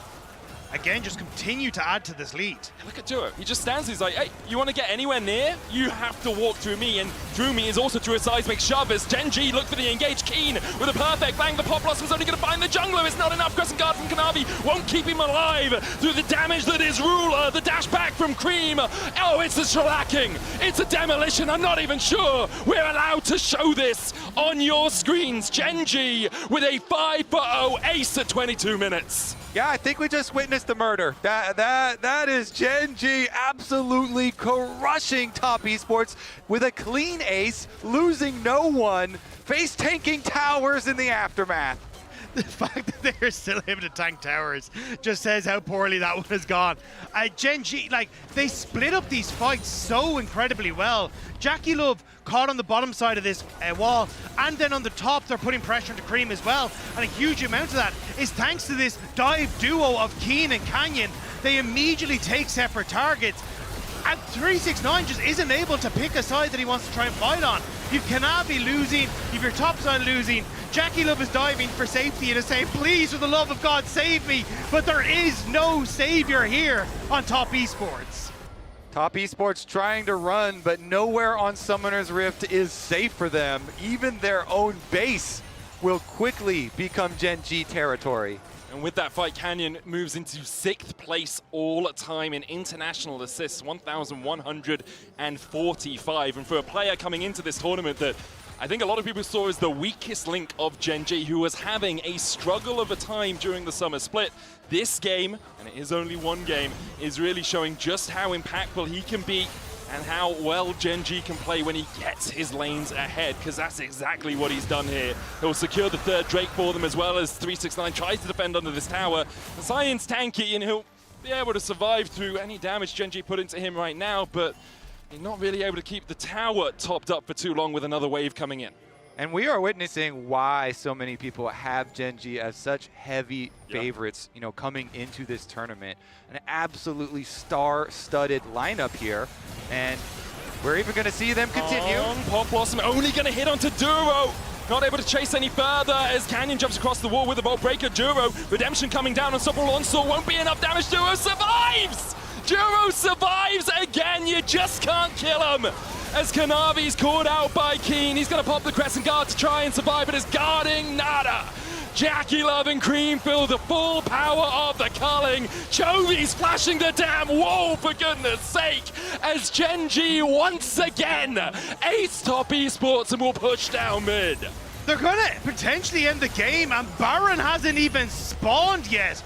again just continue to add to this lead. Look at Duro. He just stands, he's like, hey, you want to get anywhere near? You have to walk through me, and through me is also through a seismic shove as Gen G look for the engage. Keen with a perfect bang. The Pop Blossom's only going to find the jungler. It's not enough. Crescent Guard from Kanavi won't keep him alive through the damage that is Ruler. The dash back from Cream. Oh, it's a shellacking. It's a demolition. I'm not even sure we're allowed to show this on your screens. Gen G with a 5-0 ace at 22 minutes. Yeah, I think we just witnessed the murder. That is Gen G absolutely crushing top esports with a clean ace, losing no one, face tanking towers in the aftermath. The fact that they're still able to tank towers just says how poorly that one has gone. Gen G, like, they split up these fights so incredibly well. Jackie Love caught on the bottom side of this wall, and then on the top they're putting pressure into Cream as well, and a huge amount of that is thanks to this dive duo of Keen and Canyon. They immediately take separate targets, and 369 just isn't able to pick a side that he wants to try and fight on. You cannot be losing, you've your top side losing. Jackie Love is diving for safety and is saying, please, for the love of God, save me. But there is no savior here on top esports. Top esports trying to run, but nowhere on Summoner's Rift is safe for them. Even their own base will quickly become Gen G territory. And with that fight, Canyon moves into 6th place all-time in international assists, 1,145. And for a player coming into this tournament that I think a lot of people saw as the weakest link of Gen G, who was having a struggle of a time during the summer split, this game, and it is only one game, is really showing just how impactful he can be and how well Gen G can play when he gets his lanes ahead, because that's exactly what he's done here. He'll secure the 3rd Drake for them, as well as 369 tries to defend under this tower. The Science tanky, and he'll be able to survive through any damage Gen G put into him right now, but he's not really able to keep the tower topped up for too long with another wave coming in. And we are witnessing why so many people have Gen G as such heavy favorites, you know, coming into this tournament. An absolutely star-studded lineup here, and we're even going to see them continue. Pop Blossom only going to hit onto Duro. Not able to chase any further as Canyon jumps across the wall with a Vault Breaker. Duro, Redemption coming down on Unstoppable Onslaught, won't be enough damage. Duro survives! Duro survives again, you just can't kill him. As Kanavi's caught out by Keen, he's going to pop the Crescent Guard to try and survive, but is guarding nada. Jackie Love and Cream feel the full power of the culling. Chovy's flashing the damn wall, for goodness sake, as Gen G once again ace top esports and will push down mid. They're gonna potentially end the game, and Baron hasn't even spawned yet.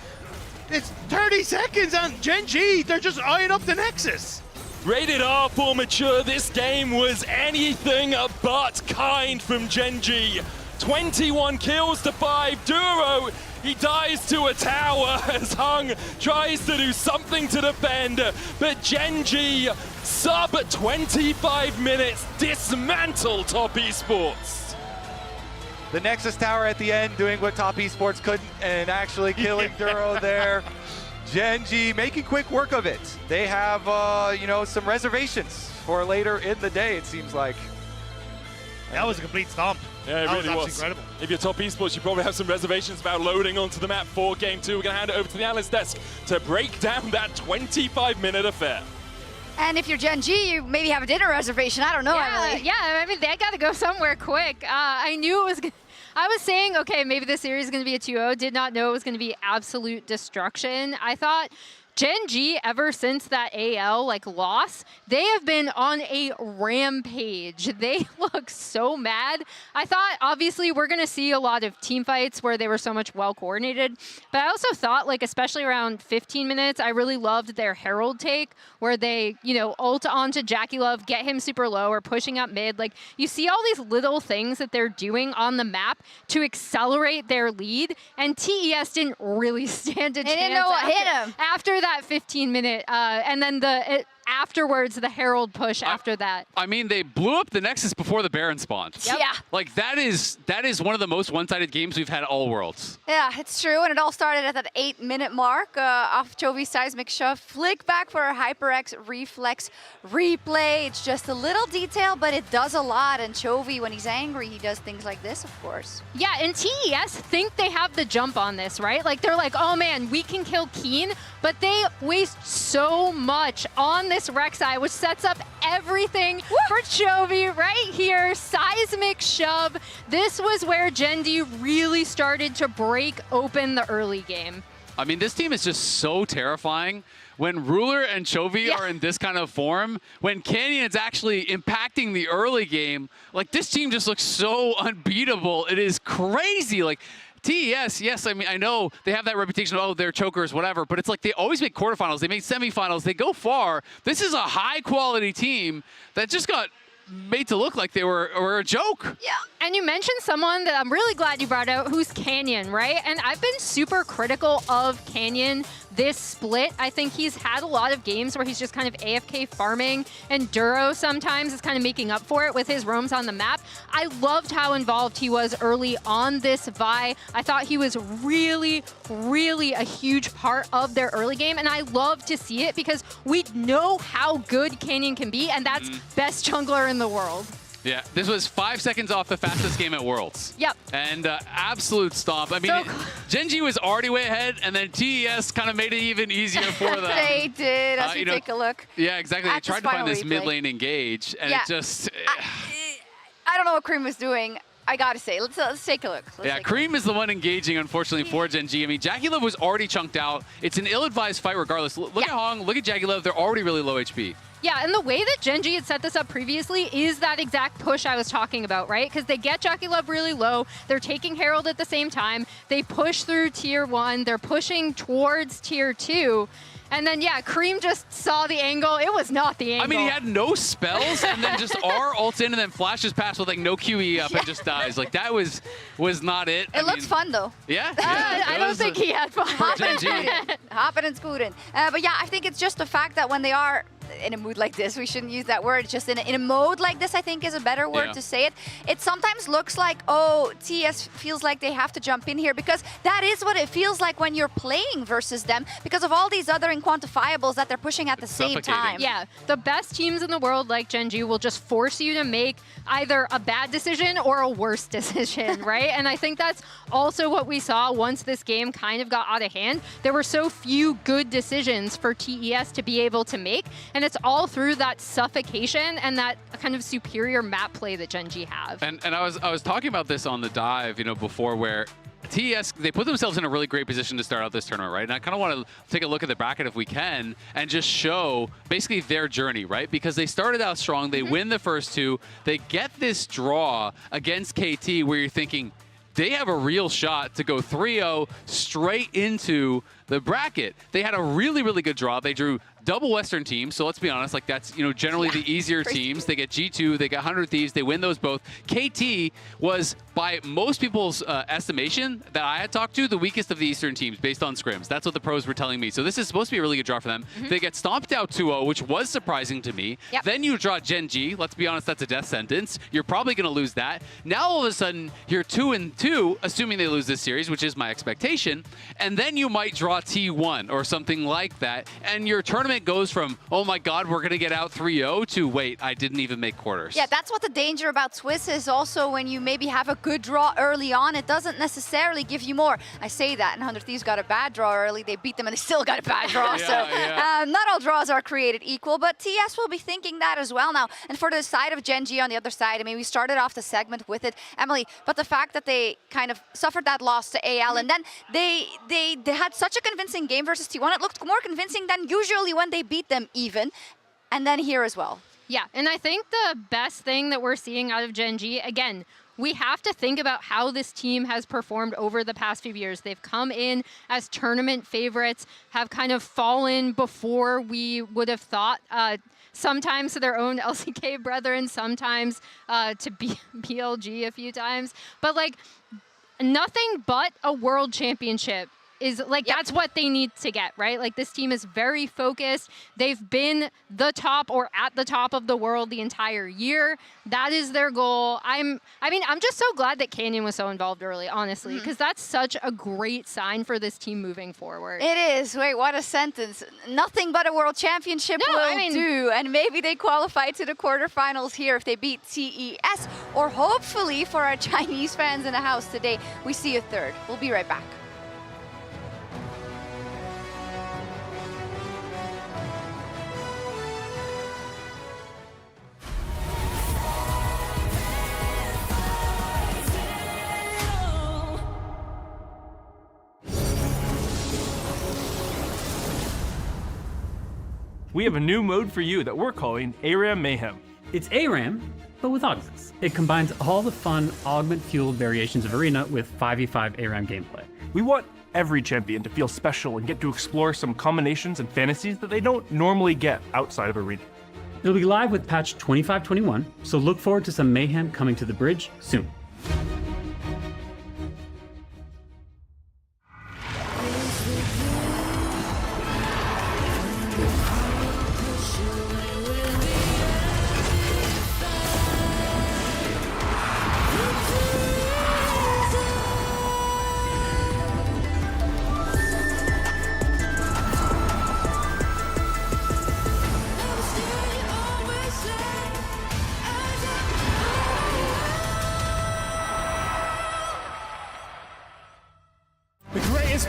It's 30 seconds, and Gen G, they're just eyeing up the Nexus. Rated R for mature, this game was anything but kind from Gen G. 21 kills to 5. Duro, he dies to a tower as Hung tries to do something to defend, but Gen G, sub 25 minutes, dismantle top esports. The Nexus Tower at the end doing what top esports couldn't and actually killing Duro there. Gen G making quick work of it. They have, you know, some reservations for later in the day, it seems like. That was a complete stomp. Yeah, it that really was incredible. If you're top esports, you probably have some reservations about loading onto the map for Game 2. We're going to hand it over to the analyst desk to break down that 25-minute affair. And if you're Gen G, you maybe have a dinner reservation. I don't know, Emily. Yeah, I mean, they got to go somewhere quick. I knew it was I was saying, okay, maybe this series is going to be a 2-0. Did not know it was going to be absolute destruction. I thought Gen G, ever since that AL loss, they have been on a rampage. They look so mad. I thought, obviously, we're going to see a lot of team fights where they were so much well coordinated. But I also thought, especially around 15 minutes, I really loved their Herald take, where they, ult onto Jackie Love, get him super low, or pushing up mid. You see all these little things that they're doing on the map to accelerate their lead, and TES didn't really stand a chance. They didn't know what hit him. After that 15-minute, and then afterwards, the Herald push after that. I mean, they blew up the Nexus before the Baron spawned. Yep. Yeah. That is one of the most one-sided games we've had all Worlds. Yeah, it's true, and it all started at that 8-minute mark off Chovy's seismic shove. Flick back for a HyperX reflex replay. It's just a little detail, but it does a lot, and Chovy, when he's angry, he does things like this, of course. Yeah, and TES think they have the jump on this, right? They're like, oh man, we can kill Keen, but they waste so much on this Rek'Sai, which sets up everything for Chovy right here. Seismic shove. This was where Gen D really started to break open the early game. I mean, this team is just so terrifying. When Ruler and Chovy are in this kind of form, when Canyon's actually impacting the early game, this team just looks so unbeatable. It is crazy. TES, yes, I mean, I know they have that reputation of, oh, they're chokers, whatever, but it's they always make quarterfinals, they make semifinals, they go far. This is a high-quality team that just got made to look like they were a joke. Yeah, and you mentioned someone that I'm really glad you brought out, who's Canyon, right? And I've been super critical of Canyon this split. I think he's had a lot of games where he's just kind of AFK farming, and Duro sometimes is kind of making up for it with his roams on the map. I loved how involved he was early on this Vi. I thought he was really, really a huge part of their early game, and I love to see it because we know how good Canyon can be, and that's best jungler in the world. Yeah, this was 5 seconds off the fastest game at Worlds. Yep. And absolute stomp. I mean, Gen G was already way ahead, and then TES kind of made it even easier for them. They did, as we take a look. Yeah, exactly. They tried to find this replay. mid lane engage, and it just... I don't know what Cream was doing. I gotta say, let's take a look. Cream is the one engaging, unfortunately, for Gen G. I mean, Jackie Love was already chunked out. It's an ill-advised fight regardless. Look at Hong, look at Jackie Love. They're already really low HP. Yeah, and the way that Gen G had set this up previously is that exact push I was talking about, right? Because they get Jackie Love really low. They're taking Herald at the same time. They push through Tier 1. They're pushing towards Tier 2. And then, Cream just saw the angle. It was not the angle. I mean, he had no spells, and then just R ults in and then flashes past with no QE up and just dies. That was not it. It looks fun, though. Yeah? I don't think he had fun. Hopping and scooting. But yeah, I think it's just the fact that when they are in a mood like this, we shouldn't use that word, just in a mode like this, I think is a better word to say it. It sometimes looks like, oh, TS feels like they have to jump in here, because that is what it feels like when you're playing versus them, because of all these other inquantifiables that they're pushing at the same time. Yeah, the best teams in the world, like Gen G, will just force you to make either a bad decision or a worse decision, right? And I think that's also what we saw once this game kind of got out of hand. There were so few good decisions for TES to be able to make, and it's all through that suffocation and that kind of superior map play that Gen G have. And I was talking about this on the dive, before, where TES, they put themselves in a really great position to start out this tournament, right? And I kind of want to take a look at the bracket if we can and just show basically their journey, right? Because they started out strong, they win the first two, they get this draw against KT where you're thinking, they have a real shot to go 3-0 straight into the bracket. They had a really, really good draw. They drew double Western teams, so let's be honest, like that's, you know, generally the easier teams. They get G2, they got 100 Thieves, they win those both. KT was, by most people's estimation that I had talked to, the weakest of the Eastern teams based on scrims. That's what the pros were telling me. So this is supposed to be a really good draw for them. They get stomped out 2-0, which was surprising to me. Then you draw Gen G. Let's be honest, that's a death sentence. You're probably going to lose that. Now all of a sudden, you're 2-2, assuming they lose this series, which is my expectation. And then you might draw T1 or something like that. And your tournament goes from, oh my God, we're going to get out 3-0 to, wait, I didn't even make quarters. Yeah, that's what the danger about Swiss is also. When you maybe have a good draw early on, it doesn't necessarily give you more. I say that, and 100 Thieves got a bad draw early. They beat them, and they still got a bad draw. Not all draws are created equal, but TES will be thinking that as well now. And for the side of Gen G on the other side, I mean, we started off the segment with it, Emily, but the fact that they kind of suffered that loss to AL, and then they had such a convincing game versus T1. It looked more convincing than usually when they beat them even, and then here as well. Yeah, and I think the best thing that we're seeing out of Gen G, again, we have to think about how this team has performed over the past few years. They've come in as tournament favorites, have kind of fallen before we would have thought, sometimes to their own LCK brethren, sometimes to BLG a few times. But like, nothing but a world championship is like, that's what they need to get, right? Like, this team is very focused. They've been the top or at the top of the world the entire year. That is their goal. I mean, I'm just so glad that Canyon was so involved early, honestly, because that's such a great sign for this team moving forward. It is. Wait, what a sentence. Nothing but a world championship will do. And maybe they qualify to the quarterfinals here if they beat TES, or hopefully for our Chinese fans in the house today, we see a third. We'll be right back. We have a new mode for you that we're calling ARAM Mayhem. It's ARAM, but with augments. It combines all the fun, augment-fueled variations of Arena with 5v5 ARAM gameplay. We want every champion to feel special and get to explore some combinations and fantasies that they don't normally get outside of Arena. It'll be live with patch 2521, so look forward to some mayhem coming to the bridge soon.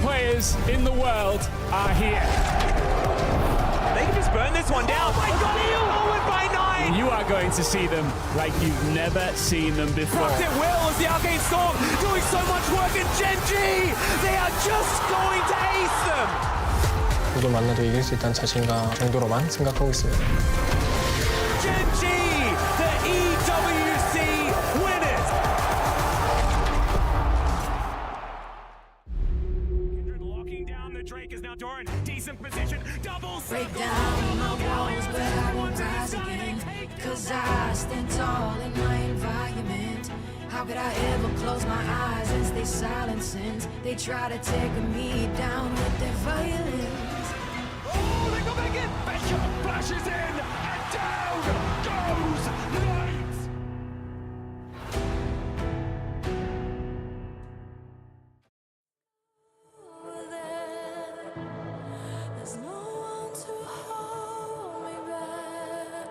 Players in the world are here. They can just burn this one down. Oh my God, forward by 9. You are going to see them like you've never seen them before. Rocket Will as the Arcane Storm doing so much work in Gen G. They are just going to ace them. 누굴 만나도 이길 수 있다는 자신감 정도로만 생각하고 있습니다. Gen G, the EWC winners. Drake is now Doran, decent position, double break down my walls, but I won't rise again. Cause I stand tall in my environment. How could I ever close my eyes as they silence sins? They try to take me down with their violence. Oh, they go back in! Bishop flashes in, and down goes Knight! There's no one to hold me back.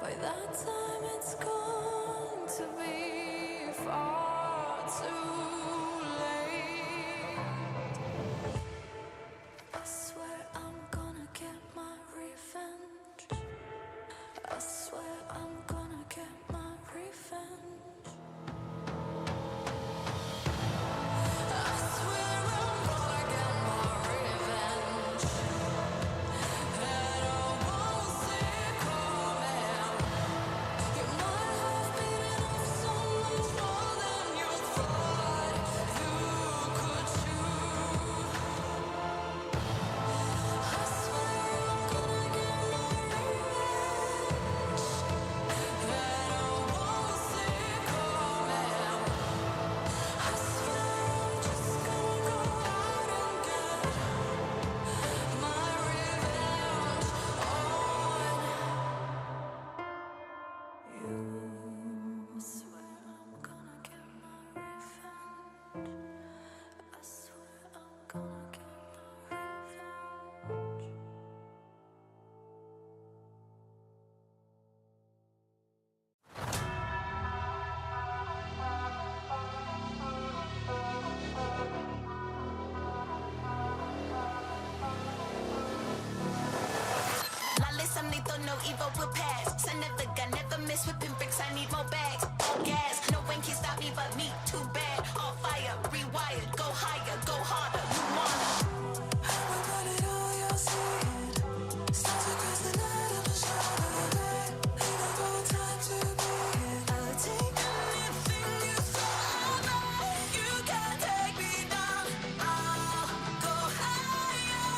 By that time it's going to be far too late. I swear I'm gonna get my revenge. I swear I'm gonna get my revenge. Evo will pass. Son of a gun, never miss whipping bricks. I need more bags. All gas, no one can stop me but me. Too bad. All fire, rewired. Go higher, go harder. You wanna? We'll put it all, you'll see it. Stars across the night of a shadow. Ain't no time to be it. I'll take anything you throw away. You can't take me down. I'll go higher.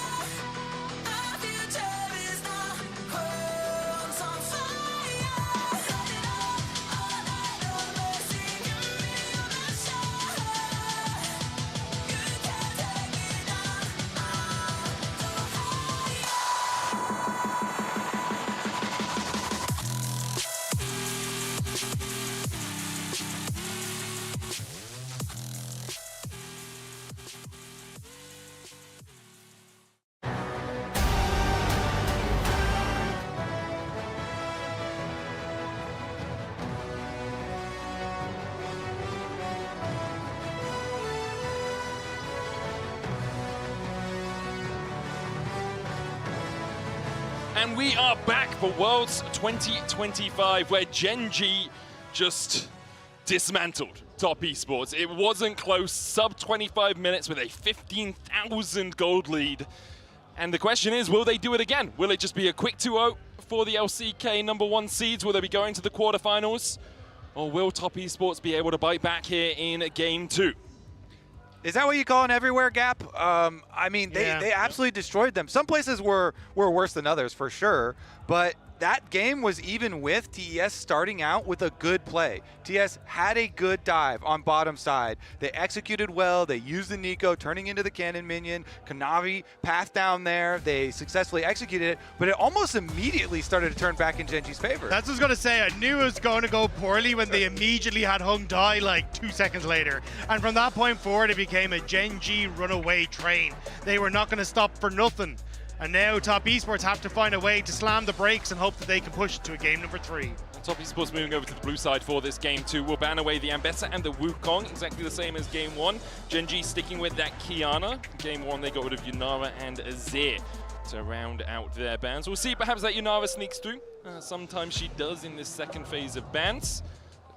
Our future is now. World's on fire. Set it up all night over. Singing me on the shore. You can't take me down. I'll go higher. And we are back for Worlds 2025, where Gen G just dismantled Top Esports. It wasn't close, sub 25 minutes with a 15,000 gold lead. And the question is, will they do it again? Will it just be a quick 2-0 for the LCK #1 seeds? Will they be going to the quarterfinals? Or will Top Esports be able to bite back here in Game 2? Is that what you call an everywhere gap? I mean, they absolutely destroyed them. Some places were worse than others, for sure. But that game was even with TES starting out with a good play. TES had a good dive on bottom side. They executed well. They used the Nico, turning into the cannon minion. Kanavi path down there. They successfully executed it, but it almost immediately started to turn back in Gen G's favor. That's what I was going to say. I knew it was going to go poorly when they immediately had Hung die like 2 seconds later. And from that point forward, it became a Gen G runaway train. They were not going to stop for nothing. And now Top Esports have to find a way to slam the brakes and hope that they can push it to a game number 3. Top Esports moving over to the blue side for this Game 2 will ban away the Ambessa and the Wukong, exactly the same as Game 1. Gen G sticking with that Kiana. Game 1 they got rid of Yunara and Azir to round out their bans. We'll see perhaps that Yunara sneaks through. Sometimes she does in this second phase of bans.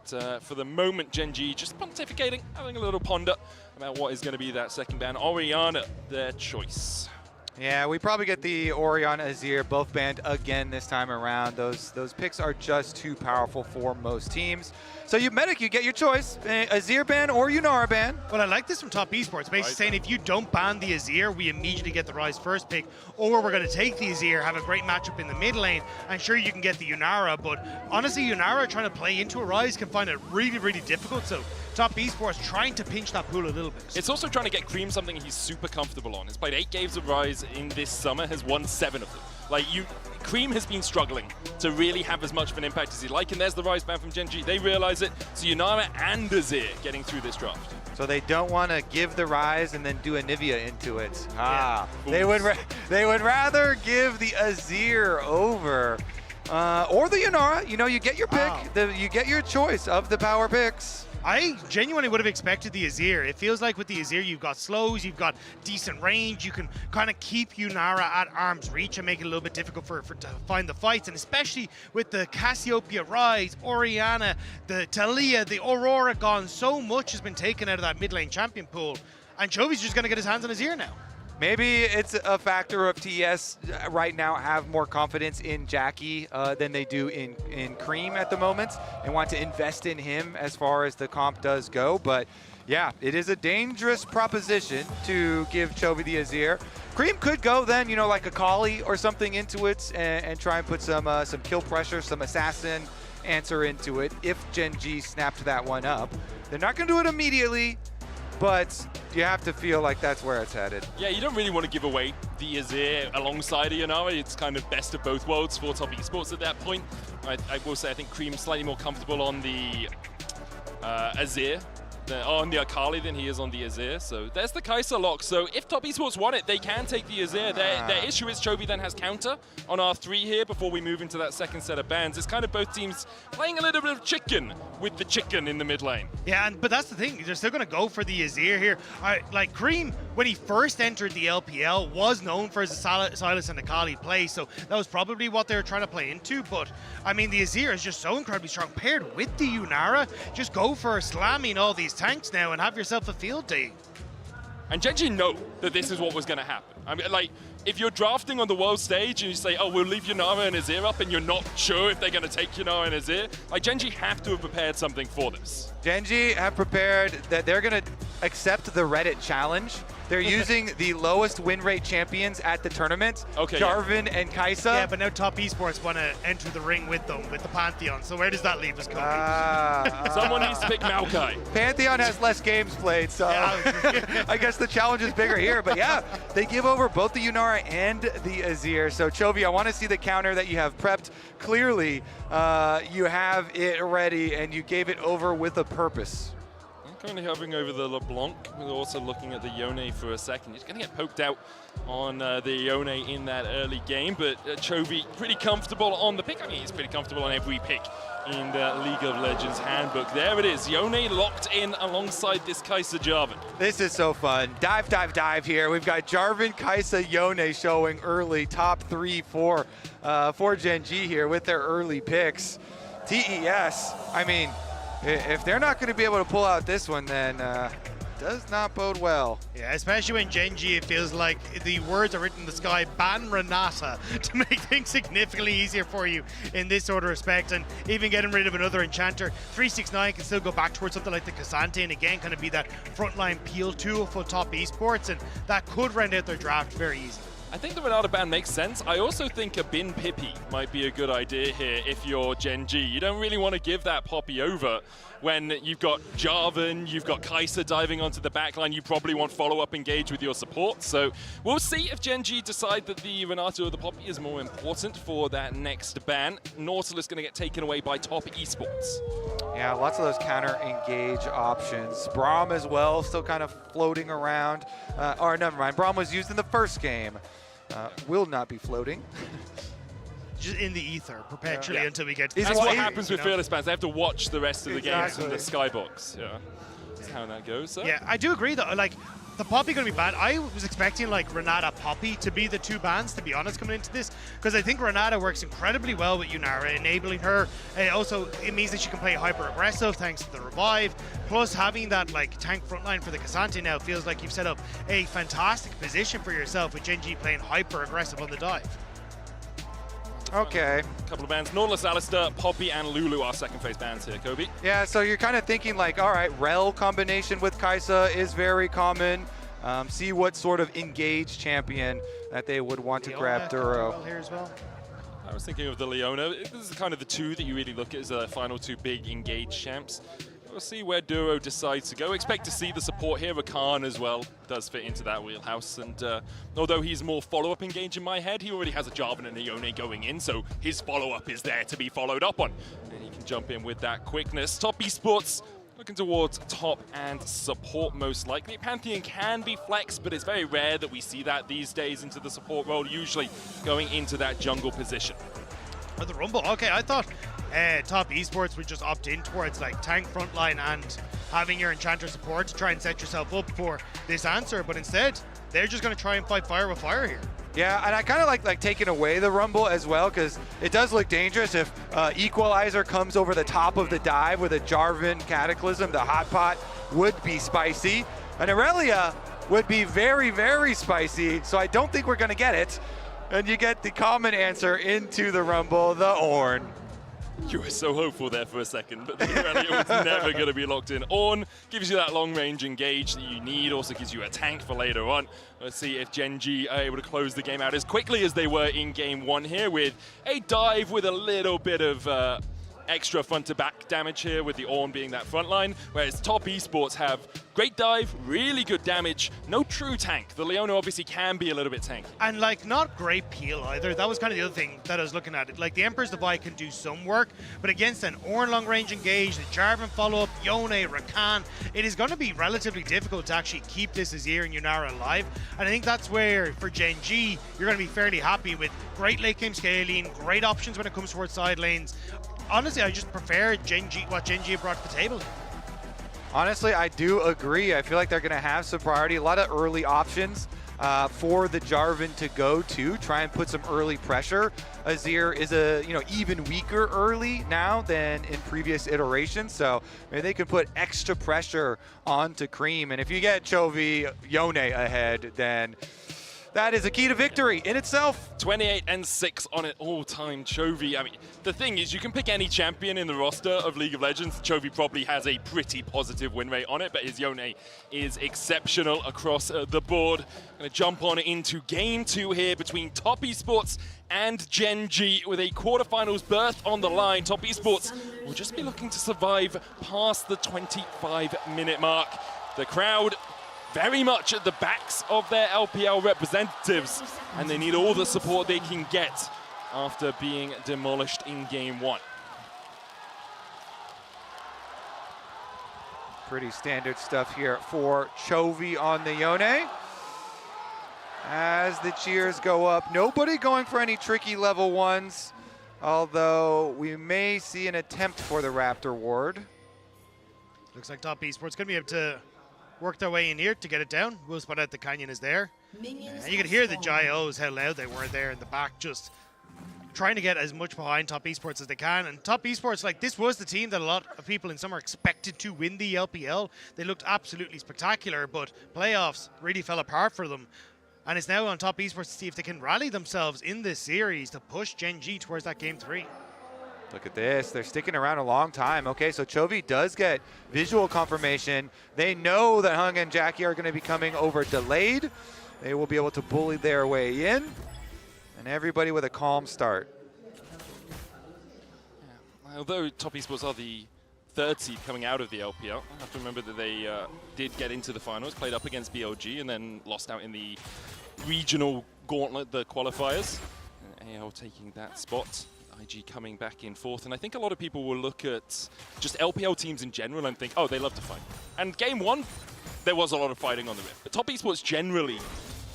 But for the moment, Gen G just pontificating, having a little ponder about what is going to be that second ban. Orianna, their choice. Yeah, we probably get the Orion, Azir both banned again this time around. Those picks are just too powerful for most teams. So you Medic, you get your choice, Azir ban or Yunara ban. Well, I like this from Top Esports, basically saying if you don't ban the Azir, we immediately get the Ryze first pick, or we're going to take the Azir, have a great matchup in the mid lane, and sure, you can get the Yunara, but honestly, Yunara trying to play into a Ryze can find it really, really difficult, so Top Esports trying to pinch that pool a little bit. It's also trying to get Cream something he's super comfortable on. He's played 8 games of Ryze in this summer, has won 7 of them. Cream has been struggling to really have as much of an impact as he'd like, and there's the Ryze ban from Gen G. They realize it, so Yunara and Azir getting through this draft. So they don't want to give the Ryze and then do a Nivea into it. They would rather give the Azir over. Or the Yunara. You know, you get your pick, you get your choice of the power picks. I genuinely would have expected the Azir. It feels like with the Azir, you've got slows, you've got decent range, you can kind of keep Yunara at arm's reach and make it a little bit difficult for to find the fights, and especially with the Cassiopeia Ryze, Orianna, the Talia, the Aurora gone, so much has been taken out of that mid lane champion pool, and Chovy's just going to get his hands on Azir now. Maybe it's a factor of TES right now have more confidence in Jackie than they do in Cream at the moment and want to invest in him as far as the comp does go. But yeah, it is a dangerous proposition to give Chovy the Azir. Cream could go then, you know, like a Kali or something into it and try and put some kill pressure, some assassin answer into it if Gen G snapped that one up. They're not going to do it immediately, but you have to feel like that's where it's headed. Yeah, you don't really want to give away the Azir alongside a Yunara. It's kind of best of both worlds for Top Esports at that point. I will say I think Cream's slightly more comfortable on the Azir, on the Akali than he is on the Azir. So there's the Kai'Sa lock. So if Top Esports want it, they can take the Azir. Their issue is Chovy then has counter on R3 here before we move into that second set of bans. It's kind of both teams playing a little bit of chicken with the chicken in the mid lane. Yeah, but that's the thing. They're still going to go for the Azir here. Like Cream when he first entered the LPL, was known for his Silas and Akali play, so that was probably what they were trying to play into. But I mean, the Azir is just so incredibly strong paired with the Yunara. Just go for slamming all these tanks now and have yourself a field day. And Genji know that this is what was going to happen. I mean, like, if you're drafting on the world stage and you say, oh, we'll leave Yunara and Azir up, and you're not sure if they're going to take Yunara and Azir, like, Genji have to have prepared something for this. Genji have prepared that they're going to accept the Reddit challenge. They're using the lowest win rate champions at the tournament, Jarvan and Kai'Sa. Yeah, but now Top Esports want to enter the ring with them, with the Pantheon. So where does that leave us, Kobe? Someone needs to pick Maokai. Pantheon has less games played, so I guess the challenge is bigger here. But yeah, they give over both the Yunara and the Azir. So Chovy, I want to see the counter that you have prepped. Clearly, you have it ready, and you gave it over with a purpose. Currently hovering over the LeBlanc. We're also looking at the Yone for a second. He's going to get poked out on the Yone in that early game, but Chovy pretty comfortable on the pick. I mean, he's pretty comfortable on every pick in the League of Legends handbook. There it is, Yone locked in alongside this Kai'Sa Jarvan. This is so fun. Dive, dive, dive here. We've got Jarvan, Kai'Sa, Yone showing early top 3, 4 for Genji here with their early picks. TES, I mean, if they're not going to be able to pull out this one, then does not bode well. Yeah, especially when Genji, it feels like the words are written in the sky, ban Renata, to make things significantly easier for you in this sort of respect. And even getting rid of another enchanter, 369 can still go back towards something like the Cassante, and again, kind of be that frontline peel tool for Top Esports, and that could round out their draft very easily. I think the Renata ban makes sense. I also think a Bin Pippi might be a good idea here if you're Genji. You don't really want to give that Poppy over when you've got Jarvan, you've got Kai'Sa diving onto the backline. You probably want follow-up engage with your support. So we'll see if Genji decide that the Renata or the Poppy is more important for that next ban. Nautilus going to get taken away by Top Esports. Yeah, lots of those counter engage options. Braum as well, still kind of floating around. Or never mind, Braum was used in the first game. Will not be floating. Just in the ether perpetually until we get to That's what happens with Fearless bans. They have to watch the rest of the games from the skybox. Yeah, that's how that goes. So. Yeah, I do agree though. Like, the Poppy going to be banned. I was expecting like Renata Poppy to be the two bans, to be honest, coming into this, because I think Renata works incredibly well with Yunara, enabling her. Also, it means that she can play hyper aggressive thanks to the revive. Plus, having that like tank frontline for the Cassante now feels like you've set up a fantastic position for yourself with Genji playing hyper aggressive on the dive. Okay. A couple of bans. Nautilus, Alistair, Poppy, and Lulu are second phase bans here, Kobe. Yeah, so you're kind of thinking like, all right, Rel combination with Kai'Sa is very common. See what sort of engaged champion that they would want to grab Duro. Here as well. I was thinking of the Leona. This is kind of the two that you really look at as the final two big engaged champs. We'll see where Duro decides to go. Expect to see the support here. Rakan as well does fit into that wheelhouse. And although he's more follow-up engage in my head, he already has a Jarvan and a Yone going in, so his follow-up is there to be followed up on. And he can jump in with that quickness. Top Esports looking towards top and support most likely. Pantheon can be flexed, but it's very rare that we see that these days into the support role, usually going into that jungle position. Oh, the Rumble. Okay, I thought Top Esports would just opt in towards like tank frontline and having your enchanter support to try and set yourself up for this answer, but instead they're just going to try and fight fire with fire here. Yeah, and I kind of like taking away the Rumble as well, because it does look dangerous if Equalizer comes over the top of the dive with a Jarvan Cataclysm. The hot pot would be spicy. An Aurelia would be very, very spicy, so I don't think we're going to get it. And you get the common answer into the Rumble, the Ornn. You were so hopeful there for a second, but the Aurelia was never going to be locked in. Ornn gives you that long-range engage that you need, also gives you a tank for later on. Let's see if Genji are able to close the game out as quickly as they were in Game 1 here, with a dive with a little bit of extra front-to-back damage here, with the Ornn being that front line, whereas Top Esports have great dive, really good damage, no true tank. The Leona obviously can be a little bit tanky. And like, not great peel either. That was kind of the other thing that I was looking at. Like, the Emperor's Divide can do some work, but against an Ornn long-range engage, the Jarvan follow-up, Yone, Rakan, it is going to be relatively difficult to actually keep this Azir and Yunara alive. And I think that's where, for Genji, you're going to be fairly happy with great late-game scaling, great options when it comes towards side lanes. Honestly, I just prefer what Genji brought to the table. Honestly, I do agree. I feel like they're going to have some priority. A lot of early options for the Jarvan to go to, try and put some early pressure. Azir is even weaker early now than in previous iterations, so maybe they can put extra pressure onto Cream. And if you get Chovy, Yone ahead, then that is a key to victory in itself. 28-6 on it all-time Chovy. I mean, the thing is, you can pick any champion in the roster of League of Legends. Chovy probably has a pretty positive win rate on it, but his Yone is exceptional across the board. Gonna jump on into game 2 here between Top Esports and Gen G with a quarterfinals berth on the line. Top Esports will just be looking to survive past the 25-minute mark. The crowd very much at the backs of their LPL representatives, and they need all the support they can get after being demolished in game 1. Pretty standard stuff here for Chovy on the Yone. As the cheers go up, nobody going for any tricky level 1s, although we may see an attempt for the Raptor ward. Looks like Top Esports going to be able to work their way in here to get it down. We'll spot out the Canyon is there. And you can hear the Gyos, how loud they were there in the back, just trying to get as much behind Top Esports as they can. And Top Esports, like, this was the team that a lot of people in summer expected to win the LPL. They looked absolutely spectacular, but playoffs really fell apart for them. And it's now on Top Esports to see if they can rally themselves in this series to push Gen G towards that game 3. Look at this, they're sticking around a long time. Okay, so Chovy does get visual confirmation. They know that Hung and Jackie are gonna be coming over delayed. They will be able to bully their way in. And everybody with a calm start. Yeah. Although Top Esports are the 3rd seed coming out of the LPL, I have to remember that they did get into the finals, played up against BOG, and then lost out in the regional gauntlet, the qualifiers. And AL taking that spot. IG coming back in 4th, and I think a lot of people will look at just LPL teams in general and think, oh, they love to fight. And game 1, there was a lot of fighting on the Rift. But Top Esports generally,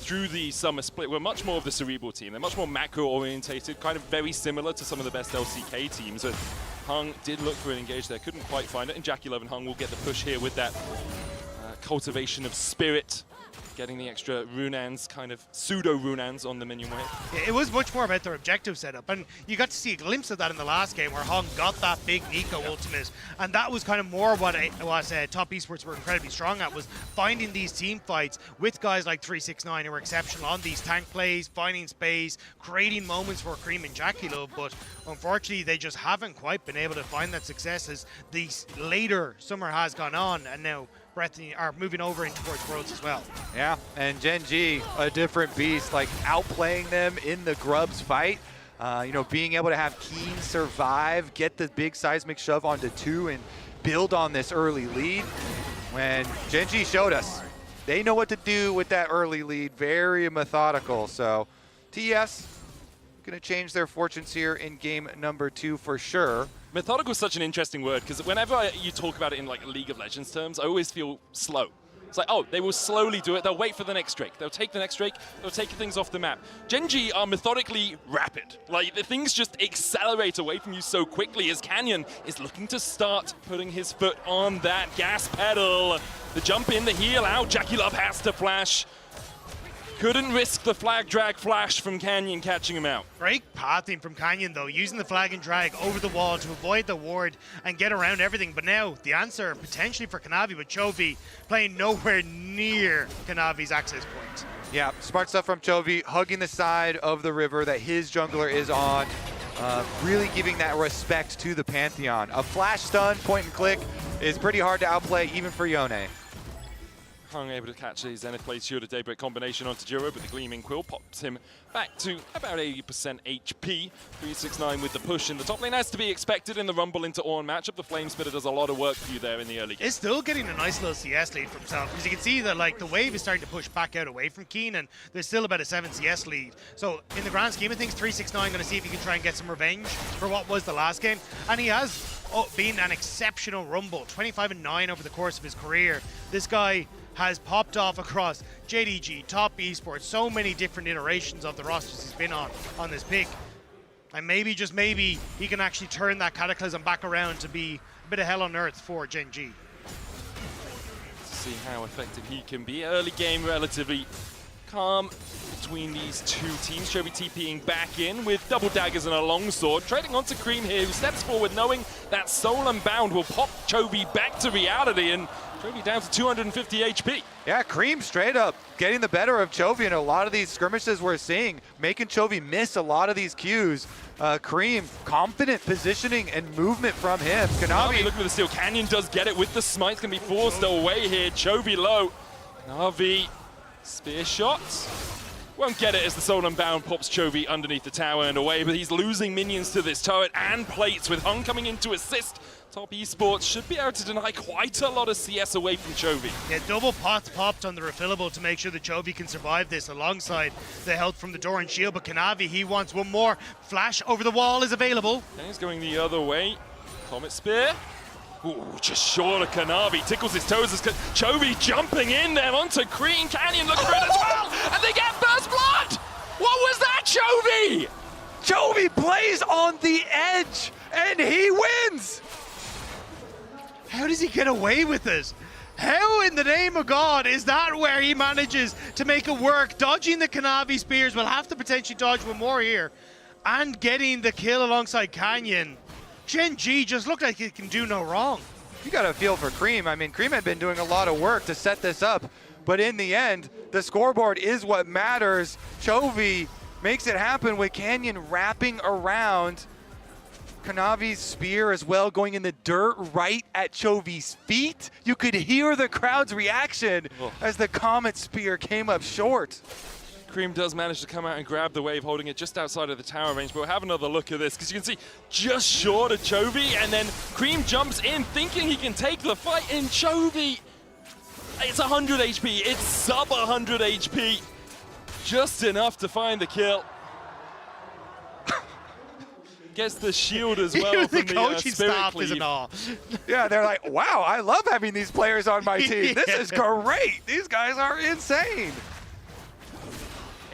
through the summer split, were much more of the cerebral team. They're much more macro-orientated, kind of very similar to some of the best LCK teams. But Hung did look for an engage there, couldn't quite find it, and Jackie Love and Hung will get the push here with that cultivation of spirit, getting the extra Runans, kind of pseudo-Runans on the minion wave. It was much more about their objective setup, and you got to see a glimpse of that in the last game where Hung got that big Nico ultimate, and that was kind of more what Top Esports were incredibly strong at, was finding these team fights with guys like 369 who were exceptional on these tank plays, finding space, creating moments for Cream and Jackie Love, but unfortunately they just haven't quite been able to find that success as the later summer has gone on, and now are moving over into towards Worlds as well. Yeah, and Gen G, a different beast, like outplaying them in the Grubs fight. Being able to have Keen survive, get the big seismic shove onto 2 and build on this early lead. When Gen G showed us, they know what to do with that early lead, very methodical. So TES gonna change their fortunes here in game number 2 for sure. Methodical is such an interesting word, because whenever you talk about it in like League of Legends terms, I always feel slow. It's like, oh, they will slowly do it. They'll wait for the next Drake. They'll take the next Drake. They'll take things off the map. Gen G are methodically rapid. Like, the things just accelerate away from you so quickly as Canyon is looking to start putting his foot on that gas pedal. The jump in, the heal out. Jackie Love has to flash. Couldn't risk the flag drag flash from Canyon catching him out. Great pathing from Canyon though, using the flag and drag over the wall to avoid the ward and get around everything. But now the answer potentially for Kanavi, but Chovy playing nowhere near Kanavi's access point. Yeah, smart stuff from Chovy, hugging the side of the river that his jungler is on. Really giving that respect to the Pantheon. A flash stun, point and click is pretty hard to outplay even for Yone. Hung able to catch a Zenith Blade Shield of Daybreak combination onto Jiro, but the Gleaming Quill pops him back to about 80% HP. 369 with the push in the top lane, as to be expected in the Rumble into Ornn matchup. The Flame Spitter does a lot of work for you there in the early game. It's still getting a nice little CS lead for himself, because you can see that like the wave is starting to push back out away from Keen, and there's still about a 7 CS lead. So in the grand scheme of things, 369 going to see if he can try and get some revenge for what was the last game, and he has been an exceptional Rumble, 25-9 over the course of his career. This guy has popped off across JDG, Top Esports, so many different iterations of the rosters he's been on this pick. And maybe, just maybe, he can actually turn that Cataclysm back around to be a bit of hell on earth for Gen G. see how effective he can be. Early game relatively calm between these two teams. Chovy TPing back in with double daggers and a longsword. Trading onto Cream here, who steps forward knowing that Soul Unbound will pop Chovy back to reality, and Chovy down to 250 HP. Yeah, Cream straight up getting the better of Chovy in a lot of these skirmishes we're seeing, making Chovy miss a lot of these cues. Cream, confident positioning and movement from him. Kanavi looking for the steal. Canyon does get it with the smite's gonna be forced away here. Chovy low. Kanavi, spear shots. Won't get it as the Soul Unbound pops Chovy underneath the tower and away, but he's losing minions to this turret and plates with Hung coming in to assist. Top Esports should be able to deny quite a lot of CS away from Chovy. Yeah, double pots popped on the refillable to make sure that Chovy can survive this alongside the health from the door and shield, but Kanavi, he wants one more. Flash over the wall is available. And he's going the other way. Comet Spear. Ooh, just short of Kanavi. Tickles his toes as Chovy jumping in there onto Green Canyon. Looking for it as well. And they get first blood. What was that, Chovy? Chovy plays on the edge and he wins. How does he get away with this? How in the name of God is that where he manages to make it work? Dodging the Kanavi spears, will have to potentially dodge one more here, and getting the kill alongside Canyon. Gen G just looked like it can do no wrong. You got to feel for Cream. I mean, Cream had been doing a lot of work to set this up, but in the end, the scoreboard is what matters. Chovy makes it happen with Canyon wrapping around. Kanavi's spear as well going in the dirt right at Chovy's feet. You could hear the crowd's reaction as the Comet Spear came up short. Cream does manage to come out and grab the wave, holding it just outside of the tower range, but we'll have another look at this, because you can see just short of Chovy, and then Cream jumps in thinking he can take the fight, and Chovy, it's 100 HP, it's sub 100 HP, just enough to find the kill. Gets the shield as well from the coaching Spirit staff Cleave. isn't all. Yeah, they're like, wow, I love having these players on my team. This is great. These guys are insane.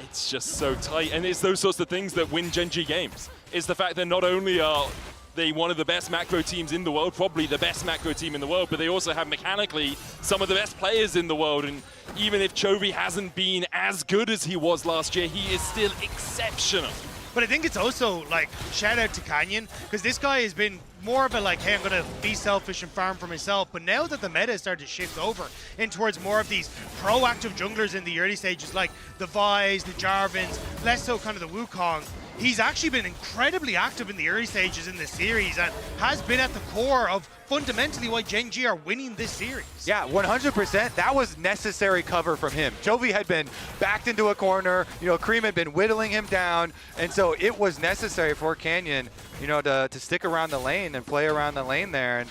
It's just so tight, and it's those sorts of things that win Gen G games. It's the fact that not only are they one of the best macro teams in the world, probably the best macro team in the world, but they also have mechanically some of the best players in the world, and even if Chovy hasn't been as good as he was last year, he is still exceptional. But I think it's also like, shout out to Canyon, because this guy has been more of a like, hey, I'm going to be selfish and farm for myself. But now that the meta has started to shift over in towards more of these proactive junglers in the early stages, like the Vi's, the Jarvins, less so kind of the Wukong, he's actually been incredibly active in the early stages in this series and has been at the core of fundamentally why Gen G are winning this series. Yeah, 100%. That was necessary cover from him. Chovy had been backed into a corner. You know, Cream had been whittling him down. And so it was necessary for Canyon, you know, to stick around the lane and play around the lane there. And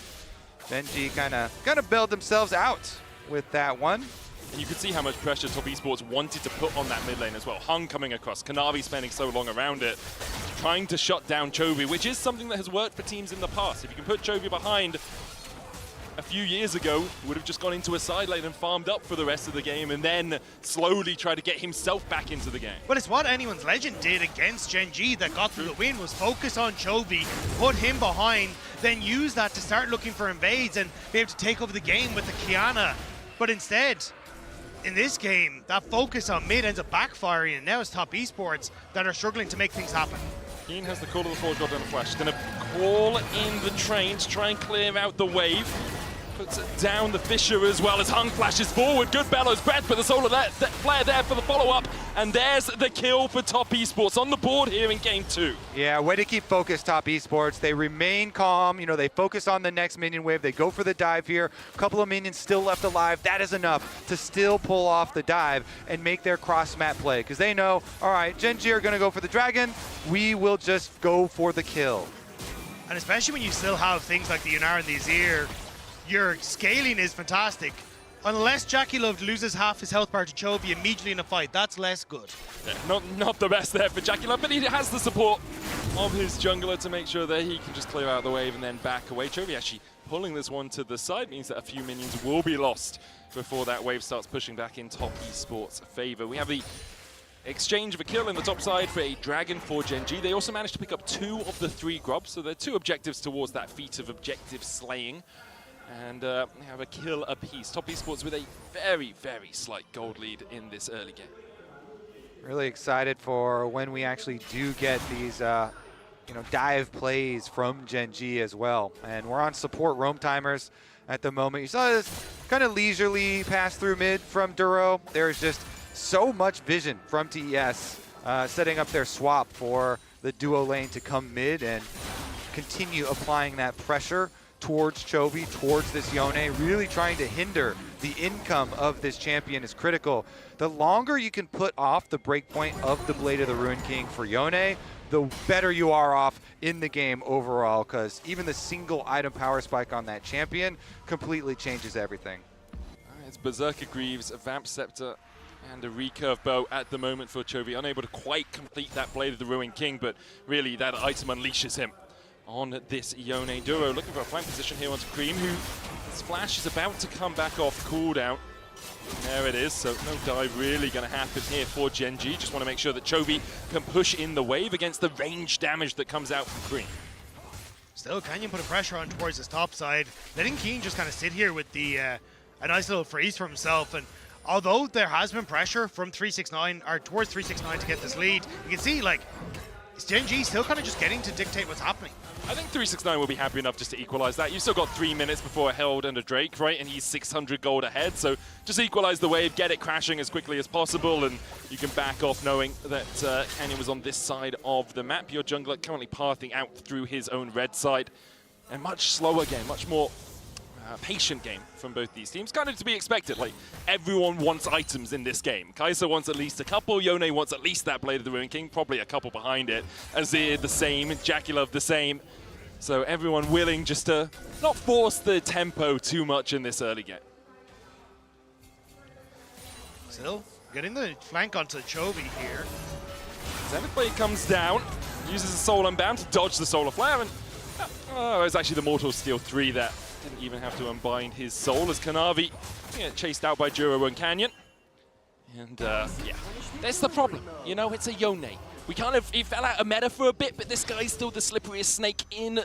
Gen G kind of bailed themselves out with that one. And you could see how much pressure Top Esports wanted to put on that mid lane as well. Hung coming across, Kanavi spending so long around it, trying to shut down Chovy, which is something that has worked for teams in the past. If you can put Chovy behind, a few years ago, would have just gone into a side lane and farmed up for the rest of the game and then slowly try to get himself back into the game. But it's what Anyone's Legend did against Gen G that got through the win, was focus on Chovy, put him behind, then use that to start looking for invades and be able to take over the game with the Kiana. But instead, in this game, that focus on mid ends up backfiring, and now it's Top Esports that are struggling to make things happen. Keen has the call of the Forge God and a flash. Going to call in the train to try and clear out the wave. Puts it down the Fissure as well as Hung flashes forward. Good Bellows breath, but the Solar Flare there for the follow-up. And there's the kill for Top Esports on the board here in Game 2. Yeah, way to keep focused, Top Esports. They remain calm. You know, they focus on the next minion wave. They go for the dive here. A couple of minions still left alive. That is enough to still pull off the dive and make their cross-map play. Because they know, all right, Gen G are going to go for the dragon. We will just go for the kill. And especially when you still have things like the Yunar and the Azir, your scaling is fantastic. Unless Jackie Love loses half his health bar to Chovy immediately in a fight, that's less good. Yeah, not the best there for Jackie Love, but he has the support of his jungler to make sure that he can just clear out the wave and then back away. Chovy actually pulling this one to the side means that a few minions will be lost before that wave starts pushing back in Top Esports' favor. We have the exchange of a kill in the top side for a dragon for Gen G. They also managed to pick up 2 of the 3 grubs, so there are 2 objectives towards that feat of objective slaying. And they have a kill apiece. Top Esports with a very, very slight gold lead in this early game. Really excited for when we actually do get these dive plays from Gen G as well. And we're on support roam timers at the moment. You saw this kind of leisurely pass through mid from Duro. There's just so much vision from TES setting up their swap for the duo lane to come mid and continue applying that pressure towards Chovy, towards this Yone, really trying to hinder the income of this champion is critical. The longer you can put off the breakpoint of the Blade of the Ruined King for Yone, the better you are off in the game overall, because even the single item power spike on that champion completely changes everything. It's Berserker Greaves, a Vamp Scepter, and a recurve bow at the moment for Chovy. Unable to quite complete that Blade of the Ruined King, but really that item unleashes him on this Yone. Duro looking for a flank position here onto Cream, who his flash is about to come back off cooldown. There it is, so no dive really going to happen here for Gen G. Just want to make sure that Chovy can push in the wave against the range damage that comes out from Cream. Still, Canyon putting pressure on towards his top side, letting Keen just kind of sit here with the a nice little freeze for himself. And although there has been pressure from 369 or towards 369 to get this lead, you can see like is Gen G still kind of just getting to dictate what's happening. I think 369 will be happy enough just to equalize that. You've still got 3 minutes before a Herald and a Drake, right? And he's 600 gold ahead, so just equalize the wave, get it crashing as quickly as possible, and you can back off knowing that Canyon was on this side of the map. Your jungler currently pathing out through his own red side. And much slower game, much more patient game from both these teams. Kind of to be expected, like everyone wants items in this game. Kai'Sa wants at least a couple, Yone wants at least that Blade of the Ruined King, probably a couple behind it. Azir the same, Jackie the same. So everyone willing just to not force the tempo too much in this early game. Still getting the flank onto Chovy here. Zenith Blade comes down, uses the Soul Unbound to dodge the Solar Flare, and it was actually the Mortal Steel 3 that didn't even have to unbind his soul as Kanavi chased out by Duro and Canyon. And yeah, that's the problem. You know, it's a Yone. We he fell out of meta for a bit, but this guy's still the slipperiest snake in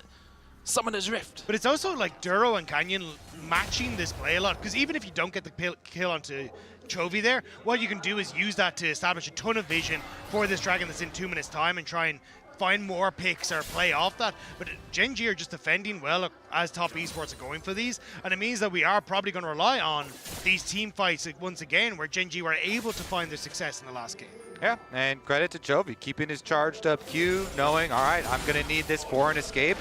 Summoner's Rift. But it's also like Duro and Canyon matching this play a lot, because even if you don't get the kill onto Chovy there, what you can do is use that to establish a ton of vision for this dragon that's in 2 minutes time and try and find more picks or play off that. But Gen G are just defending well as Top Esports are going for these, and it means that we are probably going to rely on these team fights once again, where Gen G were able to find their success in the last game. Yeah, and credit to Chovy, keeping his charged up Q, knowing, all right, I'm going to need this for an escape.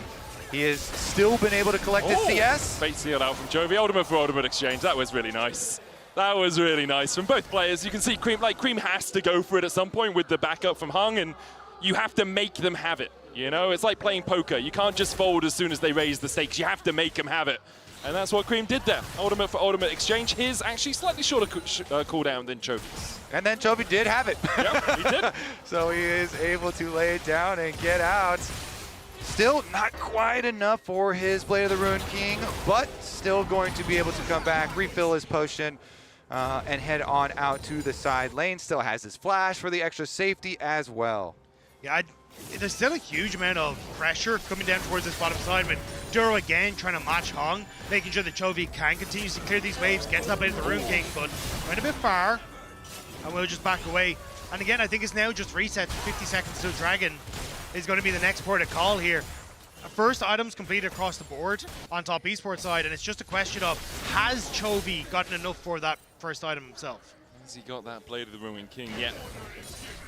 He has still been able to collect his CS. Fate sealed out from Chovy, ultimate for ultimate exchange. That was really nice. That was really nice from both players. You can see Cream has to go for it at some point with the backup from Hung, and you have to make them have it. You know, it's like playing poker. You can't just fold as soon as they raise the stakes. You have to make them have it. And that's what Cream did there. Ultimate for ultimate exchange. His actually slightly shorter cooldown than Chovy's. And then Chovy did have it. Yep, he did. So he is able to lay it down and get out. Still not quite enough for his Blade of the Ruined King, but still going to be able to come back, refill his potion, and head on out to the side lane. Still has his flash for the extra safety as well. Yeah, there's still a huge amount of pressure coming down towards this bottom side, with Duro again trying to match Hung, making sure that Chovy can continue to clear these waves, gets that Blade of the Ruined King, but went a bit far, and we'll just back away. And again, I think it's now just reset to 50 seconds to Dragon is going to be the next port of call here. First items completed across the board on Top Esports side, and it's just a question of, has Chovy gotten enough for that first item himself? Has he got that Blade of the Ruined King yet?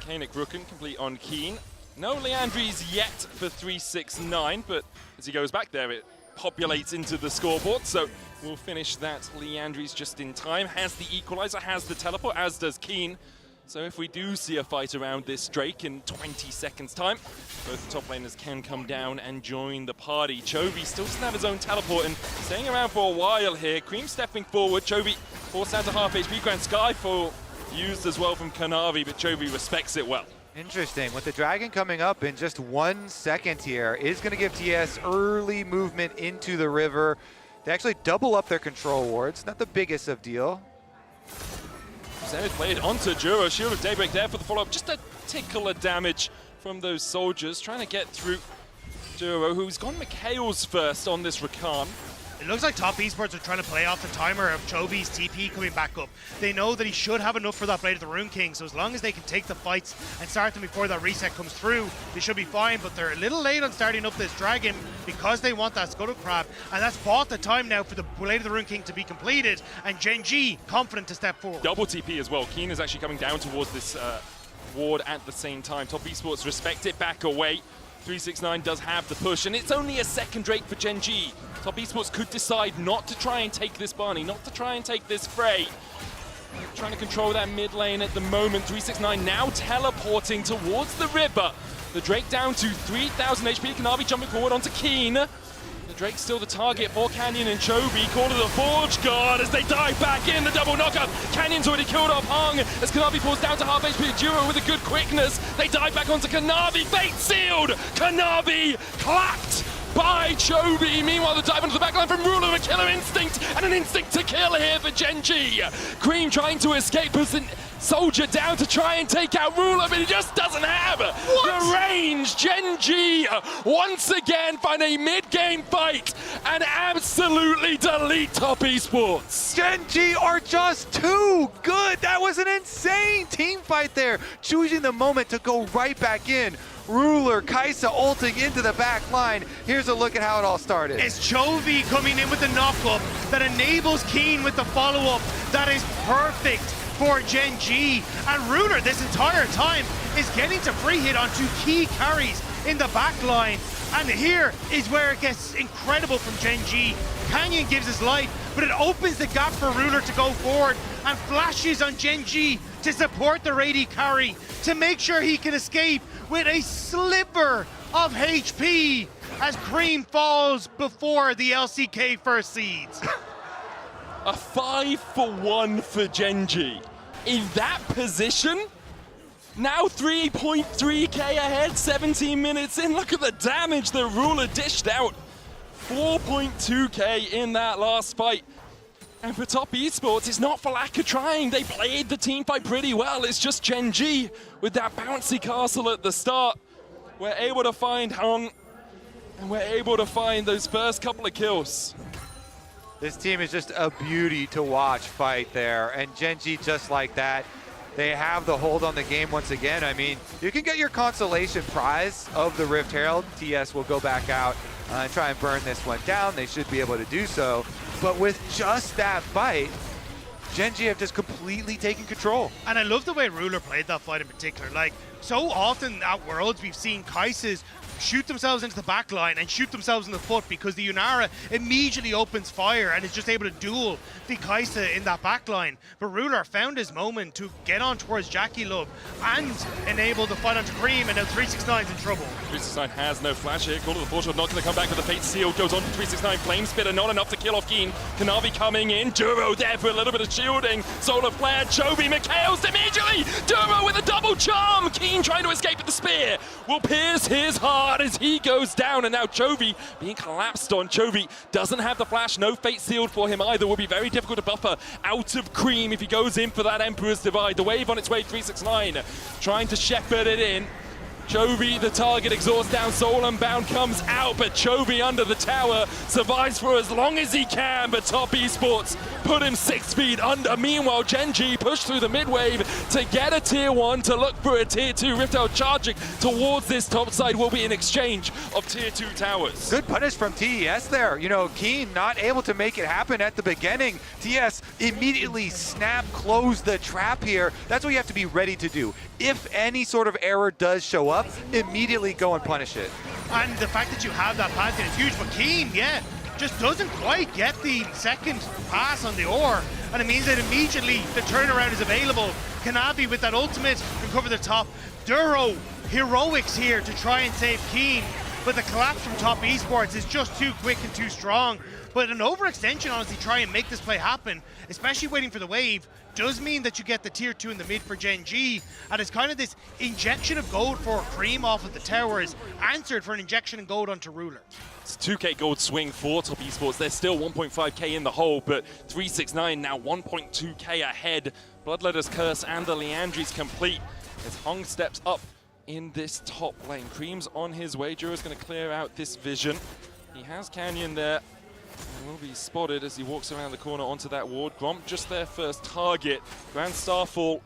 Kanik Rooken complete on Keen. No Leandries yet for 369, but as he goes back there, it populates into the scoreboard, so we'll finish that Leandries just in time. Has the equalizer, has the teleport, as does Keen. So if we do see a fight around this Drake in 20 seconds time, both the top laners can come down and join the party. Chovy still doesn't have his own teleport and staying around for a while here. Cream stepping forward, Chovy forced down to half HP. Grand Skyfall used as well from Kanavi, but Chovy respects it well. Interesting. With the Dragon coming up in just 1 second here, is going to give TS early movement into the river. They actually double up their control wards. Not the biggest of deal. Zenith Blade onto Duro. Shield of Daybreak there for the follow-up. Just a tickle of damage from those soldiers trying to get through Duro, who's gone Mikhail's first on this Rakan. It looks like Top Esports are trying to play off the timer of Chobi's TP coming back up. They know that he should have enough for that Blade of the Rune King, so as long as they can take the fights and start them before that reset comes through, they should be fine, but they're a little late on starting up this Dragon because they want that Scuttle Crab, and that's bought the time now for the Blade of the Rune King to be completed, and Gen G confident to step forward. Double TP as well. Keen is actually coming down towards this ward at the same time. Top Esports respect it, back away. 369 does have the push, and it's only a second Drake for Gen G. Top Esports could decide not to try and take this Barney, not to try and take this Frey. Trying to control that mid lane at the moment. 369 now teleporting towards the river. The Drake down to 3,000 HP. Kanavi jumping forward onto Keen. The Drake's still the target for Canyon and Chobi. Call to the Forge Guard as they dive back in. The double knockup. Canyon's already killed off Hung as Kanavi falls down to half HP. Duo with a good quickness. They dive back onto Kanavi. Fate sealed. Kanavi clapped by Chobi. Meanwhile, the dive onto the backline from Ruler with a killer instinct and an instinct to kill here for Gen G. Cream trying to escape, puts the soldier down to try and take out Ruler, but he just doesn't have the range. Gen G once again find a mid-game fight and absolutely delete Top Esports. Gen G are just too good. That was an insane team fight there. Choosing the moment to go right back in. Ruler, Kaisa ulting into the back line. Here's a look at how it all started. It's Chovy coming in with the knock-up that enables Keen with the follow-up. That is perfect for Gen G. And Ruler this entire time is getting to free hit on 2 key carries in the back line. And here is where it gets incredible from Gen G. Canyon gives his life, but it opens the gap for Ruler to go forward and flashes on Gen G to support the AD carry to make sure he can escape with a sliver of HP as Cream falls before the LCK first seeds. A 5-for-1 for Gen G. In that position, now 3.3k ahead, 17 minutes in. Look at the damage the Ruler dished out. 4.2k in that last fight. And for Top Esports, it's not for lack of trying. They played the team fight pretty well. It's just Gen G with that bouncy castle at the start. We're able to find Hung, and we're able to find those first couple of kills. This team is just a beauty to watch fight there, and Gen G just like that. They have the hold on the game once again. I mean, you can get your consolation prize of the Rift Herald. TS will go back out and try and burn this one down. They should be able to do so. But with just that fight, Gen G have just completely taken control. And I love the way Ruler played that fight in particular. Like, so often at Worlds, we've seen Kai'Sa's shoot themselves into the back line and shoot themselves in the foot because the Yunara immediately opens fire and is just able to duel the Kaisa in that back line. But Ruler found his moment to get on towards Jackie Love and enable the fight onto Cream, and now 369's in trouble. 369 has no flash here. Call to the Fortune, not going to come back with the Fate Seal. Goes on to 369. Flame Spitter, not enough to kill off Keen. Kanavi coming in. Duro there for a little bit of shielding. Solar Flare, Chovy, Mikhail's immediately. Duro with a double charm. Keen trying to escape with the spear. Will pierce his heart as he goes down, and now Chovy being collapsed on. Chovy doesn't have the flash, no Fate Sealed for him either. Will be very difficult to buffer out of Cream if he goes in for that Emperor's Divide. The wave on its way, 369 trying to shepherd it in. Chovy, the target, exhausts down, Soul Unbound comes out, but Chovy under the tower survives for as long as he can, but Top Esports put him 6 feet under. Meanwhile, Gen G pushed through the mid-wave to get a tier 1, to look for a tier 2. Rift Herald charging towards this top side will be an exchange of tier 2 towers. Good punish from TES there. You know, Keen not able to make it happen at the beginning. TES immediately closed the trap here. That's what you have to be ready to do. If any sort of error does show up, immediately go and punish it. And the fact that you have that Pantheon is huge, but Keen, just doesn't quite get the second pass on the ore, and it means that immediately the turnaround is available. Kanavi with that ultimate can cover the top. Duro, heroics here to try and save Keen, but the collapse from Top Esports is just too quick and too strong. But an overextension, honestly, try and make this play happen, especially waiting for the wave, does mean that you get the tier 2 in the mid for Gen G, and it's kind of this injection of gold for Cream off of the towers, answered for an injection of gold onto Ruler. It's a 2k gold swing for Top Esports. They're still 1.5k in the hole, but 369 now 1.2k ahead. Bloodletter's Curse and the Leandry's complete as Hung steps up in this top lane. Cream's on his way. Juro's going to clear out this vision. He has Canyon there. will be spotted as he walks around the corner onto that ward. Gromp just their first target. Grand Starfall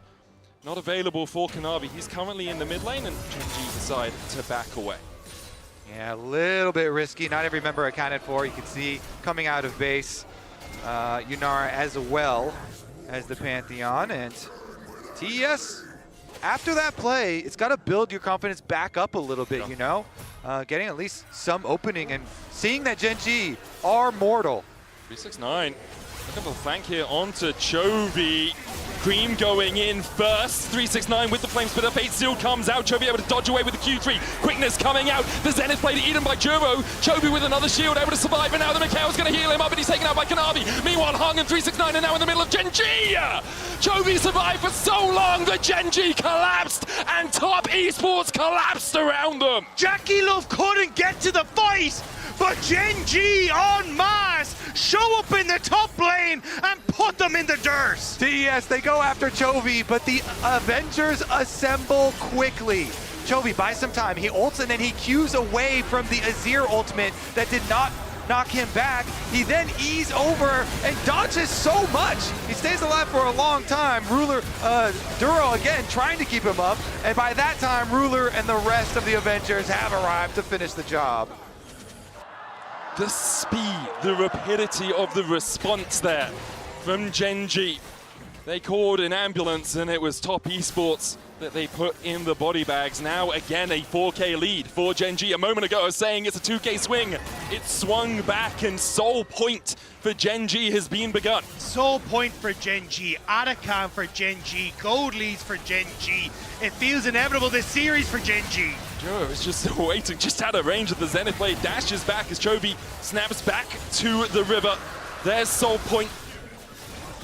not available for Kanavi. He's currently in the mid lane, and Gen.G decide to back away. Yeah, a little bit risky. Not every member accounted for. You can see coming out of base, Yunara as well as the Pantheon. And TES, after that play, it's got to build your confidence back up a little bit, you know? Getting at least some opening and seeing that Gen.G are mortal. 369. Look at the flank here onto Chovy. Cream going in first. 369 with the flame spitter. Fate Seal comes out. Chovy able to dodge away with the Q3. Quickness coming out. The Zenith blade eaten by Juro. Chovy with another shield able to survive. And now the Mikhail's going to heal him up, and he's taken out by Kanavi. Meanwhile, Hung and 369 are now in the middle of Gen.G. Chovy survived for so long that Gen.G collapsed, and Top Esports collapsed around them. Jackie Love couldn't get to the fight, but Gen.G en masse show up in the top lane and put them in the dirt. TES, they go after Chovy, but the Avengers assemble quickly. Chovy buys some time. He ults and then he Qs away from the Azir ultimate that did not knock him back. He then ease over and dodges so much. He stays alive for a long time. Ruler, Duro again trying to keep him up. And by that time, Ruler and the rest of the Avengers have arrived to finish the job. The speed, the rapidity of the response there from Gen.G. They called an ambulance, and it was Top Esports that they put in the body bags. Now again a 4K lead for Gen.G. A moment ago I was saying it's a 2K swing. It swung back, and Soul Point for Gen.G has been begun. Soul Point for Gen.G, Atacam for Gen.G, gold leads for Gen.G. It feels inevitable this series for Gen.G. Joe is just waiting, just out of range of the Zenith blade, dashes back as Chovy snaps back to the river. There's Soul Point.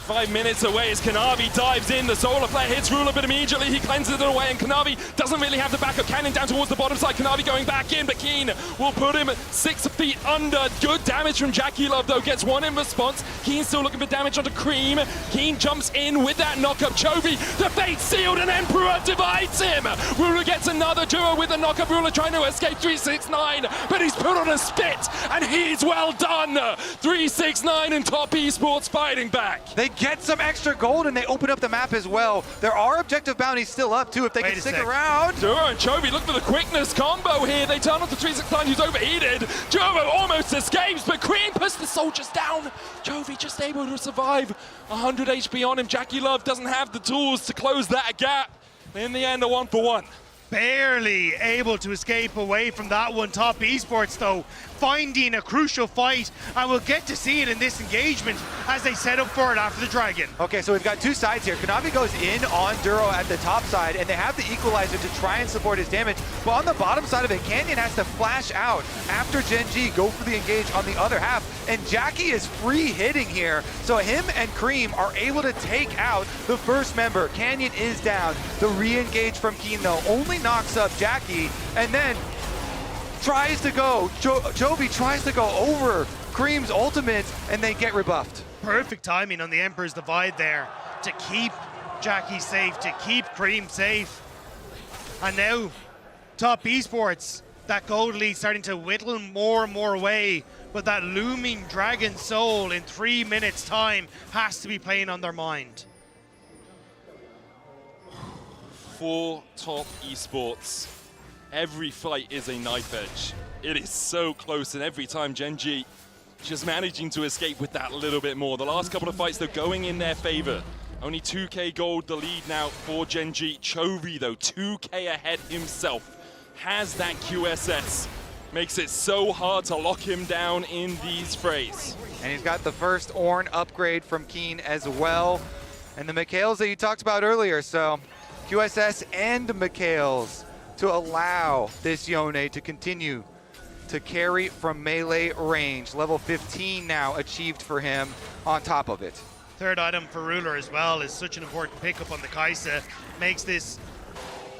5 minutes away as Kanavi dives in. The solar flare hits Ruler, but immediately he cleanses it away, and Kanavi doesn't really have the backup cannon down towards the bottom side. Kanavi going back in, but Keen will put him 6 feet under. Good damage from Jackie Love, though. Gets one in response. Keen still looking for damage onto Cream. Keen jumps in with that knockup. Chovy, the fate sealed, and Emperor divides him. Ruler gets another duo with the knockup. Ruler trying to escape 369, but he's put on a spit, and he's well done. 369 and Top Esports fighting back. They get some extra gold, and they open up the map as well. There are objective bounties still up too if they can stick around. Duro and Chovy look for the quickness combo here. They turn onto 369 who's overheated. Duro almost escapes, but Cream puts the soldiers down. Chovy just able to survive. 100 HP on him. Jackie Love doesn't have the tools to close that gap. In the end, a 1-for-1. Barely able to escape away from that one. Top Esports, though, finding a crucial fight, and we'll get to see it in this engagement as they set up for it after the Dragon. Okay, so we've got two sides here. Kanavi goes in on Duro at the top side, and they have the equalizer to try and support his damage. But on the bottom side of it, Canyon has to flash out after Gen.G go for the engage on the other half. And Jackie is free hitting here, so him and Cream are able to take out the first member. Canyon is down. The re-engage from Keen, though, only knocks up Jackie, and then tries to go, Chovy tries to go over Cream's ultimate, and they get rebuffed. Perfect timing on the Emperor's Divide there to keep Jackie safe, to keep Cream safe. And now, Top Esports, that gold lead starting to whittle more and more away, but that looming Dragon Soul in 3 minutes' time has to be playing on their mind. For Top Esports, every fight is a knife edge. It is so close, and every time Gen.G just managing to escape with that little bit more. The last couple of fights, though, going in their favor. Only 2K gold the lead now for Gen.G. Chovy, though, 2K ahead himself. Has that QSS. Makes it so hard to lock him down in these frays. And he's got the first Ornn upgrade from Keen as well. And the Mikhails that you talked about earlier, so QSS and Mikhails to allow this Yone to continue to carry from melee range. Level 15 now achieved for him on top of it. Third item for Ruler as well is such an important pickup on the Kai'Sa. Makes this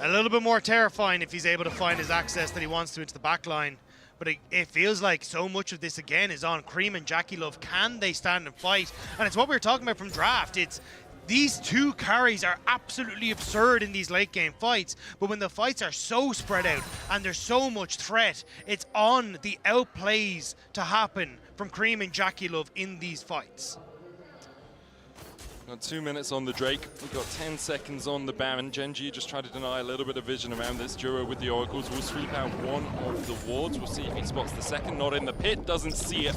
a little bit more terrifying if he's able to find his access that he wants to into the back line. But it feels like so much of this again is on Cream and Jackie Love. Can they stand and fight? And it's what we were talking about from draft. It's These two carries are absolutely absurd in these late game fights, but when the fights are so spread out and there's so much threat, it's on the outplays to happen from Cream and Jackie Love in these fights. Got 2 minutes on the Drake. We've got 10 seconds on the Baron. Gen.G just tried to deny a little bit of vision around this. Juro with the Oracles will sweep out one of the wards. We'll see if he spots the second. Not in the pit, doesn't see it.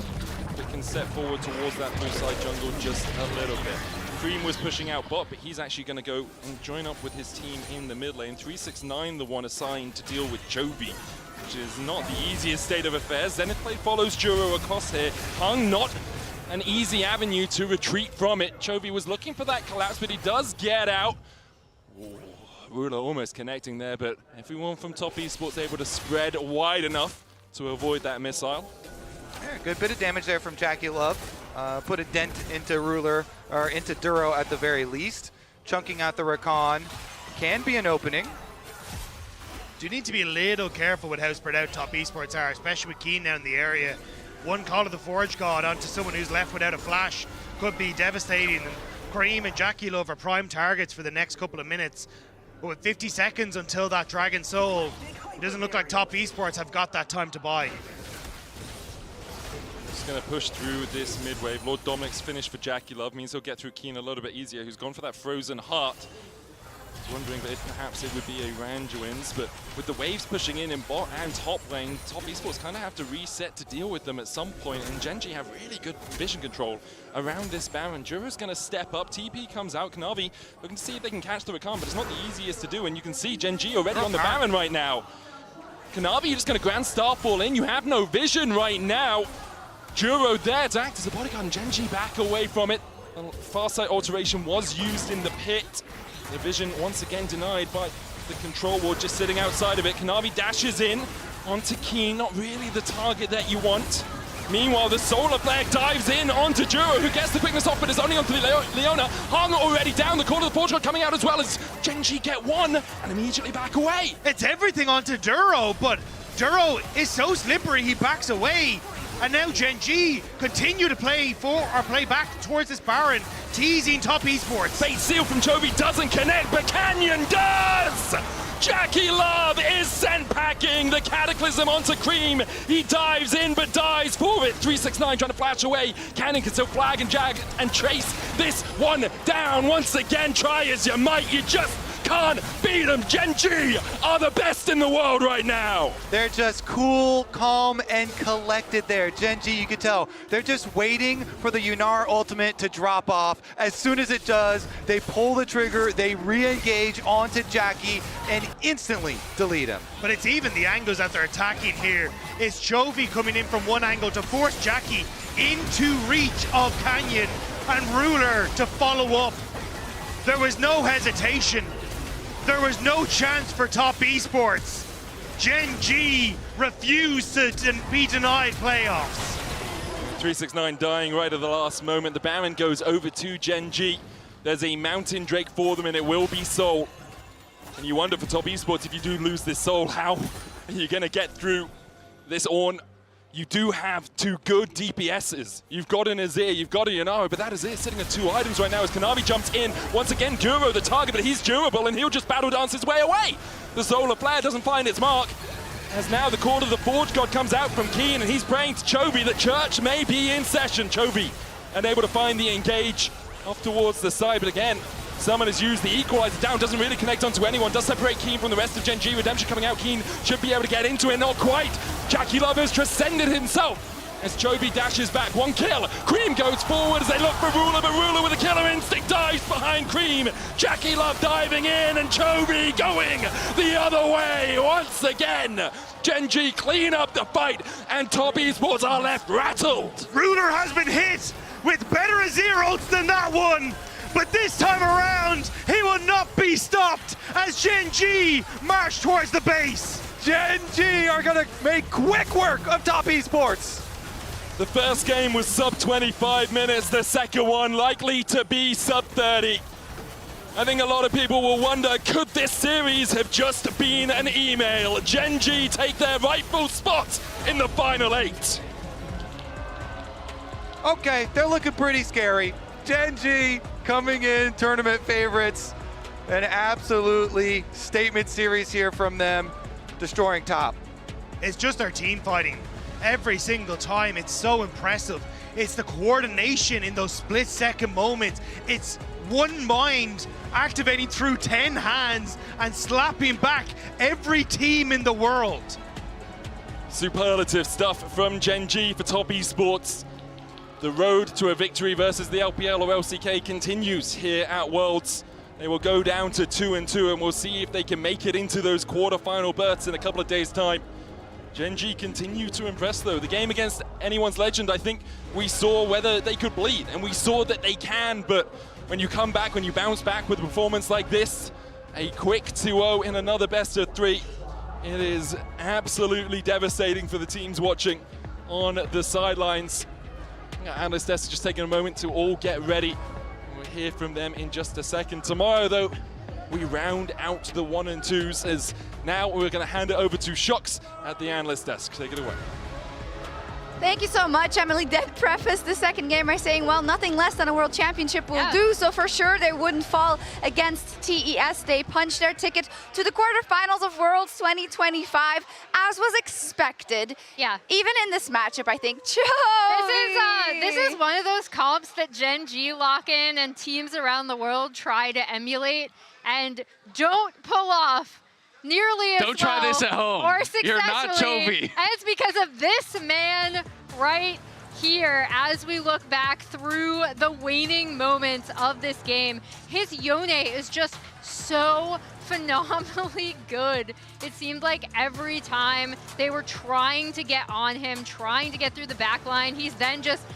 But can step forward towards that blue side jungle just a little bit. Cream was pushing out bot, but he's actually going to go and join up with his team in the mid lane. 369, the one assigned to deal with Chovy, which is not the easiest state of affairs. Zenithblade follows Juro across here. Hung not an easy avenue to retreat from it. Chovy was looking for that collapse, but he does get out. Ooh, Ruler almost connecting there, but everyone from Top Esports able to spread wide enough to avoid that missile. Yeah, good bit of damage there from Jackie Love. Put a dent into Ruler, or into Duro at the very least. Chunking out the Rakan can be an opening. Do need to be a little careful with how spread out Top Esports are, especially with Keen now in the area. One call of the Forge God onto someone who's left without a flash could be devastating. And Cream and Jackie Love are prime targets for the next couple of minutes. But with 50 seconds until that Dragon Soul, it doesn't look like Top Esports have got that time to buy. Just going to push through this mid wave. Lord Dominic's finish for Jackie Love means he'll get through Keen a little bit easier, who's gone for that Frozen Heart. I was wondering if perhaps it would be a Randuin's, but with the waves pushing in bot and top lane, Top Esports kind of have to reset to deal with them at some point, and Gen.G have really good vision control around this Baron. Juro's going to step up, TP comes out, Knavi looking to see if they can catch the Rakan, but it's not the easiest to do, and you can see Gen.G already on the Baron right now. Knavi, you're just going to Grand Starfall in, you have no vision right now. Juro there to act as a bodyguard, and Gen.G back away from it. Farsight alteration was used in the pit. The vision once again denied by the control ward just sitting outside of it. Knavi dashes in onto Keen, not really the target that you want. Meanwhile, the Solar Flare dives in onto Juro, who gets the quickness off, but is only onto the Leona. Hung already down, the corner of the Forge God coming out as well as Gen.G get one and immediately back away. It's everything onto Duro, but Duro is so slippery he backs away. And now Gen.G continue to play back towards this Baron, teasing Top Esports. Bait seal from Chovy doesn't connect, but Canyon does! Jackie Love is sent packing the Cataclysm onto Cream. He dives in but dies for it. 369 trying to flash away. Cannon can still flag and jag and trace this one down. Once again, try as you might, you just can't beat them. Gen.G are the best in the world right now. They're just cool, calm, and collected there. Gen.G, you can tell, they're just waiting for the Yunar ultimate to drop off. As soon as it does, they pull the trigger, they re-engage onto Jackie, and instantly delete him. But it's even the angles that they're attacking here. It's Chovy coming in from one angle to force Jackie into reach of Canyon, and Ruler to follow up. There was no hesitation. There was no chance for Top Esports. Gen.G refused to be denied playoffs. 369 dying right at the last moment. The Baron goes over to Gen.G. There's a Mountain Drake for them, and it will be Soul. And you wonder for Top Esports, if you do lose this Soul, how are you going to get through this Ornn? You do have two good DPSs. You've got an Azir, you've got a Yanaro, but that Azir sitting at 2 items right now as Knavi jumps in. Once again, Duro the target, but he's durable and he'll just battle dance his way away. The Solar Flare doesn't find its mark. As now the Court of the Forge God comes out from Keen, and he's praying to Chovy that Church may be in session. Chovy unable to find the engage off towards the side, but again, someone has used the equalizer down, doesn't really connect onto anyone, does separate Keen from the rest of Gen.G. Redemption coming out, Keen should be able to get into it, not quite. Jackie Love has transcended himself as Chovy dashes back, 1 kill. Cream goes forward as they look for Ruler, but Ruler with a killer instinct dives behind Cream. Jackie Love diving in and Chovy going the other way once again. Gen.G clean up the fight and Top Esports are left rattled. Ruler has been hit with better Azir ults than that one. But this time around, he will not be stopped as Gen.G march towards the base. Gen.G are going to make quick work of Top Esports. The first game was sub 25 minutes, the second one likely to be sub 30. I think a lot of people will wonder, could this series have just been an email? Gen.G take their rightful spot in the final 8. Okay, they're looking pretty scary. Gen.G coming in, tournament favorites. An absolutely statement series here from them, destroying top. It's just their team fighting. Every single time, it's so impressive. It's the coordination in those split-second moments. It's one mind activating through 10 hands and slapping back every team in the world. Superlative stuff from Gen G for Top Esports. The road to a victory versus the LPL or LCK continues here at Worlds. They will go down to 2-2, and we'll see if they can make it into those quarterfinal berths in a couple of days' time. Gen G continue to impress, though. The game against Anyone's Legend, I think we saw whether they could bleed, and we saw that they can, but when you come back, when you bounce back with a performance like this, a quick 2-0 in another best of 3, it is absolutely devastating for the teams watching on the sidelines. Analyst desk just taking a moment to all get ready. We'll hear from them in just a second. Tomorrow, though, we round out the 1 and 2s, as now we're going to hand it over to Shocks at the analyst desk. Take it away. Thank you so much, Emily. Did preface the second game by saying, well, nothing less than a world championship will do, so for sure they wouldn't fall against TES. They punched their ticket to the quarterfinals of Worlds 2025, as was expected. Yeah. Even in this matchup, I think. This is one of those comps that Gen G lock in and teams around the world try to emulate and don't pull off nearly as Don't try this at home. Or successfully. You're not Chovy. And it's because of this man right here. As we look back through the waning moments of this game, his Yone is just so phenomenally good. It seemed like every time they were trying to get on him, trying to get through the back line, he's then just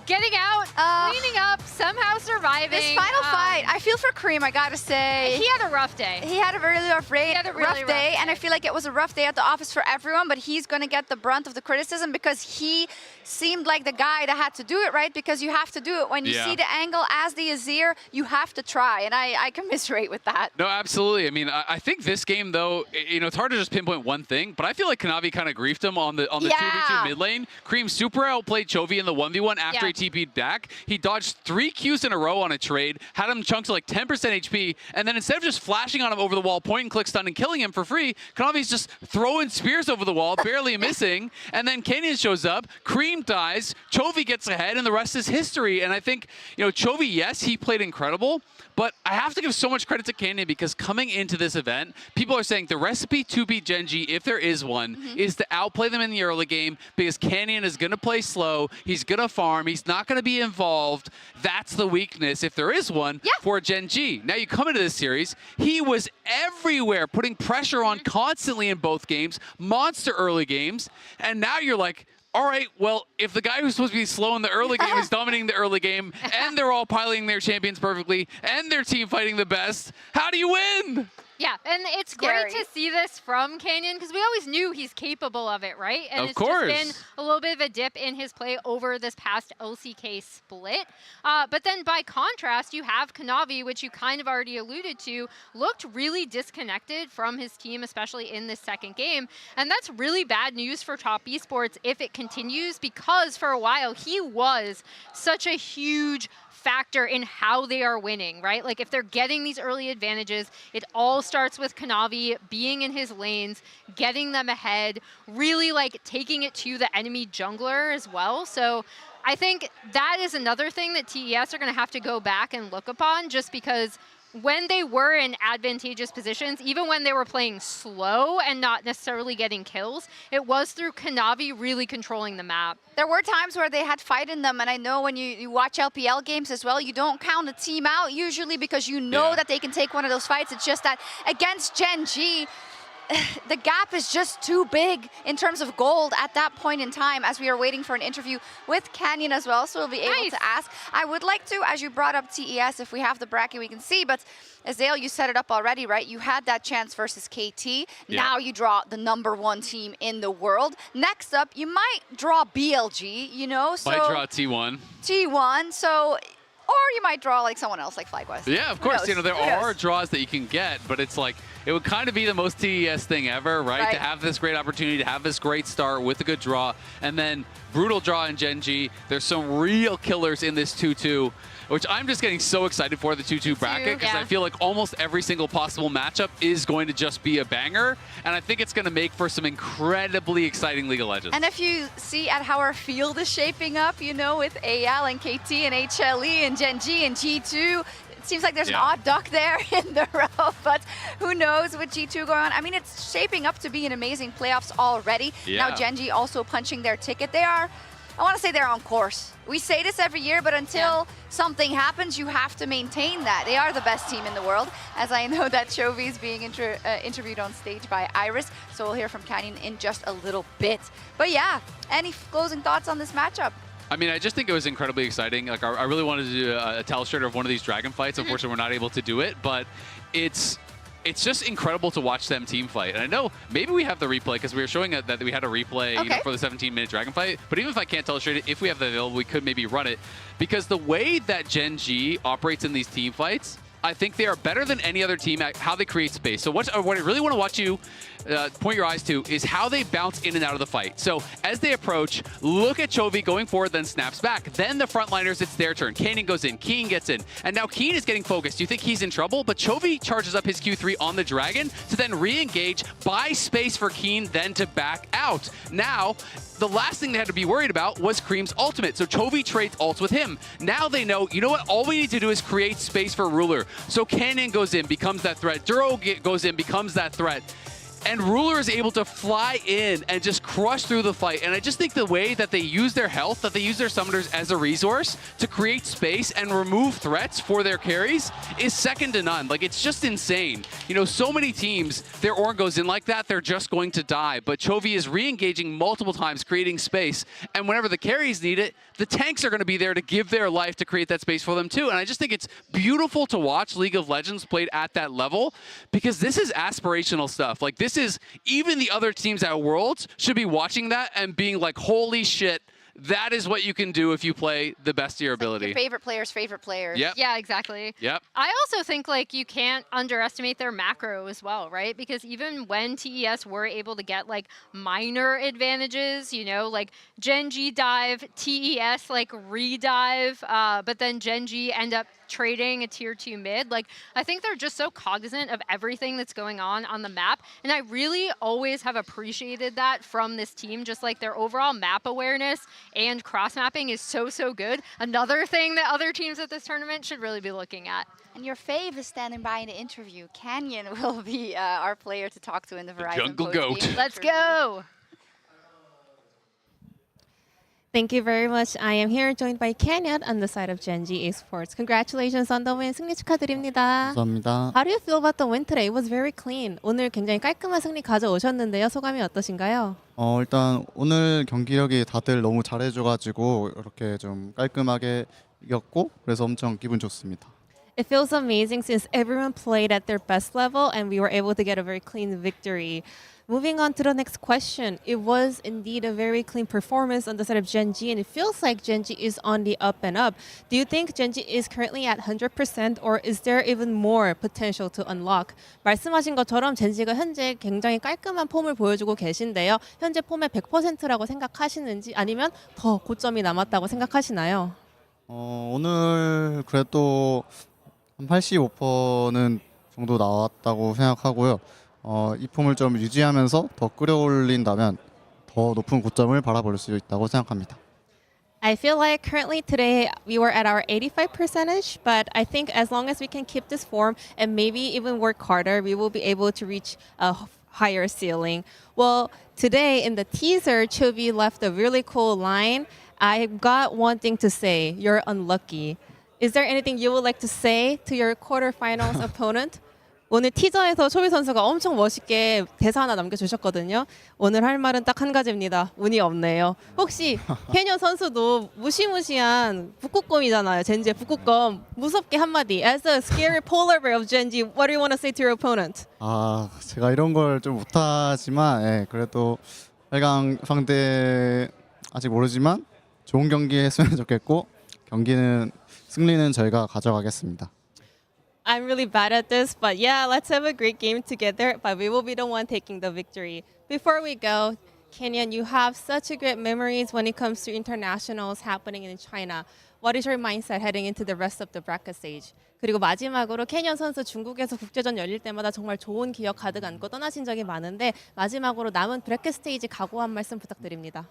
getting out, cleaning up, somehow surviving. This final fight, I feel for Cream, I gotta say. He had a rough day. He had a really rough day, and I feel like it was a rough day at the office for everyone, but he's gonna get the brunt of the criticism because he seemed like the guy that had to do it, right? Because you have to do it. When you see the angle as the Azir, you have to try, and I commiserate with that. No, absolutely. I mean, I think this game, though, it's hard to just pinpoint one thing, but I feel like Kanavi kind of griefed him on the 2v2 mid lane. Cream super outplayed Chovy in the 1v1 after he TP'd back. He dodged 3 Qs in a row on a trade, had him chunked to like 10% HP, and then instead of just flashing on him over the wall, point and click stun and killing him for free, Kanavi's just throwing spears over the wall, barely missing, and then Canyon shows up, Cream dies, Chovy gets ahead, and the rest is history. And I think, Chovy, yes, he played incredible, but I have to give so much credit to Canyon because coming into this event, people are saying the recipe to beat Gen G, if there is one, is to outplay them in the early game because Canyon is going to play slow, he's going to farm, he's not going to be involved. That's the weakness, if there is one, for Gen G. Now you come into this series, he was everywhere, putting pressure on constantly in both games, monster early games, and now you're like, all right, well, if the guy who's supposed to be slow in the early game is dominating the early game, and they're all piloting their champions perfectly, and their team fighting the best, how do you win? Yeah, and it's great to see this from Canyon because we always knew he's capable of it, right? And it's just been a little bit of a dip in his play over this past LCK split. But then by contrast, you have Kanavi, which you kind of already alluded to, looked really disconnected from his team, especially in this second game. And that's really bad news for Top Esports if it continues because for a while he was such a huge factor in how they are winning, right? Like if they're getting these early advantages, it all starts with Kanavi being in his lanes, getting them ahead, really like taking it to the enemy jungler as well. So I think that is another thing that TES are going to have to go back and look upon just because when they were in advantageous positions, even when they were playing slow and not necessarily getting kills, it was through Kanavi really controlling the map. There were times where they had fight in them, and I know when you watch LPL games as well, you don't count a team out usually because you know that they can take one of those fights. It's just that against Gen G, the gap is just too big in terms of gold at that point in time as we are waiting for an interview with Canyon as well, so we'll be able to ask. I would like to, as you brought up TES, if we have the bracket we can see, but Azale, you set it up already, right? You had that chance versus KT. Now you draw the #1 team in the world. Next up, you might draw BLG, you know? So might draw T1. T1, so Or you might draw like someone else, like FlyQuest. Yeah, of Who course. knows? You know, there Who are knows? draws that you can get, but it's like, it would kind of be the most TES thing ever, right? Right. To have this great opportunity, to have this great start with a good draw, and then brutal draw in Gen G. There's some real killers in this 2-2, which I'm just getting so excited for the 2-2 bracket, because I feel like almost every single possible matchup is going to just be a banger, and I think it's going to make for some incredibly exciting League of Legends. And if you see at how our field is shaping up, you know, with AL and KT and HLE and Gen G and G2, it seems like there's an odd duck there in the row, but who knows with G2 going on. I mean, it's shaping up to be an amazing playoffs already. Yeah. Now Gen G also punching their ticket. They are, I want to say they're on course. We say this every year, but until something happens, you have to maintain that. They are the best team in the world, as I know that Chovy is being interviewed on stage by Iris, so we'll hear from Canyon in just a little bit. But yeah, any closing thoughts on this matchup? I mean, I just think it was incredibly exciting. Like, I really wanted to do a telestrator of one of these dragon fights. Unfortunately, we're not able to do it, but it's just incredible to watch them team fight. And I know maybe we have the replay, because we were showing that we had a replay you know, for the 17-minute dragon fight. But even if I can't telestrate it, if we have the available, we could maybe run it. Because the way that Gen G operates in these team fights, I think they are better than any other team at how they create space. So what I really want to watch you point your eyes to is how they bounce in and out of the fight. So as they approach, look at Chovy going forward, then snaps back. Then the frontliners, it's their turn. Kanan goes in, Keen gets in. And now Keen is getting focused. You think he's in trouble, but Chovy charges up his Q3 on the Dragon to then re-engage, buy space for Keen, then to back out. Now, the last thing they had to be worried about was Cream's ultimate. So Chovy trades ults with him. Now they know, you know what, all we need to do is create space for Ruler. So Kanan goes in, becomes that threat. Duro goes in, becomes that threat. And Ruler is able to fly in and just crush through the fight. And I just think the way that they use their health, that they use their summoners as a resource to create space and remove threats for their carries is second to none. Like, it's just insane. You know, so many teams, their Ornn goes in like that, they're just going to die. But Chovy is re-engaging multiple times, creating space. And whenever the carries need it, the tanks are going to be there to give their life to create that space for them too. And I just think it's beautiful to watch League of Legends played at that level, because this is aspirational stuff. Like, this is, even the other teams at Worlds should be watching that and being like, holy shit, that is what you can do if you play the best of your ability. Your favorite players. Yep. Yeah, exactly. Yep. I also think like you can't underestimate their macro as well, right? Because even when TES were able to get like minor advantages, you know, like Gen G dive, TES like redive, but then Gen G end up trading a tier 2 mid. Like, I think they're just so cognizant of everything that's going on the map. And I really always have appreciated that from this team, just like their overall map awareness and cross mapping is so good. Another thing that other teams at this tournament should really be looking at. And your fave is standing by in the interview. Canyon will be our player to talk to in the Verizon jungle post-game goat. Let's go. Thank you very much. I am here joined by Canyon on the side of Gen G Esports. Congratulations on the win. 승리 축하드립니다. 감사합니다. How do you feel about the win today? It was very clean. 오늘 굉장히 깔끔한 승리 가져오셨는데요. 소감이 어떠신가요? 일단 오늘 경기력이 다들 너무 잘해줘가지고 이렇게 좀 깔끔하게 이겼고 그래서 엄청 기분 좋습니다. It feels amazing since everyone played at their best level and we were able to get a very clean victory. Moving on to the next question. It was indeed a very clean performance on the side of Gen G, and it feels like Gen G is on the up and up. Do you think Gen G is currently at 100% or is there even more potential to unlock? 말씀하신 것처럼 Gen G가 현재 굉장히 깔끔한 폼을 보여주고 계신데요. 현재 폼의 100%라고 생각하시는지 아니면 더 고점이 남았다고 생각하시나요? 오늘 그래도 한 85%는 정도 나왔다고 생각하고요. 이 폼을 좀 유지하면서 더 끌어올린다면 더 높은 고점을 바라볼 수 있다고 생각합니다. I feel like currently today we were at our 85%, but I think as long as we can keep this form and maybe even work harder, we will be able to reach a higher ceiling. Well, today in the teaser, Chovy left a really cool line. I've got one thing to say. You're unlucky. Is there anything you would like to say to your quarterfinals opponent? 오늘 티저에서 초비 선수가 엄청 멋있게 대사 하나 남겨주셨거든요. 오늘 할 말은 딱 한 가지입니다. 운이 없네요. 혹시 캐년 선수도 무시무시한 북극곰이잖아요. 젠지의 북극곰. 무섭게 한마디. As a scary polar bear of Genji, what do you want to say to your opponent? 제가 이런 걸 좀 못하지만 그래도 8강 상대 아직 모르지만 좋은 경기 했으면 좋겠고 승리는 저희가 가져가겠습니다. I'm really bad at this, but yeah, let's have a great game together, but we will be the one taking the victory. Before we go, Kenyon, you have such a great memories when it comes to internationals happening in China. What is your mindset heading into the rest of the bracket stage? 그리고 마지막으로 캐니언 선수 중국에서 국제전 열릴 때마다 정말 좋은 기억 가득 안고 떠나신 적이 많은데 마지막으로 남은 브래켓 스테이지 각오 한 말씀 부탁드립니다.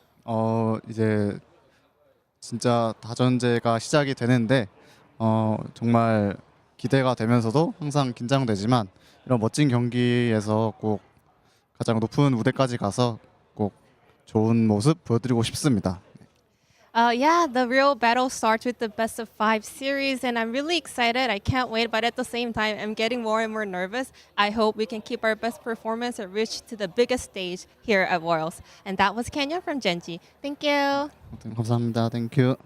이제 진짜 다전제가 시작이 되는데 정말 기대가 되면서도 항상 긴장되지만 이런 멋진 경기에서 꼭 가장 높은 무대까지 가서 꼭 좋은 모습 보여드리고 싶습니다. Yeah, the real battle starts with the best of 5 series, and I'm really excited. I can't wait, but at the same time, I'm getting more and more nervous. I hope we can keep our best performance and reach to the biggest stage here at Worlds. And that was Kenya from Genji. Thank you. 감사합니다. Thank you.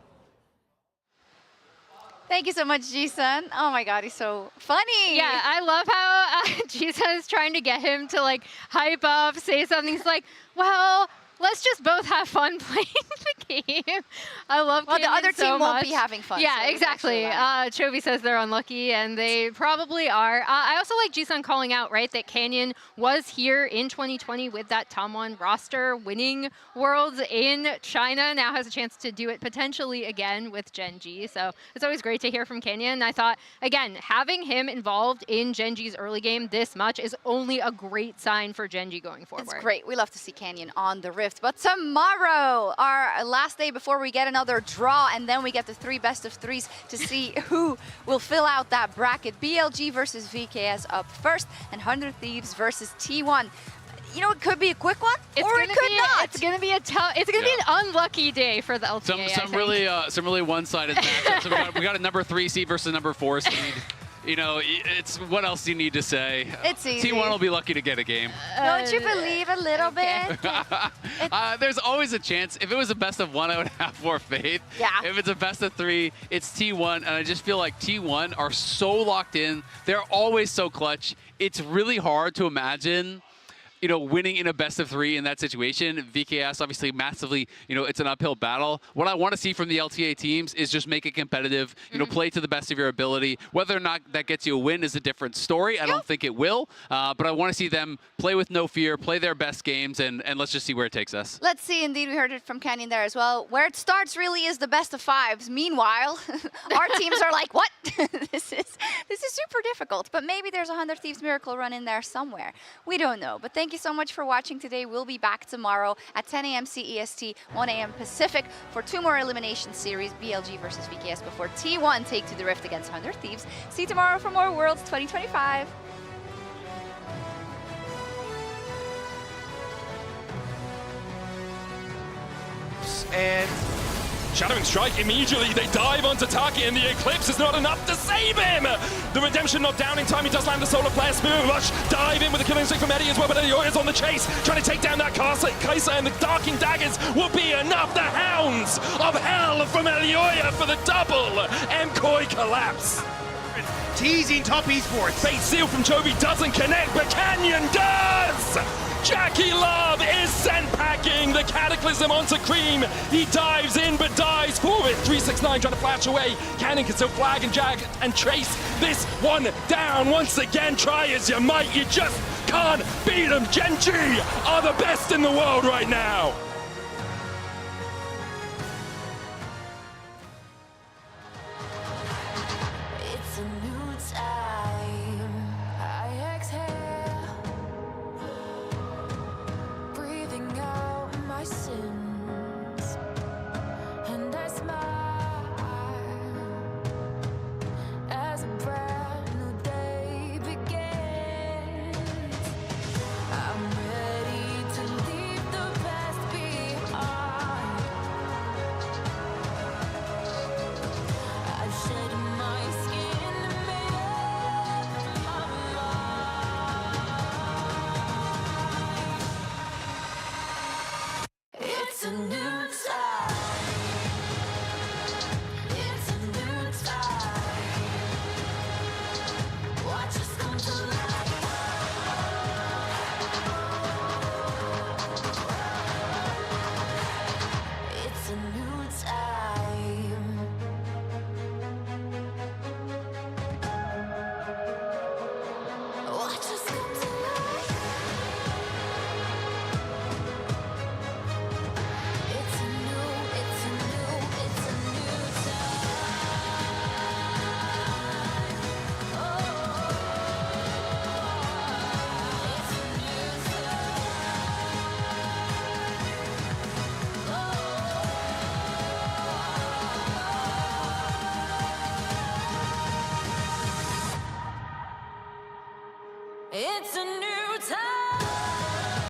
Thank you so much, Jisun. Oh my God, he's so funny. Yeah, I love how Jisun is trying to get him to like hype up, say something. He's like, well, let's just both have fun playing the game. I love Well, the Canyon other so team won't be much. having fun. Yeah, so it's exactly. actually Chovy says they're unlucky, and they probably are. I also like Jisun calling out, right, that Canyon was here in 2020 with that Tamwon roster, winning Worlds in China, now has a chance to do it potentially again with Genji. So it's always great to hear from Canyon. I thought, again, having him involved in Genji's early game this much is only a great sign for Genji going forward. It's great. We love to see Canyon on the Rift. But tomorrow, our last day before we get another draw, and then we get the 3 best of 3s to see who will fill out that bracket. BLG versus VKS up first, and 100 Thieves versus T1. You know, it could be a quick one, or it could not. It's gonna be a It's gonna be an unlucky day for the LTA. Some really one-sided matchups. So we got a number 3 seed versus a number 4 seed. You know, it's what else do you need to say? It's easy. T1 will be lucky to get a game. Don't you believe a little bit? There's always a chance. If it was a best of 1, I would have more faith. Yeah. If it's a best of 3, it's T1, and I just feel like T1 are so locked in. They're always so clutch. It's really hard to imagine, you know, winning in a best of 3 in that situation. VKS obviously massively, you know, it's an uphill battle. What I want to see from the LTA teams is just make it competitive, you know, play to the best of your ability. Whether or not that gets you a win is a different story. I don't think it will, but I want to see them play with no fear, play their best games, and let's just see where it takes us. Let's see. Indeed, we heard it from Canyon there as well. Where it starts really is the best of 5s. Meanwhile, our teams are like, what? This is super difficult. But maybe there's a 100 Thieves miracle run in there somewhere. We don't know. But thank you so much for watching today. We'll be back tomorrow at 10 a.m. CEST, 1 a.m. Pacific for 2 more elimination series, BLG versus VKS, before T1 take to the Rift against 100 Thieves. See you tomorrow for more Worlds 2025. And Shadowing Strike, immediately they dive onto target, and the Eclipse is not enough to save him! The Redemption not down in time, he does land the Solar Flare, Spirit Rush, dive in with the killing stick from Eddie as well, but Eddie is on the chase, trying to take down that Kai'Sa, and the Darking Daggers will be enough! The Hounds of Hell from Elioya for the double! MCOY collapse! Teasing top esports. Bait seal from Chovy doesn't connect, but Canyon does! Jackie Love is sent packing the Cataclysm onto Cream. He dives in but dies for it. 369 trying to flash away. Cannon can still flag and jag and chase this one down. Once again, try as you might, you just can't beat them. Genji are the best in the world right now.